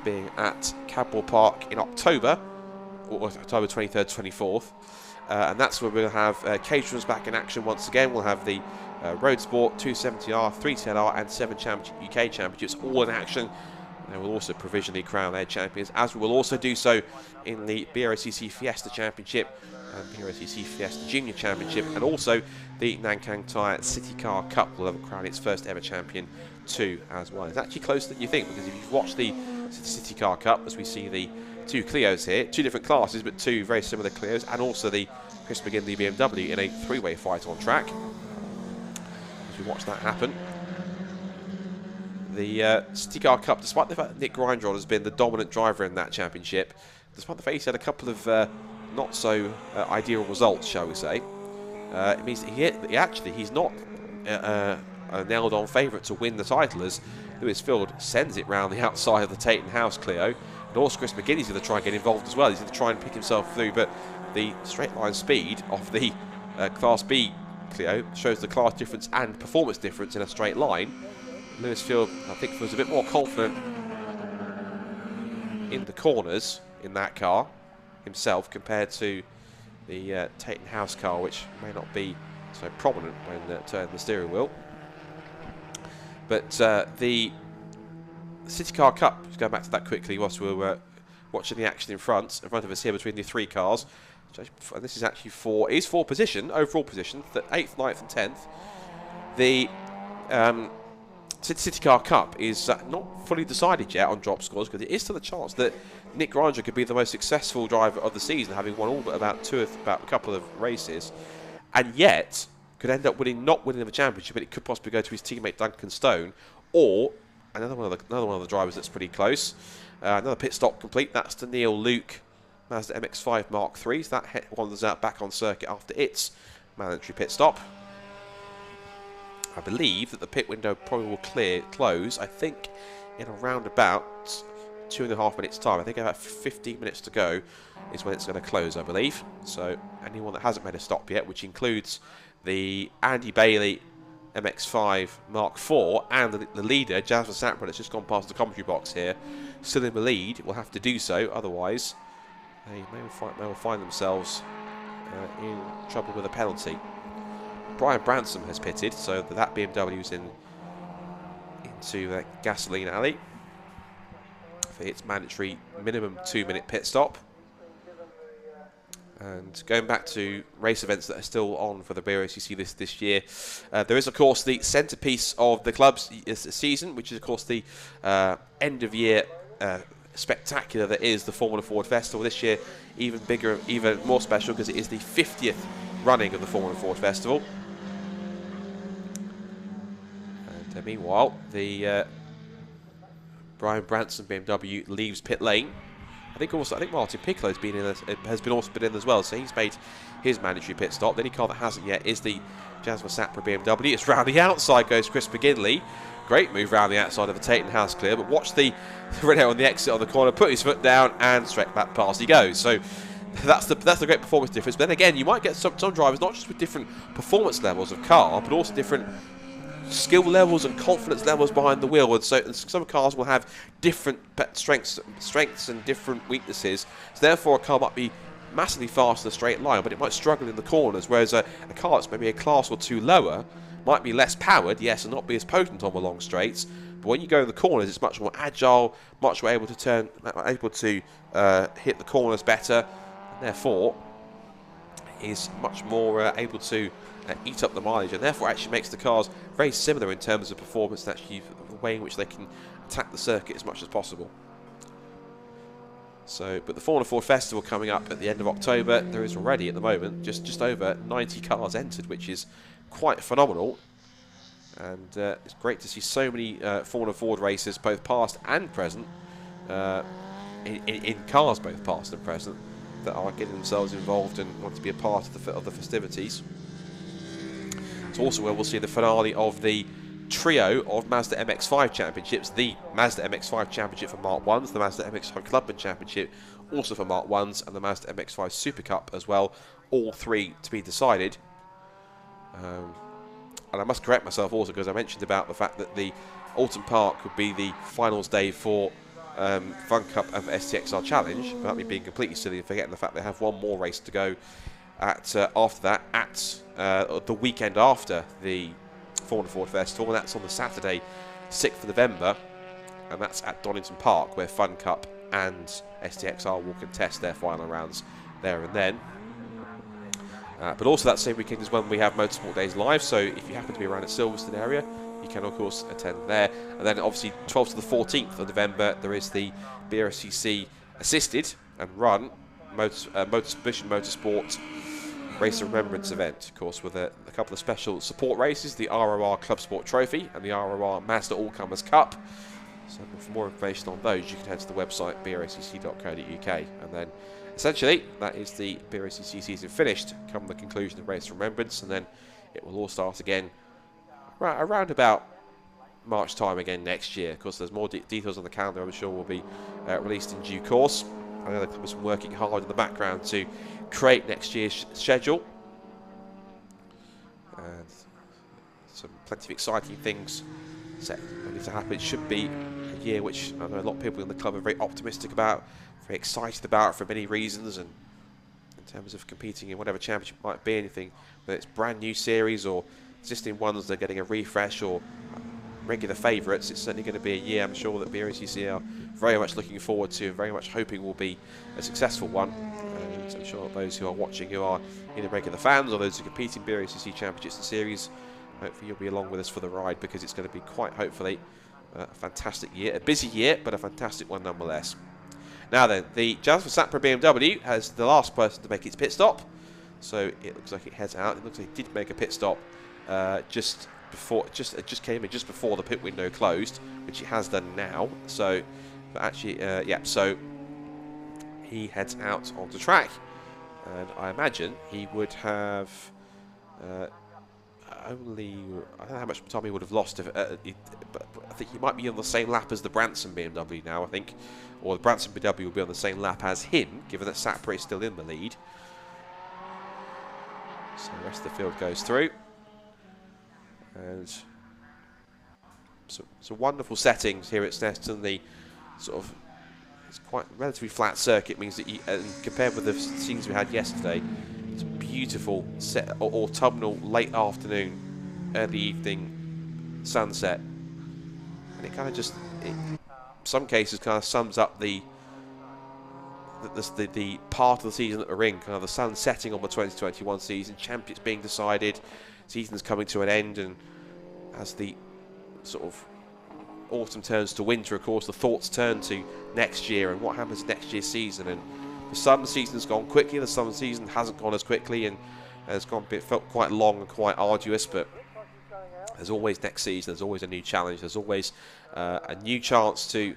being at Cadwell Park in October, or October 23rd, 24th. And that's where we'll have Caterham's back in action once again. We'll have the Road Sport 270R, 310R and 7 UK Championships all in action. And we'll also provisionally crown their champions, as we will also do so in the BRSCC Fiesta Championship and BRSCC Fiesta Junior Championship, and also the Nankang Tyre City Car Cup will have crowned its first ever champion too as well. It's actually closer than you think, because if you've watched the City Car Cup, as we see the two Clios here, two different classes but two very similar Clios, and also the Chris McGinley BMW in a three-way fight on track. As we watch that happen, the City Car Cup, despite the fact that Nick Grindrod has been the dominant driver in that championship, despite the fact he's had a couple of not so ideal results, shall we say, it means that he's not a nailed-on favourite to win the title, as Lewis Field sends it round the outside of the Taton House Clio. And also Chris McGinley's going to try and get involved as well. He's going to try and pick himself through, but the straight line speed of the Class B Clio shows the class difference and performance difference in a straight line. Lewis Field, I think, was a bit more confident in the corners in that car himself compared to the Taton House car, which may not be so prominent when turning the steering wheel. But the City Car Cup, just going back to that quickly whilst we were watching the action in front of us here between the 3 cars. And this is actually four position, overall position, 8th, 9th and 10th. The City Car Cup is not fully decided yet on drop scores, because it is still a chance that Nick Granger could be the most successful driver of the season, having won all but about a couple of races, and yet could end up not winning the championship, but it could possibly go to his teammate Duncan Stone, or another one of the drivers that's pretty close. Another pit stop complete. That's the Neil Luke Mazda MX-5 Mark III. So that wanders out back on circuit after its mandatory pit stop. I believe that the pit window probably will close, I think, in around about 2.5 minutes time. I think about 15 minutes to go is when it's going to close, I believe. So anyone that hasn't made a stop yet, which includes the Andy Bailey MX-5 Mark IV and the leader, Jasmine Sapra, that's just gone past the commentary box here, still in the lead, will have to do so, otherwise they may find themselves in trouble with a penalty. Brian Branson has pitted, so that BMW's into the gasoline alley for its mandatory minimum 2-minute pit stop. And going back to race events that are still on for the BRSCC this year, there is, of course, the centrepiece of the club's season, which is, of course, the end-of-year spectacular that is the Formula Ford Festival. This year, even bigger, even more special, because it is the 50th running of the Formula Ford Festival. And meanwhile, the Brian Branson BMW leaves pit lane. I think Martin Piccolo's has also been in as well, so he's made his mandatory pit stop. The only car that hasn't yet is the Jasmine Sapra BMW. It's round the outside goes Chris McGinley. Great move round the outside of the Tatum House clear, but watch the Renault on the exit of the corner, put his foot down, and straight back past he goes. So that's the great performance difference. But then again, you might get some drivers not just with different performance levels of car, but also different skill levels and confidence levels behind the wheel, and so some cars will have different strengths and different weaknesses. So therefore, a car might be massively fast in a straight line, but it might struggle in the corners. Whereas a car that's maybe a class or two lower might be less powered, yes, and not be as potent on the long straights. But when you go in the corners, it's much more agile, much more able to hit the corners better, and therefore is much more able to eat up the mileage, and therefore actually makes the cars very similar in terms of performance and actually the way in which they can attack the circuit as much as possible. So, but the Formula Ford Festival coming up at the end of October, there is already at the moment just over 90 cars entered, which is quite phenomenal. And it's great to see so many Formula Ford races, both past and present, in cars both past and present, that are getting themselves involved and want to be a part of the festivities. It's also where we'll see the finale of the trio of Mazda MX-5 championships, the Mazda MX-5 championship for Mark 1s, the Mazda MX-5 Clubman championship also for Mark 1s, and the Mazda MX-5 Super Cup as well, all three to be decided. And I must correct myself also, because I mentioned about the fact that the Alton Park would be the finals day for Fun Cup and STXR Challenge, without me being completely silly and forgetting the fact they have one more race to go after that, at the weekend after the Formula Ford Festival, and that's on the Saturday 6th of November, and that's at Donington Park, where Fun Cup and STXR will contest their final rounds there and then. But also that same weekend is when we have Motorsport Days live, so if you happen to be around at Silverstone area, you can of course attend there. And then obviously 12th to the 14th of November there is the BRSCC assisted and run Mitsubishi Motorsport Race of Remembrance event, of course, with a couple of special support races, the ROR Club Sport Trophy and the ROR Mazda All-Comers Cup. So for more information on those, you can head to the website brscc.co.uk, and then essentially that is the BRSCC season finished come the conclusion of Race of Remembrance, and then it will all start again around about March time again next year. Of course, there's more details on the calendar I'm sure will be released in due course. I know the club has been working hard in the background to create next year's schedule, and plenty of exciting things set to happen. It should be a year which I know a lot of people in the club are very optimistic about, very excited about for many reasons, and in terms of competing in whatever championship it might be, anything, whether it's brand new series or existing ones that are getting a refresh, or regular favourites. It's certainly going to be a year, I'm sure, that BRSCC are very much looking forward to and very much hoping will be a successful one. And I'm sure those who are watching, who are either regular fans or those who compete in BRSCC Championships and Series, hopefully you'll be along with us for the ride, because it's going to be quite hopefully a fantastic year. A busy year, but a fantastic one nonetheless. Now then, the Jasper Sapra BMW has the last person to make its pit stop. So it looks like it heads out. It looks like it did make a pit stop just came in just before the pit window closed, which it has done now. So, but actually, yeah. So he heads out onto track, and I imagine he would have only. I don't know how much time he would have lost if. But I think he might be on the same lap as the Branson BMW now. I think, or the Branson BMW will be on the same lap as him, given that Sapra is still in the lead. So the rest of the field goes through. And so wonderful settings here at Snetterton. The sort of, it's quite relatively flat circuit, means that you, compared with the scenes we had yesterday, it's a beautiful autumnal late afternoon, early evening sunset, and it kind of just, in some cases, kind of sums up the part of the season that we're in. Kind of the sun setting on the 2021 season, champions being decided. Season's coming to an end, and as the sort of autumn turns to winter, of course, the thoughts turn to next year and what happens next year's season. And the summer season's gone quickly, the summer season hasn't gone as quickly, and has felt quite long and quite arduous, but there's always next season, there's always a new challenge, there's always a new chance to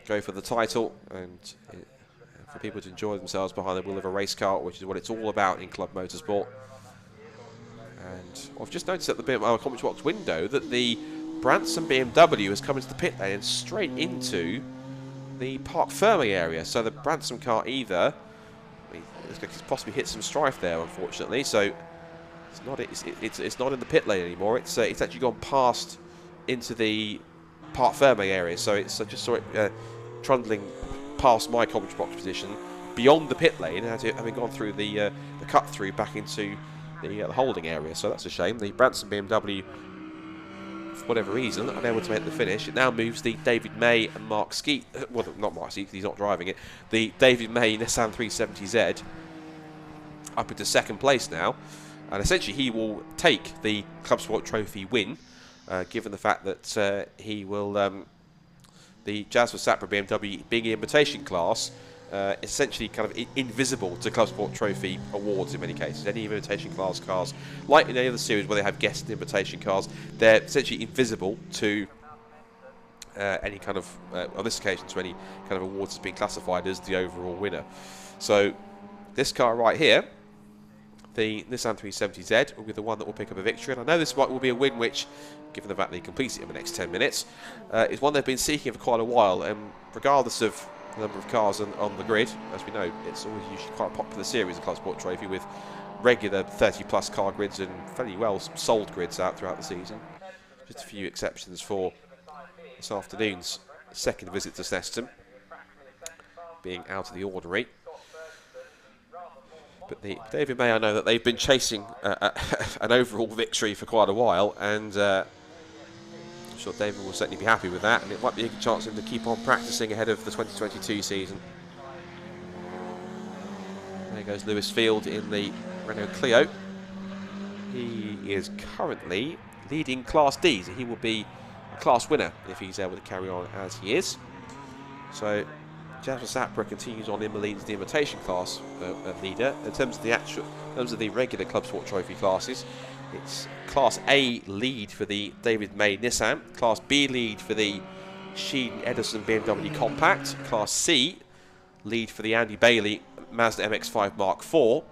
go for the title, and for people to enjoy themselves behind the wheel of a race car, which is what it's all about in club motorsport. And I've just noticed at the commentary box window that the Branson BMW has come into the pit lane and straight into the Parc Fermé area. So the Branson car either, it's possibly hit some strife there, unfortunately. So it's not in the pit lane anymore. It's actually gone past into the Parc Fermé area. So it's I just saw it trundling past my commentary box position beyond the pit lane, having gone through the cut through back into the holding area. So that's a shame. The Branson BMW, for whatever reason, unable to make the finish. It now moves the David May and Mark Skeet, well, not Mark Skeet, he's not driving it, the David May Nissan 370Z up into second place now, and essentially he will take the Club Sport Trophy win, given the fact that he will, the Jasper Sapra BMW being the invitation class, essentially kind of invisible to Club Sport Trophy awards in many cases. Any invitation class cars, like in any other series where they have guest invitation cars, they're essentially invisible to any kind of, on this occasion, to any kind of awards that's being classified as the overall winner. So this car right here, the Nissan 370Z, will be the one that will pick up a victory. And I know this will be a win which, given the fact that he completes it in the next 10 minutes, is one they've been seeking for quite a while. And regardless of the number of cars on the grid, as we know, it's always usually quite a popular series, the Club Sport Trophy, with regular 30+ car grids and fairly well sold grids out throughout the season. Just a few exceptions for this afternoon's second visit to Snetterton, being out of the ordinary. But the David May, I know that they've been chasing an overall victory for quite a while, and I'm sure David will certainly be happy with that, and it might be a good chance for him to keep on practicing ahead of the 2022 season. There goes Lewis Field in the Renault Clio. He is currently leading Class D, so he will be a class winner if he's able to carry on as he is. So Jasper Sapra continues on in the lead as the invitation class leader. In terms of the regular Club Sport Trophy classes, it's Class A lead for the David May Nissan, Class B lead for the Sheen Edison BMW Compact, Class C lead for the Andy Bailey Mazda MX-5 Mark IV,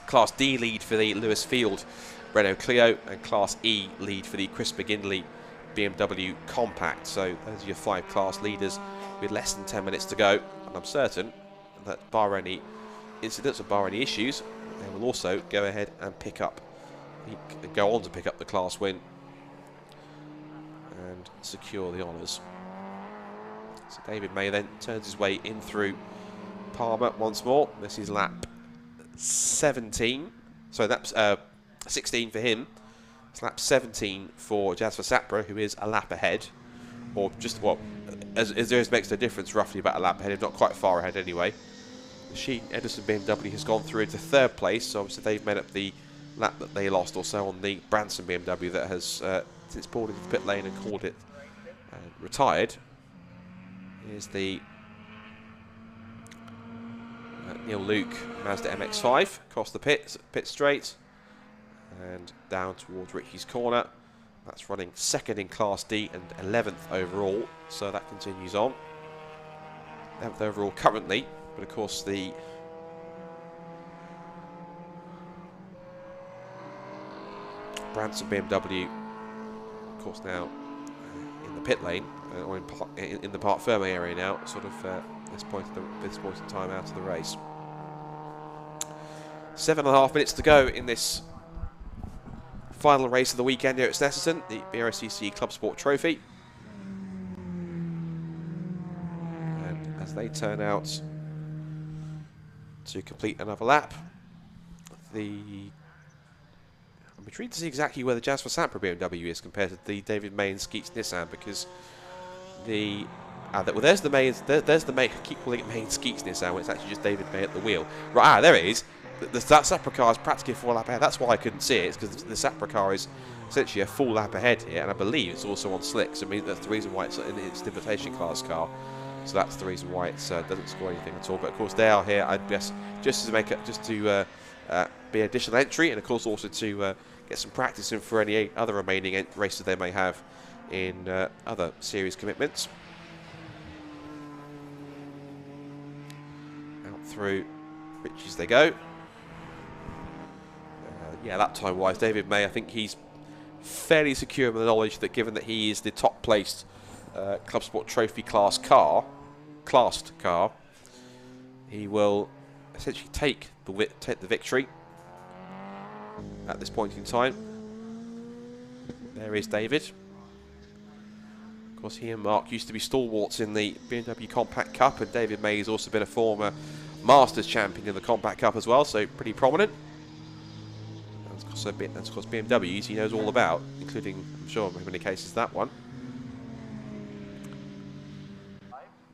Class D lead for the Lewis Field Renault Clio, and Class E lead for the Chris McGinley BMW Compact. So those are your 5 class leaders with less than 10 minutes to go, and I'm certain that bar any incidents or bar any issues, they will also go ahead and go on to pick up the class win and secure the honours. So David May then turns his way in through Palmer once more. This is lap 17, so that's 16 for him. It's lap 17 for Jasper Sapra, who is a lap ahead, or just, well, as there makes no difference, roughly about a lap ahead, if not quite far ahead anyway. The Sheen Edison BMW has gone through into 3rd place, so obviously they've made up the lap that they lost also on the Branson BMW that has since pulled into the pit lane and called it retired. Here's the Neil Luke Mazda MX-5 across the pit straight and down towards Ritchie's corner. That's running 2nd in Class D and 11th overall, so that continues on. 11th overall currently, but of course the Branson BMW, of course, now in the pit lane or in the Parc Ferme area now, sort of this point in time out of the race. 7.5 minutes to go in this final race of the weekend here at Snetterton, the BRSCC Club Sport Trophy. And as they turn out to complete another lap, I'm intrigued to see exactly where the Jasper Sapra BMW is compared to the David May and Skeets Nissan, because the well, there's the May. There's the May. I keep calling it May and Skeets Nissan when it's actually just David May at the wheel. Right, there it is. That Sapra car is practically a full lap ahead. That's why I couldn't see it. It's because the Sapra car is essentially a full lap ahead here, and I believe it's also on slicks. I mean, that's the reason why it's in its invitation class car. So that's the reason why it doesn't score anything at all. But of course, they are here, I guess, just to be an additional entry, and of course also to get some practice in for any other remaining races they may have in other series commitments. Out through Ritchie's they go. Yeah, that time wise, David May, I think he's fairly secure with the knowledge that given that he is the top placed Club Sport Trophy classed car, he will essentially take the victory at this point in time. There is David. Of course, he and Mark used to be stalwarts in the BMW Compact Cup, and David May has also been a former Masters champion in the Compact Cup as well, so pretty prominent. That's of course BMWs he knows all about, including, I'm sure, in many cases that one.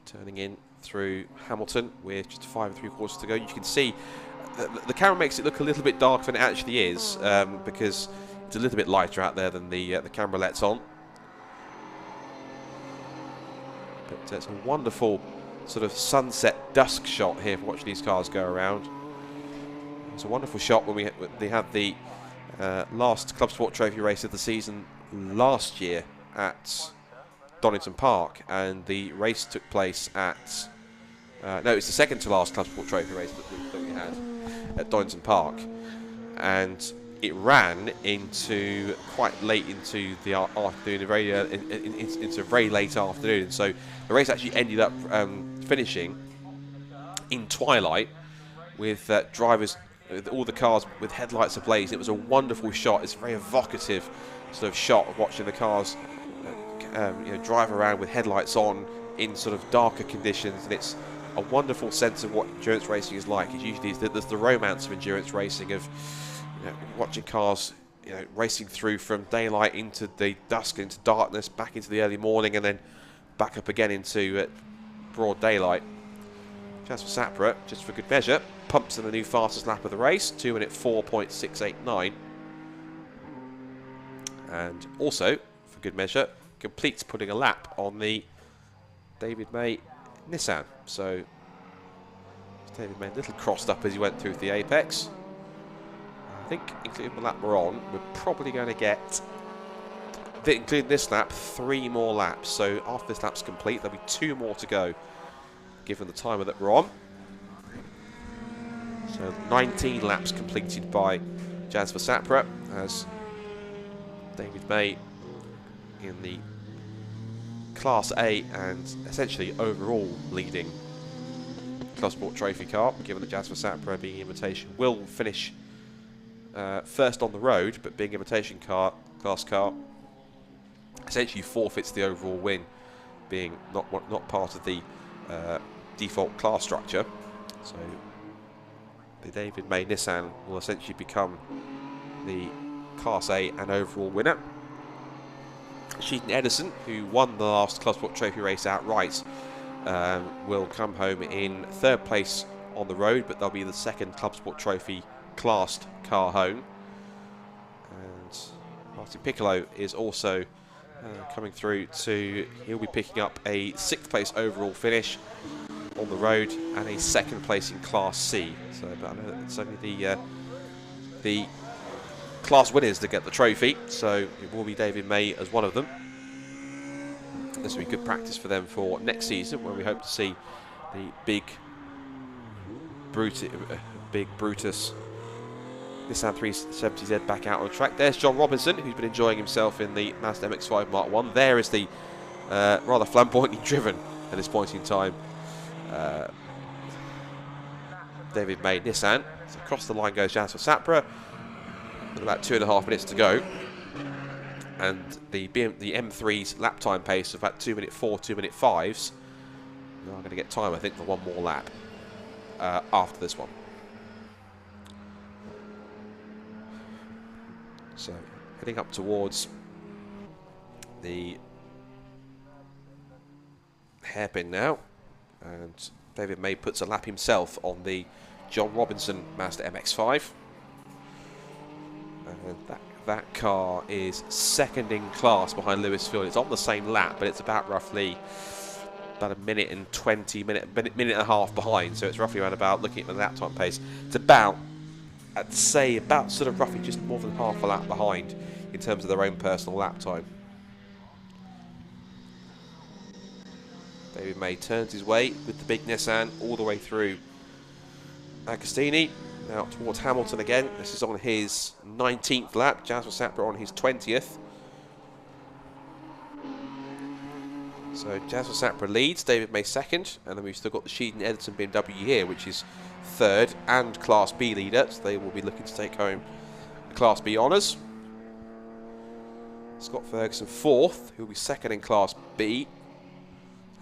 Turning in through Hamilton with just 5 3/4 to go. You can see the camera makes it look a little bit darker than it actually is, because it's a little bit lighter out there than the camera lets on. But it's a wonderful sort of sunset dusk shot here for watching these cars go around. It's a wonderful shot when they had the last Club Sport Trophy race of the season last year at Donington Park, and the race took place at no, it's the second to last Club Sport Trophy race that we had at Donington Park, and it ran into quite late into the afternoon, into a very late afternoon. So the race actually ended up finishing in twilight with drivers, all the cars with headlights ablaze. It was a wonderful shot. It's a very evocative sort of shot of watching the cars drive around with headlights on in sort of darker conditions, and it's a wonderful sense of what endurance racing is like. It's usually there's the romance of endurance racing, of watching cars racing through from daylight into the dusk, into darkness, back into the early morning, and then back up again into broad daylight. Jasper Sapra, just for good measure, pumps in the new fastest lap of the race, 2 minute 4.689, and also for good measure completes putting a lap on the David May Nissan. So David May a little crossed up as he went through the apex. I think, including the lap we're on, we're probably going to get, including this lap, 3 more laps. So after this lap's complete, there'll be 2 more to go, given the timer that we're on. So 19 laps completed by Jasper Sapra, as David May in the Class A and essentially overall leading Club Sport Trophy car, given that Jasper Sapra, being invitation, will finish first on the road, but being invitation class car, essentially forfeits the overall win, being not part of the default class structure. So the David May Nissan will essentially become the Class A and overall winner. Sheaton Edison, who won the last Club Sport Trophy race outright, will come home in 3rd place on the road, but they'll be the 2nd Club Sport Trophy classed car home. And Martin Piccolo is also coming through he'll be picking up a 6th place overall finish on the road and a 2nd place in Class C. So, but I know it's only the class winners that get the trophy, so it will be David May as one of them. This will be good practice for them for next season, where we hope to see the big Brutus Nissan 370Z back out on the track. There's John Robinson, who's been enjoying himself in the Mazda MX-5 Mark 1. There is the rather flamboyantly driven at this point in time David May Nissan. So across the line goes Jasper Sapra with about 2.5 minutes to go, and the M3's lap time pace of about 2:04, 2:05s. Now I'm going to get time, I think, for one more lap after this one. So heading up towards the hairpin now, and David May puts a lap himself on the John Robinson Mazda MX-5. And that car is 2nd in class behind Lewis Field. It's on the same lap, but it's about roughly about a minute and 20 minute and a half behind. So it's roughly around about, looking at the lap time pace, it's about, I'd say about sort of roughly just more than half a lap behind in terms of their own personal lap time. David May turns his way with the big Nissan all the way through Agostini. Now towards Hamilton again. This is on his 19th lap. Jasper Sapra on his 20th. So Jasper Sapra leads, David May 2nd, and then we've still got the Sheaton Edison BMW here, which is 3rd and Class B leader. So they will be looking to take home the Class B honours. Scott Ferguson 4th, who will be 2nd in Class B.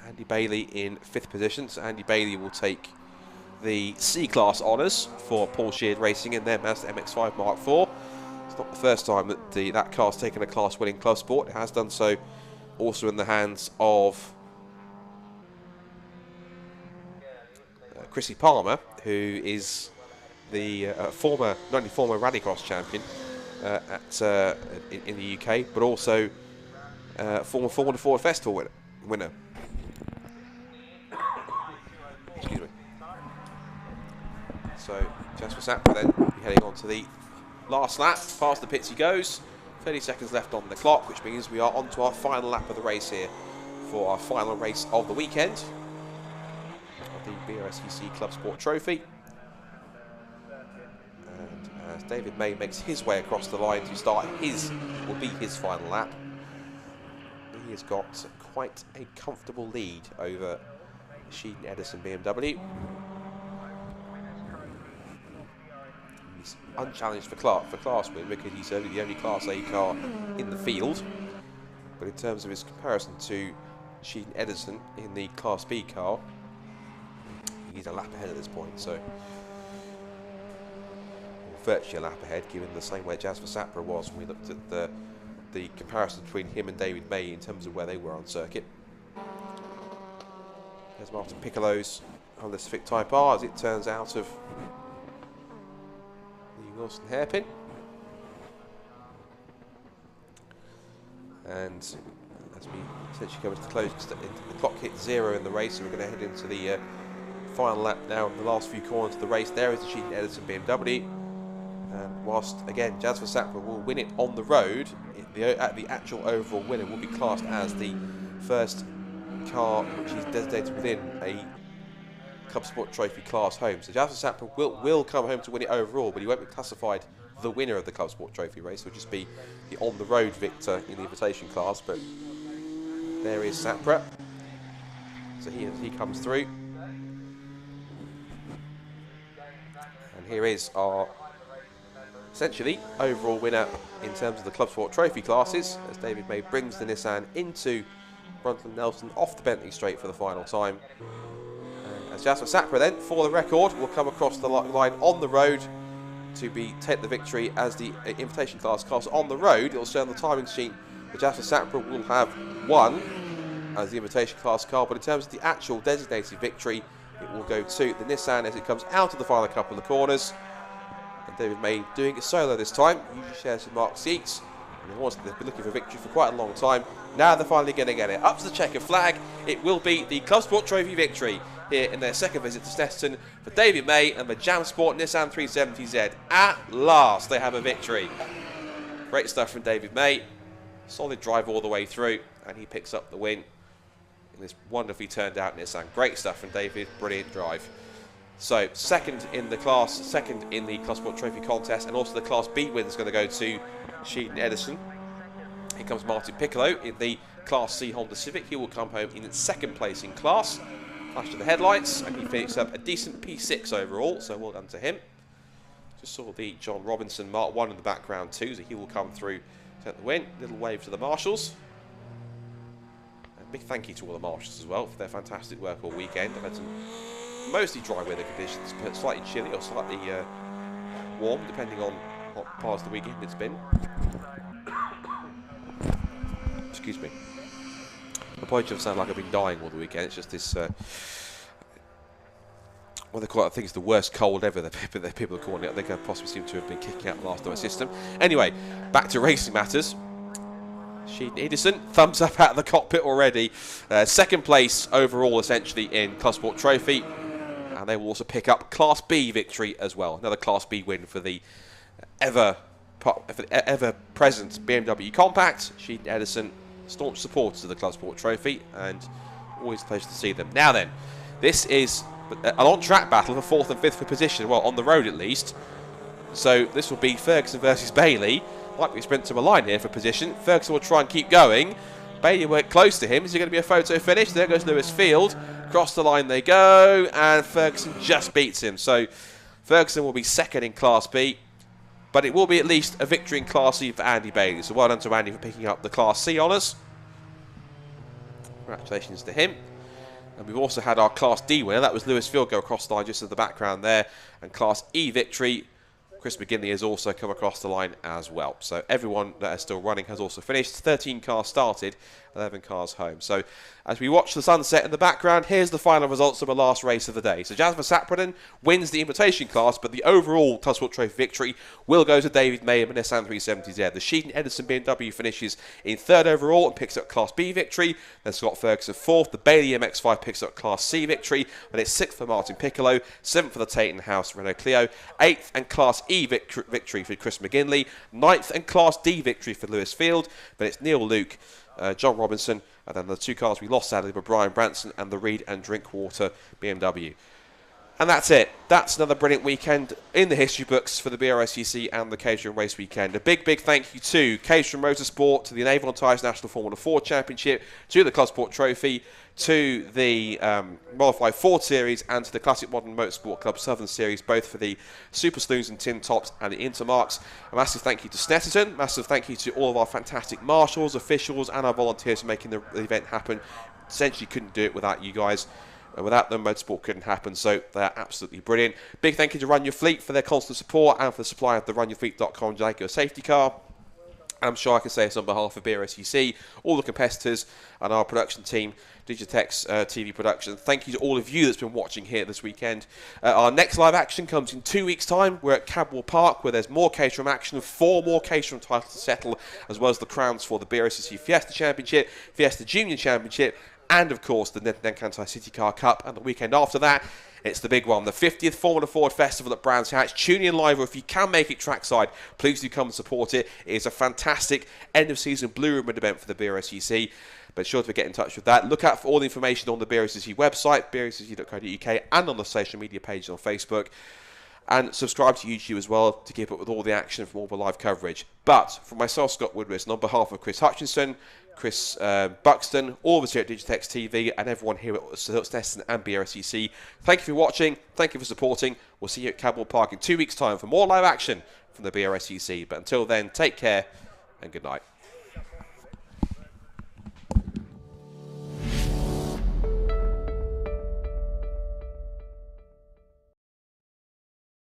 Andy Bailey in 5th position. So Andy Bailey will take the C-Class honours for Paul Sheard Racing in their Mazda MX-5 Mark IV. It's not the first time that that car's taken a class-winning Club Sport. It has done so also in the hands of Chrissy Palmer, who is the former Rallycross champion in the UK, but also former Formula Ford Festival winner. Excuse me. So Jasper Sapra then will be heading on to the last lap. Past the pits he goes. 30 seconds left on the clock, which means we are on to our final lap of the race here for our final race of the weekend of the BRSCC Club Sport Trophy. And as David May makes his way across the line to start his final lap, he has got quite a comfortable lead over Sheaton Edison BMW. He's unchallenged for class win because he's only the only Class A car in the field. But in terms of his comparison to Sheaton Edison in the Class B car, he's a lap ahead at this point. So, virtually a lap ahead, given the same way Jasper Sapra was when we looked at the comparison between him and David May in terms of where they were on circuit. There's Martin Piccolo's Honda Civic Type R as it turns out of the Wilson hairpin. And as we essentially come to the close, the clock hit 0 in the race, so we're going to head into the final lap now in the last few corners of the race. There is the Sheaton Edison BMW. And whilst, again, Jasper Sapra will win it on the road, the actual overall winner will be classed as the first car which is designated within a Club Sport Trophy class home. So Jasper Sapra will come home to win it overall, but he won't be classified the winner of the Club Sport Trophy race. He'll just be the on-the-road victor in the invitation class. But there is Sapra. So he comes through. And here is our essentially overall winner in terms of the Club Sport Trophy classes, as David May brings the Nissan into Brunton Nelson off the Bentley straight for the final time. And as Jasper Sapra then, for the record, will come across the line on the road to take the victory as the invitation class cars on the road. It'll show on the timing sheet that Jasper Sapra will have won as the invitation class car, but in terms of the actual designated victory, it will go to the Nissan as it comes out of the final couple of the corners. And David May doing it solo this time. Usually shares with Mark Seats. And they've been looking for victory for quite a long time. Now they're finally going to get it. Up to the checkered flag. It will be the Club Sport Trophy victory here in their second visit to Snetterton for David May and the Jam Sport Nissan 370Z. At last they have a victory. Great stuff from David May. Solid drive all the way through, and he picks up the win in this wonderfully turned out Nissan. Great stuff from David. Brilliant drive. So second in the class, second in the Club Sport Trophy contest, and also the Class B win is going to go to Sheldon Edison. Here comes Martin Piccolo in the Class C Honda Civic. He will come home in second place in class. Flash to the headlights, and he finished up a decent P6 overall, so well done to him. Just saw the John Robinson Mark 1 in the background too, so he will come through to take the win. Little wave to the marshals. And big thank you to all the marshals as well for their fantastic work all weekend. I've had some mostly dry weather conditions, but slightly chilly or slightly warm, depending on what part of the weekend it's been. Excuse me. I probably sound like I've been dying all the weekend. It's just this, well, they call it, I think it's the worst cold ever that people are calling it. I think I possibly seem to have been kicking out the last of my system. Anyway, back to racing matters. Sheldon Edison, thumbs up out of the cockpit already. Second place overall, essentially, in Club Sport Trophy. And they will also pick up Class B victory as well. Another Class B win for the ever-present BMW Compact. Sheldon Edison, staunch supporters of the Club Sport Trophy, and always a pleasure to see them. Now then, this is an on-track battle for 4th and 5th position, well, on the road at least. So this will be Ferguson versus Bailey. Likely sprint to a line here for position. Ferguson will try and keep going. Bailey worked close to him. Is it going to be a photo finish? There goes Lewis Field. Across the line they go, and Ferguson just beats him. So Ferguson will be second in Class B, but it will be at least a victory in Class C for Andy Bailey. So well done to Andy for picking up the Class C honours. Congratulations to him. And we've also had our Class D winner. That was Lewis Field go across the line just in the background there. And Class E victory, Chris McGinley has also come across the line as well. So everyone that is still running has also finished. 13 cars started, 11 cars home. So as we watch the sunset in the background, here's the final results of the last race of the day. So Jasper Sapradin wins the invitation class, but the overall Club Sport Trophy victory will go to David May and the Nissan 370Z. The Sheldon Edison BMW finishes in third overall and picks up Class B victory. Then Scott Ferguson fourth. The Bailey MX-5 picks up Class C victory. Then it's sixth for Martin Piccolo, seventh for the Taton House Renault Clio, eighth and Class E victory for Chris McGinley, ninth and Class D victory for Lewis Field. Then it's Neil Luke, John Robinson, and then the two cars we lost sadly were Brian Branson and the Reed and Drinkwater BMW. And that's it. That's another brilliant weekend in the history books for the BRSCC and the Caterham Race Weekend. A big, big thank you to Caterham Motorsport, to the Naval Tyres National Formula 4 Championship, to the Club Sport Trophy, to the Modified Ford Series, and to the Classic Modern Motorsport Club Southern Series, both for the Super Saloons and Tin Tops and the Intermarks. A massive thank you to Snetterton, massive thank you to all of our fantastic marshals, officials, and our volunteers for making the event happen. Essentially couldn't do it without you guys. Without them, motorsport couldn't happen, so they're absolutely brilliant. Big thank you to Run Your Fleet for their constant support and for the supply of the runyourfleet.com Jaguar safety car. I'm sure I can say this on behalf of BRSCC, all the competitors, and our production team, Digitex TV Production. Thank you to all of you that's been watching here this weekend. Our next live action comes in 2 weeks' time. We're at Cadwell Park, where there's more Caterham action, 4 more Caterham titles to settle, as well as the crowns for the BRSCC Fiesta Championship, Fiesta Junior Championship, and of course the Nankantai City Car Cup. And the weekend after that, it's the big one, the 50th Formula Ford Festival at Brands Hatch. Tune in live, or if you can make it trackside, please do come and support it. It is a fantastic end-of-season Blue Ribbon event for the BRSCC. But sure to get in touch with that. Look out for all the information on the BRSCC website, brSCC.co.uk, and on the social media pages on Facebook. And subscribe to YouTube as well to keep up with all the action from all the live coverage. But from myself, Scott Woodward, and on behalf of Chris Hutchinson, Chris Buxton, all of us here at Digitex TV, and everyone here at Snetterton and BRSCC, thank you for watching, thank you for supporting. We'll see you at Cadwell Park in 2 weeks' time for more live action from the BRSCC. But until then, take care and good night.